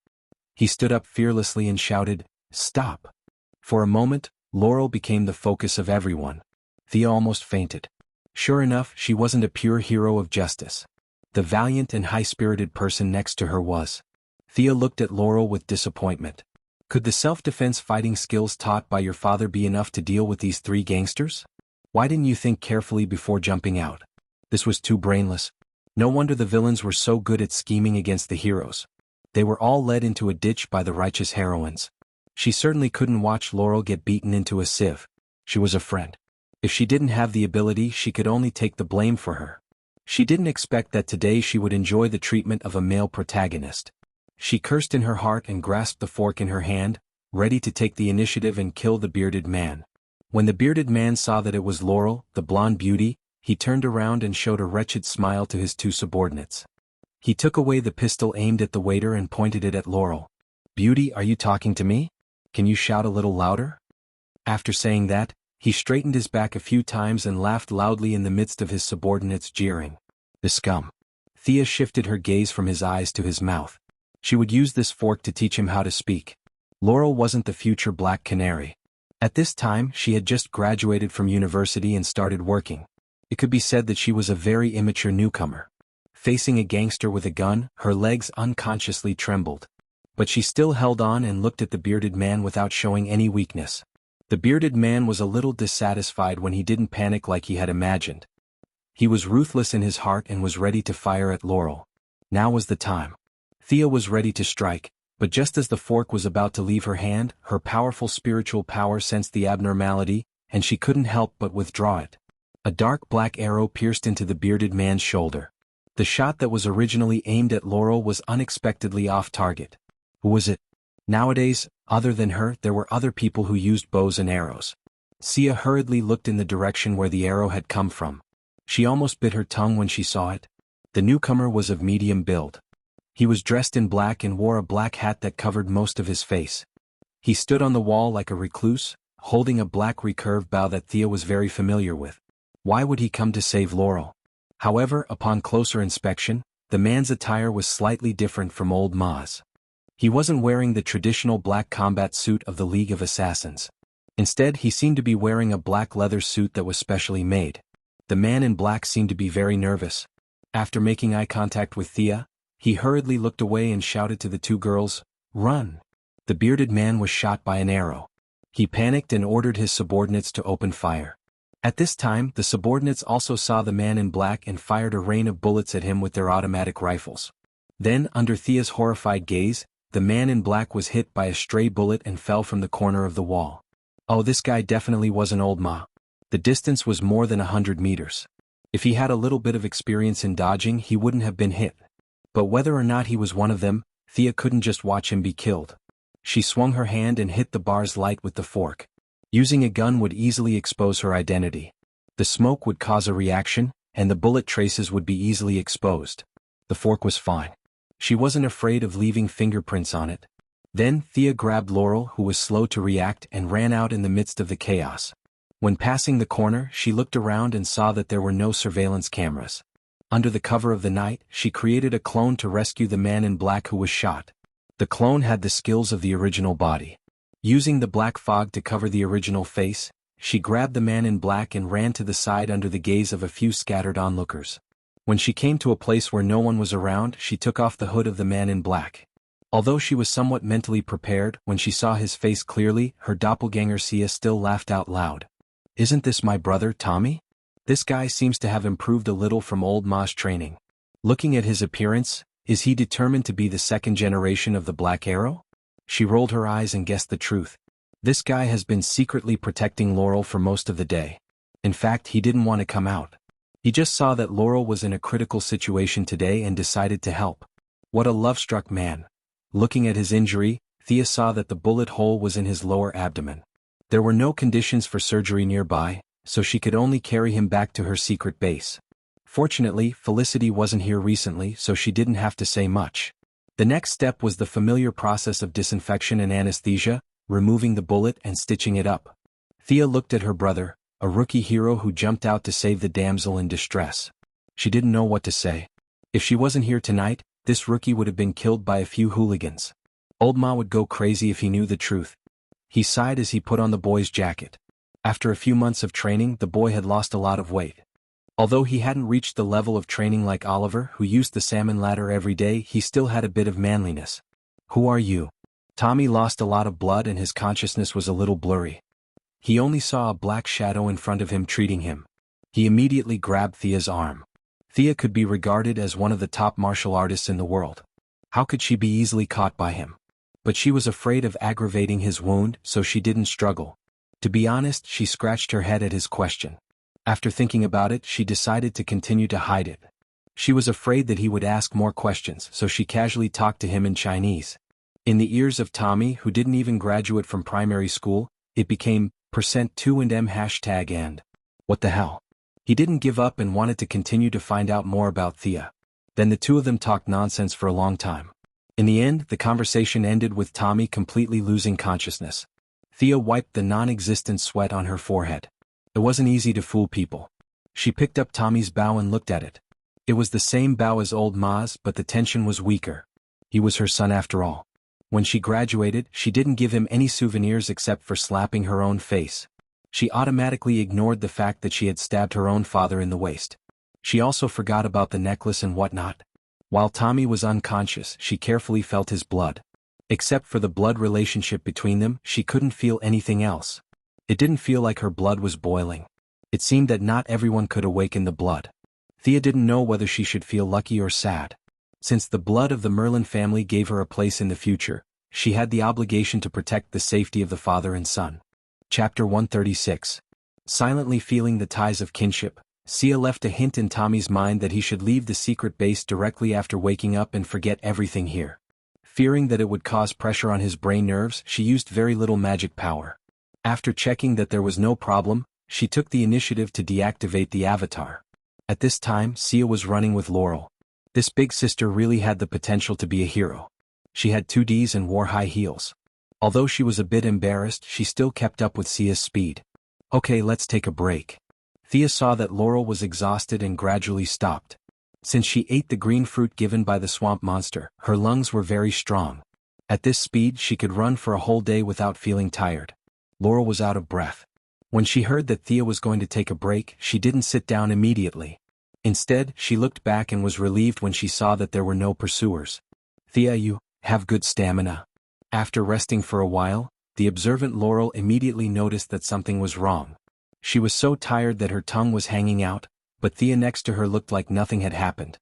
He stood up fearlessly and shouted, "Stop!" For a moment, Laurel became the focus of everyone. Thea almost fainted. Sure enough, she wasn't a pure hero of justice. The valiant and high-spirited person next to her was. Thea looked at Laurel with disappointment. Could the self-defense fighting skills taught by your father be enough to deal with these 3 gangsters? Why didn't you think carefully before jumping out? This was too brainless. No wonder the villains were so good at scheming against the heroes. They were all led into a ditch by the righteous heroines. She certainly couldn't watch Laurel get beaten into a sieve. She was a friend. If she didn't have the ability, she could only take the blame for her. She didn't expect that today she would enjoy the treatment of a male protagonist. She cursed in her heart and grasped the fork in her hand, ready to take the initiative and kill the bearded man. When the bearded man saw that it was Laurel, the blonde beauty, he turned around and showed a wretched smile to his 2 subordinates. He took away the pistol aimed at the waiter and pointed it at Laurel. "Beauty, are you talking to me? Can you shout a little louder?" After saying that, he straightened his back a few times and laughed loudly in the midst of his subordinates jeering. The scum. Thea shifted her gaze from his eyes to his mouth. She would use this fork to teach him how to speak. Laurel wasn't the future Black Canary. At this time, she had just graduated from university and started working. It could be said that she was a very immature newcomer. Facing a gangster with a gun, her legs unconsciously trembled. But she still held on and looked at the bearded man without showing any weakness. The bearded man was a little dissatisfied when he didn't panic like he had imagined. He was ruthless in his heart and was ready to fire at Laurel. Now was the time. Thea was ready to strike, but just as the fork was about to leave her hand, her powerful spiritual power sensed the abnormality, and she couldn't help but withdraw it. A dark black arrow pierced into the bearded man's shoulder. The shot that was originally aimed at Laurel was unexpectedly off target. Who was it? Nowadays, other than her, there were other people who used bows and arrows. Sia hurriedly looked in the direction where the arrow had come from. She almost bit her tongue when she saw it. The newcomer was of medium build. He was dressed in black and wore a black hat that covered most of his face. He stood on the wall like a recluse, holding a black recurve bow that Thea was very familiar with. Why would he come to save Laurel? However, upon closer inspection, the man's attire was slightly different from old Ma's. He wasn't wearing the traditional black combat suit of the League of Assassins. Instead, he seemed to be wearing a black leather suit that was specially made. The man in black seemed to be very nervous. After making eye contact with Thea, he hurriedly looked away and shouted to the two girls, "Run!" The bearded man was shot by an arrow. He panicked and ordered his subordinates to open fire. At this time, the subordinates also saw the man in black and fired a rain of bullets at him with their automatic rifles. Then, under Thea's horrified gaze, the man in black was hit by a stray bullet and fell from the corner of the wall. Oh, this guy definitely wasn't old Ma. The distance was more than 100 meters. If he had a little bit of experience in dodging, he wouldn't have been hit. But whether or not he was one of them, Thea couldn't just watch him be killed. She swung her hand and hit the bars light with the fork. Using a gun would easily expose her identity. The smoke would cause a reaction, and the bullet traces would be easily exposed. The fork was fine. She wasn't afraid of leaving fingerprints on it. Then Thea grabbed Laurel, who was slow to react, and ran out in the midst of the chaos. When passing the corner, she looked around and saw that there were no surveillance cameras. Under the cover of the night, she created a clone to rescue the man in black who was shot. The clone had the skills of the original body. Using the black fog to cover the original face, she grabbed the man in black and ran to the side under the gaze of a few scattered onlookers. When she came to a place where no one was around, she took off the hood of the man in black. Although she was somewhat mentally prepared, when she saw his face clearly, her doppelganger Sia still laughed out loud. "Isn't this my brother, Tommy? This guy seems to have improved a little from old Ma's training. Looking at his appearance, is he determined to be the second generation of the Black Arrow?" She rolled her eyes and guessed the truth. This guy has been secretly protecting Laurel for most of the day. In fact, he didn't want to come out. He just saw that Laurel was in a critical situation today and decided to help. What a love-struck man. Looking at his injury, Thea saw that the bullet hole was in his lower abdomen. There were no conditions for surgery nearby, so she could only carry him back to her secret base. Fortunately, Felicity wasn't here recently, so she didn't have to say much. The next step was the familiar process of disinfection and anesthesia, removing the bullet and stitching it up. Thea looked at her brother, a rookie hero who jumped out to save the damsel in distress. She didn't know what to say. If she wasn't here tonight, this rookie would have been killed by a few hooligans. Old Ma would go crazy if he knew the truth. He sighed as he put on the boy's jacket. After a few months of training, the boy had lost a lot of weight. Although he hadn't reached the level of training like Oliver, who used the salmon ladder every day, he still had a bit of manliness. "Who are you?" Tommy lost a lot of blood and his consciousness was a little blurry. He only saw a black shadow in front of him treating him. He immediately grabbed Thea's arm. Thea could be regarded as one of the top martial artists in the world. How could she be easily caught by him? But she was afraid of aggravating his wound, so she didn't struggle. To be honest, she scratched her head at his question. After thinking about it, she decided to continue to hide it. She was afraid that he would ask more questions, so she casually talked to him in Chinese. In the ears of Tommy, who didn't even graduate from primary school, it became %2&M and what the hell? He didn't give up and wanted to continue to find out more about Thea. Then the two of them talked nonsense for a long time. In the end, the conversation ended with Tommy completely losing consciousness. Thea wiped the non-existent sweat on her forehead. It wasn't easy to fool people. She picked up Tommy's bow and looked at it. It was the same bow as old Ma's, but the tension was weaker. He was her son after all. When she graduated, she didn't give him any souvenirs except for slapping her own face. She automatically ignored the fact that she had stabbed her own father in the waist. She also forgot about the necklace and whatnot. While Tommy was unconscious, she carefully felt his blood. Except for the blood relationship between them, she couldn't feel anything else. It didn't feel like her blood was boiling. It seemed that not everyone could awaken the blood. Thea didn't know whether she should feel lucky or sad. Since the blood of the Merlin family gave her a place in the future, she had the obligation to protect the safety of the father and son. Chapter 136. Silently feeling the ties of kinship, Sia left a hint in Tommy's mind that he should leave the secret base directly after waking up and forget everything here. Fearing that it would cause pressure on his brain nerves, she used very little magic power. After checking that there was no problem, she took the initiative to deactivate the avatar. At this time, Sia was running with Laurel. This big sister really had the potential to be a hero. She had 2Ds and wore high heels. Although she was a bit embarrassed, she still kept up with Sia's speed. Okay, let's take a break. Thea saw that Laurel was exhausted and gradually stopped. Since she ate the green fruit given by the swamp monster, her lungs were very strong. At this speed, she could run for a whole day without feeling tired. Laurel was out of breath. When she heard that Thea was going to take a break, she didn't sit down immediately. Instead, she looked back and was relieved when she saw that there were no pursuers. Thea, you have good stamina. After resting for a while, the observant Laurel immediately noticed that something was wrong. She was so tired that her tongue was hanging out, but Thea next to her looked like nothing had happened.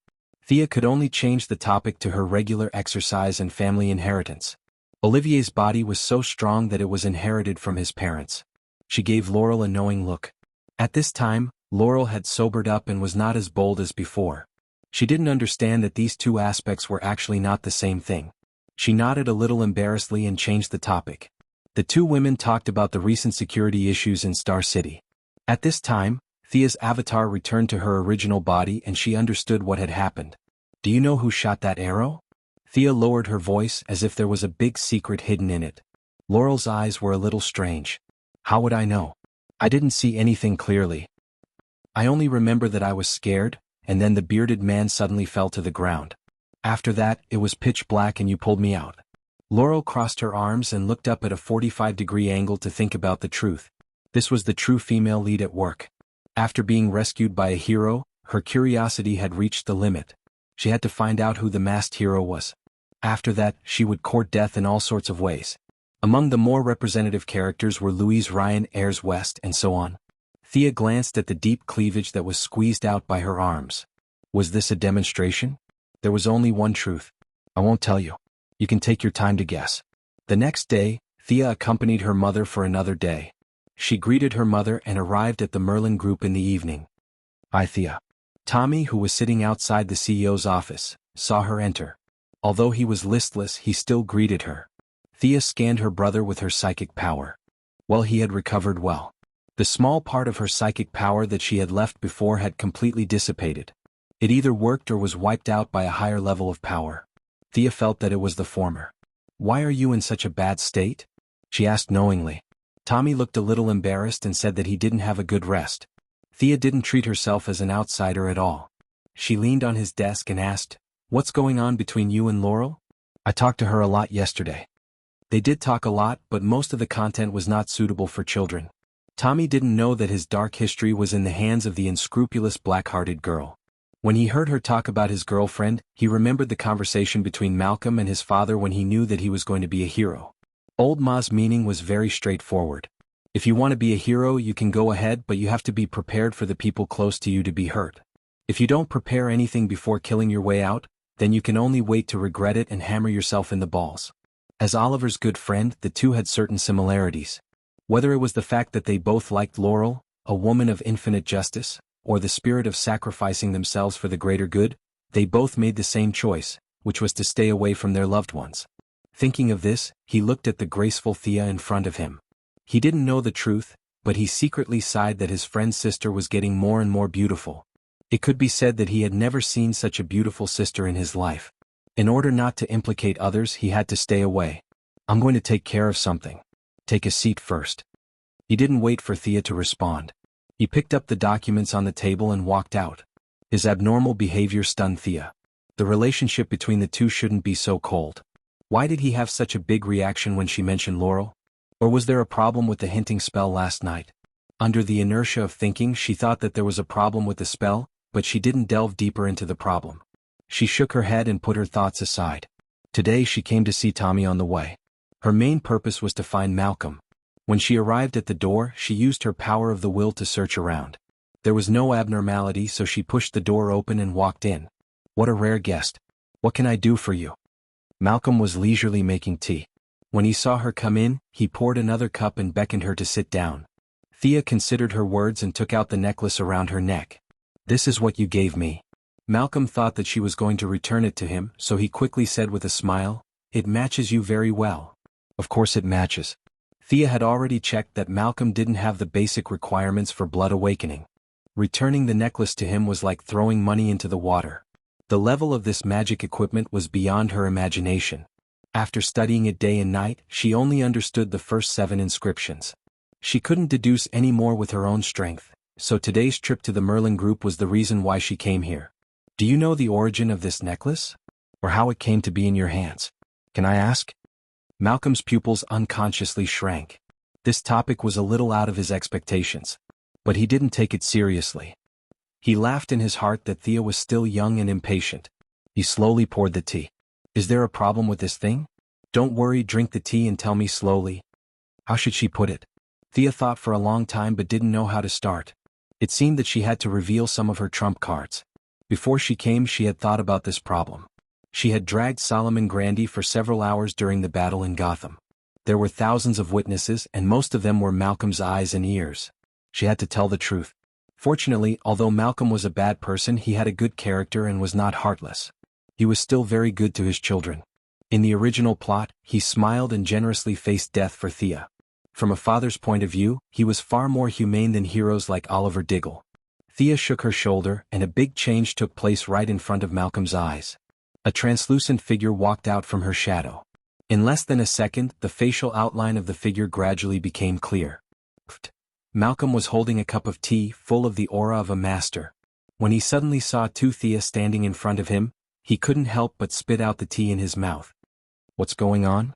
Thea could only change the topic to her regular exercise and family inheritance. Olivier's body was so strong that it was inherited from his parents. She gave Laurel a knowing look. At this time, Laurel had sobered up and was not as bold as before. She didn't understand that these two aspects were actually not the same thing. She nodded a little embarrassedly and changed the topic. The two women talked about the recent security issues in Star City. At this time, Thea's avatar returned to her original body and she understood what had happened. Do you know who shot that arrow? Thea lowered her voice as if there was a big secret hidden in it. Laurel's eyes were a little strange. How would I know? I didn't see anything clearly. I only remember that I was scared, and then the bearded man suddenly fell to the ground. After that, it was pitch black and you pulled me out. Laurel crossed her arms and looked up at a 45-degree angle to think about the truth. This was the true female lead at work. After being rescued by a hero, her curiosity had reached the limit. She had to find out who the masked hero was. After that, she would court death in all sorts of ways. Among the more representative characters were Louise Ryan Ayres West and so on. Thea glanced at the deep cleavage that was squeezed out by her arms. Was this a demonstration? There was only one truth. I won't tell you. You can take your time to guess. The next day, Thea accompanied her mother for another day. She greeted her mother and arrived at the Merlin Group in the evening. Hi Thea. Tommy, who was sitting outside the CEO's office, saw her enter. Although he was listless, he still greeted her. Thea scanned her brother with her psychic power. Well, he had recovered well. The small part of her psychic power that she had left before had completely dissipated. It either worked or was wiped out by a higher level of power. Thea felt that it was the former. Why are you in such a bad state? She asked knowingly. Tommy looked a little embarrassed and said that he didn't have a good rest. Thea didn't treat herself as an outsider at all. She leaned on his desk and asked, "What's going on between you and Laurel?" I talked to her a lot yesterday. They did talk a lot, but most of the content was not suitable for children. Tommy didn't know that his dark history was in the hands of the unscrupulous black-hearted girl. When he heard her talk about his girlfriend, he remembered the conversation between Malcolm and his father when he knew that he was going to be a hero. Old Ma's meaning was very straightforward. If you want to be a hero, you can go ahead, but you have to be prepared for the people close to you to be hurt. If you don't prepare anything before killing your way out, then you can only wait to regret it and hammer yourself in the balls. As Oliver's good friend, the two had certain similarities. Whether it was the fact that they both liked Laurel, a woman of infinite justice, or the spirit of sacrificing themselves for the greater good, they both made the same choice, which was to stay away from their loved ones. Thinking of this, he looked at the graceful Thea in front of him. He didn't know the truth, but he secretly sighed that his friend's sister was getting more and more beautiful. It could be said that he had never seen such a beautiful sister in his life. In order not to implicate others, he had to stay away. I'm going to take care of something. Take a seat first. He didn't wait for Thea to respond. He picked up the documents on the table and walked out. His abnormal behavior stunned Thea. The relationship between the two shouldn't be so cold. Why did he have such a big reaction when she mentioned Laurel? Or was there a problem with the hinting spell last night? Under the inertia of thinking, she thought that there was a problem with the spell, but she didn't delve deeper into the problem. She shook her head and put her thoughts aside. Today she came to see Tommy on the way. Her main purpose was to find Malcolm. When she arrived at the door, she used her power of the will to search around. There was no abnormality, so she pushed the door open and walked in. What a rare guest. What can I do for you? Malcolm was leisurely making tea. When he saw her come in, he poured another cup and beckoned her to sit down. Thea considered her words and took out the necklace around her neck. This is what you gave me. Malcolm thought that she was going to return it to him, so he quickly said with a smile, "It matches you very well." Of course it matches. Thea had already checked that Malcolm didn't have the basic requirements for blood awakening. Returning the necklace to him was like throwing money into the water. The level of this magic equipment was beyond her imagination. After studying it day and night, she only understood the first 7 inscriptions. She couldn't deduce any more with her own strength, so today's trip to the Merlin group was the reason why she came here. Do you know the origin of this necklace? Or how it came to be in your hands? Can I ask? Malcolm's pupils unconsciously shrank. This topic was a little out of his expectations. But he didn't take it seriously. He laughed in his heart that Thea was still young and impatient. He slowly poured the tea. Is there a problem with this thing? Don't worry, drink the tea and tell me slowly. How should she put it? Thea thought for a long time but didn't know how to start. It seemed that she had to reveal some of her trump cards. Before she came, she had thought about this problem. She had dragged Solomon Grandy for several hours during the battle in Gotham. There were thousands of witnesses and most of them were Malcolm's eyes and ears. She had to tell the truth. Fortunately, although Malcolm was a bad person, he had a good character and was not heartless. He was still very good to his children. In the original plot, he smiled and generously faced death for Thea. From a father's point of view, he was far more humane than heroes like Oliver Diggle. Thea shook her shoulder and a big change took place right in front of Malcolm's eyes. A translucent figure walked out from her shadow. In less than a second, the facial outline of the figure gradually became clear. Malcolm was holding a cup of tea full of the aura of a master. When he suddenly saw Thea standing in front of him, he couldn't help but spit out the tea in his mouth. What's going on?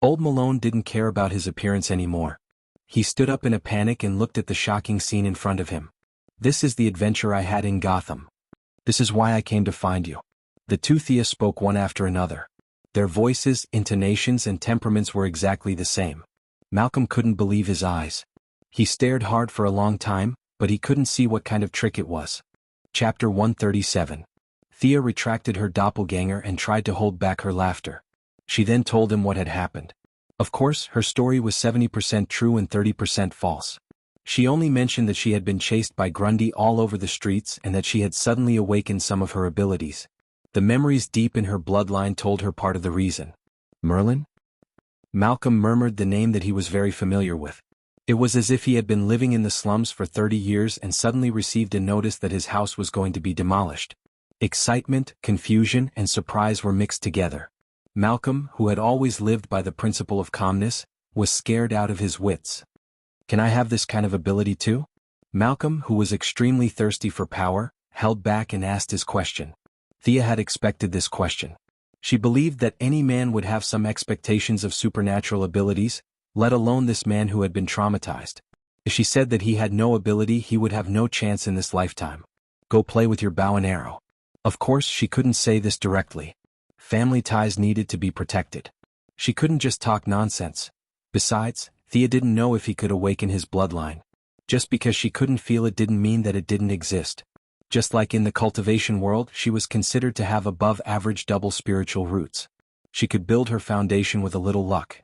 Old Malone didn't care about his appearance anymore. He stood up in a panic and looked at the shocking scene in front of him. This is the adventure I had in Gotham. This is why I came to find you. The two Thea spoke one after another. Their voices, intonations and temperaments were exactly the same. Malcolm couldn't believe his eyes. He stared hard for a long time, but he couldn't see what kind of trick it was. Chapter 137. Thea retracted her doppelganger and tried to hold back her laughter. She then told him what had happened. Of course, her story was 70% true and 30% false. She only mentioned that she had been chased by Grundy all over the streets and that she had suddenly awakened some of her abilities. The memories deep in her bloodline told her part of the reason. Merlin? Malcolm murmured the name that he was very familiar with. It was as if he had been living in the slums for 30 years and suddenly received a notice that his house was going to be demolished. Excitement, confusion, and surprise were mixed together. Malcolm, who had always lived by the principle of calmness, was scared out of his wits. Can I have this kind of ability too? Malcolm, who was extremely thirsty for power, held back and asked his question. Thea had expected this question. She believed that any man would have some expectations of supernatural abilities, let alone this man who had been traumatized. If she said that he had no ability, he would have no chance in this lifetime. Go play with your bow and arrow. Of course, she couldn't say this directly. Family ties needed to be protected. She couldn't just talk nonsense. Besides, Thea didn't know if he could awaken his bloodline. Just because she couldn't feel it didn't mean that it didn't exist. Just like in the cultivation world, she was considered to have above-average double spiritual roots. She could build her foundation with a little luck.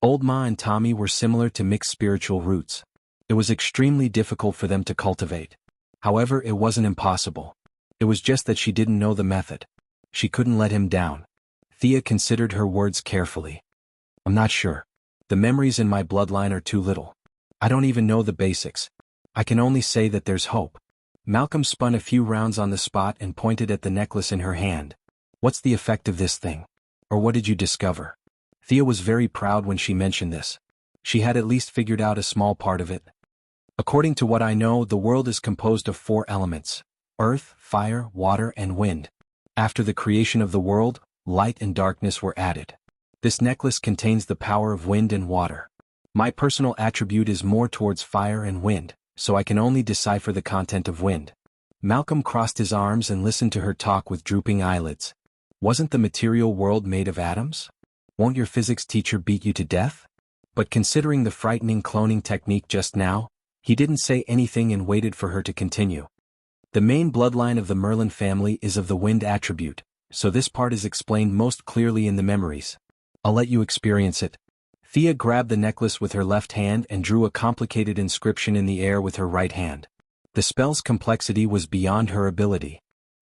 Old Ma and Tommy were similar to mixed spiritual roots. It was extremely difficult for them to cultivate. However, it wasn't impossible. It was just that she didn't know the method. She couldn't let him down. Thea considered her words carefully. I'm not sure. The memories in my bloodline are too little. I don't even know the basics. I can only say that there's hope. Malcolm spun a few rounds on the spot and pointed at the necklace in her hand. What's the effect of this thing? Or what did you discover? Thea was very proud when she mentioned this. She had at least figured out a small part of it. According to what I know, the world is composed of 4 elements: earth, fire, water, and wind. After the creation of the world, light and darkness were added. This necklace contains the power of wind and water. My personal attribute is more towards fire and wind, so I can only decipher the content of wind. Malcolm crossed his arms and listened to her talk with drooping eyelids. Wasn't the material world made of atoms? Won't your physics teacher beat you to death? But considering the frightening cloning technique just now, he didn't say anything and waited for her to continue. The main bloodline of the Merlin family is of the wind attribute, so this part is explained most clearly in the memories. I'll let you experience it. Thea grabbed the necklace with her left hand and drew a complicated inscription in the air with her right hand. The spell's complexity was beyond her ability.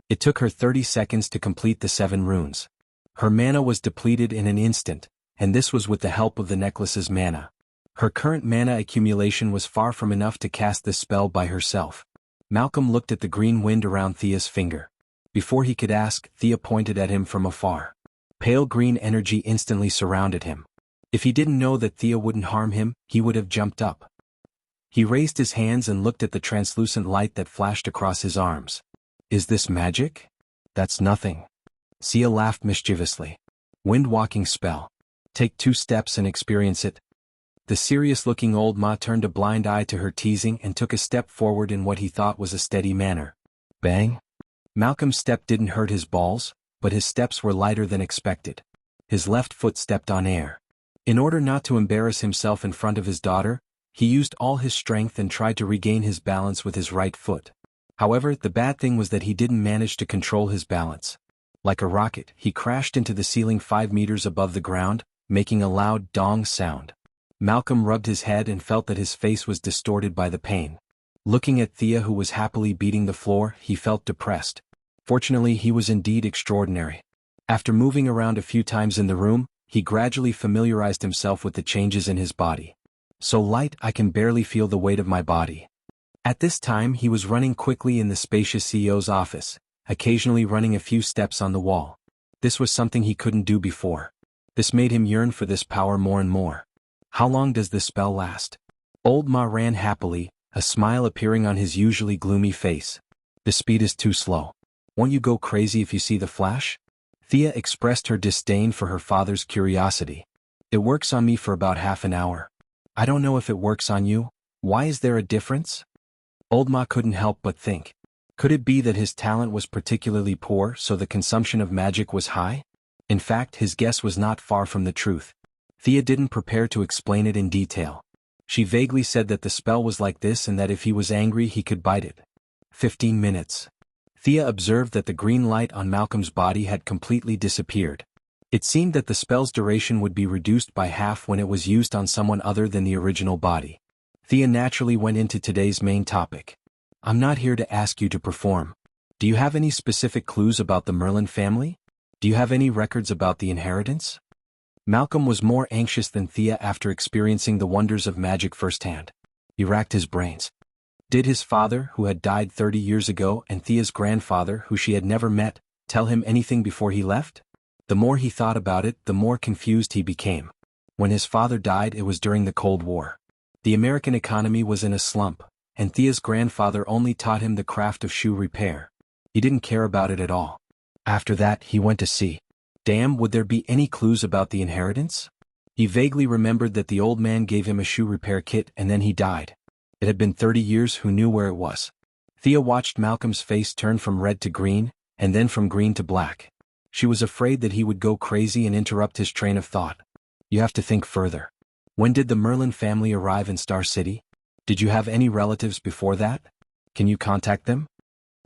It took her 30 seconds to complete the 7 runes. Her mana was depleted in an instant, and this was with the help of the necklace's mana. Her current mana accumulation was far from enough to cast this spell by herself. Malcolm looked at the green wind around Thea's finger. Before he could ask, Thea pointed at him from afar. Pale green energy instantly surrounded him. If he didn't know that Thea wouldn't harm him, he would have jumped up. He raised his hands and looked at the translucent light that flashed across his arms. Is this magic? That's nothing. Thea laughed mischievously. Wind-walking spell. Take 2 steps and experience it. The serious-looking old ma turned a blind eye to her teasing and took a step forward in what he thought was a steady manner. Bang! Malcolm's step didn't hurt his balls, but his steps were lighter than expected. His left foot stepped on air. In order not to embarrass himself in front of his daughter, he used all his strength and tried to regain his balance with his right foot. However, the bad thing was that he didn't manage to control his balance. Like a rocket, he crashed into the ceiling 5 meters above the ground, making a loud dong sound. Malcolm rubbed his head and felt that his face was distorted by the pain. Looking at Thea, who was happily beating the floor, he felt depressed. Fortunately, he was indeed extraordinary. After moving around a few times in the room, he gradually familiarized himself with the changes in his body. So light, I can barely feel the weight of my body. At this time, he was running quickly in the spacious CEO's office, occasionally running a few steps on the wall. This was something he couldn't do before. This made him yearn for this power more and more. How long does this spell last? Old Ma ran happily, a smile appearing on his usually gloomy face. The speed is too slow. Won't you go crazy if you see the flash? Thea expressed her disdain for her father's curiosity. It works on me for about half an hour. I don't know if it works on you. Why is there a difference? Old Ma couldn't help but think. Could it be that his talent was particularly poor, so the consumption of magic was high? In fact, his guess was not far from the truth. Thea didn't prepare to explain it in detail. She vaguely said that the spell was like this and that if he was angry he could bite it. 15 minutes. Thea observed that the green light on Malcolm's body had completely disappeared. It seemed that the spell's duration would be reduced by half when it was used on someone other than the original body. Thea naturally went into today's main topic. I'm not here to ask you to perform. Do you have any specific clues about the Merlin family? Do you have any records about the inheritance? Malcolm was more anxious than Thea after experiencing the wonders of magic firsthand. He racked his brains. Did his father, who had died 30 years ago, and Thea's grandfather, who she had never met, tell him anything before he left? The more he thought about it, the more confused he became. When his father died, it was during the Cold War. The American economy was in a slump, and Thea's grandfather only taught him the craft of shoe repair. He didn't care about it at all. After that, he went to sea. Damn, would there be any clues about the inheritance? He vaguely remembered that the old man gave him a shoe repair kit and then he died. It had been 30 years, who knew where it was? Thea watched Malcolm's face turn from red to green, and then from green to black. She was afraid that he would go crazy and interrupt his train of thought. You have to think further. When did the Merlin family arrive in Star City? Did you have any relatives before that? Can you contact them?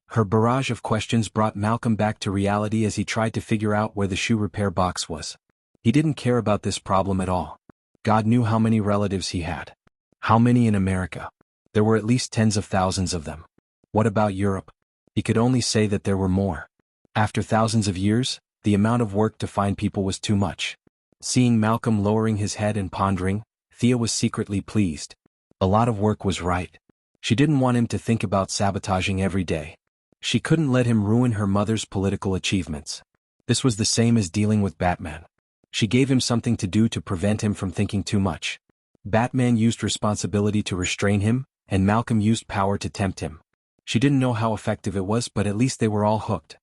Her barrage of questions brought Malcolm back to reality as he tried to figure out where the shoe repair box was. He didn't care about this problem at all. God knew how many relatives he had. How many in America? There were at least tens of thousands of them. What about Europe? He could only say that there were more. After thousands of years, the amount of work to find people was too much. Seeing Malcolm lowering his head and pondering, Thea was secretly pleased. A lot of work was right. She didn't want him to think about sabotaging every day. She couldn't let him ruin her mother's political achievements. This was the same as dealing with Batman. She gave him something to do to prevent him from thinking too much. Batman used responsibility to restrain him, and Malcolm used power to tempt him. She didn't know how effective it was, but at least they were all hooked.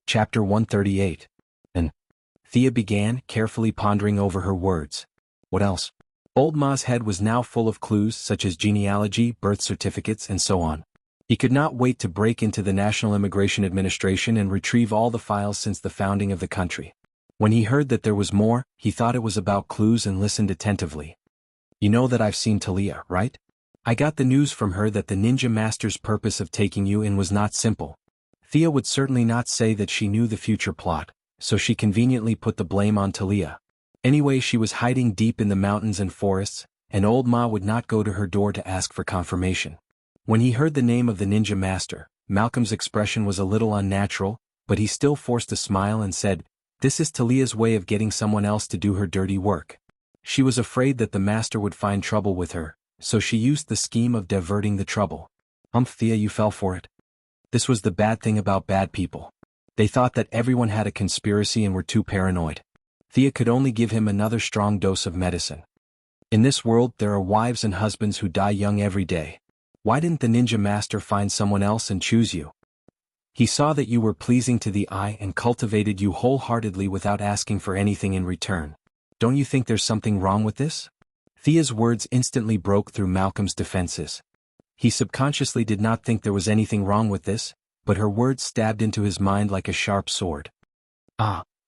Chapter 138. And Thea began, carefully pondering over her words. What else? Old Ma's head was now full of clues such as genealogy, birth certificates, and so on. He could not wait to break into the National Immigration Administration and retrieve all the files since the founding of the country. When he heard that there was more, he thought it was about clues and listened attentively. You know that I've seen Talia, right? I got the news from her that the ninja master's purpose of taking you in was not simple. Thea would certainly not say that she knew the future plot, so she conveniently put the blame on Talia. Anyway, she was hiding deep in the mountains and forests, and old Ma would not go to her door to ask for confirmation. When he heard the name of the ninja master, Malcolm's expression was a little unnatural, but he still forced a smile and said, "This is Talia's way of getting someone else to do her dirty work." She was afraid that the master would find trouble with her, so she used the scheme of diverting the trouble. Thea, you fell for it. This was the bad thing about bad people. They thought that everyone had a conspiracy and were too paranoid. Thea could only give him another strong dose of medicine. In this world there are wives and husbands who die young every day. Why didn't the ninja master find someone else and choose you? He saw that you were pleasing to the eye and cultivated you wholeheartedly without asking for anything in return. Don't you think there's something wrong with this? Thea's words instantly broke through Malcolm's defenses. He subconsciously did not think there was anything wrong with this, but her words stabbed into his mind like a sharp sword.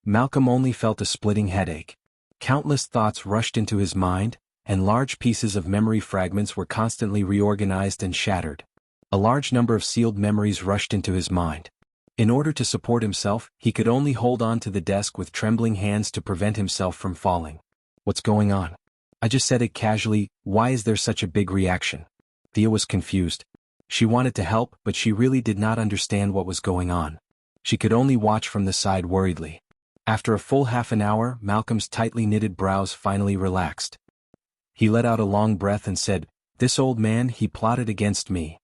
Malcolm only felt a splitting headache. Countless thoughts rushed into his mind, and large pieces of memory fragments were constantly reorganized and shattered. A large number of sealed memories rushed into his mind. In order to support himself, he could only hold on to the desk with trembling hands to prevent himself from falling. What's going on? I just said it casually, why is there such a big reaction? Thea was confused. She wanted to help, but she really did not understand what was going on. She could only watch from the side worriedly. After a full half an hour, Malcolm's tightly knitted brows finally relaxed. He let out a long breath and said, "This old man, he plotted against me.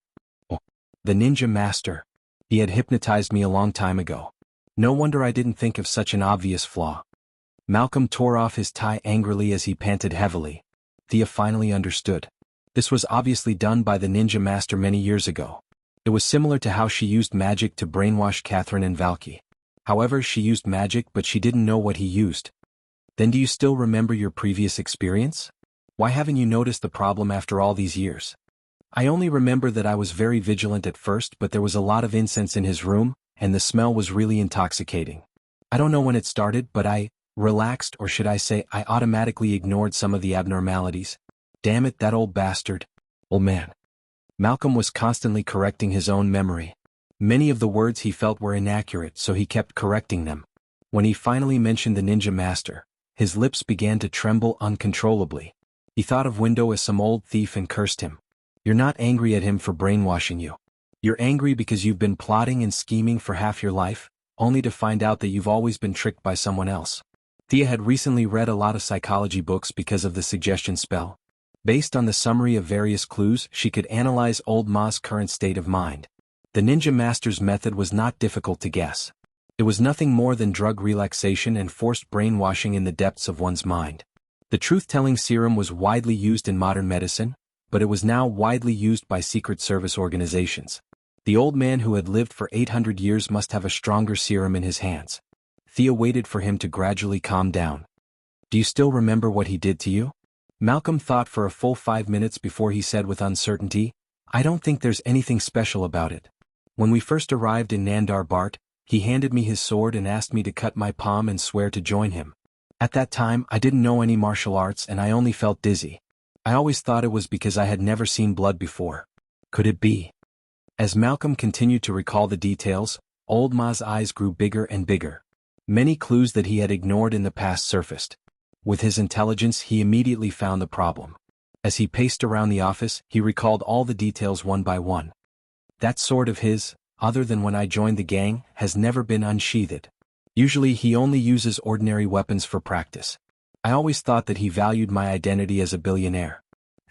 Oh, the ninja master. He had hypnotized me a long time ago. No wonder I didn't think of such an obvious flaw." Malcolm tore off his tie angrily as he panted heavily. Thea finally understood. This was obviously done by the ninja master many years ago. It was similar to how she used magic to brainwash Catherine and Valky. However, she used magic but she didn't know what he used. Then do you still remember your previous experience? Why haven't you noticed the problem after all these years? I only remember that I was very vigilant at first, but there was a lot of incense in his room, and the smell was really intoxicating. I don't know when it started, but I relaxed, or should I say I automatically ignored some of the abnormalities. Damn it, that old bastard. Old man. Malcolm was constantly correcting his own memory. Many of the words he felt were inaccurate, so he kept correcting them. When he finally mentioned the ninja master, his lips began to tremble uncontrollably. He thought of Window as some old thief and cursed him. You're not angry at him for brainwashing you. You're angry because you've been plotting and scheming for half your life, only to find out that you've always been tricked by someone else. Thea had recently read a lot of psychology books because of the suggestion spell. Based on the summary of various clues, she could analyze old Ma's current state of mind. The ninja master's method was not difficult to guess. It was nothing more than drug relaxation and forced brainwashing in the depths of one's mind. The truth-telling serum was widely used in modern medicine, but it was now widely used by secret service organizations. The old man who had lived for 800 years must have a stronger serum in his hands. Thea waited for him to gradually calm down. Do you still remember what he did to you? Malcolm thought for a full 5 minutes before he said with uncertainty, I don't think there's anything special about it. When we first arrived in Nandar Bart, he handed me his sword and asked me to cut my palm and swear to join him. At that time, I didn't know any martial arts and I only felt dizzy. I always thought it was because I had never seen blood before. Could it be? As Malcolm continued to recall the details, old Ma's eyes grew bigger and bigger. Many clues that he had ignored in the past surfaced. With his intelligence, he immediately found the problem. As he paced around the office, he recalled all the details one by one. That sword of his, other than when I joined the gang, has never been unsheathed. Usually he only uses ordinary weapons for practice. I always thought that he valued my identity as a billionaire.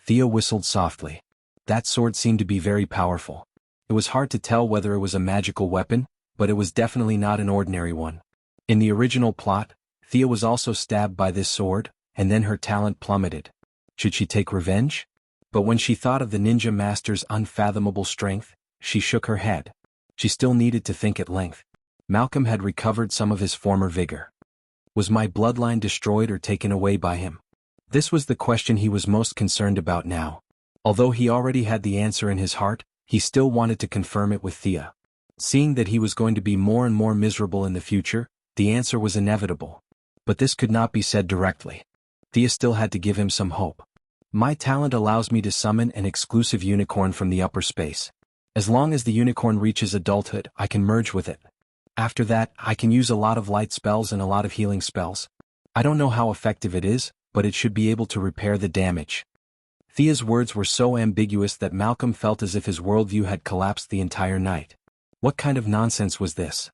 Thea whistled softly. That sword seemed to be very powerful. It was hard to tell whether it was a magical weapon, but it was definitely not an ordinary one. In the original plot, Thea was also stabbed by this sword, and then her talent plummeted. Should she take revenge? But when she thought of the ninja master's unfathomable strength, she shook her head. She still needed to think at length. Malcolm had recovered some of his former vigor. Was my bloodline destroyed or taken away by him? This was the question he was most concerned about now. Although he already had the answer in his heart, he still wanted to confirm it with Thea. Seeing that he was going to be more and more miserable in the future, the answer was inevitable. But this could not be said directly. Thea still had to give him some hope. My talent allows me to summon an exclusive unicorn from the upper space. As long as the unicorn reaches adulthood, I can merge with it. After that, I can use a lot of light spells and a lot of healing spells. I don't know how effective it is, but it should be able to repair the damage. Thea's words were so ambiguous that Malcolm felt as if his worldview had collapsed the entire night. What kind of nonsense was this?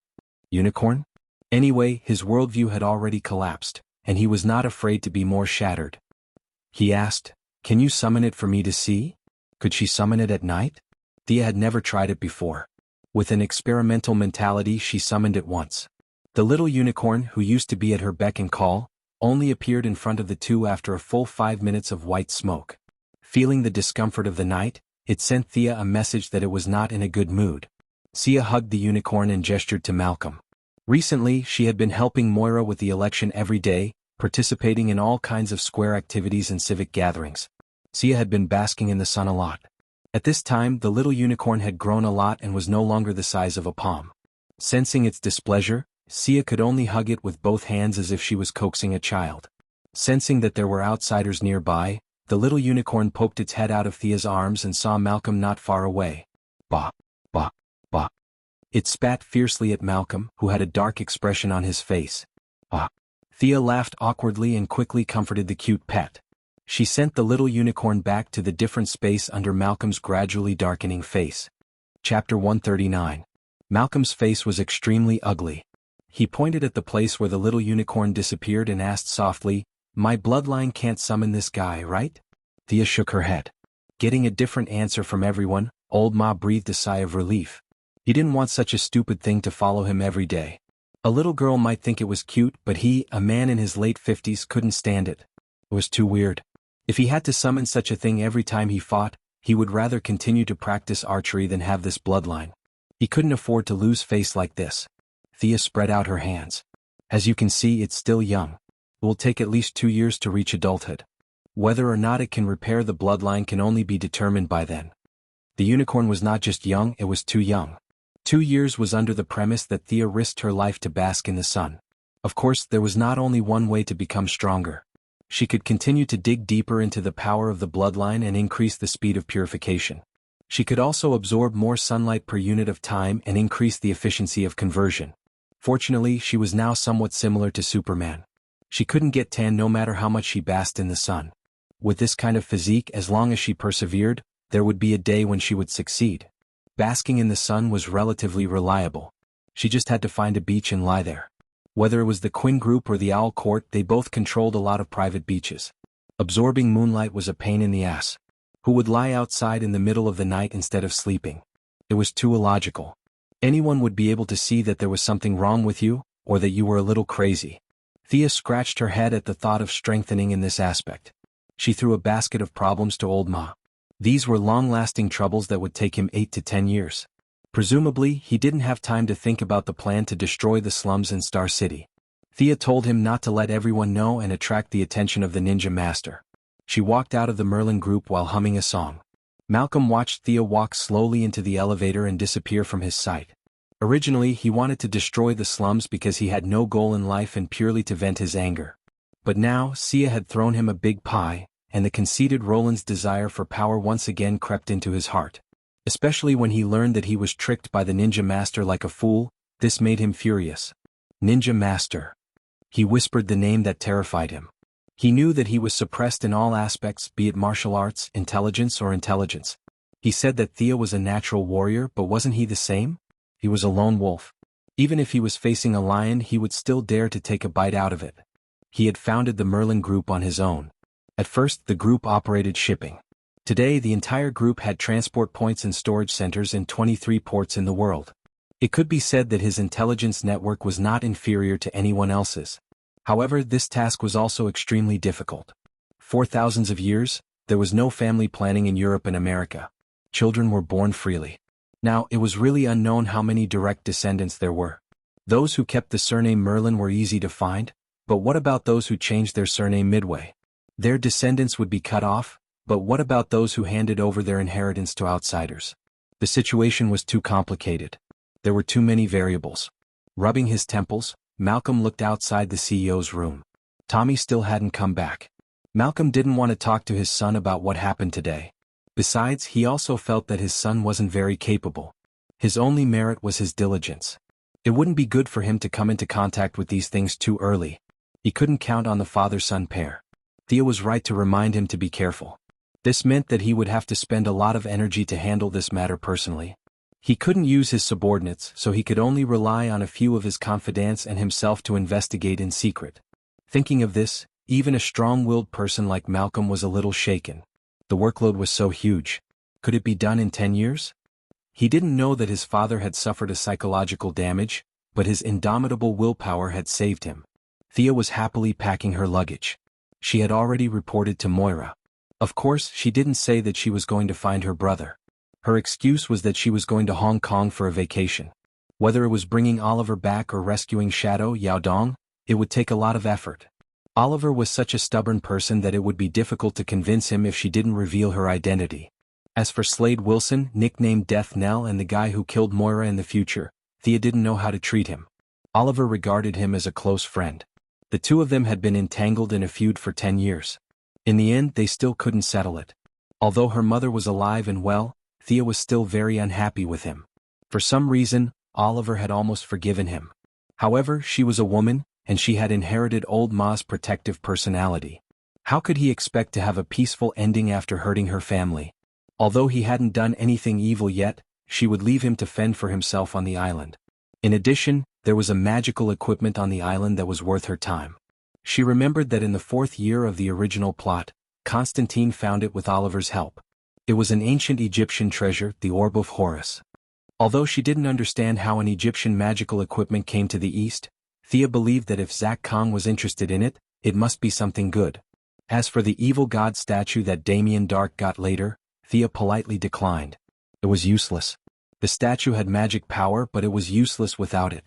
Unicorn? Anyway, his worldview had already collapsed, and he was not afraid to be more shattered. He asked, "Can you summon it for me to see?" Could she summon it at night? Thea had never tried it before. With an experimental mentality, she summoned it once. The little unicorn, who used to be at her beck and call, only appeared in front of the two after a full 5 minutes of white smoke. Feeling the discomfort of the night, it sent Thea a message that it was not in a good mood. Thea hugged the unicorn and gestured to Malcolm. Recently, she had been helping Moira with the election every day, participating in all kinds of square activities and civic gatherings. Thea had been basking in the sun a lot. At this time, the little unicorn had grown a lot and was no longer the size of a palm. Sensing its displeasure, Thea could only hug it with both hands as if she was coaxing a child. Sensing that there were outsiders nearby, the little unicorn poked its head out of Thea's arms and saw Malcolm not far away. Bah, bah, bah. It spat fiercely at Malcolm, who had a dark expression on his face. Ah. Thea laughed awkwardly and quickly comforted the cute pet. She sent the little unicorn back to the different space under Malcolm's gradually darkening face. Chapter 139. Malcolm's face was extremely ugly. He pointed at the place where the little unicorn disappeared and asked softly, "My bloodline can't summon this guy, right?" Thea shook her head. Getting a different answer from everyone, Old Ma breathed a sigh of relief. He didn't want such a stupid thing to follow him every day. A little girl might think it was cute, but he, a man in his late 50s, couldn't stand it. It was too weird. If he had to summon such a thing every time he fought, he would rather continue to practice archery than have this bloodline. He couldn't afford to lose face like this. Thea spread out her hands. As you can see, it's still young. It will take at least 2 years to reach adulthood. Whether or not it can repair the bloodline can only be determined by then. The unicorn was not just young, it was too young. 2 years was under the premise that Thea risked her life to bask in the sun. Of course, there was not only one way to become stronger. She could continue to dig deeper into the power of the bloodline and increase the speed of purification. She could also absorb more sunlight per unit of time and increase the efficiency of conversion. Fortunately, she was now somewhat similar to Superman. She couldn't get tan no matter how much she basked in the sun. With this kind of physique, as long as she persevered, there would be a day when she would succeed. Basking in the sun was relatively reliable. She just had to find a beach and lie there. Whether it was the Quinn Group or the Owl Court, they both controlled a lot of private beaches. Absorbing moonlight was a pain in the ass. Who would lie outside in the middle of the night instead of sleeping? It was too illogical. Anyone would be able to see that there was something wrong with you, or that you were a little crazy. Thea scratched her head at the thought of strengthening in this aspect. She threw a basket of problems to Old Ma. These were long-lasting troubles that would take him 8 to 10 years. Presumably, he didn't have time to think about the plan to destroy the slums in Star City. Thea told him not to let everyone know and attract the attention of the ninja master. She walked out of the Merlin group while humming a song. Malcolm watched Thea walk slowly into the elevator and disappear from his sight. Originally, he wanted to destroy the slums because he had no goal in life and purely to vent his anger. But now, Thea had thrown him a big pie, and the conceited Roland's desire for power once again crept into his heart. Especially when he learned that he was tricked by the ninja master like a fool, this made him furious. Ninja master. He whispered the name that terrified him. He knew that he was suppressed in all aspects, be it martial arts, intelligence or intelligence. He said that Thea was a natural warrior, but wasn't he the same? He was a lone wolf. Even if he was facing a lion, he would still dare to take a bite out of it. He had founded the Merlin Group on his own. At first, the group operated shipping. Today, the entire group had transport points and storage centers in 23 ports in the world. It could be said that his intelligence network was not inferior to anyone else's. However, this task was also extremely difficult. For thousands of years, there was no family planning in Europe and America. Children were born freely. Now, it was really unknown how many direct descendants there were. Those who kept the surname Merlin were easy to find, but what about those who changed their surname midway? Their descendants would be cut off, but what about those who handed over their inheritance to outsiders? The situation was too complicated. There were too many variables. Rubbing his temples, Malcolm looked outside the CEO's room. Tommy still hadn't come back. Malcolm didn't want to talk to his son about what happened today. Besides, he also felt that his son wasn't very capable. His only merit was his diligence. It wouldn't be good for him to come into contact with these things too early. He couldn't count on the father-son pair. Thea was right to remind him to be careful. This meant that he would have to spend a lot of energy to handle this matter personally. He couldn't use his subordinates, so he could only rely on a few of his confidants and himself to investigate in secret. Thinking of this, even a strong-willed person like Malcolm was a little shaken. The workload was so huge. Could it be done in 10 years? He didn't know that his father had suffered a psychological damage, but his indomitable willpower had saved him. Thea was happily packing her luggage. She had already reported to Moira. Of course, she didn't say that she was going to find her brother. Her excuse was that she was going to Hong Kong for a vacation. Whether it was bringing Oliver back or rescuing Shadow Yaodong, it would take a lot of effort. Oliver was such a stubborn person that it would be difficult to convince him if she didn't reveal her identity. As for Slade Wilson, nicknamed Death Knell, and the guy who killed Moira in the future, Thea didn't know how to treat him. Oliver regarded him as a close friend. The two of them had been entangled in a feud for 10 years. In the end, they still couldn't settle it. Although her mother was alive and well, Thea was still very unhappy with him. For some reason, Oliver had almost forgiven him. However, she was a woman, and she had inherited old Ma's protective personality. How could he expect to have a peaceful ending after hurting her family? Although he hadn't done anything evil yet, she would leave him to fend for himself on the island. In addition, there was a magical equipment on the island that was worth her time. She remembered that in the 4th year of the original plot, Constantine found it with Oliver's help. It was an ancient Egyptian treasure, the Orb of Horus. Although she didn't understand how an Egyptian magical equipment came to the East, Thea believed that if Zack Kong was interested in it, it must be something good. As for the evil god statue that Damien Dark got later, Thea politely declined. It was useless. The statue had magic power, but it was useless without it.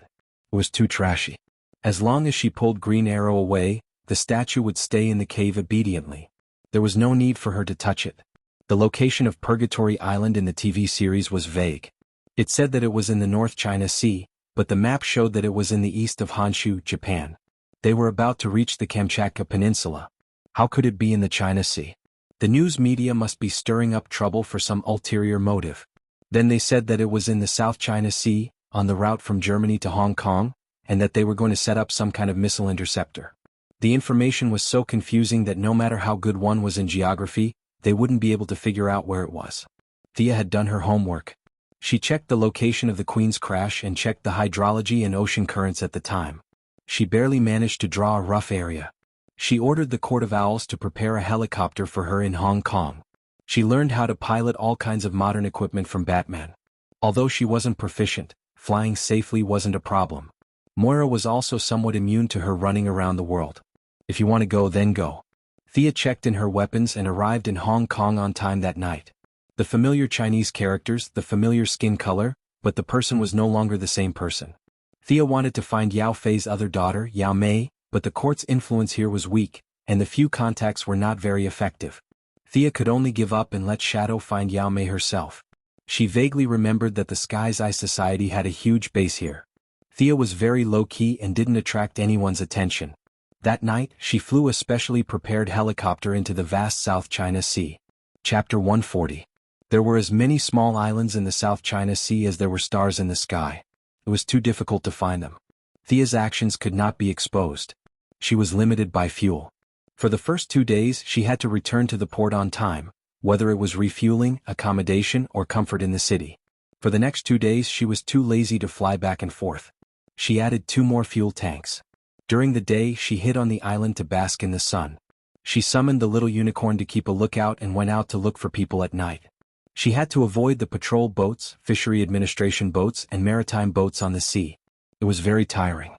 It was too trashy. As long as she pulled Green Arrow away, the statue would stay in the cave obediently. There was no need for her to touch it. The location of Purgatory Island in the TV series was vague. It said that it was in the North China Sea, but the map showed that it was in the east of Honshu, Japan. They were about to reach the Kamchatka Peninsula. How could it be in the China Sea? The news media must be stirring up trouble for some ulterior motive. Then they said that it was in the South China Sea, on the route from Germany to Hong Kong, and that they were going to set up some kind of missile interceptor. The information was so confusing that no matter how good one was in geography, they wouldn't be able to figure out where it was. Thea had done her homework. She checked the location of the Queen's crash and checked the hydrology and ocean currents at the time. She barely managed to draw a rough area. She ordered the Court of Owls to prepare a helicopter for her in Hong Kong. She learned how to pilot all kinds of modern equipment from Batman. Although she wasn't proficient, flying safely wasn't a problem. Moira was also somewhat immune to her running around the world. If you want to go, then go. Thea checked in her weapons and arrived in Hong Kong on time that night. The familiar Chinese characters, the familiar skin color, but the person was no longer the same person. Thea wanted to find Yao Fei's other daughter, Yao Mei, but the court's influence here was weak, and the few contacts were not very effective. Thea could only give up and let Shadow find Yao Mei herself. She vaguely remembered that the Sky's Eye Society had a huge base here. Thea was very low-key and didn't attract anyone's attention. That night, she flew a specially prepared helicopter into the vast South China Sea. Chapter 140. There were as many small islands in the South China Sea as there were stars in the sky. It was too difficult to find them. Thea's actions could not be exposed. She was limited by fuel. For the first 2 days, she had to return to the port on time, whether it was refueling, accommodation, or comfort in the city. For the next 2 days, she was too lazy to fly back and forth. She added 2 more fuel tanks. During the day, she hid on the island to bask in the sun. She summoned the little unicorn to keep a lookout and went out to look for people at night. She had to avoid the patrol boats, fishery administration boats, and maritime boats on the sea. It was very tiring.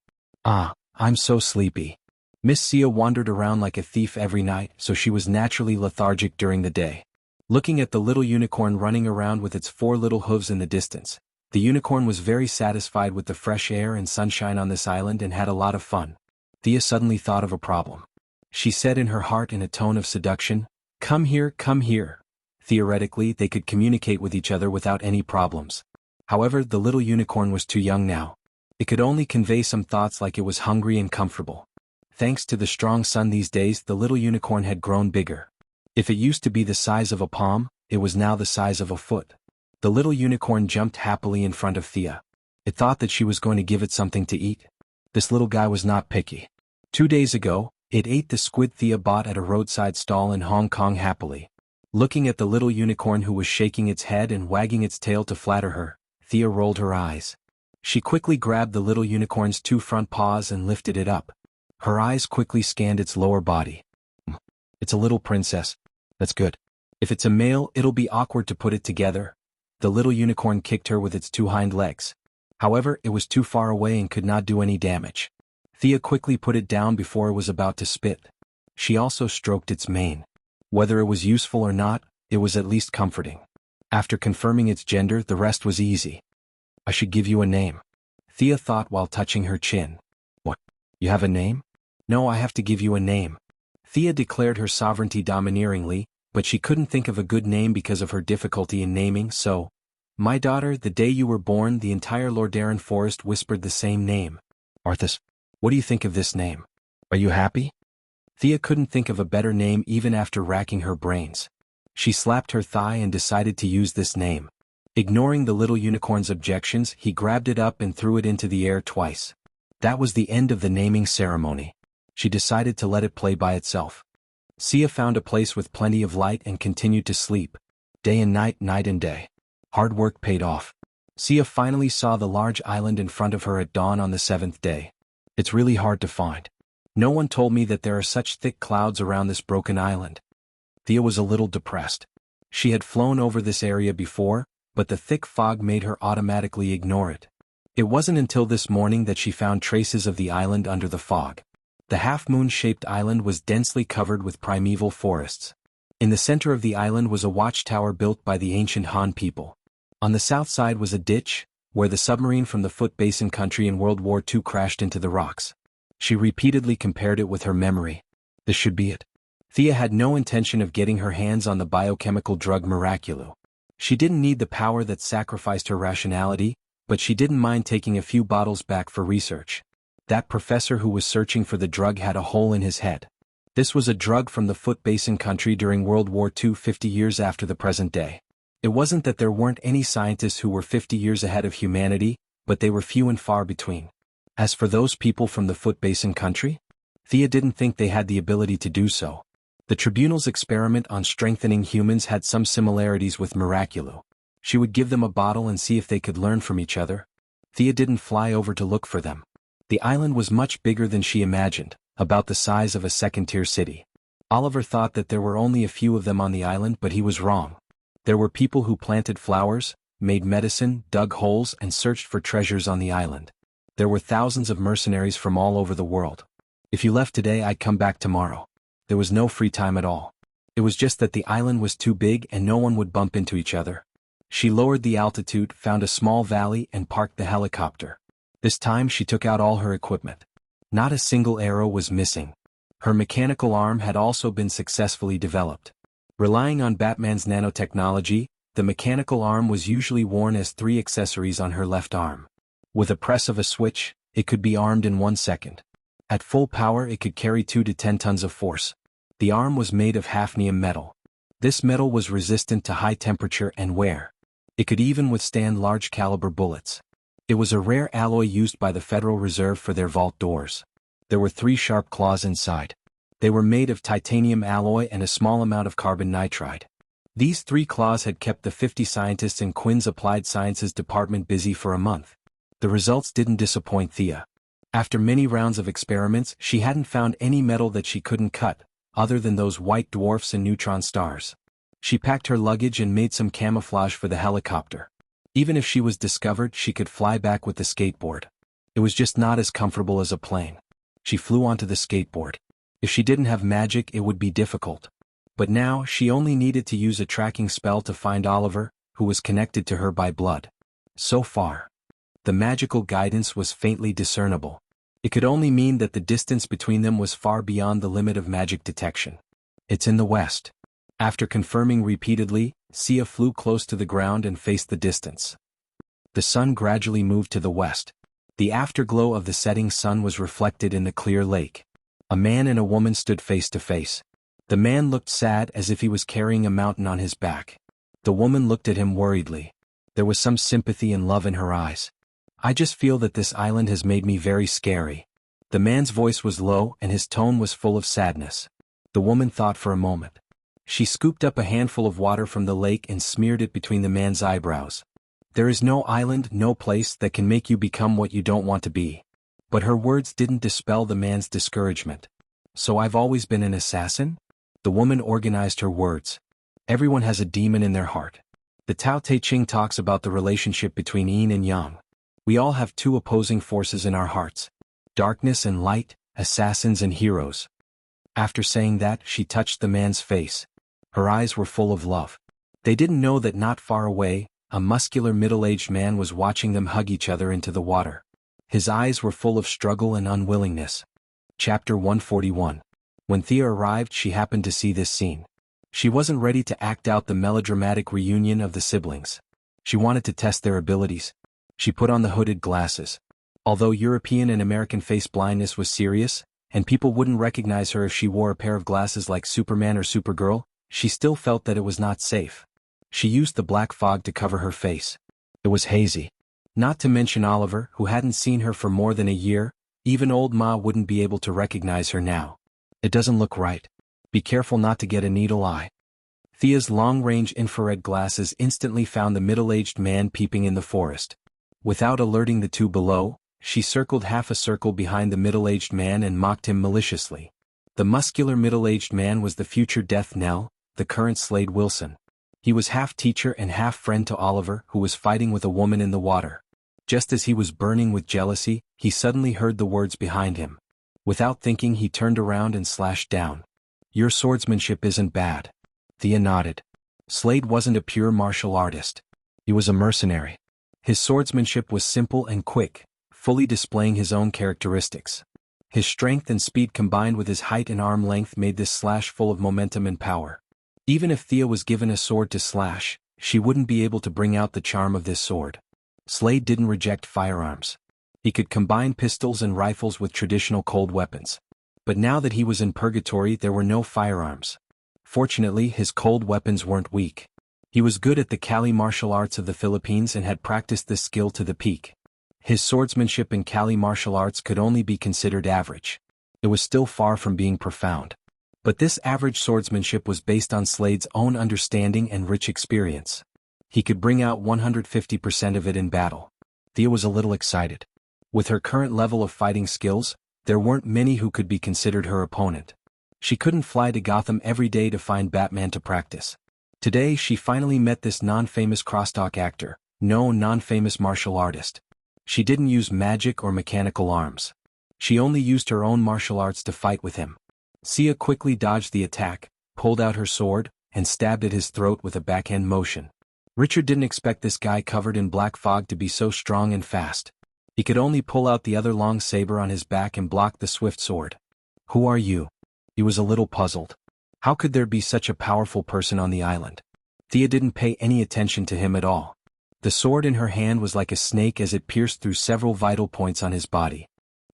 I'm so sleepy. Miss Sia wandered around like a thief every night, so she was naturally lethargic during the day. Looking at the little unicorn running around with its 4 little hooves in the distance, the unicorn was very satisfied with the fresh air and sunshine on this island and had a lot of fun. Thea suddenly thought of a problem. She said in her heart in a tone of seduction, "Come here, come here." Theoretically, they could communicate with each other without any problems. However, the little unicorn was too young now. It could only convey some thoughts like it was hungry and comfortable. Thanks to the strong sun these days, the little unicorn had grown bigger. If it used to be the size of a palm, it was now the size of a foot. The little unicorn jumped happily in front of Thea. It thought that she was going to give it something to eat. This little guy was not picky. 2 days ago, it ate the squid Thea bought at a roadside stall in Hong Kong happily. Looking at the little unicorn who was shaking its head and wagging its tail to flatter her, Thea rolled her eyes. She quickly grabbed the little unicorn's 2 front paws and lifted it up. Her eyes quickly scanned its lower body. It's a little princess. That's good. If it's a male, it'll be awkward to put it together. The little unicorn kicked her with its 2 hind legs. However, it was too far away and could not do any damage. Thea quickly put it down before it was about to spit. She also stroked its mane. Whether it was useful or not, it was at least comforting. After confirming its gender, the rest was easy. I should give you a name, Thea thought while touching her chin. What? You have a name? No, I have to give you a name. Thea declared her sovereignty domineeringly, but she couldn't think of a good name because of her difficulty in naming, so, my daughter, the day you were born, the entire Lordaeron forest whispered the same name. Arthas, what do you think of this name? Are you happy? Thea couldn't think of a better name even after racking her brains. She slapped her thigh and decided to use this name. Ignoring the little unicorn's objections, he grabbed it up and threw it into the air twice. That was the end of the naming ceremony. She decided to let it play by itself. Sia found a place with plenty of light and continued to sleep. Day and night, night and day. Hard work paid off. Sia finally saw the large island in front of her at dawn on the 7th day. It's really hard to find. No one told me that there are such thick clouds around this broken island. Thea was a little depressed. She had flown over this area before, but the thick fog made her automatically ignore it. It wasn't until this morning that she found traces of the island under the fog. The half-moon-shaped island was densely covered with primeval forests. In the center of the island was a watchtower built by the ancient Han people. On the south side was a ditch, where the submarine from the Foot Basin country in World War II crashed into the rocks. She repeatedly compared it with her memory. This should be it. Thea had no intention of getting her hands on the biochemical drug Miraculou. She didn't need the power that sacrificed her rationality, but she didn't mind taking a few bottles back for research. That professor who was searching for the drug had a hole in his head. This was a drug from the Foot Basin country during World War II 50 years after the present day. It wasn't that there weren't any scientists who were 50 years ahead of humanity, but they were few and far between. As for those people from the Foot Basin country, Thea didn't think they had the ability to do so. The Tribunal's experiment on strengthening humans had some similarities with Miraculou. She would give them a bottle and see if they could learn from each other. Thea didn't fly over to look for them. The island was much bigger than she imagined, about the size of a second-tier city. Oliver thought that there were only a few of them on the island, but he was wrong. There were people who planted flowers, made medicine, dug holes, and searched for treasures on the island. There were thousands of mercenaries from all over the world. If you left today, I'd come back tomorrow. There was no free time at all. It was just that the island was too big and no one would bump into each other. She lowered the altitude, found a small valley, and parked the helicopter. This time she took out all her equipment. Not a single arrow was missing. Her mechanical arm had also been successfully developed. Relying on Batman's nanotechnology, the mechanical arm was usually worn as 3 accessories on her left arm. With a press of a switch, it could be armed in 1 second. At full power it could carry 2 to 10 tons of force. The arm was made of hafnium metal. This metal was resistant to high temperature and wear. It could even withstand large caliber bullets. It was a rare alloy used by the Federal Reserve for their vault doors. There were 3 sharp claws inside. They were made of titanium alloy and a small amount of carbon nitride. These 3 claws had kept the 50 scientists in Quinn's Applied Sciences department busy for a month. The results didn't disappoint Thea. After many rounds of experiments, she hadn't found any metal that she couldn't cut, other than those white dwarfs and neutron stars. She packed her luggage and made some camouflage for the helicopter. Even if she was discovered, she could fly back with the skateboard. It was just not as comfortable as a plane. She flew onto the skateboard. If she didn't have magic, it would be difficult. But now, she only needed to use a tracking spell to find Oliver, who was connected to her by blood. So far, the magical guidance was faintly discernible. It could only mean that the distance between them was far beyond the limit of magic detection. It's in the west. After confirming repeatedly, Sia flew close to the ground and faced the distance. The sun gradually moved to the west. The afterglow of the setting sun was reflected in the clear lake. A man and a woman stood face to face. The man looked sad as if he was carrying a mountain on his back. The woman looked at him worriedly. There was some sympathy and love in her eyes. I just feel that this island has made me very scary. The man's voice was low and his tone was full of sadness. The woman thought for a moment. She scooped up a handful of water from the lake and smeared it between the man's eyebrows. There is no island, no place that can make you become what you don't want to be. But her words didn't dispel the man's discouragement. So I've always been an assassin? The woman organized her words. Everyone has a demon in their heart. The Tao Te Ching talks about the relationship between yin and yang. We all have two opposing forces in our hearts. Darkness and light, assassins and heroes. After saying that, she touched the man's face. Her eyes were full of love. They didn't know that not far away, a muscular middle-aged man was watching them hug each other into the water. His eyes were full of struggle and unwillingness. Chapter 141. When Thea arrived, she happened to see this scene. She wasn't ready to act out the melodramatic reunion of the siblings. She wanted to test their abilities. She put on the hooded glasses. Although European and American face blindness was serious, and people wouldn't recognize her if she wore a pair of glasses like Superman or Supergirl, she still felt that it was not safe. She used the black fog to cover her face. It was hazy. Not to mention Oliver, who hadn't seen her for more than a year. Even old Ma wouldn't be able to recognize her now. It doesn't look right. Be careful not to get a needle eye. Thea's long-range infrared glasses instantly found the middle-aged man peeping in the forest. Without alerting the two below, she circled half a circle behind the middle-aged man and mocked him maliciously. The muscular middle-aged man was the future death knell, the current Slade Wilson. He was half teacher and half friend to Oliver, who was fighting with a woman in the water. Just as he was burning with jealousy, he suddenly heard the words behind him. Without thinking, he turned around and slashed down. Your swordsmanship isn't bad. Thea nodded. Slade wasn't a pure martial artist. He was a mercenary. His swordsmanship was simple and quick, fully displaying his own characteristics. His strength and speed combined with his height and arm length made this slash full of momentum and power. Even if Thea was given a sword to slash, she wouldn't be able to bring out the charm of this sword. Slade didn't reject firearms. He could combine pistols and rifles with traditional cold weapons. But now that he was in purgatory, there were no firearms. Fortunately, his cold weapons weren't weak. He was good at the Kali martial arts of the Philippines and had practiced this skill to the peak. His swordsmanship in Kali martial arts could only be considered average. It was still far from being profound. But this average swordsmanship was based on Slade's own understanding and rich experience. He could bring out 150% of it in battle. Thea was a little excited. With her current level of fighting skills, there weren't many who could be considered her opponent. She couldn't fly to Gotham every day to find Batman to practice. Today she finally met this non-famous crosstalk actor, no non-famous martial artist. She didn't use magic or mechanical arms. She only used her own martial arts to fight with him. Sia quickly dodged the attack, pulled out her sword, and stabbed at his throat with a backhand motion. Richard didn't expect this guy covered in black fog to be so strong and fast. He could only pull out the other long saber on his back and block the swift sword. Who are you? He was a little puzzled. How could there be such a powerful person on the island? Thea didn't pay any attention to him at all. The sword in her hand was like a snake as it pierced through several vital points on his body.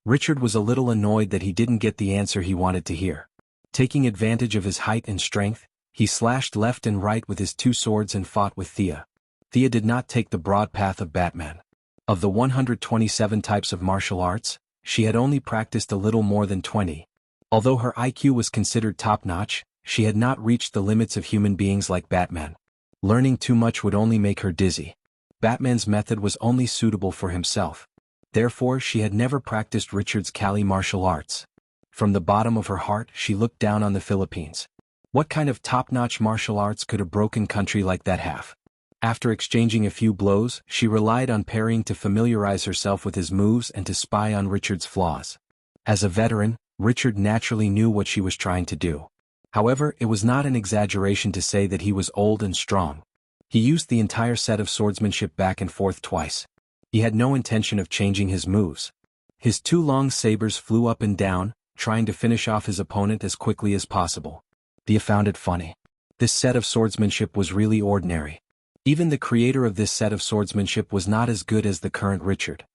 Richard was a little annoyed that he didn't get the answer he wanted to hear. Taking advantage of his height and strength, he slashed left and right with his two swords and fought with Thea. Thea did not take the broad path of Batman. Of the 127 types of martial arts, she had only practiced a little more than 20. Although her IQ was considered top-notch, she had not reached the limits of human beings like Batman. Learning too much would only make her dizzy. Batman's method was only suitable for himself. Therefore, she had never practiced Richard's Kali martial arts. From the bottom of her heart, she looked down on the Philippines. What kind of top-notch martial arts could a broken country like that have? After exchanging a few blows, she relied on parrying to familiarize herself with his moves and to spy on Richard's flaws. As a veteran, Richard naturally knew what she was trying to do. However, it was not an exaggeration to say that he was old and strong. He used the entire set of swordsmanship back and forth twice. He had no intention of changing his moves. His two long sabers flew up and down, trying to finish off his opponent as quickly as possible. Thea found it funny. This set of swordsmanship was really ordinary. Even the creator of this set of swordsmanship was not as good as the current Richard.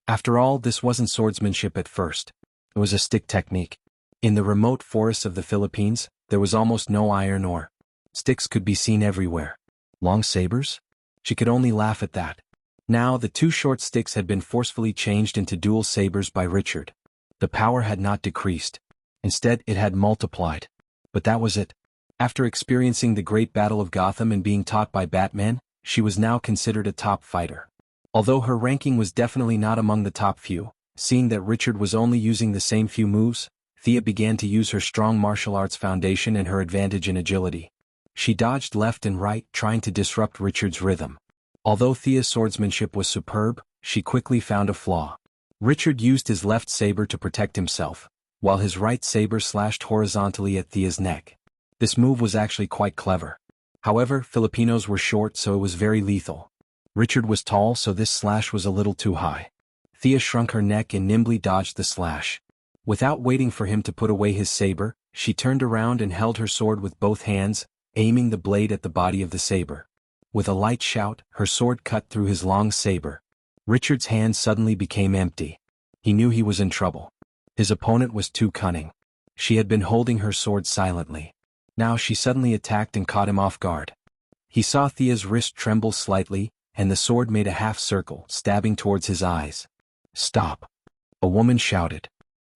After all, this wasn't swordsmanship at first. It was a stick technique. In the remote forests of the Philippines, there was almost no iron ore. Sticks could be seen everywhere. Long sabers? She could only laugh at that. Now, the two short sticks had been forcefully changed into dual sabers by Richard. The power had not decreased. Instead, it had multiplied. But that was it. After experiencing the Great Battle of Gotham and being taught by Batman, she was now considered a top fighter. Although her ranking was definitely not among the top few, seeing that Richard was only using the same few moves, Thea began to use her strong martial arts foundation and her advantage in agility. She dodged left and right, trying to disrupt Richard's rhythm. Although Thea's swordsmanship was superb, she quickly found a flaw. Richard used his left saber to protect himself, while his right saber slashed horizontally at Thea's neck. This move was actually quite clever. However, Filipinos were short, so it was very lethal. Richard was tall, so this slash was a little too high. Thea shrunk her neck and nimbly dodged the slash. Without waiting for him to put away his saber, she turned around and held her sword with both hands, aiming the blade at the body of the saber. With a light shout, her sword cut through his long saber. Richard's hand suddenly became empty. He knew he was in trouble. His opponent was too cunning. She had been holding her sword silently. Now she suddenly attacked and caught him off guard. He saw Thea's wrist tremble slightly, and the sword made a half circle, stabbing towards his eyes. "Stop!" a woman shouted.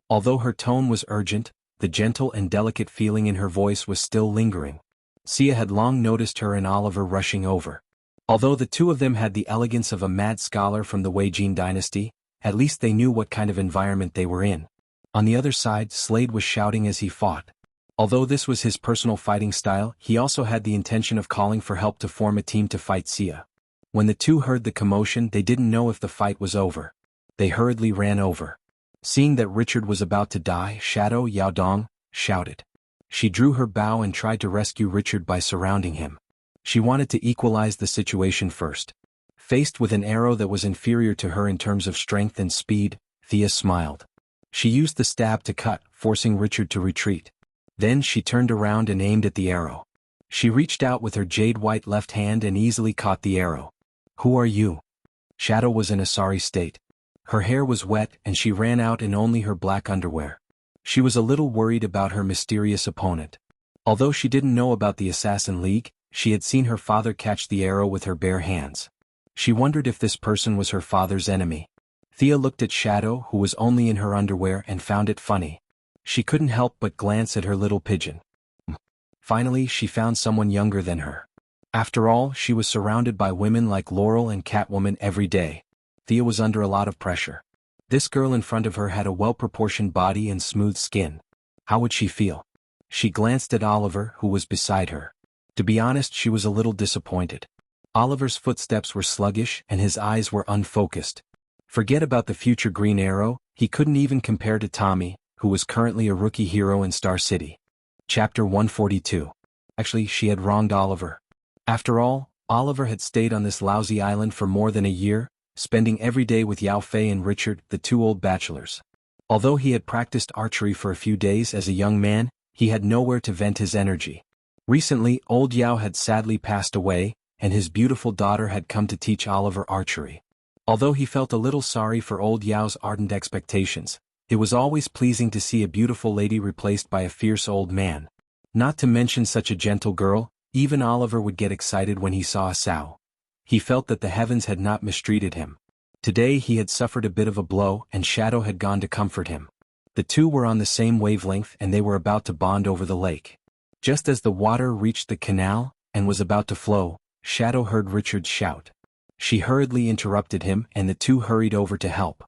Although her tone was urgent, the gentle and delicate feeling in her voice was still lingering. Sia had long noticed her and Oliver rushing over. Although the two of them had the elegance of a mad scholar from the Wei Jin dynasty, at least they knew what kind of environment they were in. On the other side, Slade was shouting as he fought. Although this was his personal fighting style, he also had the intention of calling for help to form a team to fight Sia. When the two heard the commotion, they didn't know if the fight was over. They hurriedly ran over. Seeing that Richard was about to die, Shadow Yaodong shouted. She drew her bow and tried to rescue Richard by surrounding him. She wanted to equalize the situation first. Faced with an arrow that was inferior to her in terms of strength and speed, Thea smiled. She used the stab to cut, forcing Richard to retreat. Then she turned around and aimed at the arrow. She reached out with her jade-white left hand and easily caught the arrow. "Who are you?" Shadow was in a sorry state. Her hair was wet and she ran out in only her black underwear. She was a little worried about her mysterious opponent. Although she didn't know about the Assassin League, she had seen her father catch the arrow with her bare hands. She wondered if this person was her father's enemy. Thea looked at Shadow, who was only in her underwear, and found it funny. She couldn't help but glance at her little pigeon. Finally, she found someone younger than her. After all, she was surrounded by women like Laurel and Catwoman every day. Thea was under a lot of pressure. This girl in front of her had a well-proportioned body and smooth skin. How would she feel? She glanced at Oliver, who was beside her. To be honest, she was a little disappointed. Oliver's footsteps were sluggish and his eyes were unfocused. Forget about the future Green Arrow, he couldn't even compare to Tommy, who was currently a rookie hero in Star City. Chapter 142. Actually, she had wronged Oliver. After all, Oliver had stayed on this lousy island for more than a year, spending every day with Yao Fei and Richard, the two old bachelors. Although he had practiced archery for a few days as a young man, he had nowhere to vent his energy. Recently, old Yao had sadly passed away, and his beautiful daughter had come to teach Oliver archery. Although he felt a little sorry for old Yao's ardent expectations, it was always pleasing to see a beautiful lady replaced by a fierce old man. Not to mention such a gentle girl, even Oliver would get excited when he saw a sow. He felt that the heavens had not mistreated him. Today he had suffered a bit of a blow and Shadow had gone to comfort him. The two were on the same wavelength and they were about to bond over the lake. Just as the water reached the canal and was about to flow, Shadow heard Richard shout. She hurriedly interrupted him and the two hurried over to help.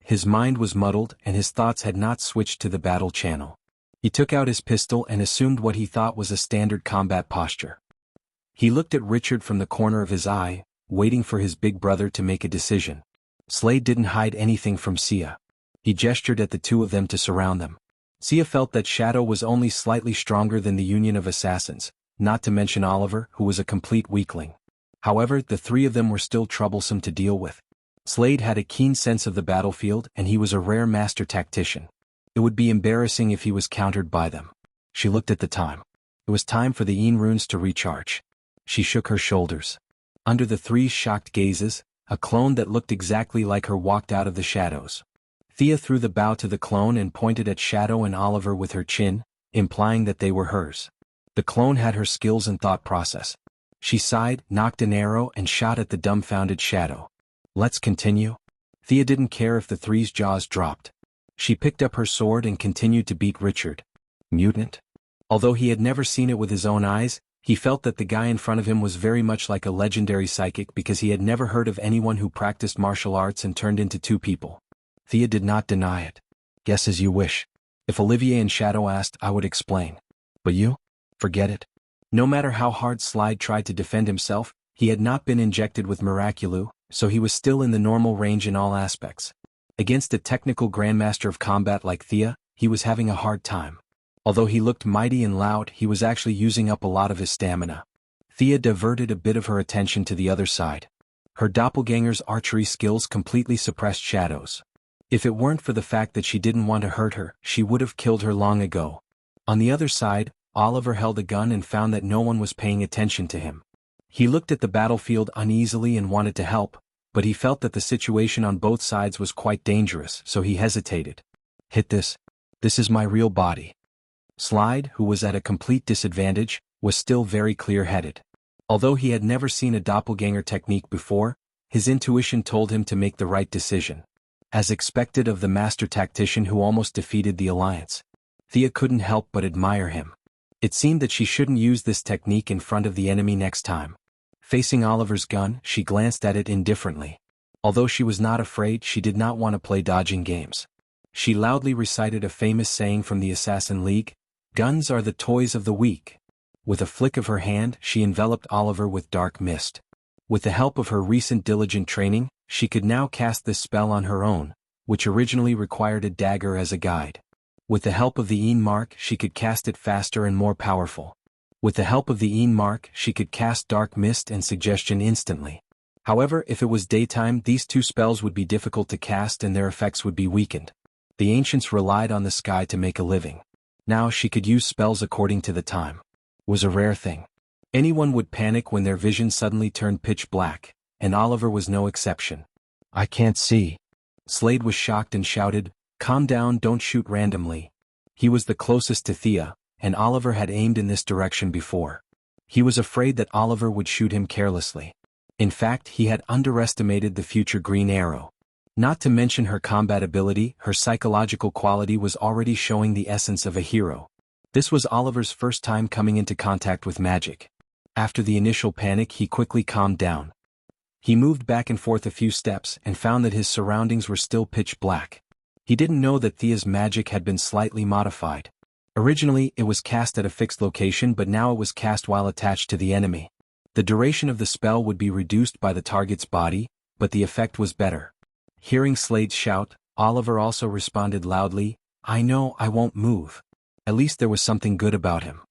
His mind was muddled and his thoughts had not switched to the battle channel. He took out his pistol and assumed what he thought was a standard combat posture. He looked at Richard from the corner of his eye, waiting for his big brother to make a decision. Slade didn't hide anything from Sia. He gestured at the two of them to surround them. Sia felt that Shadow was only slightly stronger than the Union of Assassins, not to mention Oliver, who was a complete weakling. However, the three of them were still troublesome to deal with. Slade had a keen sense of the battlefield and he was a rare master tactician. It would be embarrassing if he was countered by them. She looked at the time. It was time for the Yin runes to recharge. She shook her shoulders. Under the three shocked gazes, a clone that looked exactly like her walked out of the shadows. Thea threw the bow to the clone and pointed at Shadow and Oliver with her chin, implying that they were hers. The clone had her skills and thought process. She sighed, knocked an arrow and shot at the dumbfounded Shadow. Let's continue. Thea didn't care if the three's jaws dropped. She picked up her sword and continued to beat Richard. Mutant? Although he had never seen it with his own eyes, he felt that the guy in front of him was very much like a legendary psychic because he had never heard of anyone who practiced martial arts and turned into two people. Thea did not deny it. Guess as you wish. If Olivier and Shadow asked, I would explain. But you? Forget it. No matter how hard Slide tried to defend himself, he had not been injected with Miraculu, so he was still in the normal range in all aspects. Against a technical grandmaster of combat like Thea, he was having a hard time. Although he looked mighty and loud, he was actually using up a lot of his stamina. Thea diverted a bit of her attention to the other side. Her doppelganger's archery skills completely suppressed Shadow's. If it weren't for the fact that she didn't want to hurt her, she would have killed her long ago. On the other side, Oliver held a gun and found that no one was paying attention to him. He looked at the battlefield uneasily and wanted to help, but he felt that the situation on both sides was quite dangerous, so he hesitated. Hit this. This is my real body. Slide, who was at a complete disadvantage, was still very clear-headed. Although he had never seen a doppelganger technique before, his intuition told him to make the right decision. As expected of the master tactician who almost defeated the alliance, Thea couldn't help but admire him. It seemed that she shouldn't use this technique in front of the enemy next time. Facing Oliver's gun, she glanced at it indifferently. Although she was not afraid, she did not want to play dodging games. She loudly recited a famous saying from the Assassin League, "Guns are the toys of the weak." With a flick of her hand, she enveloped Oliver with dark mist. With the help of her recent diligent training, she could now cast this spell on her own, which originally required a dagger as a guide. With the help of the Een Mark, she could cast it faster and more powerful. With the help of the Een Mark, she could cast Dark Mist and Suggestion instantly. However, if it was daytime, these two spells would be difficult to cast and their effects would be weakened. The ancients relied on the sky to make a living. Now she could use spells according to the time. It was a rare thing. Anyone would panic when their vision suddenly turned pitch black, and Oliver was no exception. I can't see. Slade was shocked and shouted, "Calm down, don't shoot randomly." He was the closest to Thea, and Oliver had aimed in this direction before. He was afraid that Oliver would shoot him carelessly. In fact, he had underestimated the future Green Arrow. Not to mention her combat ability, her psychological quality was already showing the essence of a hero. This was Oliver's first time coming into contact with magic. After the initial panic, he quickly calmed down. He moved back and forth a few steps and found that his surroundings were still pitch black. He didn't know that Thea's magic had been slightly modified. Originally, it was cast at a fixed location, but now it was cast while attached to the enemy. The duration of the spell would be reduced by the target's body, but the effect was better. Hearing Slade's shout, Oliver also responded loudly, "I know, I won't move." At least there was something good about him.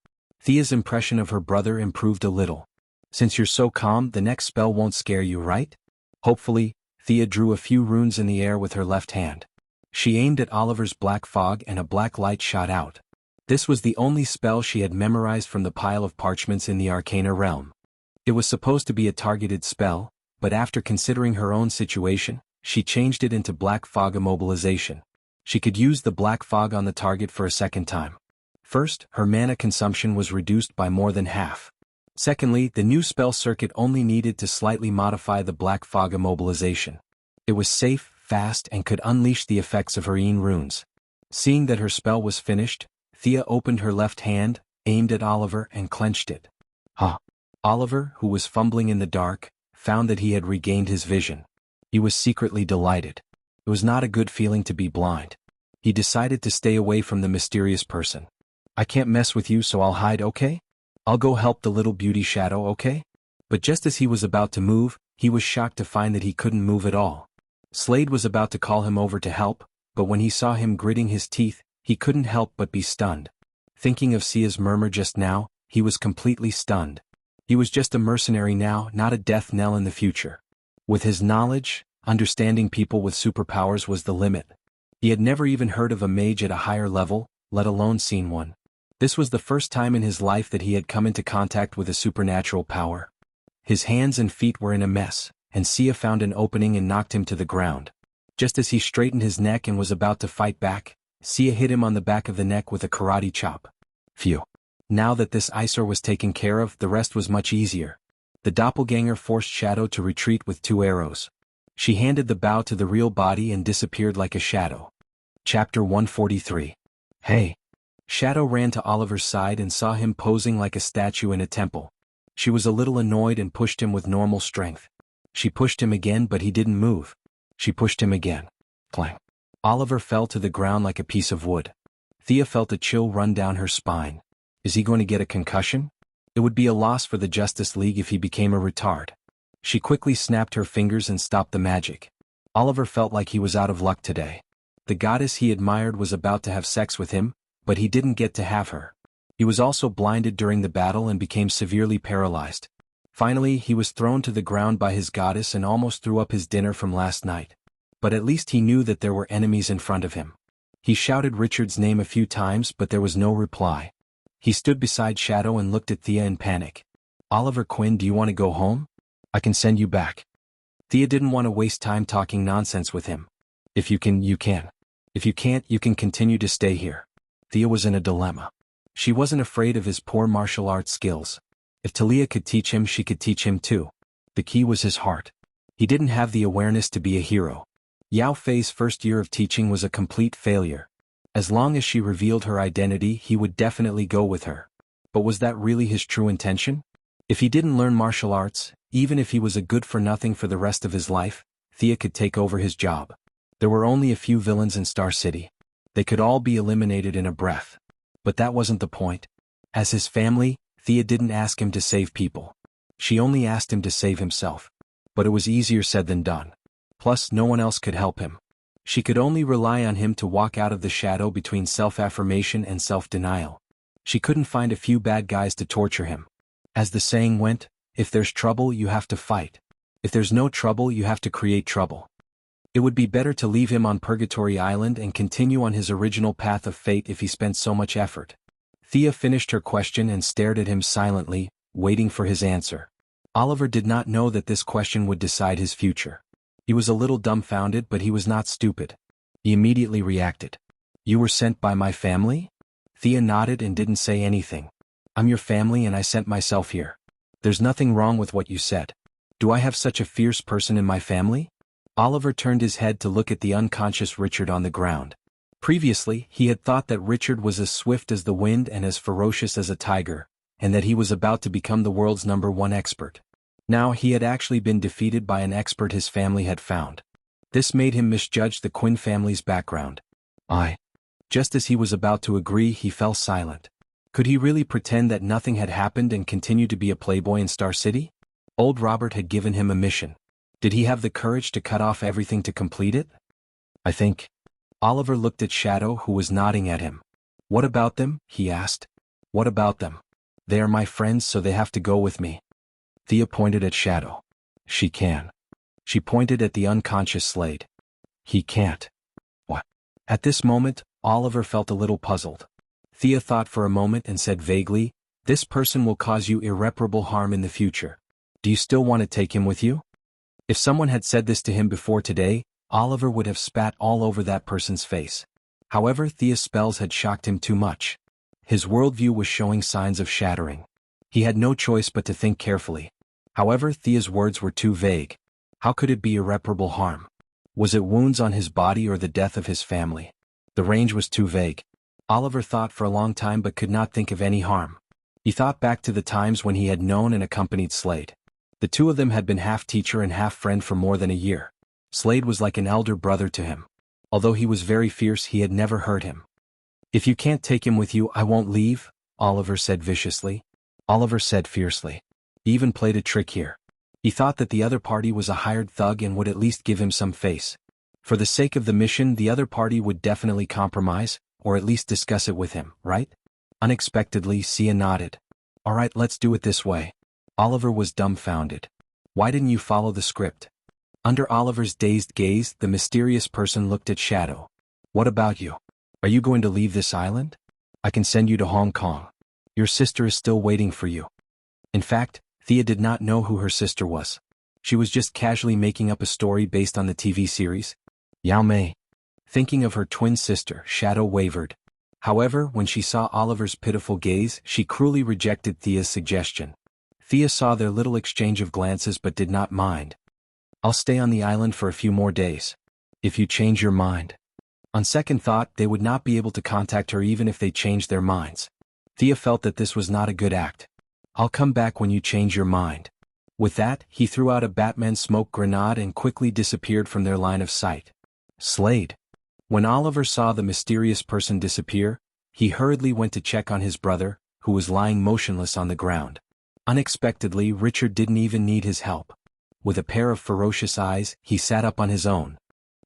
Thea's impression of her brother improved a little. "Since you're so calm, the next spell won't scare you, right?" Hopefully, Thea drew a few runes in the air with her left hand. She aimed at Oliver's black fog and a black light shot out. This was the only spell she had memorized from the pile of parchments in the Arcana realm. It was supposed to be a targeted spell, but after considering her own situation, she changed it into black fog immobilization. She could use the black fog on the target for a second time. First, her mana consumption was reduced by more than half. Secondly, the new spell circuit only needed to slightly modify the black fog immobilization. It was safe, fast, and could unleash the effects of her Een runes. Seeing that her spell was finished, Thea opened her left hand, aimed at Oliver, and clenched it. Huh. Oliver, who was fumbling in the dark, found that he had regained his vision. He was secretly delighted. It was not a good feeling to be blind. He decided to stay away from the mysterious person. "I can't mess with you, so I'll hide, okay? I'll go help the little beauty Shadow, okay?" But just as he was about to move, he was shocked to find that he couldn't move at all. Slade was about to call him over to help, but when he saw him gritting his teeth, he couldn't help but be stunned. Thinking of Sia's murmur just now, he was completely stunned. He was just a mercenary now, not a death knell in the future. With his knowledge, understanding people with superpowers was the limit. He had never even heard of a mage at a higher level, let alone seen one. This was the first time in his life that he had come into contact with a supernatural power. His hands and feet were in a mess, and Sia found an opening and knocked him to the ground. Just as he straightened his neck and was about to fight back, Sia hit him on the back of the neck with a karate chop. Phew. Now that this eyesore was taken care of, the rest was much easier. The doppelganger forced Shadow to retreat with 2 arrows. She handed the bow to the real body and disappeared like a shadow. Chapter 143. Hey. Shadow ran to Oliver's side and saw him posing like a statue in a temple. She was a little annoyed and pushed him with normal strength. She pushed him again but he didn't move. She pushed him again. Clang. Oliver fell to the ground like a piece of wood. Thea felt a chill run down her spine. Is he going to get a concussion? It would be a loss for the Justice League if he became a retard. She quickly snapped her fingers and stopped the magic. Oliver felt like he was out of luck today. The goddess he admired was about to have sex with him, but he didn't get to have her. He was also blinded during the battle and became severely paralyzed. Finally, he was thrown to the ground by his goddess and almost threw up his dinner from last night. But at least he knew that there were enemies in front of him. He shouted Richard's name a few times but there was no reply. He stood beside Shadow and looked at Thea in panic. Oliver Quinn, do you want to go home? I can send you back. Thea didn't want to waste time talking nonsense with him. If you can, you can. If you can't, you can continue to stay here. Thea was in a dilemma. She wasn't afraid of his poor martial arts skills. If Talia could teach him, she could teach him too. The key was his heart. He didn't have the awareness to be a hero. Yao Fei's first year of teaching was a complete failure. As long as she revealed her identity, he would definitely go with her. But was that really his true intention? If he didn't learn martial arts, even if he was a good-for-nothing for the rest of his life, Thea could take over his job. There were only a few villains in Star City. They could all be eliminated in a breath. But that wasn't the point. As his family, Thea didn't ask him to save people. She only asked him to save himself. But it was easier said than done. Plus, no one else could help him. She could only rely on him to walk out of the shadow between self-affirmation and self-denial. She couldn't find a few bad guys to torture him. As the saying went, if there's trouble, you have to fight. If there's no trouble, you have to create trouble. It would be better to leave him on Purgatory Island and continue on his original path of fate if he spent so much effort. Thea finished her question and stared at him silently, waiting for his answer. Oliver did not know that this question would decide his future. He was a little dumbfounded, but he was not stupid. He immediately reacted. You were sent by my family? Thea nodded and didn't say anything. I'm your family and I sent myself here. There's nothing wrong with what you said. Do I have such a fierce person in my family? Oliver turned his head to look at the unconscious Richard on the ground. Previously, he had thought that Richard was as swift as the wind and as ferocious as a tiger, and that he was about to become the world's #1 expert. Now he had actually been defeated by an expert his family had found. This made him misjudge the Quinn family's background. Just as he was about to agree, he fell silent. Could he really pretend that nothing had happened and continue to be a playboy in Star City? Old Robert had given him a mission. Did he have the courage to cut off everything to complete it? I think. Oliver looked at Shadow, who was nodding at him. What about them? He asked. What about them? They are my friends, so they have to go with me. Thea pointed at Shadow. She can. She pointed at the unconscious Slade. He can't. What? At this moment, Oliver felt a little puzzled. Thea thought for a moment and said vaguely, this person will cause you irreparable harm in the future. Do you still want to take him with you? If someone had said this to him before today, Oliver would have spat all over that person's face. However, Thea's spells had shocked him too much. His worldview was showing signs of shattering. He had no choice but to think carefully. However, Thea's words were too vague. How could it be irreparable harm? Was it wounds on his body or the death of his family? The range was too vague. Oliver thought for a long time but could not think of any harm. He thought back to the times when he had known and accompanied Slade. The two of them had been half teacher and half friend for more than a year. Slade was like an elder brother to him. Although he was very fierce, he had never hurt him. If you can't take him with you, I won't leave, Oliver said viciously. Oliver said fiercely. He even played a trick here. He thought that the other party was a hired thug and would at least give him some face. For the sake of the mission, the other party would definitely compromise, or at least discuss it with him, right? Unexpectedly, Sia nodded. All right, let's do it this way. Oliver was dumbfounded. Why didn't you follow the script? Under Oliver's dazed gaze, the mysterious person looked at Shadow. What about you? Are you going to leave this island? I can send you to Hong Kong. Your sister is still waiting for you. In fact, Thea did not know who her sister was. She was just casually making up a story based on the TV series. Yao Mei. Thinking of her twin sister, Shadow wavered. However, when she saw Oliver's pitiful gaze, she cruelly rejected Thea's suggestion. Thea saw their little exchange of glances but did not mind. I'll stay on the island for a few more days. If you change your mind. On second thought, they would not be able to contact her even if they changed their minds. Thea felt that this was not a good act. "I'll come back when you change your mind." With that, he threw out a Batman smoke grenade and quickly disappeared from their line of sight. Slade. When Oliver saw the mysterious person disappear, he hurriedly went to check on his brother, who was lying motionless on the ground. Unexpectedly, Richard didn't even need his help. With a pair of ferocious eyes, he sat up on his own.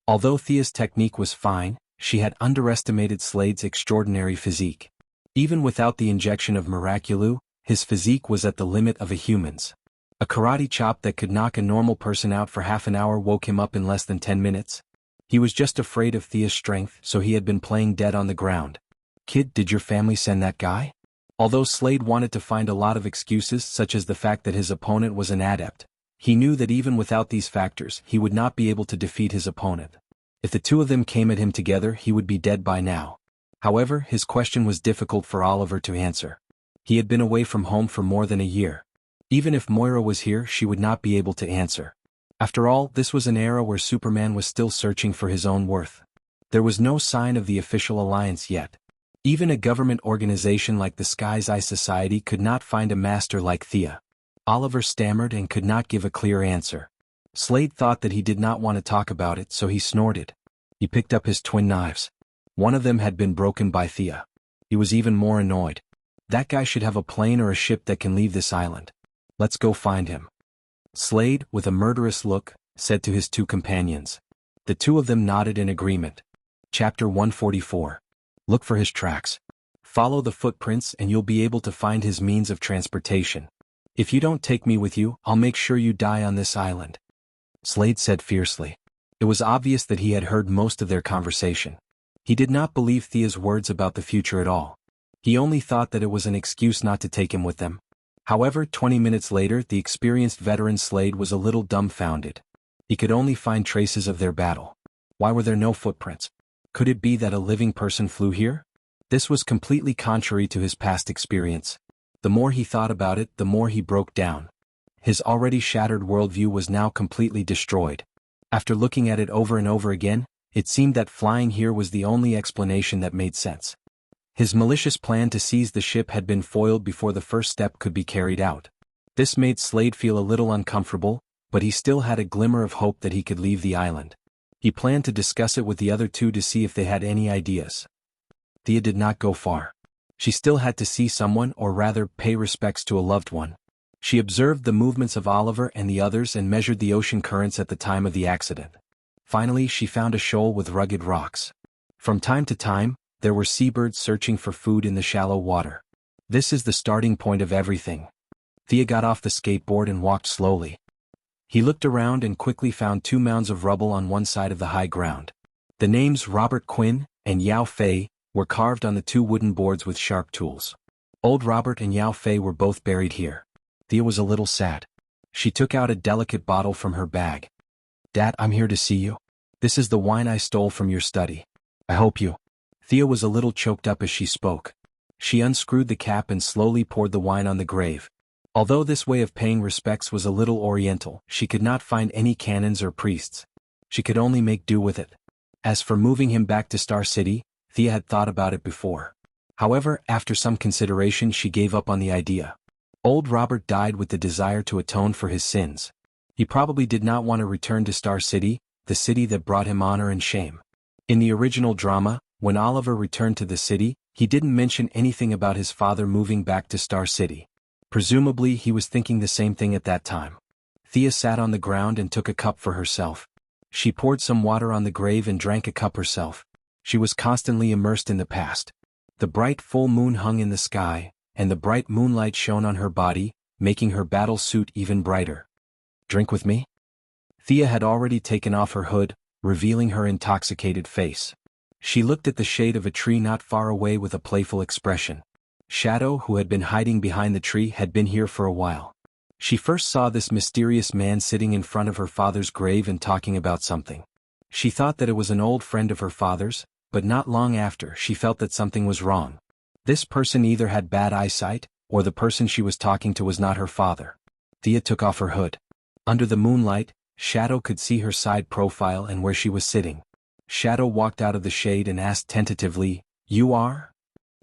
Although Thea's technique was fine, she had underestimated Slade's extraordinary physique. Even without the injection of Miraculu, his physique was at the limit of a human's. A karate chop that could knock a normal person out for half an hour woke him up in less than 10 minutes. He was just afraid of Thea's strength, so he had been playing dead on the ground. "Kid, did your family send that guy?" Although Slade wanted to find a lot of excuses, such as the fact that his opponent was an adept, he knew that even without these factors, he would not be able to defeat his opponent. If the two of them came at him together, he would be dead by now. However, his question was difficult for Oliver to answer. He had been away from home for more than a year. Even if Moira was here, she would not be able to answer. After all, this was an era where Superman was still searching for his own worth. There was no sign of the official alliance yet. Even a government organization like the Sky's Eye Society could not find a master like Thea. Oliver stammered and could not give a clear answer. Slade thought that he did not want to talk about it, so he snorted. He picked up his twin knives. One of them had been broken by Thea. He was even more annoyed. That guy should have a plane or a ship that can leave this island. "Let's go find him." Slade, with a murderous look, said to his two companions. The two of them nodded in agreement. Chapter 144. Look for his tracks. Follow the footprints and you'll be able to find his means of transportation. If you don't take me with you, I'll make sure you die on this island. Slade said fiercely. It was obvious that he had heard most of their conversation. He did not believe Thea's words about the future at all. He only thought that it was an excuse not to take him with them. However, 20 minutes later, the experienced veteran Slade was a little dumbfounded. He could only find traces of their battle. Why were there no footprints? Could it be that a living person flew here? This was completely contrary to his past experience. The more he thought about it, the more he broke down. His already shattered worldview was now completely destroyed. After looking at it over and over again, it seemed that flying here was the only explanation that made sense. His malicious plan to seize the ship had been foiled before the first step could be carried out. This made Slade feel a little uncomfortable, but he still had a glimmer of hope that he could leave the island. He planned to discuss it with the other two to see if they had any ideas. Thea did not go far. She still had to see someone, or rather, pay respects to a loved one. She observed the movements of Oliver and the others and measured the ocean currents at the time of the accident. Finally, she found a shoal with rugged rocks. From time to time, there were seabirds searching for food in the shallow water. This is the starting point of everything. Thea got off the skateboard and walked slowly. He looked around and quickly found two mounds of rubble on one side of the high ground. The names Robert Quinn and Yao Fei were carved on the two wooden boards with sharp tools. Old Robert and Yao Fei were both buried here. Thea was a little sad. She took out a delicate bottle from her bag. "Dad, I'm here to see you. This is the wine I stole from your study. I hope you..." Thea was a little choked up as she spoke. She unscrewed the cap and slowly poured the wine on the grave. Although this way of paying respects was a little oriental, she could not find any canons or priests. She could only make do with it. As for moving him back to Star City, Thea had thought about it before. However, after some consideration, she gave up on the idea. Old Robert died with the desire to atone for his sins. He probably did not want to return to Star City, the city that brought him honor and shame. In the original drama, when Oliver returned to the city, he didn't mention anything about his father moving back to Star City. Presumably, he was thinking the same thing at that time. Thea sat on the ground and took a cup for herself. She poured some water on the grave and drank a cup herself. She was constantly immersed in the past. The bright full moon hung in the sky, and the bright moonlight shone on her body, making her battle suit even brighter. "Drink with me?" Thea had already taken off her hood, revealing her intoxicated face. She looked at the shade of a tree not far away with a playful expression. Shadow, who had been hiding behind the tree, had been here for a while. She first saw this mysterious man sitting in front of her father's grave and talking about something. She thought that it was an old friend of her father's, but not long after she felt that something was wrong. This person either had bad eyesight, or the person she was talking to was not her father. Thea took off her hood. Under the moonlight, Shadow could see her side profile and where she was sitting. Shadow walked out of the shade and asked tentatively, "You are?"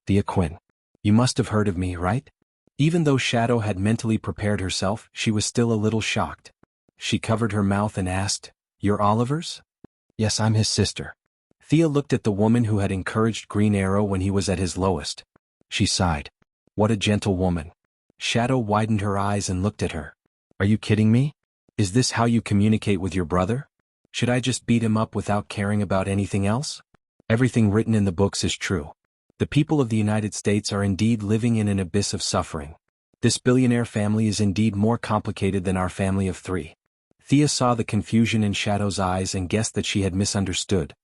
"Thea Quinn. You must have heard of me, right?" Even though Shadow had mentally prepared herself, she was still a little shocked. She covered her mouth and asked, "You're Oliver's?" "Yes, I'm his sister." Thea looked at the woman who had encouraged Green Arrow when he was at his lowest. She sighed. What a gentle woman. Shadow widened her eyes and looked at her. "Are you kidding me? Is this how you communicate with your brother? Should I just beat him up without caring about anything else? Everything written in the books is true. The people of the United States are indeed living in an abyss of suffering. This billionaire family is indeed more complicated than our family of three." Thea saw the confusion in Shadow's eyes and guessed that she had misunderstood.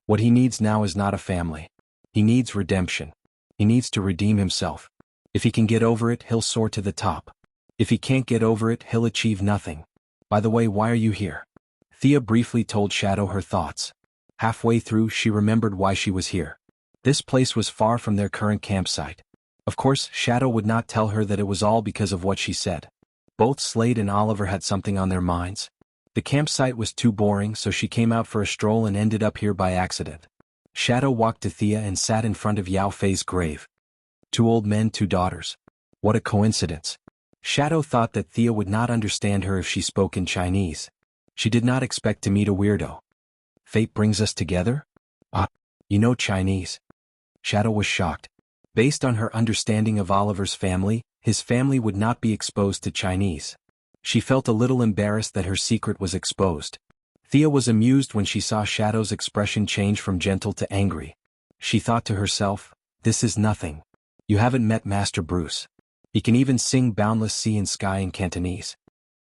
What he needs now is not a family. He needs redemption. He needs to redeem himself. If he can get over it, he'll soar to the top. If he can't get over it, he'll achieve nothing. By the way, why are you here? Thea briefly told Shadow her thoughts. Halfway through, she remembered why she was here. This place was far from their current campsite. Of course, Shadow would not tell her that it was all because of what she said. Both Slade and Oliver had something on their minds. The campsite was too boring, so she came out for a stroll and ended up here by accident. Shadow walked to Thea and sat in front of Yao Fei's grave. 2 old men, 2 daughters. What a coincidence. Shadow thought that Thea would not understand her if she spoke in Chinese. She did not expect to meet a weirdo. Fate brings us together? Ah, you know Chinese. Shadow was shocked. Based on her understanding of Oliver's family, his family would not be exposed to Chinese. She felt a little embarrassed that her secret was exposed. Thea was amused when she saw Shadow's expression change from gentle to angry. She thought to herself, this is nothing. You haven't met Master Bruce. He can even sing Boundless Sea and Sky in Cantonese.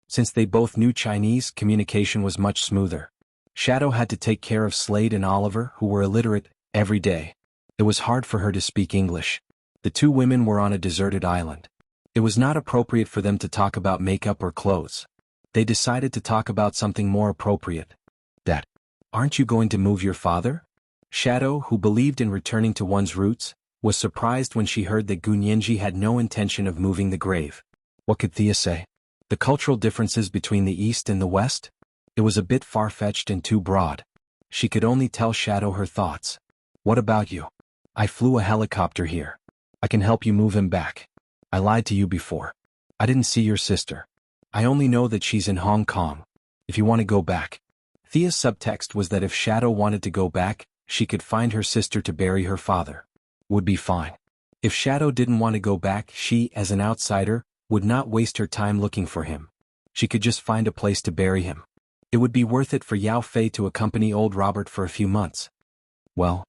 Since they both knew Chinese, communication was much smoother. Shadow had to take care of Slade and Oliver, who were illiterate, every day. It was hard for her to speak English. The 2 women were on a deserted island. It was not appropriate for them to talk about makeup or clothes. They decided to talk about something more appropriate. That. Aren't you going to move your father? Shadow, who believed in returning to one's roots, was surprised when she heard that Gunyenji had no intention of moving the grave. What could Thea say? The cultural differences between the East and the West? It was a bit far-fetched and too broad. She could only tell Shadow her thoughts. What about you? I flew a helicopter here. I can help you move him back. I lied to you before. I didn't see your sister. I only know that she's in Hong Kong. If you want to go back. Thea's subtext was that if Shadow wanted to go back, she could find her sister to bury her father. Would be fine. If Shadow didn't want to go back, she, as an outsider, would not waste her time looking for him. She could just find a place to bury him. It would be worth it for Yao Fei to accompany old Robert for a few months. Well,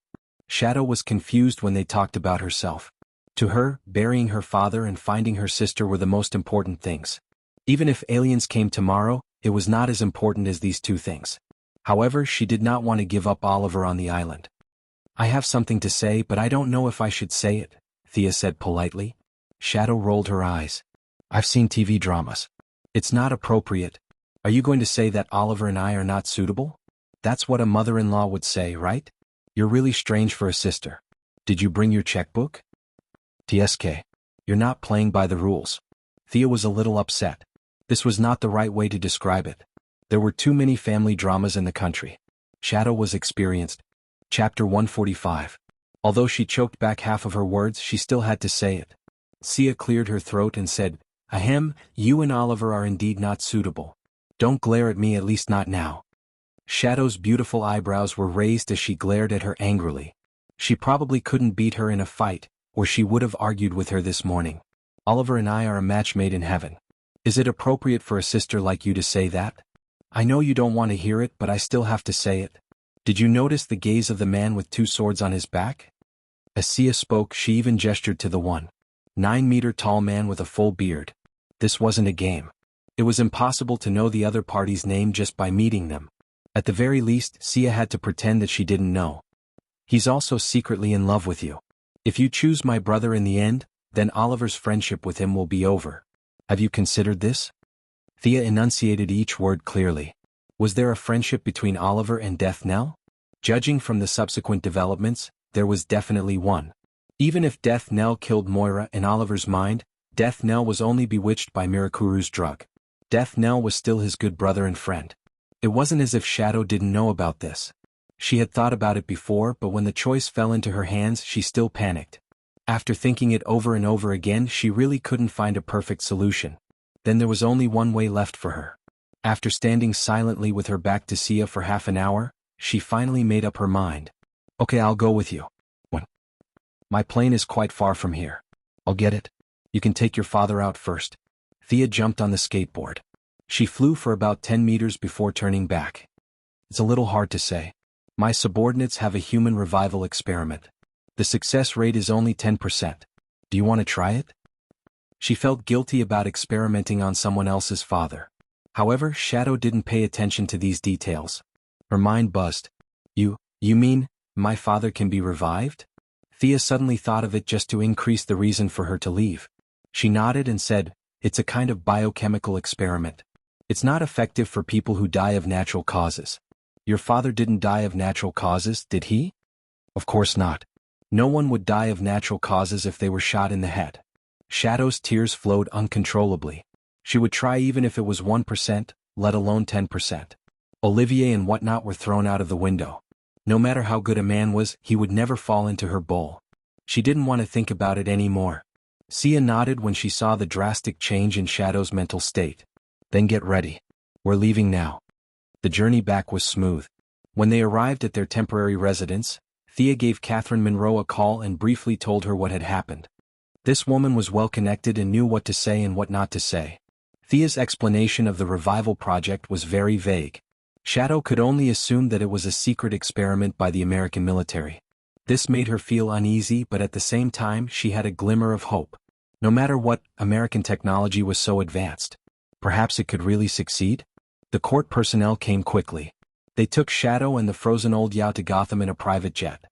Shadow was confused when they talked about herself. To her, burying her father and finding her sister were the most important things. Even if aliens came tomorrow, it was not as important as these 2 things. However, she did not want to give up Oliver on the island. I have something to say, but I don't know if I should say it, Thea said politely. Shadow rolled her eyes. I've seen TV dramas. It's not appropriate. Are you going to say that Oliver and I are not suitable? That's what a mother-in-law would say, right? You're really strange for a sister. Did you bring your checkbook? TSK. You're not playing by the rules. Thea was a little upset. This was not the right way to describe it. There were too many family dramas in the country. Shadow was experienced. Chapter 145. Although she choked back half of her words, she still had to say it. Sia cleared her throat and said, Ahem, you and Oliver are indeed not suitable. Don't glare at me, at least not now. Shadow's beautiful eyebrows were raised as she glared at her angrily. She probably couldn't beat her in a fight, or she would have argued with her this morning. Oliver and I are a match made in heaven. Is it appropriate for a sister like you to say that? I know you don't want to hear it, but I still have to say it. Did you notice the gaze of the man with 2 swords on his back? As Sia spoke, she even gestured to the 1.9-meter tall man with a full beard. This wasn't a game. It was impossible to know the other party's name just by meeting them. At the very least, Sia had to pretend that she didn't know. He's also secretly in love with you. If you choose my brother in the end, then Oliver's friendship with him will be over. Have you considered this? Thea enunciated each word clearly. Was there a friendship between Oliver and Death Knell? Judging from the subsequent developments, there was definitely one. Even if Death Knell killed Moira in Oliver's mind, Death Knell was only bewitched by Mirakuru's drug. Death Knell was still his good brother and friend. It wasn't as if Shadow didn't know about this. She had thought about it before, but when the choice fell into her hands she still panicked. After thinking it over and over again, she really couldn't find a perfect solution. Then there was only one way left for her. After standing silently with her back to Sia for half an hour, she finally made up her mind. Okay, I'll go with you. When? My plane is quite far from here. I'll get it. You can take your father out first. Thea jumped on the skateboard. She flew for about 10 meters before turning back. It's a little hard to say. My subordinates have a human revival experiment. The success rate is only 10%. Do you want to try it? She felt guilty about experimenting on someone else's father. However, Shadow didn't pay attention to these details. Her mind buzzed. You mean, my father can be revived? Thea suddenly thought of it just to increase the reason for her to leave. She nodded and said, it's a kind of biochemical experiment. It's not effective for people who die of natural causes. Your father didn't die of natural causes, did he? Of course not. No one would die of natural causes if they were shot in the head. Shadow's tears flowed uncontrollably. She would try even if it was 1%, let alone 10%. Olivier and whatnot were thrown out of the window. No matter how good a man was, he would never fall into her bowl. She didn't want to think about it anymore. Sia nodded when she saw the drastic change in Shadow's mental state. Then get ready. We're leaving now. The journey back was smooth. When they arrived at their temporary residence, Thea gave Catherine Monroe a call and briefly told her what had happened. This woman was well connected and knew what to say and what not to say. Thea's explanation of the revival project was very vague. Shadow could only assume that it was a secret experiment by the American military. This made her feel uneasy, but at the same time she had a glimmer of hope. No matter what, American technology was so advanced. Perhaps it could really succeed? The court personnel came quickly. They took Shadow and the frozen old Yao to Gotham in a private jet.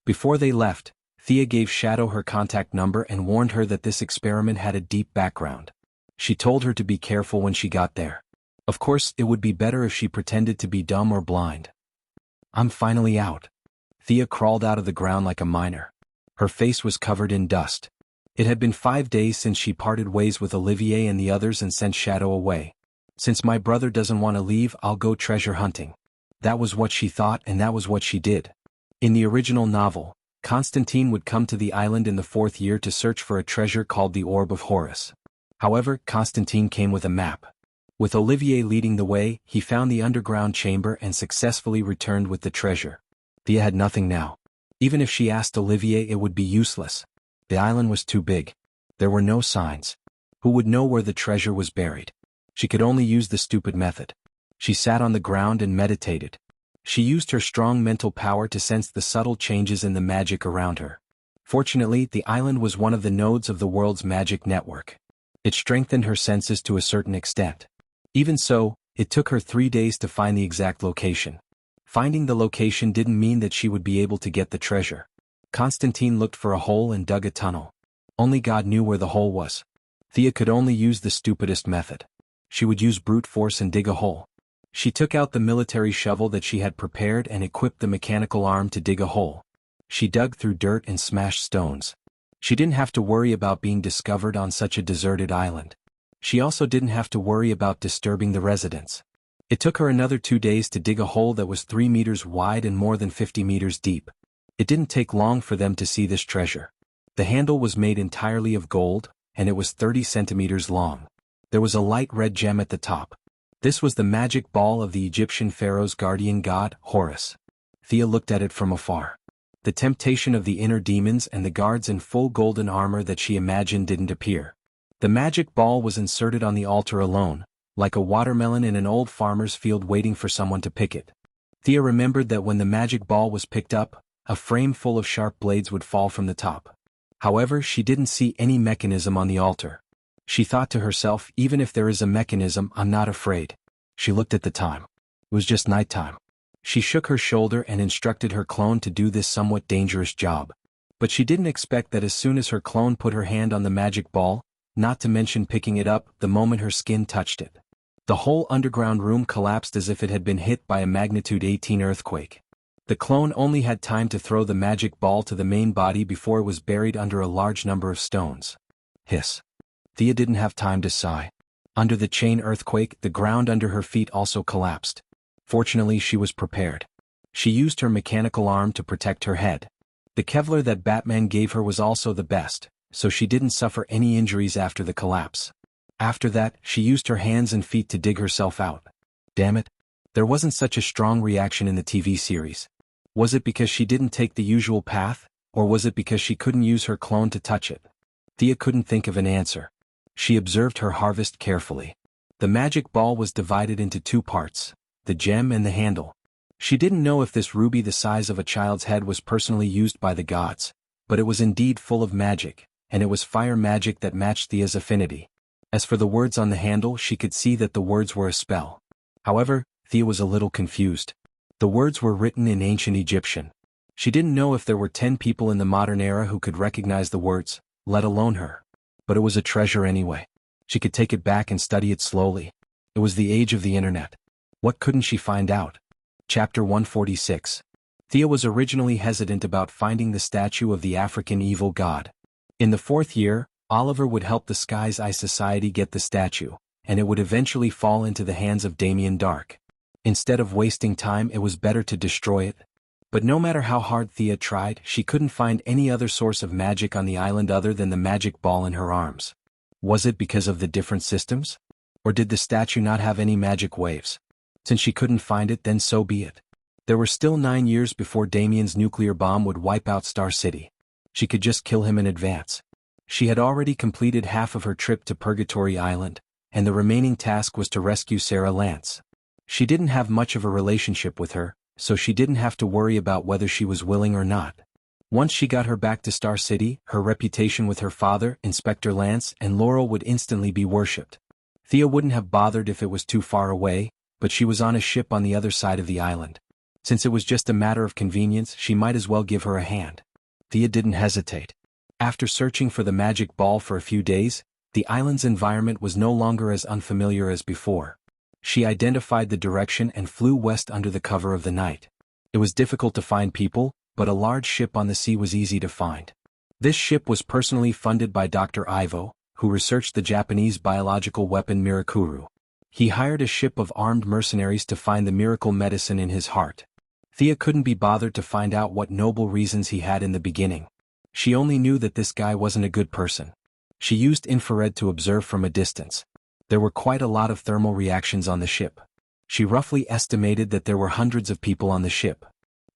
Before they left, Thea gave Shadow her contact number and warned her that this experiment had a deep background. She told her to be careful when she got there. Of course, it would be better if she pretended to be dumb or blind. I'm finally out. Thea crawled out of the ground like a miner. Her face was covered in dust. It had been 5 days since she parted ways with Olivier and the others and sent Shadow away. Since my brother doesn't want to leave, I'll go treasure hunting. That was what she thought, and that was what she did. In the original novel, Constantine would come to the island in the 4th year to search for a treasure called the Orb of Horus. However, Constantine came with a map. With Olivier leading the way, he found the underground chamber and successfully returned with the treasure. Thea had nothing now. Even if she asked Olivier, it would be useless. The island was too big. There were no signs. Who would know where the treasure was buried? She could only use the stupid method. She sat on the ground and meditated. She used her strong mental power to sense the subtle changes in the magic around her. Fortunately, the island was one of the nodes of the world's magic network. It strengthened her senses to a certain extent. Even so, it took her 3 days to find the exact location. Finding the location didn't mean that she would be able to get the treasure. Constantine looked for a hole and dug a tunnel. Only God knew where the hole was. Thea could only use the stupidest method. She would use brute force and dig a hole. She took out the military shovel that she had prepared and equipped the mechanical arm to dig a hole. She dug through dirt and smashed stones. She didn't have to worry about being discovered on such a deserted island. She also didn't have to worry about disturbing the residents. It took her another 2 days to dig a hole that was 3 meters wide and more than 50 meters deep. It didn't take long for them to see this treasure. The handle was made entirely of gold, and it was 30 centimeters long. There was a light red gem at the top. This was the magic ball of the Egyptian pharaoh's guardian god, Horus. Thea looked at it from afar. The temptation of the inner demons and the guards in full golden armor that she imagined didn't appear. The magic ball was inserted on the altar alone, like a watermelon in an old farmer's field waiting for someone to pick it. Thea remembered that when the magic ball was picked up, a frame full of sharp blades would fall from the top. However, she didn't see any mechanism on the altar. She thought to herself, even if there is a mechanism, I'm not afraid. She looked at the time. It was just nighttime. She shook her shoulder and instructed her clone to do this somewhat dangerous job. But she didn't expect that as soon as her clone put her hand on the magic ball, not to mention picking it up, the moment her skin touched it, the whole underground room collapsed as if it had been hit by a magnitude 18 earthquake. The clone only had time to throw the magic ball to the main body before it was buried under a large number of stones. Hiss. Thea didn't have time to sigh. Under the chain earthquake, the ground under her feet also collapsed. Fortunately, she was prepared. She used her mechanical arm to protect her head. The Kevlar that Batman gave her was also the best, so she didn't suffer any injuries after the collapse. After that, she used her hands and feet to dig herself out. Damn it. There wasn't such a strong reaction in the TV series. Was it because she didn't take the usual path, or was it because she couldn't use her clone to touch it? Thea couldn't think of an answer. She observed her harvest carefully. The magic ball was divided into two parts, the gem and the handle. She didn't know if this ruby the size of a child's head was personally used by the gods, but it was indeed full of magic, and it was fire magic that matched Thea's affinity. As for the words on the handle, she could see that the words were a spell. However, Thea was a little confused. The words were written in ancient Egyptian. She didn't know if there were 10 people in the modern era who could recognize the words, let alone her. But it was a treasure anyway. She could take it back and study it slowly. It was the age of the internet. What couldn't she find out? Chapter 146. Thea was originally hesitant about finding the statue of the African evil god. In the 4th year, Oliver would help the Sky's Eye Society get the statue, and it would eventually fall into the hands of Damien Dark. Instead of wasting time, it was better to destroy it. But no matter how hard Thea tried, she couldn't find any other source of magic on the island other than the magic ball in her arms. Was it because of the different systems? Or did the statue not have any magic waves? Since she couldn't find it, then so be it. There were still 9 years before Damien's nuclear bomb would wipe out Star City. She could just kill him in advance. She had already completed half of her trip to Purgatory Island, and the remaining task was to rescue Sarah Lance. She didn't have much of a relationship with her, so she didn't have to worry about whether she was willing or not. Once she got her back to Star City, her reputation with her father, Inspector Lance, and Laurel would instantly be worshipped. Thea wouldn't have bothered if it was too far away, but she was on a ship on the other side of the island. Since it was just a matter of convenience, she might as well give her a hand. Thea didn't hesitate. After searching for the magic ball for a few days, the island's environment was no longer as unfamiliar as before. She identified the direction and flew west under the cover of the night. It was difficult to find people, but a large ship on the sea was easy to find. This ship was personally funded by Dr. Ivo, who researched the Japanese biological weapon Mirakuru. He hired a ship of armed mercenaries to find the miracle medicine in his heart. Thea couldn't be bothered to find out what noble reasons he had in the beginning. She only knew that this guy wasn't a good person. She used infrared to observe from a distance. There were quite a lot of thermal reactions on the ship. She roughly estimated that there were hundreds of people on the ship.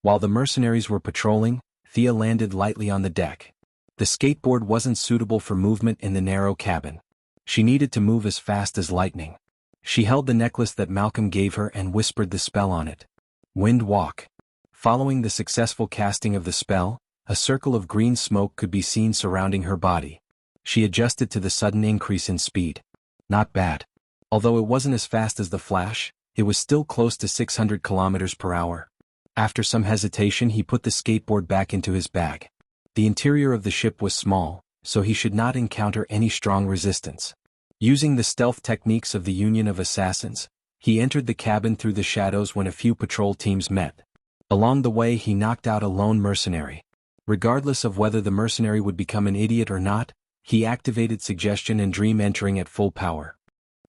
While the mercenaries were patrolling, Thea landed lightly on the deck. The skateboard wasn't suitable for movement in the narrow cabin. She needed to move as fast as lightning. She held the necklace that Malcolm gave her and whispered the spell on it. Wind walk. Following the successful casting of the spell, a circle of green smoke could be seen surrounding her body. She adjusted to the sudden increase in speed. Not bad. Although it wasn't as fast as the Flash, it was still close to 600 kilometers per hour. After some hesitation, he put the skateboard back into his bag. The interior of the ship was small, so he should not encounter any strong resistance. Using the stealth techniques of the Union of Assassins, he entered the cabin through the shadows when a few patrol teams met. Along the way, he knocked out a lone mercenary. Regardless of whether the mercenary would become an idiot or not, he activated suggestion and dream entering at full power.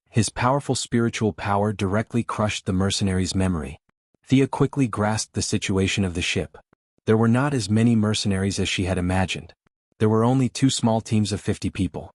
His powerful spiritual power directly crushed the mercenary's memory. Thea quickly grasped the situation of the ship. There were not as many mercenaries as she had imagined. There were only 2 small teams of 50 people.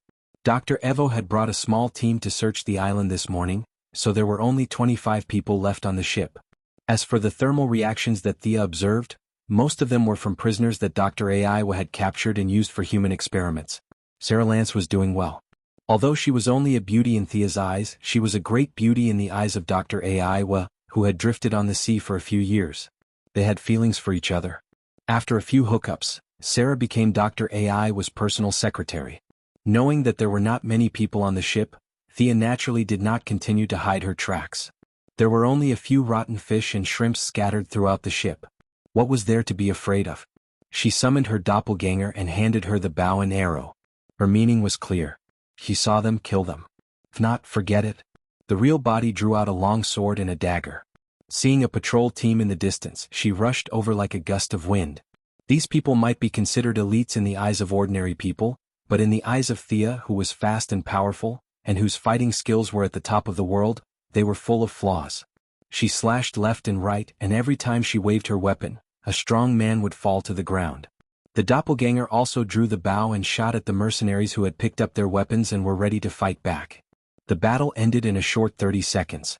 Dr. Evo had brought a small team to search the island this morning, so there were only 25 people left on the ship. As for the thermal reactions that Thea observed, most of them were from prisoners that Dr. Aiwa had captured and used for human experiments. Sarah Lance was doing well. Although she was only a beauty in Thea's eyes, she was a great beauty in the eyes of Dr. Aiwa, who had drifted on the sea for a few years. They had feelings for each other. After a few hookups, Sarah became Dr. Aiwa's personal secretary. Knowing that there were not many people on the ship, Thea naturally did not continue to hide her tracks. There were only a few rotten fish and shrimps scattered throughout the ship. What was there to be afraid of? She summoned her doppelganger and handed her the bow and arrow. Her meaning was clear. She saw them, kill them. If not, forget it. The real body drew out a long sword and a dagger. Seeing a patrol team in the distance, she rushed over like a gust of wind. These people might be considered elites in the eyes of ordinary people, but in the eyes of Thea, who was fast and powerful, and whose fighting skills were at the top of the world, they were full of flaws. She slashed left and right, and every time she waved her weapon, a strong man would fall to the ground. The doppelganger also drew the bow and shot at the mercenaries who had picked up their weapons and were ready to fight back. The battle ended in a short 30 seconds.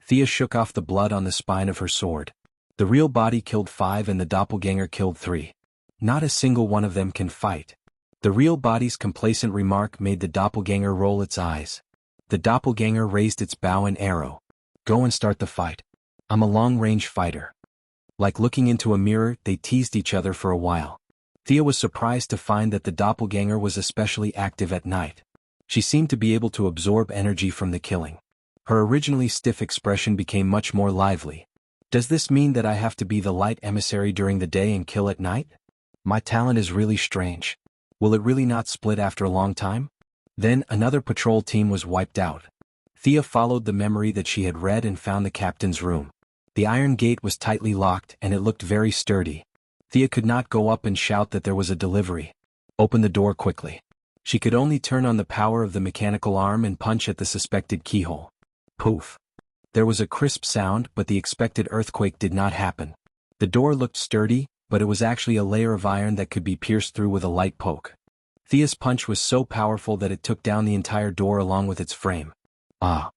Thea shook off the blood on the spine of her sword. The real body killed 5 and the doppelganger killed 3. Not a single one of them can fight. The real body's complacent remark made the doppelganger roll its eyes. The doppelganger raised its bow and arrow. Go and start the fight. I'm a long-range fighter. Like looking into a mirror, they teased each other for a while. Thea was surprised to find that the doppelganger was especially active at night. She seemed to be able to absorb energy from the killing. Her originally stiff expression became much more lively. Does this mean that I have to be the light emissary during the day and kill at night? My talent is really strange. Will it really not split after a long time? Then another patrol team was wiped out. Thea followed the memory that she had read and found the captain's room. The iron gate was tightly locked and it looked very sturdy. Thea could not go up and shout that there was a delivery. Open the door quickly. She could only turn on the power of the mechanical arm and punch at the suspected keyhole. Poof. There was a crisp sound, but the expected earthquake did not happen. The door looked sturdy, but it was actually a layer of iron that could be pierced through with a light poke. Thea's punch was so powerful that it took down the entire door along with its frame. Ah!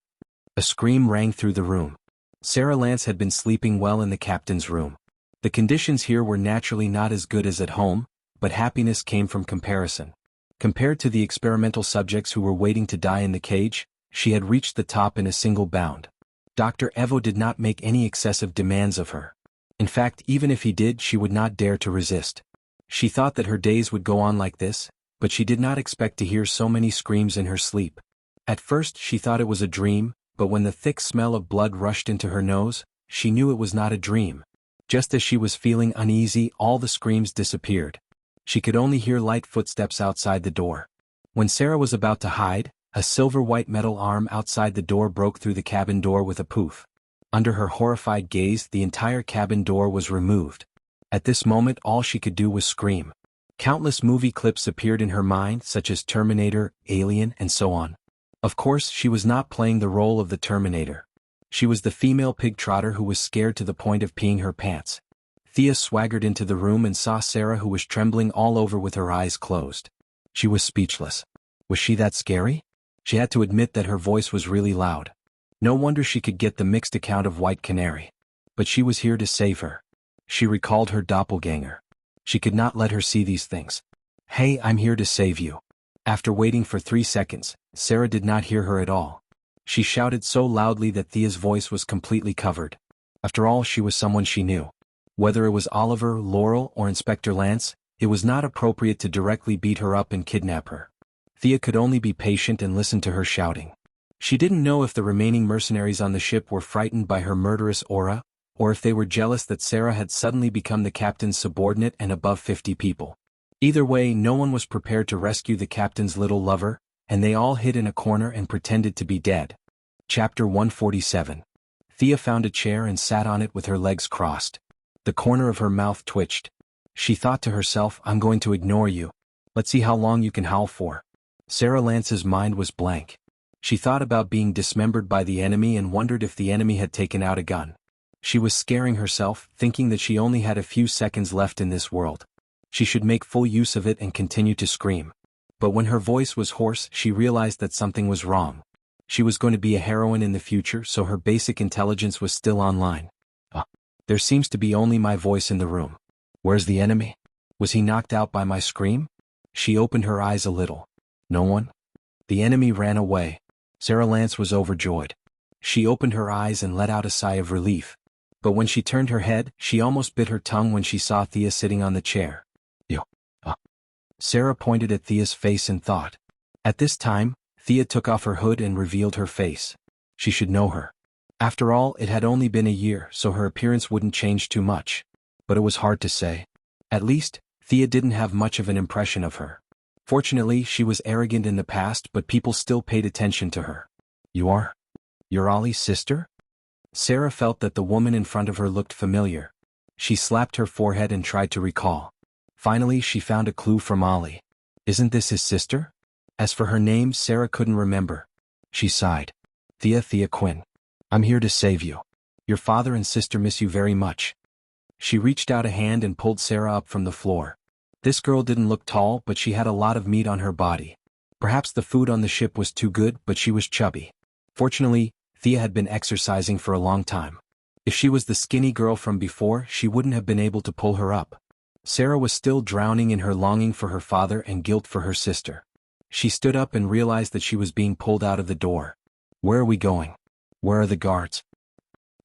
A scream rang through the room. Sarah Lance had been sleeping well in the captain's room. The conditions here were naturally not as good as at home, but happiness came from comparison. Compared to the experimental subjects who were waiting to die in the cage, she had reached the top in a single bound. Dr. Evo did not make any excessive demands of her. In fact, even if he did, she would not dare to resist. She thought that her days would go on like this, but she did not expect to hear so many screams in her sleep. At first she thought it was a dream, but when the thick smell of blood rushed into her nose, she knew it was not a dream. Just as she was feeling uneasy, all the screams disappeared. She could only hear light footsteps outside the door. When Sarah was about to hide, a silver-white metal arm outside the door broke through the cabin door with a poof. Under her horrified gaze, the entire cabin door was removed. At this moment, all she could do was scream. Countless movie clips appeared in her mind, such as Terminator, Alien, and so on. Of course, she was not playing the role of the Terminator. She was the female pig-trotter who was scared to the point of peeing her pants. Thea swaggered into the room and saw Sarah, who was trembling all over with her eyes closed. She was speechless. Was she that scary? She had to admit that her voice was really loud. No wonder she could get the mixed account of White Canary. But she was here to save her. She recalled her doppelganger. She could not let her see these things. Hey, I'm here to save you. After waiting for 3 seconds, Sarah did not hear her at all. She shouted so loudly that Thea's voice was completely covered. After all, she was someone she knew. Whether it was Oliver, Laurel, or Inspector Lance, it was not appropriate to directly beat her up and kidnap her. Thea could only be patient and listen to her shouting. She didn't know if the remaining mercenaries on the ship were frightened by her murderous aura, or if they were jealous that Sarah had suddenly become the captain's subordinate and above 50 people. Either way, no one was prepared to rescue the captain's little lover, and they all hid in a corner and pretended to be dead. Chapter 147. Thea found a chair and sat on it with her legs crossed. The corner of her mouth twitched. She thought to herself, I'm going to ignore you. Let's see how long you can howl for. Sarah Lance's mind was blank. She thought about being dismembered by the enemy and wondered if the enemy had taken out a gun. She was scaring herself, thinking that she only had a few seconds left in this world. She should make full use of it and continue to scream. But when her voice was hoarse, she realized that something was wrong. She was going to be a heroine in the future, so her basic intelligence was still online. There seems to be only my voice in the room. Where's the enemy? Was he knocked out by my scream? She opened her eyes a little. No one? The enemy ran away. Sarah Lance was overjoyed. She opened her eyes and let out a sigh of relief. But when she turned her head, she almost bit her tongue when she saw Thea sitting on the chair. Sarah pointed at Thea's face and thought. At this time, Thea took off her hood and revealed her face. She should know her. After all, it had only been a year, so her appearance wouldn't change too much. But it was hard to say. At least, Thea didn't have much of an impression of her. Fortunately, she was arrogant in the past, but people still paid attention to her. You're Ollie's sister? Sarah felt that the woman in front of her looked familiar. She slapped her forehead and tried to recall. Finally, she found a clue from Ollie. Isn't this his sister? As for her name, Sarah couldn't remember. She sighed. Thea Quinn. I'm here to save you. Your father and sister miss you very much. She reached out a hand and pulled Sarah up from the floor. This girl didn't look tall, but she had a lot of meat on her body. Perhaps the food on the ship was too good, but she was chubby. Fortunately, Thea had been exercising for a long time. If she was the skinny girl from before, she wouldn't have been able to pull her up. Sarah was still drowning in her longing for her father and guilt for her sister. She stood up and realized that she was being pulled out of the door. Where are we going? Where are the guards?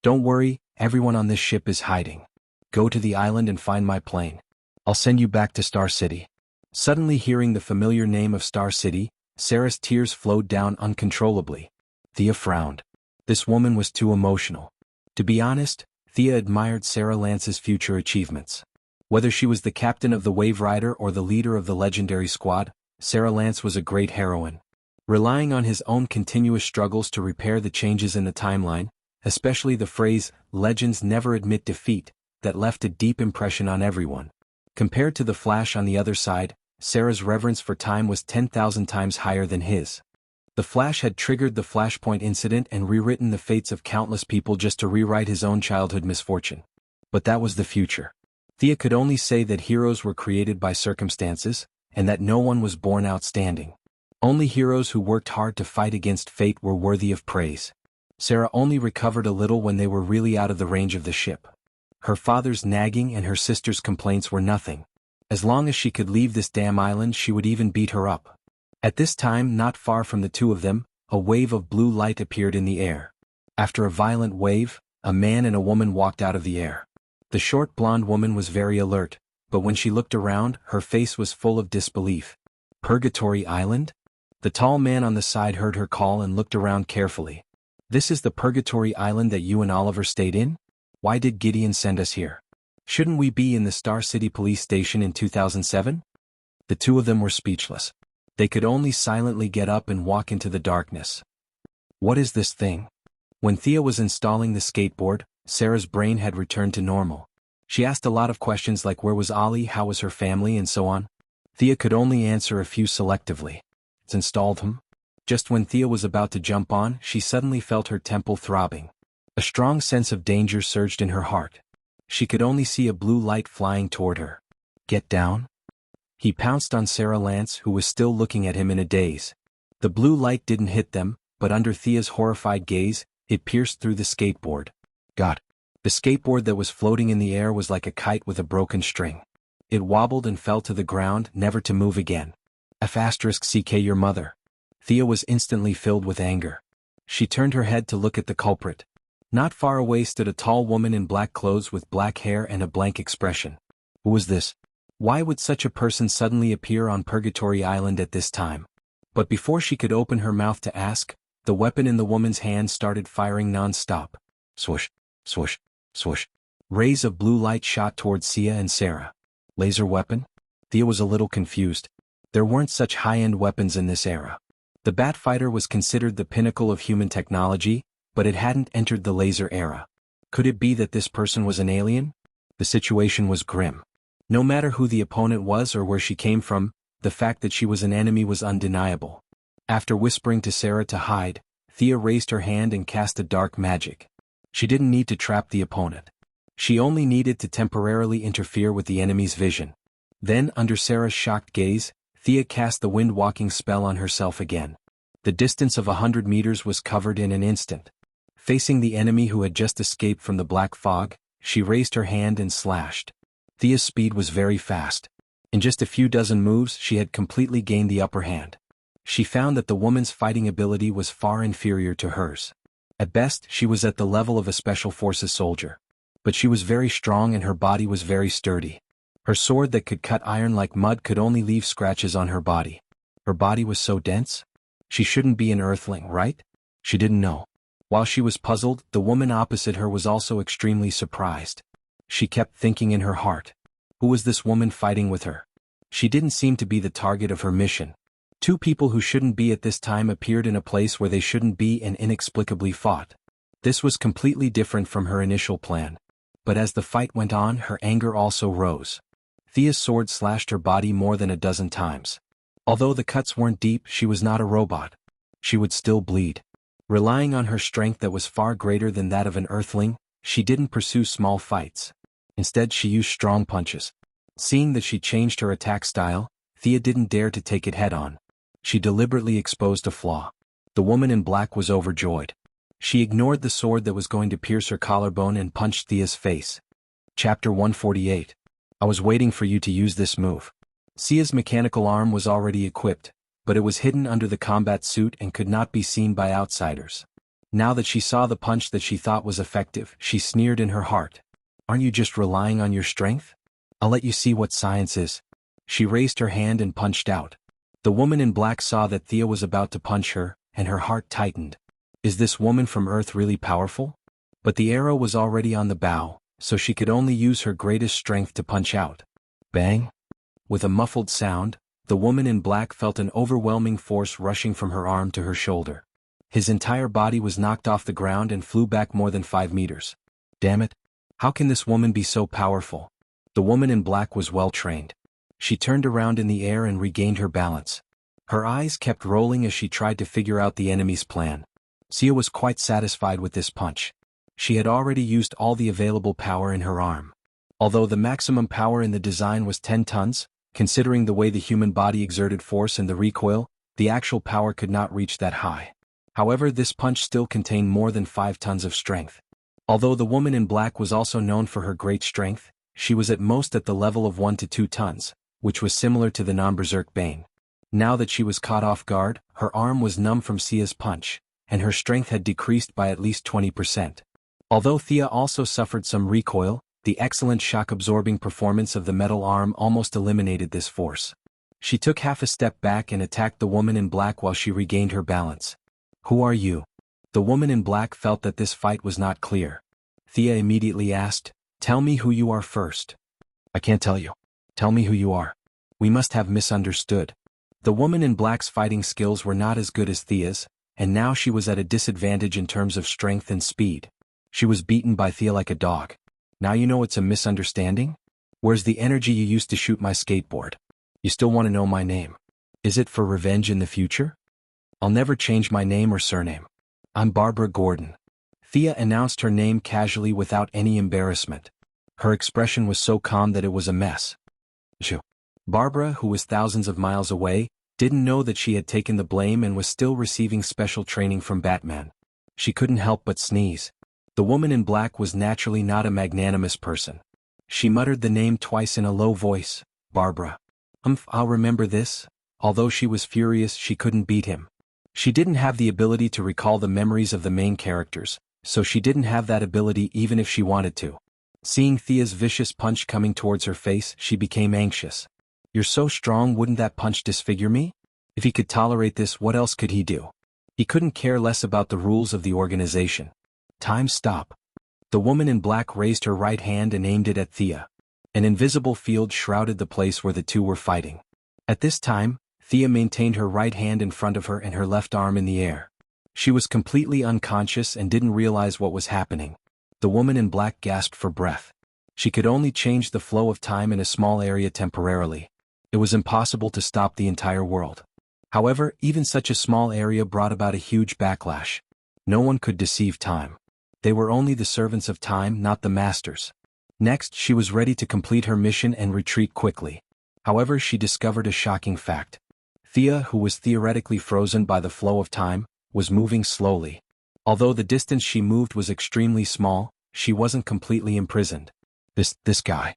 Don't worry, everyone on this ship is hiding. Go to the island and find my plane. I'll send you back to Star City. Suddenly hearing the familiar name of Star City, Sarah's tears flowed down uncontrollably. Thea frowned. This woman was too emotional. To be honest, Thea admired Sarah Lance's future achievements. Whether she was the captain of the Wave Rider or the leader of the legendary squad, Sarah Lance was a great heroine. Relying on his own continuous struggles to repair the changes in the timeline, especially the phrase, "Legends never admit defeat," that left a deep impression on everyone. Compared to the Flash on the other side, Sarah's reverence for time was 10,000 times higher than his. The Flash had triggered the Flashpoint incident and rewritten the fates of countless people just to rewrite his own childhood misfortune. But that was the future. Thea could only say that heroes were created by circumstances, and that no one was born outstanding. Only heroes who worked hard to fight against fate were worthy of praise. Sarah only recovered a little when they were really out of the range of the ship. Her father's nagging and her sister's complaints were nothing. As long as she could leave this damn island, she would even beat her up. At this time, not far from the two of them, a wave of blue light appeared in the air. After a violent wave, a man and a woman walked out of the air. The short blonde woman was very alert, but when she looked around, her face was full of disbelief. Purgatory Island? The tall man on the side heard her call and looked around carefully. This is the Purgatory Island that you and Oliver stayed in? Why did Gideon send us here? Shouldn't we be in the Star City police station in 2007? The two of them were speechless. They could only silently get up and walk into the darkness. What is this thing? When Thea was installing the skateboard, Sarah's brain had returned to normal. She asked a lot of questions like where was Ollie, how was her family, and so on. Thea could only answer a few selectively. It's installed him. Just when Thea was about to jump on, she suddenly felt her temple throbbing. A strong sense of danger surged in her heart. She could only see a blue light flying toward her. Get down? He pounced on Sarah Lance, who was still looking at him in a daze. The blue light didn't hit them, but under Thea's horrified gaze, it pierced through the skateboard. God. The skateboard that was floating in the air was like a kite with a broken string. It wobbled and fell to the ground, never to move again. *CK your mother. Thea was instantly filled with anger. She turned her head to look at the culprit. Not far away stood a tall woman in black clothes with black hair and a blank expression. Who was this? Why would such a person suddenly appear on Purgatory Island at this time? But before she could open her mouth to ask, the weapon in the woman's hand started firing non-stop. Swoosh, swoosh, swoosh. Rays of blue light shot towards Sia and Sarah. Laser weapon? Thea was a little confused. There weren't such high-end weapons in this era. The Batfighter was considered the pinnacle of human technology, but it hadn't entered the laser era. Could it be that this person was an alien? The situation was grim. No matter who the opponent was or where she came from, the fact that she was an enemy was undeniable. After whispering to Sarah to hide, Thea raised her hand and cast a dark magic. She didn't need to trap the opponent. She only needed to temporarily interfere with the enemy's vision. Then, under Sarah's shocked gaze, Thea cast the wind-walking spell on herself again. The distance of 100 meters was covered in an instant. Facing the enemy who had just escaped from the black fog, she raised her hand and slashed. Thea's speed was very fast. In just a few dozen moves, she had completely gained the upper hand. She found that the woman's fighting ability was far inferior to hers. At best, she was at the level of a special forces soldier. But she was very strong and her body was very sturdy. Her sword that could cut iron like mud could only leave scratches on her body. Her body was so dense? She shouldn't be an earthling, right? She didn't know. While she was puzzled, the woman opposite her was also extremely surprised. She kept thinking in her heart. Who was this woman fighting with her? She didn't seem to be the target of her mission. Two people who shouldn't be at this time appeared in a place where they shouldn't be and inexplicably fought. This was completely different from her initial plan. But as the fight went on, her anger also rose. Thea's sword slashed her body more than a dozen times. Although the cuts weren't deep, she was not a robot. She would still bleed. Relying on her strength that was far greater than that of an earthling, She didn't pursue small fights. Instead, she used strong punches. Seeing that she changed her attack style, Thea didn't dare to take it head-on. She deliberately exposed a flaw. The woman in black was overjoyed. She ignored the sword that was going to pierce her collarbone and punched Thea's face. Chapter 148. I was waiting for you to use this move. Thea's mechanical arm was already equipped, but it was hidden under the combat suit and could not be seen by outsiders. Now that she saw the punch that she thought was effective, she sneered in her heart. Aren't you just relying on your strength? I'll let you see what science is. She raised her hand and punched out. The woman in black saw that Thea was about to punch her, and her heart tightened. Is this woman from Earth really powerful? But the arrow was already on the bow, so she could only use her greatest strength to punch out. Bang! With a muffled sound, the woman in black felt an overwhelming force rushing from her arm to her shoulder. His entire body was knocked off the ground and flew back more than 5 meters. Damn it! How can this woman be so powerful? The woman in black was well trained. She turned around in the air and regained her balance. Her eyes kept rolling as she tried to figure out the enemy's plan. Thea was quite satisfied with this punch. She had already used all the available power in her arm. Although the maximum power in the design was 10 tons, considering the way the human body exerted force and the recoil, the actual power could not reach that high. However, this punch still contained more than 5 tons of strength. Although the woman in black was also known for her great strength, she was at most at the level of 1 to 2 tons, which was similar to the non-berserk Bane. Now that she was caught off guard, her arm was numb from Thea's punch, and her strength had decreased by at least 20%. Although Thea also suffered some recoil, the excellent shock-absorbing performance of the metal arm almost eliminated this force. She took half a step back and attacked the woman in black while she regained her balance. Who are you? The woman in black felt that this fight was not clear. Thea immediately asked, Tell me who you are first. I can't tell you. Tell me who you are. We must have misunderstood. The woman in black's fighting skills were not as good as Thea's, and now she was at a disadvantage in terms of strength and speed. She was beaten by Thea like a dog. Now you know it's a misunderstanding? Where's the energy you used to shoot my skateboard? You still want to know my name? Is it for revenge in the future? I'll never change my name or surname. I'm Barbara Gordon. Thea announced her name casually without any embarrassment. Her expression was so calm that it was a mess. Barbara, who was thousands of miles away, didn't know that she had taken the blame and was still receiving special training from Batman. She couldn't help but sneeze. The woman in black was naturally not a magnanimous person. She muttered the name twice in a low voice, Barbara. I'll remember this. Although she was furious, she couldn't beat him. She didn't have the ability to recall the memories of the main characters, so she didn't have that ability even if she wanted to. Seeing Thea's vicious punch coming towards her face, she became anxious. You're so strong, wouldn't that punch disfigure me? If he could tolerate this, what else could he do? He couldn't care less about the rules of the organization. Time stop. The woman in black raised her right hand and aimed it at Thea. An invisible field shrouded the place where the two were fighting. At this time, Thea maintained her right hand in front of her and her left arm in the air. She was completely unconscious and didn't realize what was happening. The woman in black gasped for breath. She could only change the flow of time in a small area temporarily. It was impossible to stop the entire world. However, even such a small area brought about a huge backlash. No one could deceive time. They were only the servants of time, not the masters. Next, she was ready to complete her mission and retreat quickly. However, she discovered a shocking fact. Thea, who was theoretically frozen by the flow of time, was moving slowly. Although the distance she moved was extremely small, she wasn't completely imprisoned. This guy.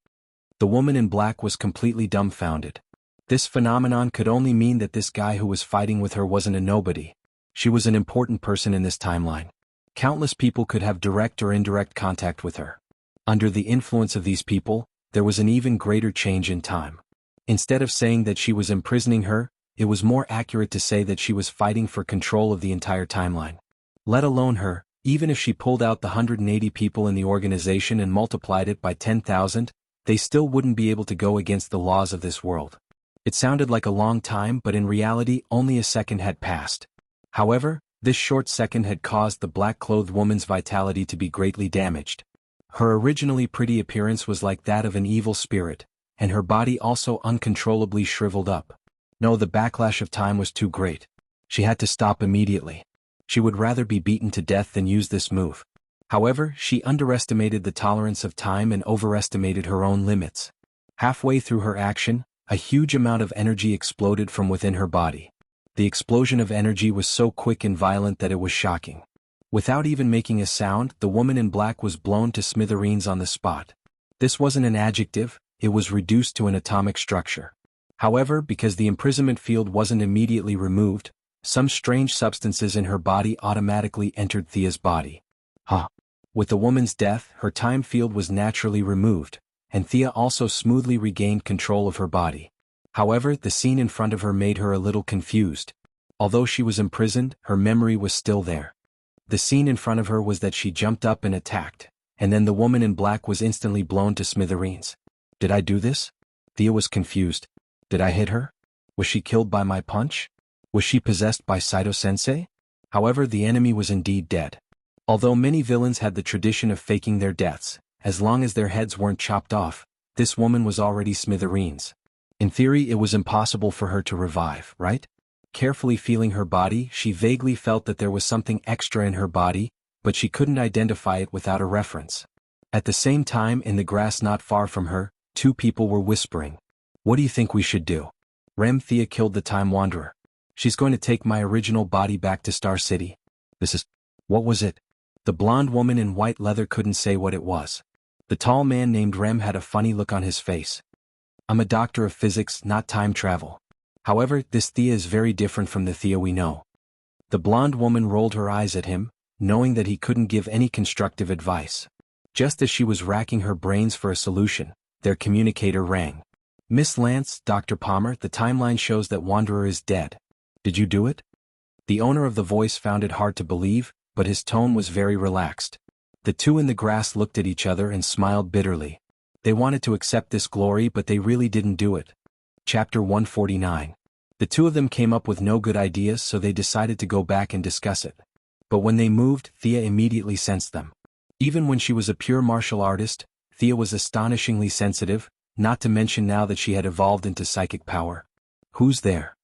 The woman in black was completely dumbfounded. This phenomenon could only mean that this guy who was fighting with her wasn't a nobody. She was an important person in this timeline. Countless people could have direct or indirect contact with her. Under the influence of these people, there was an even greater change in time. Instead of saying that she was imprisoning her, it was more accurate to say that she was fighting for control of the entire timeline. Let alone her, even if she pulled out the 180 people in the organization and multiplied it by 10,000, they still wouldn't be able to go against the laws of this world. It sounded like a long time, but in reality only a second had passed. However, this short second had caused the black-clothed woman's vitality to be greatly damaged. Her originally pretty appearance was like that of an evil spirit, and her body also uncontrollably shriveled up. No, the backlash of time was too great. She had to stop immediately. She would rather be beaten to death than use this move. However, she underestimated the tolerance of time and overestimated her own limits. Halfway through her action, a huge amount of energy exploded from within her body. The explosion of energy was so quick and violent that it was shocking. Without even making a sound, the woman in black was blown to smithereens on the spot. This wasn't an adjective, it was reduced to an atomic structure. However, because the imprisonment field wasn't immediately removed, some strange substances in her body automatically entered Thea's body. With the woman's death, her time field was naturally removed, and Thea also smoothly regained control of her body. However, the scene in front of her made her a little confused. Although she was imprisoned, her memory was still there. The scene in front of her was that she jumped up and attacked, and then the woman in black was instantly blown to smithereens. Did I do this? Thea was confused. Did I hit her? Was she killed by my punch? Was she possessed by Saito-sensei? However, the enemy was indeed dead. Although many villains had the tradition of faking their deaths, as long as their heads weren't chopped off, this woman was already smithereens. In theory, it was impossible for her to revive, right? Carefully feeling her body, she vaguely felt that there was something extra in her body, but she couldn't identify it without a reference. At the same time, in the grass not far from her, two people were whispering. What do you think we should do? Thea killed the Time Wanderer. She's going to take my original body back to Star City. What was it? The blonde woman in white leather couldn't say what it was. The tall man named Rem had a funny look on his face. I'm a doctor of physics, not time travel. However, this Thea is very different from the Thea we know. The blonde woman rolled her eyes at him, knowing that he couldn't give any constructive advice. Just as she was racking her brains for a solution, their communicator rang. Miss Lance, Dr. Palmer, the timeline shows that Wanderer is dead. Did you do it? The owner of the voice found it hard to believe, but his tone was very relaxed. The two in the grass looked at each other and smiled bitterly. They wanted to accept this glory, but they really didn't do it. Chapter 149. The two of them came up with no good ideas, so they decided to go back and discuss it. But when they moved, Thea immediately sensed them. Even when she was a pure martial artist, Thea was astonishingly sensitive, not to mention now that she had evolved into psychic power. Who's there?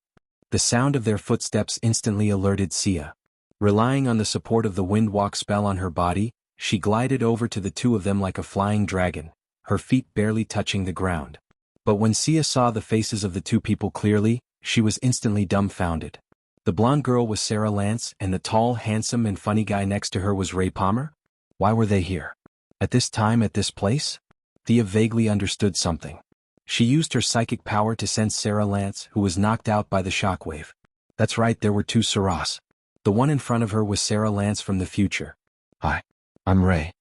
The sound of their footsteps instantly alerted Sia. Relying on the support of the Windwalk spell on her body, she glided over to the two of them like a flying dragon, her feet barely touching the ground. But when Sia saw the faces of the two people clearly, she was instantly dumbfounded. The blonde girl was Sarah Lance, and the tall, handsome and funny guy next to her was Ray Palmer? Why were they here? At this time at this place? Thea vaguely understood something. She used her psychic power to sense Sarah Lance, who was knocked out by the shockwave. That's right, there were two Saras. The one in front of her was Sarah Lance from the future. Hi. I'm Ray.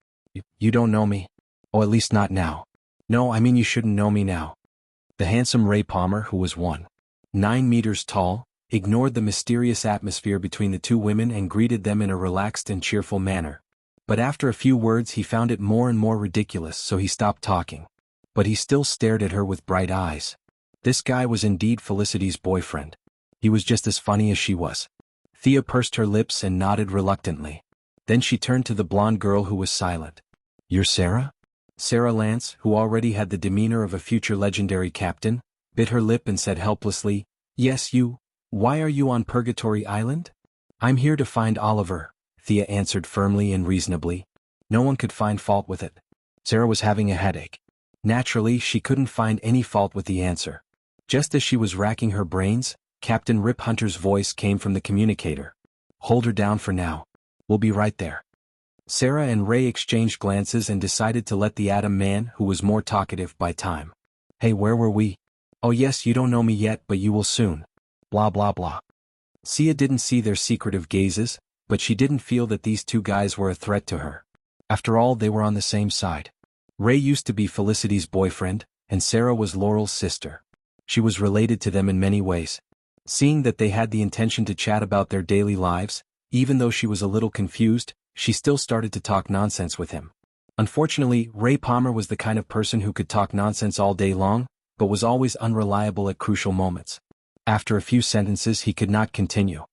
You don't know me? Oh, at least not now. No, I mean you shouldn't know me now. The handsome Ray Palmer, who was 1.9 meters tall, ignored the mysterious atmosphere between the two women and greeted them in a relaxed and cheerful manner. But after a few words he found it more and more ridiculous, so he stopped talking. But he still stared at her with bright eyes. This guy was indeed Felicity's boyfriend. He was just as funny as she was. Thea pursed her lips and nodded reluctantly. Then she turned to the blonde girl who was silent. You're Sarah? Sarah Lance, who already had the demeanor of a future legendary captain, bit her lip and said helplessly, Yes, you. Why are you on Purgatory Island? I'm here to find Oliver, Thea answered firmly and reasonably. No one could find fault with it. Sarah was having a headache. Naturally, she couldn't find any fault with the answer. Just as she was racking her brains, Captain Rip Hunter's voice came from the communicator. Hold her down for now. We'll be right there. Sarah and Ray exchanged glances and decided to let the Atom Man, who was more talkative, buy time. Hey, where were we? Oh yes, you don't know me yet, but you will soon. Blah blah blah. Sia didn't see their secretive gazes, but she didn't feel that these two guys were a threat to her. After all, they were on the same side. Ray used to be Felicity's boyfriend, and Sarah was Laurel's sister. She was related to them in many ways. Seeing that they had the intention to chat about their daily lives, even though she was a little confused, she still started to talk nonsense with him. Unfortunately, Ray Palmer was the kind of person who could talk nonsense all day long, but was always unreliable at crucial moments. After a few sentences he could not continue.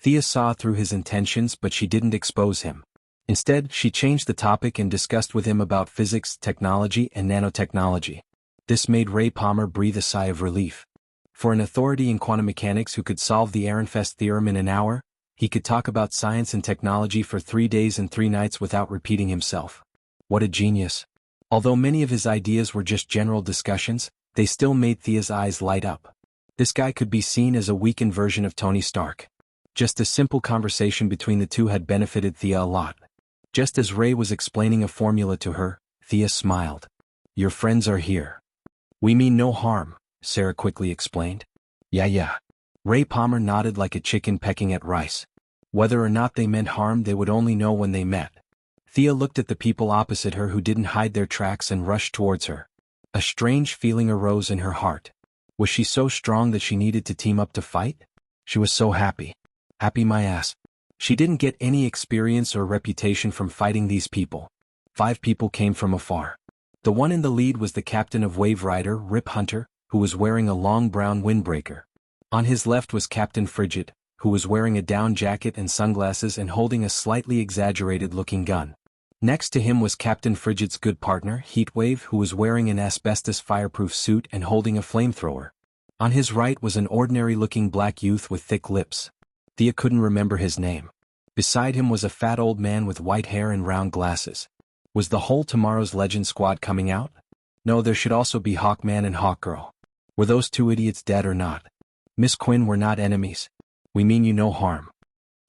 Thea saw through his intentions, but she didn't expose him. Instead, she changed the topic and discussed with him about physics, technology, and nanotechnology. This made Ray Palmer breathe a sigh of relief. For an authority in quantum mechanics who could solve the Ehrenfest theorem in an hour, He could talk about science and technology for 3 days and 3 nights without repeating himself. What a genius. Although many of his ideas were just general discussions, they still made Thea's eyes light up. This guy could be seen as a weakened version of Tony Stark. Just a simple conversation between the two had benefited Thea a lot. Just as Ray was explaining a formula to her, Thea smiled. Your friends are here. We mean no harm, Sarah quickly explained. Yeah. Ray Palmer nodded like a chicken pecking at rice. Whether or not they meant harm they would only know when they met. Thea looked at the people opposite her who didn't hide their tracks and rushed towards her. A strange feeling arose in her heart. Was she so strong that she needed to team up to fight? She was so happy. Happy my ass. She didn't get any experience or reputation from fighting these people. 5 people came from afar. The one in the lead was the captain of Wave Rider, Rip Hunter, who was wearing a long brown windbreaker. On his left was Captain Frigid, who was wearing a down jacket and sunglasses and holding a slightly exaggerated-looking gun. Next to him was Captain Frigid's good partner, Heatwave, who was wearing an asbestos fireproof suit and holding a flamethrower. On his right was an ordinary-looking black youth with thick lips. Thea couldn't remember his name. Beside him was a fat old man with white hair and round glasses. Was the whole Tomorrow's Legend squad coming out? No, there should also be Hawkman and Hawkgirl. Were those 2 idiots dead or not? Miss Quinn, we're not enemies. We mean you no harm.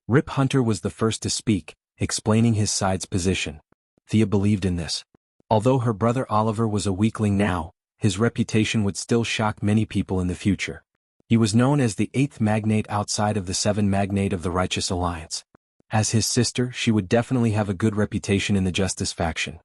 Rip Hunter was the first to speak, explaining his side's position. Thea believed in this. Although her brother Oliver was a weakling now, his reputation would still shock many people in the future. He was known as the 8th magnate outside of the 7 magnate of the Righteous Alliance. As his sister, she would definitely have a good reputation in the Justice faction.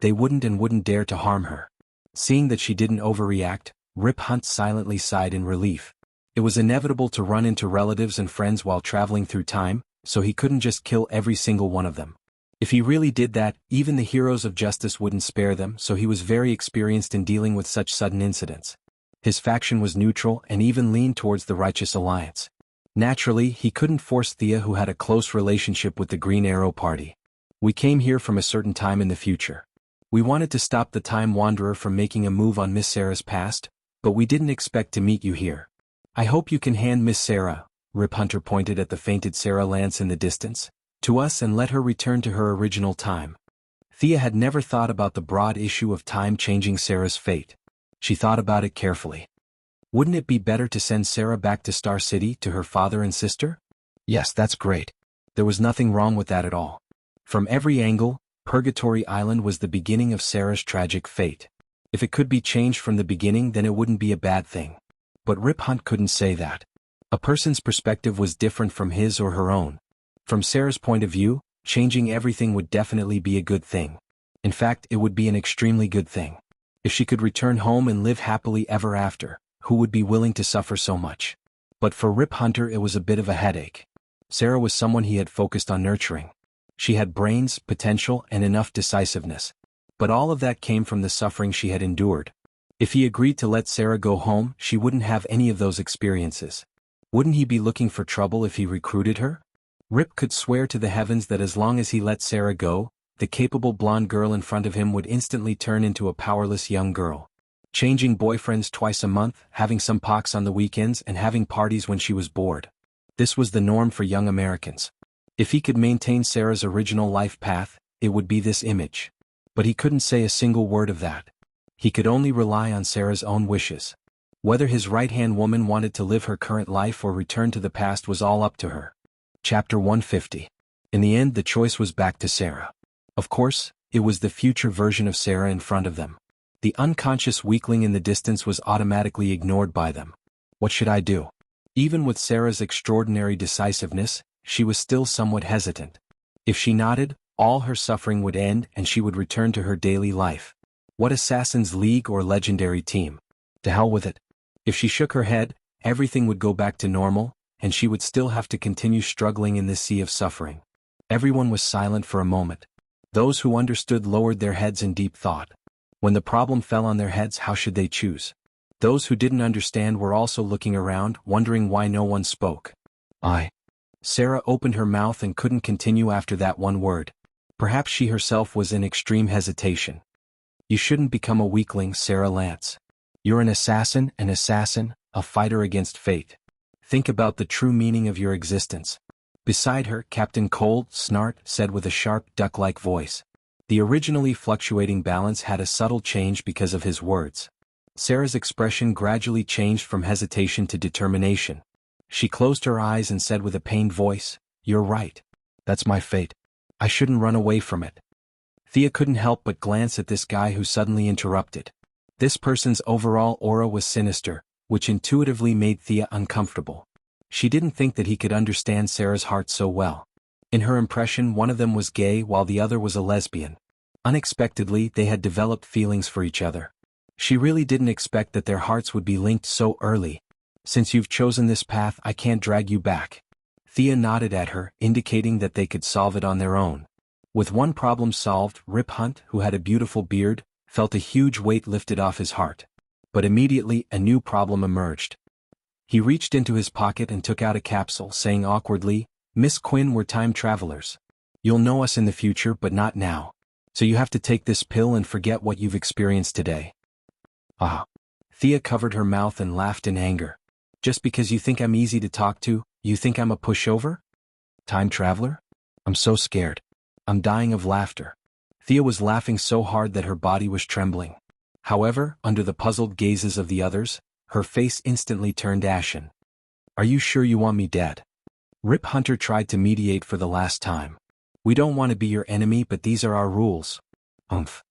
They wouldn't dare to harm her. Seeing that she didn't overreact, Rip Hunt silently sighed in relief. It was inevitable to run into relatives and friends while traveling through time, so he couldn't just kill every single one of them. If he really did that, even the heroes of justice wouldn't spare them, so he was very experienced in dealing with such sudden incidents. His faction was neutral and even leaned towards the Righteous Alliance. Naturally, he couldn't force Thea, who had a close relationship with the Green Arrow Party. We came here from a certain time in the future. We wanted to stop the Time Wanderer from making a move on Miss Sarah's past, but we didn't expect to meet you here. I hope you can hand Miss Sarah, Rip Hunter pointed at the fainted Sarah Lance in the distance, to us and let her return to her original time. Thea had never thought about the broad issue of time changing Sarah's fate. She thought about it carefully. Wouldn't it be better to send Sarah back to Star City to her father and sister? Yes, that's great. There was nothing wrong with that at all. From every angle, Purgatory Island was the beginning of Sarah's tragic fate. If it could be changed from the beginning, then it wouldn't be a bad thing. But Rip Hunt couldn't say that. A person's perspective was different from his or her own. From Sarah's point of view, changing everything would definitely be a good thing. In fact, it would be an extremely good thing. If she could return home and live happily ever after, who would be willing to suffer so much? But for Rip Hunter it was a bit of a headache. Sarah was someone he had focused on nurturing. She had brains, potential, and enough decisiveness. But all of that came from the suffering she had endured. If he agreed to let Sarah go home, she wouldn't have any of those experiences. Wouldn't he be looking for trouble if he recruited her? Rip could swear to the heavens that as long as he let Sarah go, the capable blonde girl in front of him would instantly turn into a powerless young girl. Changing boyfriends twice a month, having some pox on the weekends and having parties when she was bored. This was the norm for young Americans. If he could maintain Sarah's original life path, it would be this image. But he couldn't say a single word of that. He could only rely on Sarah's own wishes. Whether his right-hand woman wanted to live her current life or return to the past was all up to her. Chapter 150. In the end, the choice was back to Sarah. Of course, it was the future version of Sarah in front of them. The unconscious weakling in the distance was automatically ignored by them. What should I do? Even with Sarah's extraordinary decisiveness, she was still somewhat hesitant. If she nodded, all her suffering would end and she would return to her daily life. What Assassin's League or Legendary Team? To hell with it. If she shook her head, everything would go back to normal, and she would still have to continue struggling in this sea of suffering. Everyone was silent for a moment. Those who understood lowered their heads in deep thought. When the problem fell on their heads, how should they choose? Those who didn't understand were also looking around, wondering why no one spoke. Sarah opened her mouth and couldn't continue after that one word. Perhaps she herself was in extreme hesitation. You shouldn't become a weakling, Sarah Lance. You're an assassin, a fighter against fate. Think about the true meaning of your existence. Beside her, Captain Cold Snart said with a sharp, duck-like voice. The originally fluctuating balance had a subtle change because of his words. Sarah's expression gradually changed from hesitation to determination. She closed her eyes and said with a pained voice, "You're right. That's my fate. I shouldn't run away from it." Thea couldn't help but glance at this guy who suddenly interrupted. This person's overall aura was sinister, which intuitively made Thea uncomfortable. She didn't think that he could understand Sarah's heart so well. In her impression, one of them was gay while the other was a lesbian. Unexpectedly, they had developed feelings for each other. She really didn't expect that their hearts would be linked so early. "Since you've chosen this path, I can't drag you back." Thea nodded at her, indicating that they could solve it on their own. With one problem solved, Rip Hunt, who had a beautiful beard, felt a huge weight lifted off his heart. But immediately, a new problem emerged. He reached into his pocket and took out a capsule, saying awkwardly, "Miss Quinn, we're time travelers. You'll know us in the future but not now. So you have to take this pill and forget what you've experienced today." Ah. Thea covered her mouth and laughed in anger. "Just because you think I'm easy to talk to, you think I'm a pushover? Time traveler? I'm so scared. I'm dying of laughter." Thea was laughing so hard that her body was trembling. However, under the puzzled gazes of the others, her face instantly turned ashen. "Are you sure you want me dead?" Rip Hunter tried to mediate for the last time. "We don't want to be your enemy, but these are our rules." "Umph."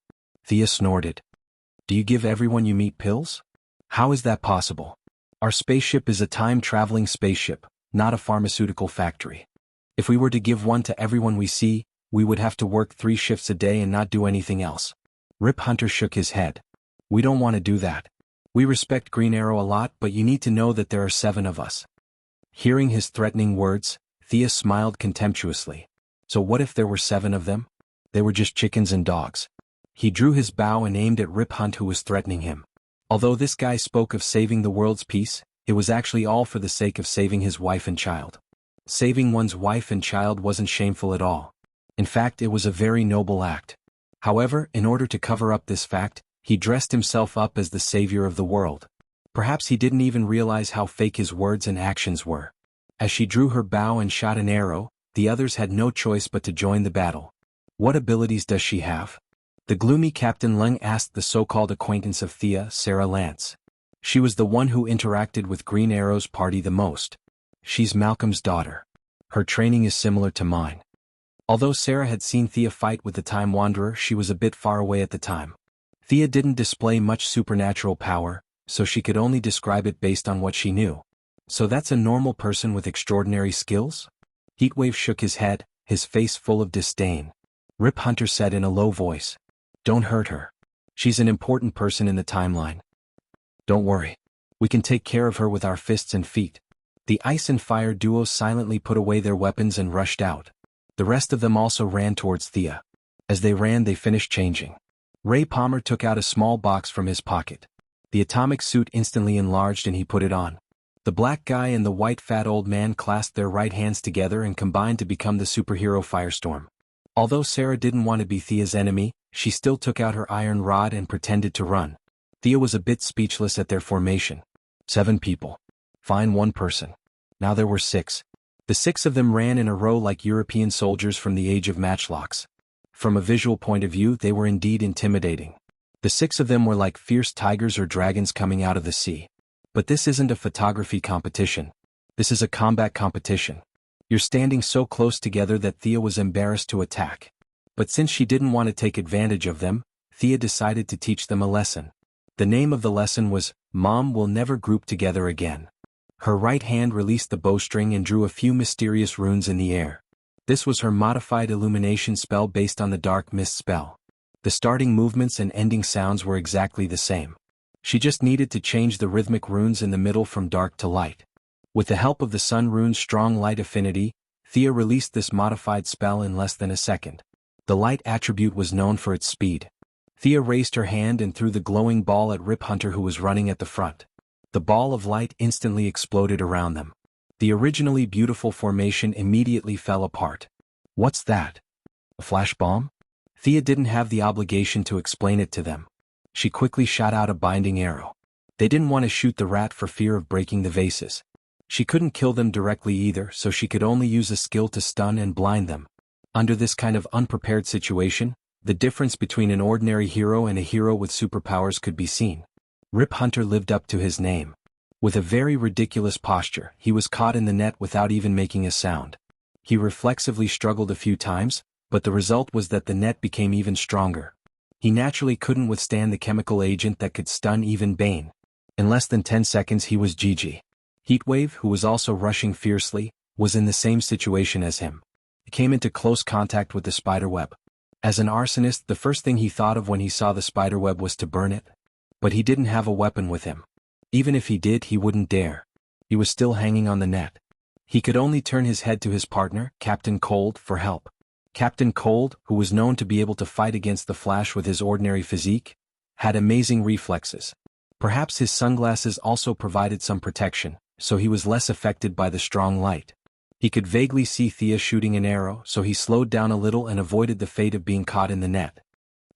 Thea snorted. "Do you give everyone you meet pills? How is that possible? Our spaceship is a time-traveling spaceship, not a pharmaceutical factory. If we were to give one to everyone we see, we would have to work 3 shifts a day and not do anything else." Rip Hunter shook his head. "We don't want to do that. We respect Green Arrow a lot, but you need to know that there are 7 of us." Hearing his threatening words, Thea smiled contemptuously. So what if there were 7 of them? They were just chickens and dogs. He drew his bow and aimed at Rip Hunt, who was threatening him. Although this guy spoke of saving the world's peace, it was actually all for the sake of saving his wife and child. Saving one's wife and child wasn't shameful at all. In fact, it was a very noble act. However, in order to cover up this fact, he dressed himself up as the savior of the world. Perhaps he didn't even realize how fake his words and actions were. As she drew her bow and shot an arrow, the others had no choice but to join the battle. "What abilities does she have?" The gloomy Captain Leng asked the so-called acquaintance of Thea, Sarah Lance. She was the one who interacted with Green Arrow's party the most. "She's Malcolm's daughter. Her training is similar to mine." Although Sarah had seen Thea fight with the Time Wanderer, she was a bit far away at the time. Thea didn't display much supernatural power, so she could only describe it based on what she knew. "So that's a normal person with extraordinary skills?" Heatwave shook his head, his face full of disdain. Rip Hunter said in a low voice, "Don't hurt her. She's an important person in the timeline. Don't worry. We can take care of her with our fists and feet." The Ice and Fire duo silently put away their weapons and rushed out. The rest of them also ran towards Thea. As they ran, they finished changing. Ray Palmer took out a small box from his pocket. The atomic suit instantly enlarged and he put it on. The black guy and the white fat old man clasped their right hands together and combined to become the superhero Firestorm. Although Sarah didn't want to be Thea's enemy, she still took out her iron rod and pretended to run. Thea was a bit speechless at their formation. 7 people. Fine, 1 person. Now there were 6. The 6 of them ran in a row like European soldiers from the age of matchlocks. From a visual point of view, they were indeed intimidating. The 6 of them were like fierce tigers or dragons coming out of the sea. But this isn't a photography competition. This is a combat competition. You're standing so close together that Thea was embarrassed to attack. But since she didn't want to take advantage of them, Thea decided to teach them a lesson. The name of the lesson was, "Mom will never group together again." Her right hand released the bowstring and drew a few mysterious runes in the air. This was her modified illumination spell based on the dark mist spell. The starting movements and ending sounds were exactly the same. She just needed to change the rhythmic runes in the middle from dark to light. With the help of the sun rune's strong light affinity, Thea released this modified spell in less than a second. The light attribute was known for its speed. Thea raised her hand and threw the glowing ball at Rip Hunter, who was running at the front. The ball of light instantly exploded around them. The originally beautiful formation immediately fell apart. "What's that? A flash bomb?" Thea didn't have the obligation to explain it to them. She quickly shot out a binding arrow. They didn't want to shoot the rat for fear of breaking the vases. She couldn't kill them directly either, so she could only use a skill to stun and blind them. Under this kind of unprepared situation, the difference between an ordinary hero and a hero with superpowers could be seen. Rip Hunter lived up to his name. With a very ridiculous posture, he was caught in the net without even making a sound. He reflexively struggled a few times, but the result was that the net became even stronger. He naturally couldn't withstand the chemical agent that could stun even Bane. In less than 10 seconds he was GG. Heatwave, who was also rushing fiercely, was in the same situation as him. He came into close contact with the spiderweb. As an arsonist, the first thing he thought of when he saw the spiderweb was to burn it. But he didn't have a weapon with him. Even if he did, he wouldn't dare. He was still hanging on the net. He could only turn his head to his partner, Captain Cold, for help. Captain Cold, who was known to be able to fight against the Flash with his ordinary physique, had amazing reflexes. Perhaps his sunglasses also provided some protection, so he was less affected by the strong light. He could vaguely see Thea shooting an arrow, so he slowed down a little and avoided the fate of being caught in the net.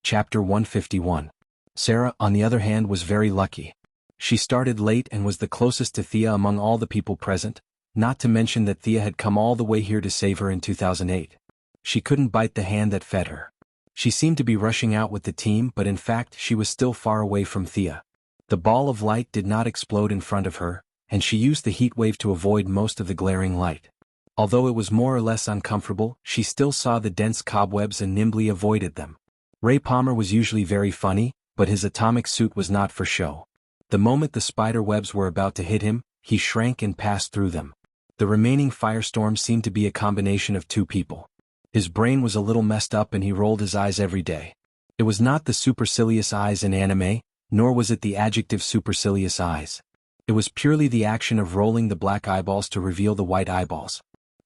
Chapter 151. Sarah, on the other hand, was very lucky. She started late and was the closest to Thea among all the people present, not to mention that Thea had come all the way here to save her in 2008. She couldn't bite the hand that fed her. She seemed to be rushing out with the team, but in fact she was still far away from Thea. The ball of light did not explode in front of her, and she used the heat wave to avoid most of the glaring light. Although it was more or less uncomfortable, she still saw the dense cobwebs and nimbly avoided them. Ray Palmer was usually very funny, but his atomic suit was not for show. The moment the spider webs were about to hit him, he shrank and passed through them. The remaining firestorm seemed to be a combination of two people. His brain was a little messed up and he rolled his eyes every day. It was not the supercilious eyes in anime, nor was it the adjective supercilious eyes. It was purely the action of rolling the black eyeballs to reveal the white eyeballs.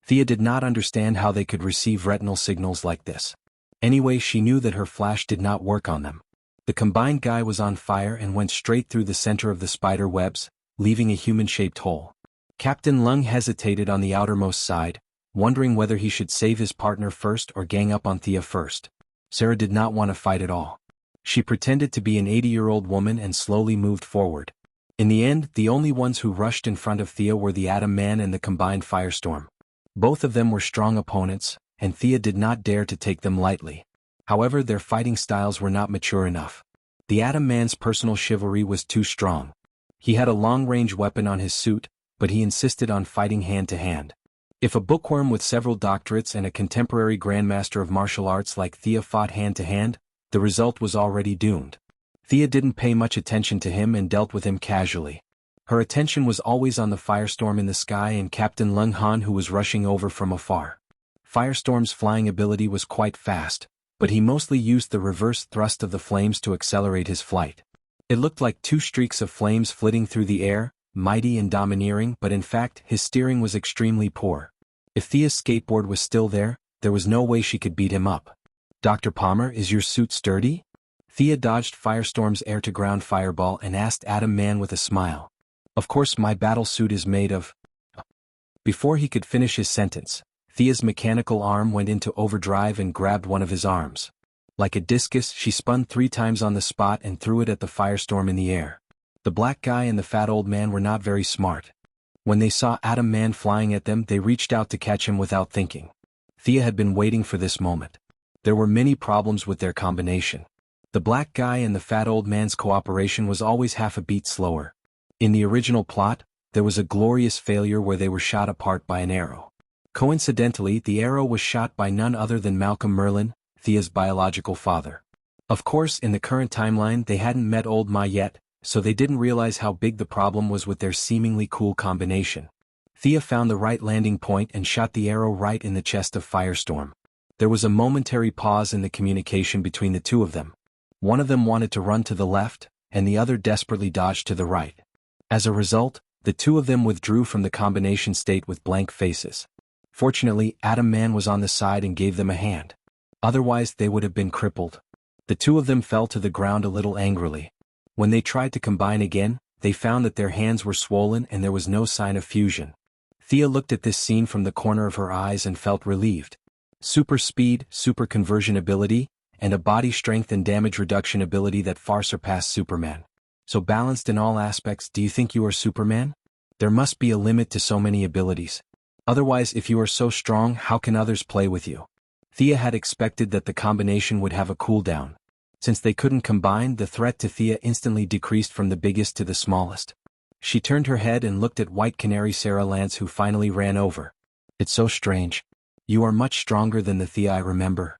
Thea did not understand how they could receive retinal signals like this. Anyway, she knew that her flash did not work on them. The combined guy was on fire and went straight through the center of the spider webs, leaving a human-shaped hole. Captain Lung hesitated on the outermost side, wondering whether he should save his partner first or gang up on Thea first. Sarah did not want to fight at all. She pretended to be an 80-year-old woman and slowly moved forward. In the end, the only ones who rushed in front of Thea were the Atom Man and the combined firestorm. Both of them were strong opponents, and Thea did not dare to take them lightly. However, their fighting styles were not mature enough. The Atom Man's personal chivalry was too strong. He had a long-range weapon on his suit, but he insisted on fighting hand-to-hand. If a bookworm with several doctorates and a contemporary grandmaster of martial arts like Thea fought hand-to-hand, the result was already doomed. Thea didn't pay much attention to him and dealt with him casually. Her attention was always on the firestorm in the sky and Captain Lung Han, who was rushing over from afar. Firestorm's flying ability was quite fast, but he mostly used the reverse thrust of the flames to accelerate his flight. It looked like two streaks of flames flitting through the air, mighty and domineering, but in fact his steering was extremely poor. If Thea's skateboard was still there was no way she could beat him up. "Dr. Palmer, is your suit sturdy?" Thea dodged Firestorm's air-to-ground fireball and asked Atom Man with a smile. "Of course, my battle suit is made of..." Before he could finish his sentence, Thea's mechanical arm went into overdrive and grabbed one of his arms. Like a discus, she spun 3 times on the spot and threw it at the firestorm in the air. The black guy and the fat old man were not very smart. When they saw Atom Man flying at them, they reached out to catch him without thinking. Thea had been waiting for this moment. There were many problems with their combination. The black guy and the fat old man's cooperation was always half a beat slower. In the original plot, there was a glorious failure where they were shot apart by an arrow. Coincidentally, the arrow was shot by none other than Malcolm Merlin, Thea's biological father. Of course, in the current timeline they hadn't met Old Ma yet, so they didn't realize how big the problem was with their seemingly cool combination. Thea found the right landing point and shot the arrow right in the chest of Firestorm. There was a momentary pause in the communication between the two of them. One of them wanted to run to the left, and the other desperately dodged to the right. As a result, the two of them withdrew from the combination state with blank faces. Fortunately, Atom Man was on the side and gave them a hand. Otherwise they would have been crippled. The two of them fell to the ground a little angrily. When they tried to combine again, they found that their hands were swollen and there was no sign of fusion. Thea looked at this scene from the corner of her eyes and felt relieved. Super speed, super conversion ability, and a body strength and damage reduction ability that far surpassed Superman. So balanced in all aspects. Do you think you are Superman? There must be a limit to so many abilities. Otherwise, if you are so strong, how can others play with you? Thea had expected that the combination would have a cooldown. Since they couldn't combine, the threat to Thea instantly decreased from the biggest to the smallest. She turned her head and looked at White Canary Sarah Lance, who finally ran over. It's so strange. You are much stronger than the Thea I remember.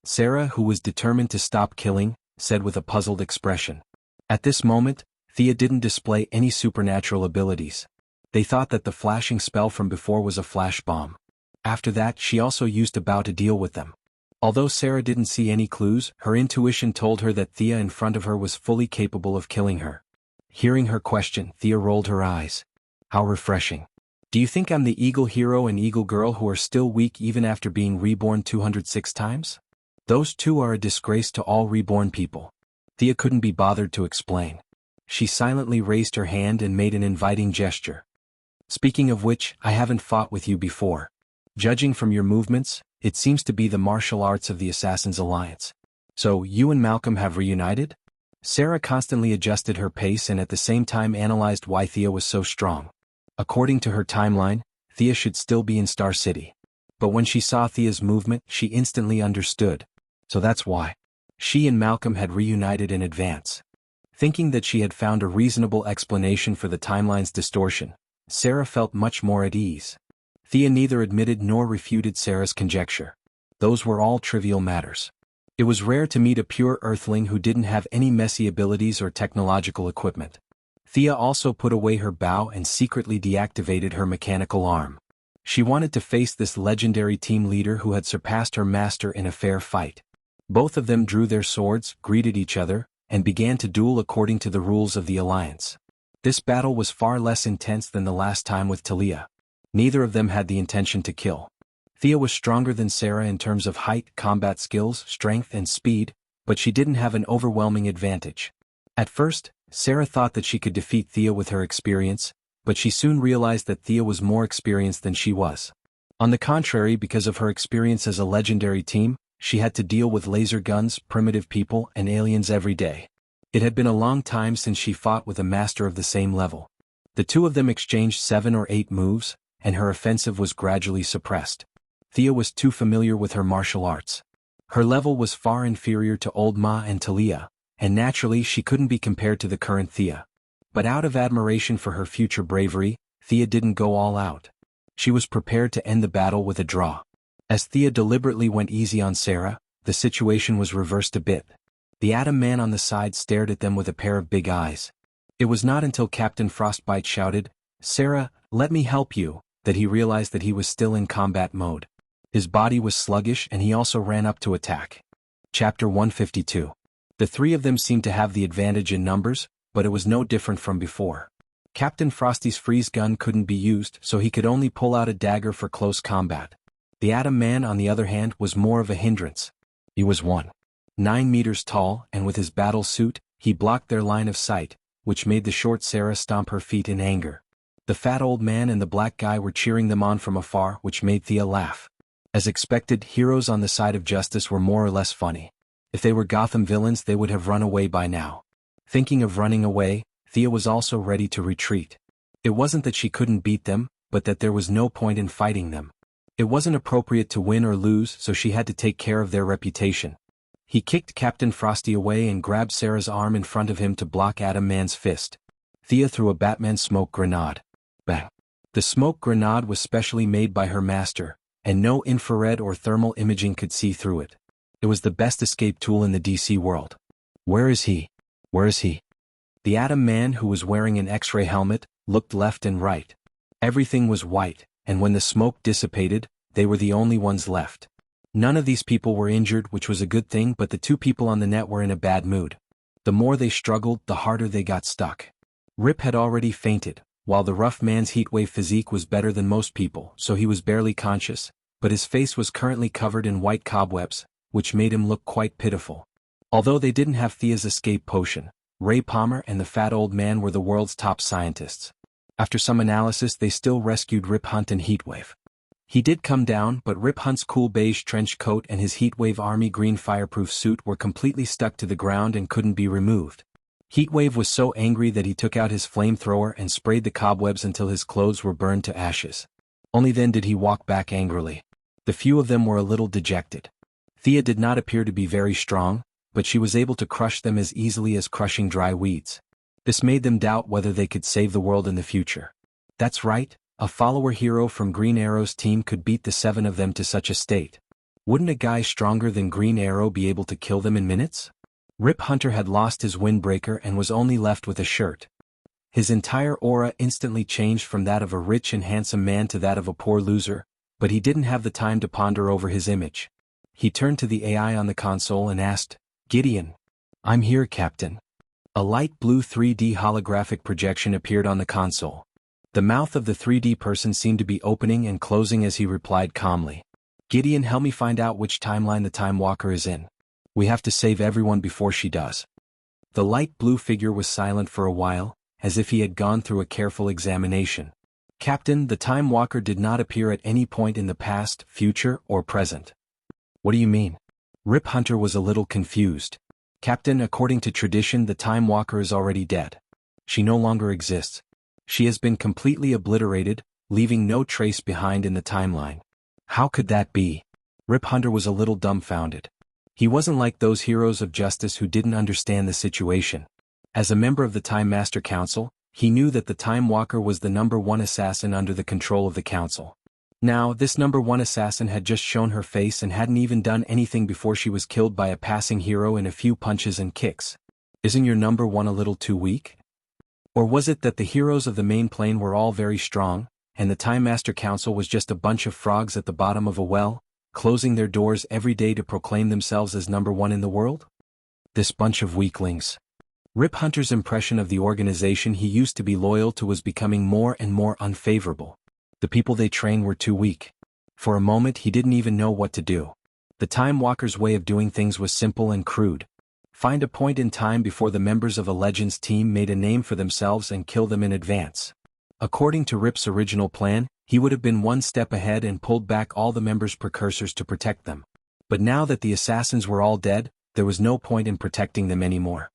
Sarah, who was determined to stop killing, said with a puzzled expression. At this moment, Thea didn't display any supernatural abilities. They thought that the flashing spell from before was a flash bomb. After that, she also used a bow to deal with them. Although Sarah didn't see any clues, her intuition told her that Thea in front of her was fully capable of killing her. Hearing her question, Thea rolled her eyes. How refreshing. Do you think I'm the Eagle Hero and Eagle Girl who are still weak even after being reborn 206 times? Those two are a disgrace to all reborn people. Thea couldn't be bothered to explain. She silently raised her hand and made an inviting gesture. Speaking of which, I haven't fought with you before. Judging from your movements, it seems to be the martial arts of the Assassin's Alliance. So, you and Malcolm have reunited? Sarah constantly adjusted her pace and at the same time analyzed why Thea was so strong. According to her timeline, Thea should still be in Star City. But when she saw Thea's movement, she instantly understood. So that's why. She and Malcolm had reunited in advance. Thinking that she had found a reasonable explanation for the timeline's distortion, Sarah felt much more at ease. Thea neither admitted nor refuted Sarah's conjecture. Those were all trivial matters. It was rare to meet a pure earthling who didn't have any messy abilities or technological equipment. Thea also put away her bow and secretly deactivated her mechanical arm. She wanted to face this legendary team leader who had surpassed her master in a fair fight. Both of them drew their swords, greeted each other, and began to duel according to the rules of the Alliance. This battle was far less intense than the last time with Talia. Neither of them had the intention to kill. Thea was stronger than Sarah in terms of height, combat skills, strength, and speed, but she didn't have an overwhelming advantage. At first, Sarah thought that she could defeat Thea with her experience, but she soon realized that Thea was more experienced than she was. On the contrary, because of her experience as a legendary team, she had to deal with laser guns, primitive people, and aliens every day. It had been a long time since she fought with a master of the same level. The two of them exchanged 7 or 8 moves, and her offensive was gradually suppressed. Thea was too familiar with her martial arts. Her level was far inferior to Old Ma and Talia, and naturally she couldn't be compared to the current Thea. But out of admiration for her future bravery, Thea didn't go all out. She was prepared to end the battle with a draw. As Thea deliberately went easy on Sarah, the situation was reversed a bit. The Atom Man on the side stared at them with a pair of big eyes. It was not until Captain Frostbite shouted, "Sarah, let me help you," that he realized that he was still in combat mode. His body was sluggish and he also ran up to attack. Chapter 152. The three of them seemed to have the advantage in numbers, but it was no different from before. Captain Frosty's freeze gun couldn't be used, so he could only pull out a dagger for close combat. The Atom Man, on the other hand, was more of a hindrance. He was 1.9 meters tall, and with his battle suit, he blocked their line of sight, which made the short Sarah stomp her feet in anger. The fat old man and the black guy were cheering them on from afar, which made Thea laugh. As expected, heroes on the side of justice were more or less funny. If they were Gotham villains, they would have run away by now. Thinking of running away, Thea was also ready to retreat. It wasn't that she couldn't beat them, but that there was no point in fighting them. It wasn't appropriate to win or lose, so she had to take care of their reputation. He kicked Captain Frosty away and grabbed Sarah's arm in front of him to block Atom Man's fist. Thea threw a Batman smoke grenade. Bang! The smoke grenade was specially made by her master, and no infrared or thermal imaging could see through it. It was the best escape tool in the DC world. Where is he? Where is he? The Atom Man, who was wearing an X-ray helmet, looked left and right. Everything was white, and when the smoke dissipated, they were the only ones left. None of these people were injured, which was a good thing, but the two people on the net were in a bad mood. The more they struggled, the harder they got stuck. Rip had already fainted, while the rough man's heatwave physique was better than most people, so he was barely conscious, but his face was currently covered in white cobwebs, which made him look quite pitiful. Although they didn't have Thea's escape potion, Ray Palmer and the fat old man were the world's top scientists. After some analysis, they still rescued Rip Hunt and Heatwave. He did come down, but Rip Hunt's cool beige trench coat and his Heatwave army green fireproof suit were completely stuck to the ground and couldn't be removed. Heatwave was so angry that he took out his flamethrower and sprayed the cobwebs until his clothes were burned to ashes. Only then did he walk back angrily. The few of them were a little dejected. Thea did not appear to be very strong, but she was able to crush them as easily as crushing dry weeds. This made them doubt whether they could save the world in the future. That's right, a follower hero from Green Arrow's team could beat the 7 of them to such a state. Wouldn't a guy stronger than Green Arrow be able to kill them in minutes? Rip Hunter had lost his windbreaker and was only left with a shirt. His entire aura instantly changed from that of a rich and handsome man to that of a poor loser, but he didn't have the time to ponder over his image. He turned to the AI on the console and asked, "Gideon." "I'm here, Captain." A light blue 3D holographic projection appeared on the console. The mouth of the 3D person seemed to be opening and closing as he replied calmly, "Gideon, help me find out which timeline the Time Walker is in. We have to save everyone before she does." The light blue figure was silent for a while, as if he had gone through a careful examination. "Captain, the Time Walker did not appear at any point in the past, future, or present." "What do you mean?" Rip Hunter was a little confused. "Captain, according to tradition, the Time Walker is already dead. She no longer exists. She has been completely obliterated, leaving no trace behind in the timeline." "How could that be?" Rip Hunter was a little dumbfounded. He wasn't like those heroes of justice who didn't understand the situation. As a member of the Time Master Council, he knew that the Time Walker was the #1 assassin under the control of the Council. Now, this #1 assassin had just shown her face and hadn't even done anything before she was killed by a passing hero in a few punches and kicks. Isn't your #1 a little too weak? Or was it that the heroes of the main plane were all very strong, and the Time Master Council was just a bunch of frogs at the bottom of a well, closing their doors every day to proclaim themselves as #1 in the world? This bunch of weaklings. Rip Hunter's impression of the organization he used to be loyal to was becoming more and more unfavorable. The people they trained were too weak. For a moment he didn't even know what to do. The Time Walker's way of doing things was simple and crude. Find a point in time before the members of a Legends team made a name for themselves and kill them in advance. According to Rip's original plan, he would have been one step ahead and pulled back all the members' precursors to protect them. But now that the assassins were all dead, there was no point in protecting them anymore.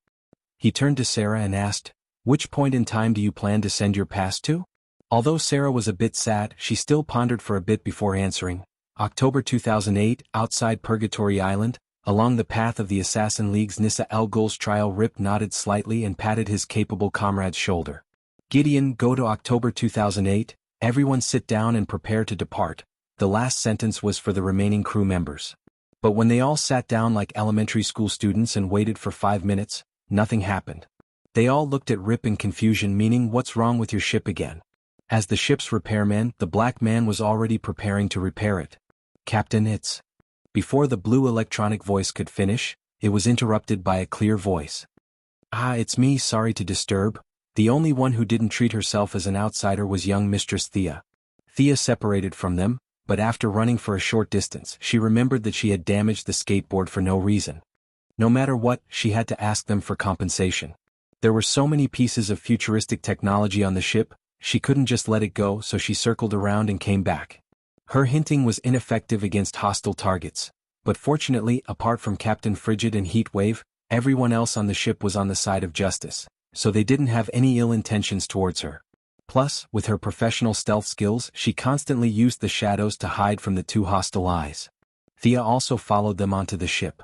He turned to Sarah and asked, "Which point in time do you plan to send your past to?" Although Sarah was a bit sad, she still pondered for a bit before answering. "October 2008, outside Purgatory Island, along the path of the Assassin League's Nissa El Ghul's trial." Rip nodded slightly and patted his capable comrade's shoulder. "Gideon, go to October 2008, everyone sit down and prepare to depart." The last sentence was for the remaining crew members. But when they all sat down like elementary school students and waited for 5 minutes, nothing happened. They all looked at Rip in confusion, meaning, "What's wrong with your ship again?" As the ship's repairman, the black man was already preparing to repair it. "Captain, it's..." Before the blue electronic voice could finish, it was interrupted by a clear voice. "Ah, it's me, sorry to disturb." The only one who didn't treat herself as an outsider was young Mistress Thea. Thea separated from them, but after running for a short distance, she remembered that she had damaged the skateboard for no reason. No matter what, she had to ask them for compensation. There were so many pieces of futuristic technology on the ship, she couldn't just let it go, so she circled around and came back. Her hinting was ineffective against hostile targets, but fortunately, apart from Captain Frigid and Heatwave, everyone else on the ship was on the side of justice, so they didn't have any ill intentions towards her. Plus, with her professional stealth skills, she constantly used the shadows to hide from the 2 hostile eyes. Thea also followed them onto the ship.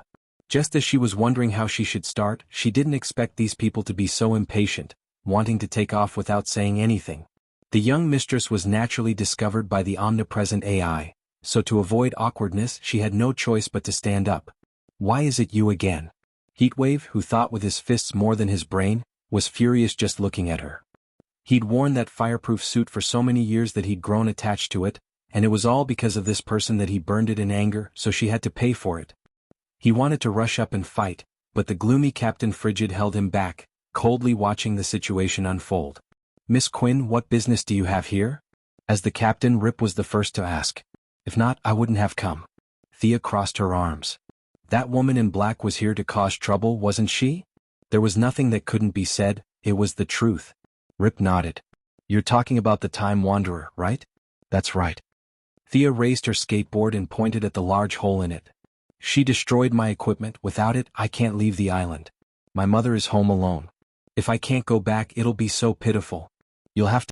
Just as she was wondering how she should start, she didn't expect these people to be so impatient, wanting to take off without saying anything. The young mistress was naturally discovered by the omnipresent AI, so to avoid awkwardness she had no choice but to stand up. "Why is it you again?" Heatwave, who thought with his fists more than his brain, was furious just looking at her. He'd worn that fireproof suit for so many years that he'd grown attached to it, and it was all because of this person that he burned it in anger, so she had to pay for it. He wanted to rush up and fight, but the gloomy Captain Frigid held him back, coldly watching the situation unfold. "Miss Quinn, what business do you have here?" As the captain, Rip was the first to ask. "If not, I wouldn't have come." Thea crossed her arms. "That woman in black was here to cause trouble, wasn't she?" There was nothing that couldn't be said, it was the truth. Rip nodded. "You're talking about the Time Wanderer, right?" "That's right." Thea raised her skateboard and pointed at the large hole in it. "She destroyed my equipment. Without it, I can't leave the island. My mother is home alone. If I can't go back, it'll be so pitiful. You'll have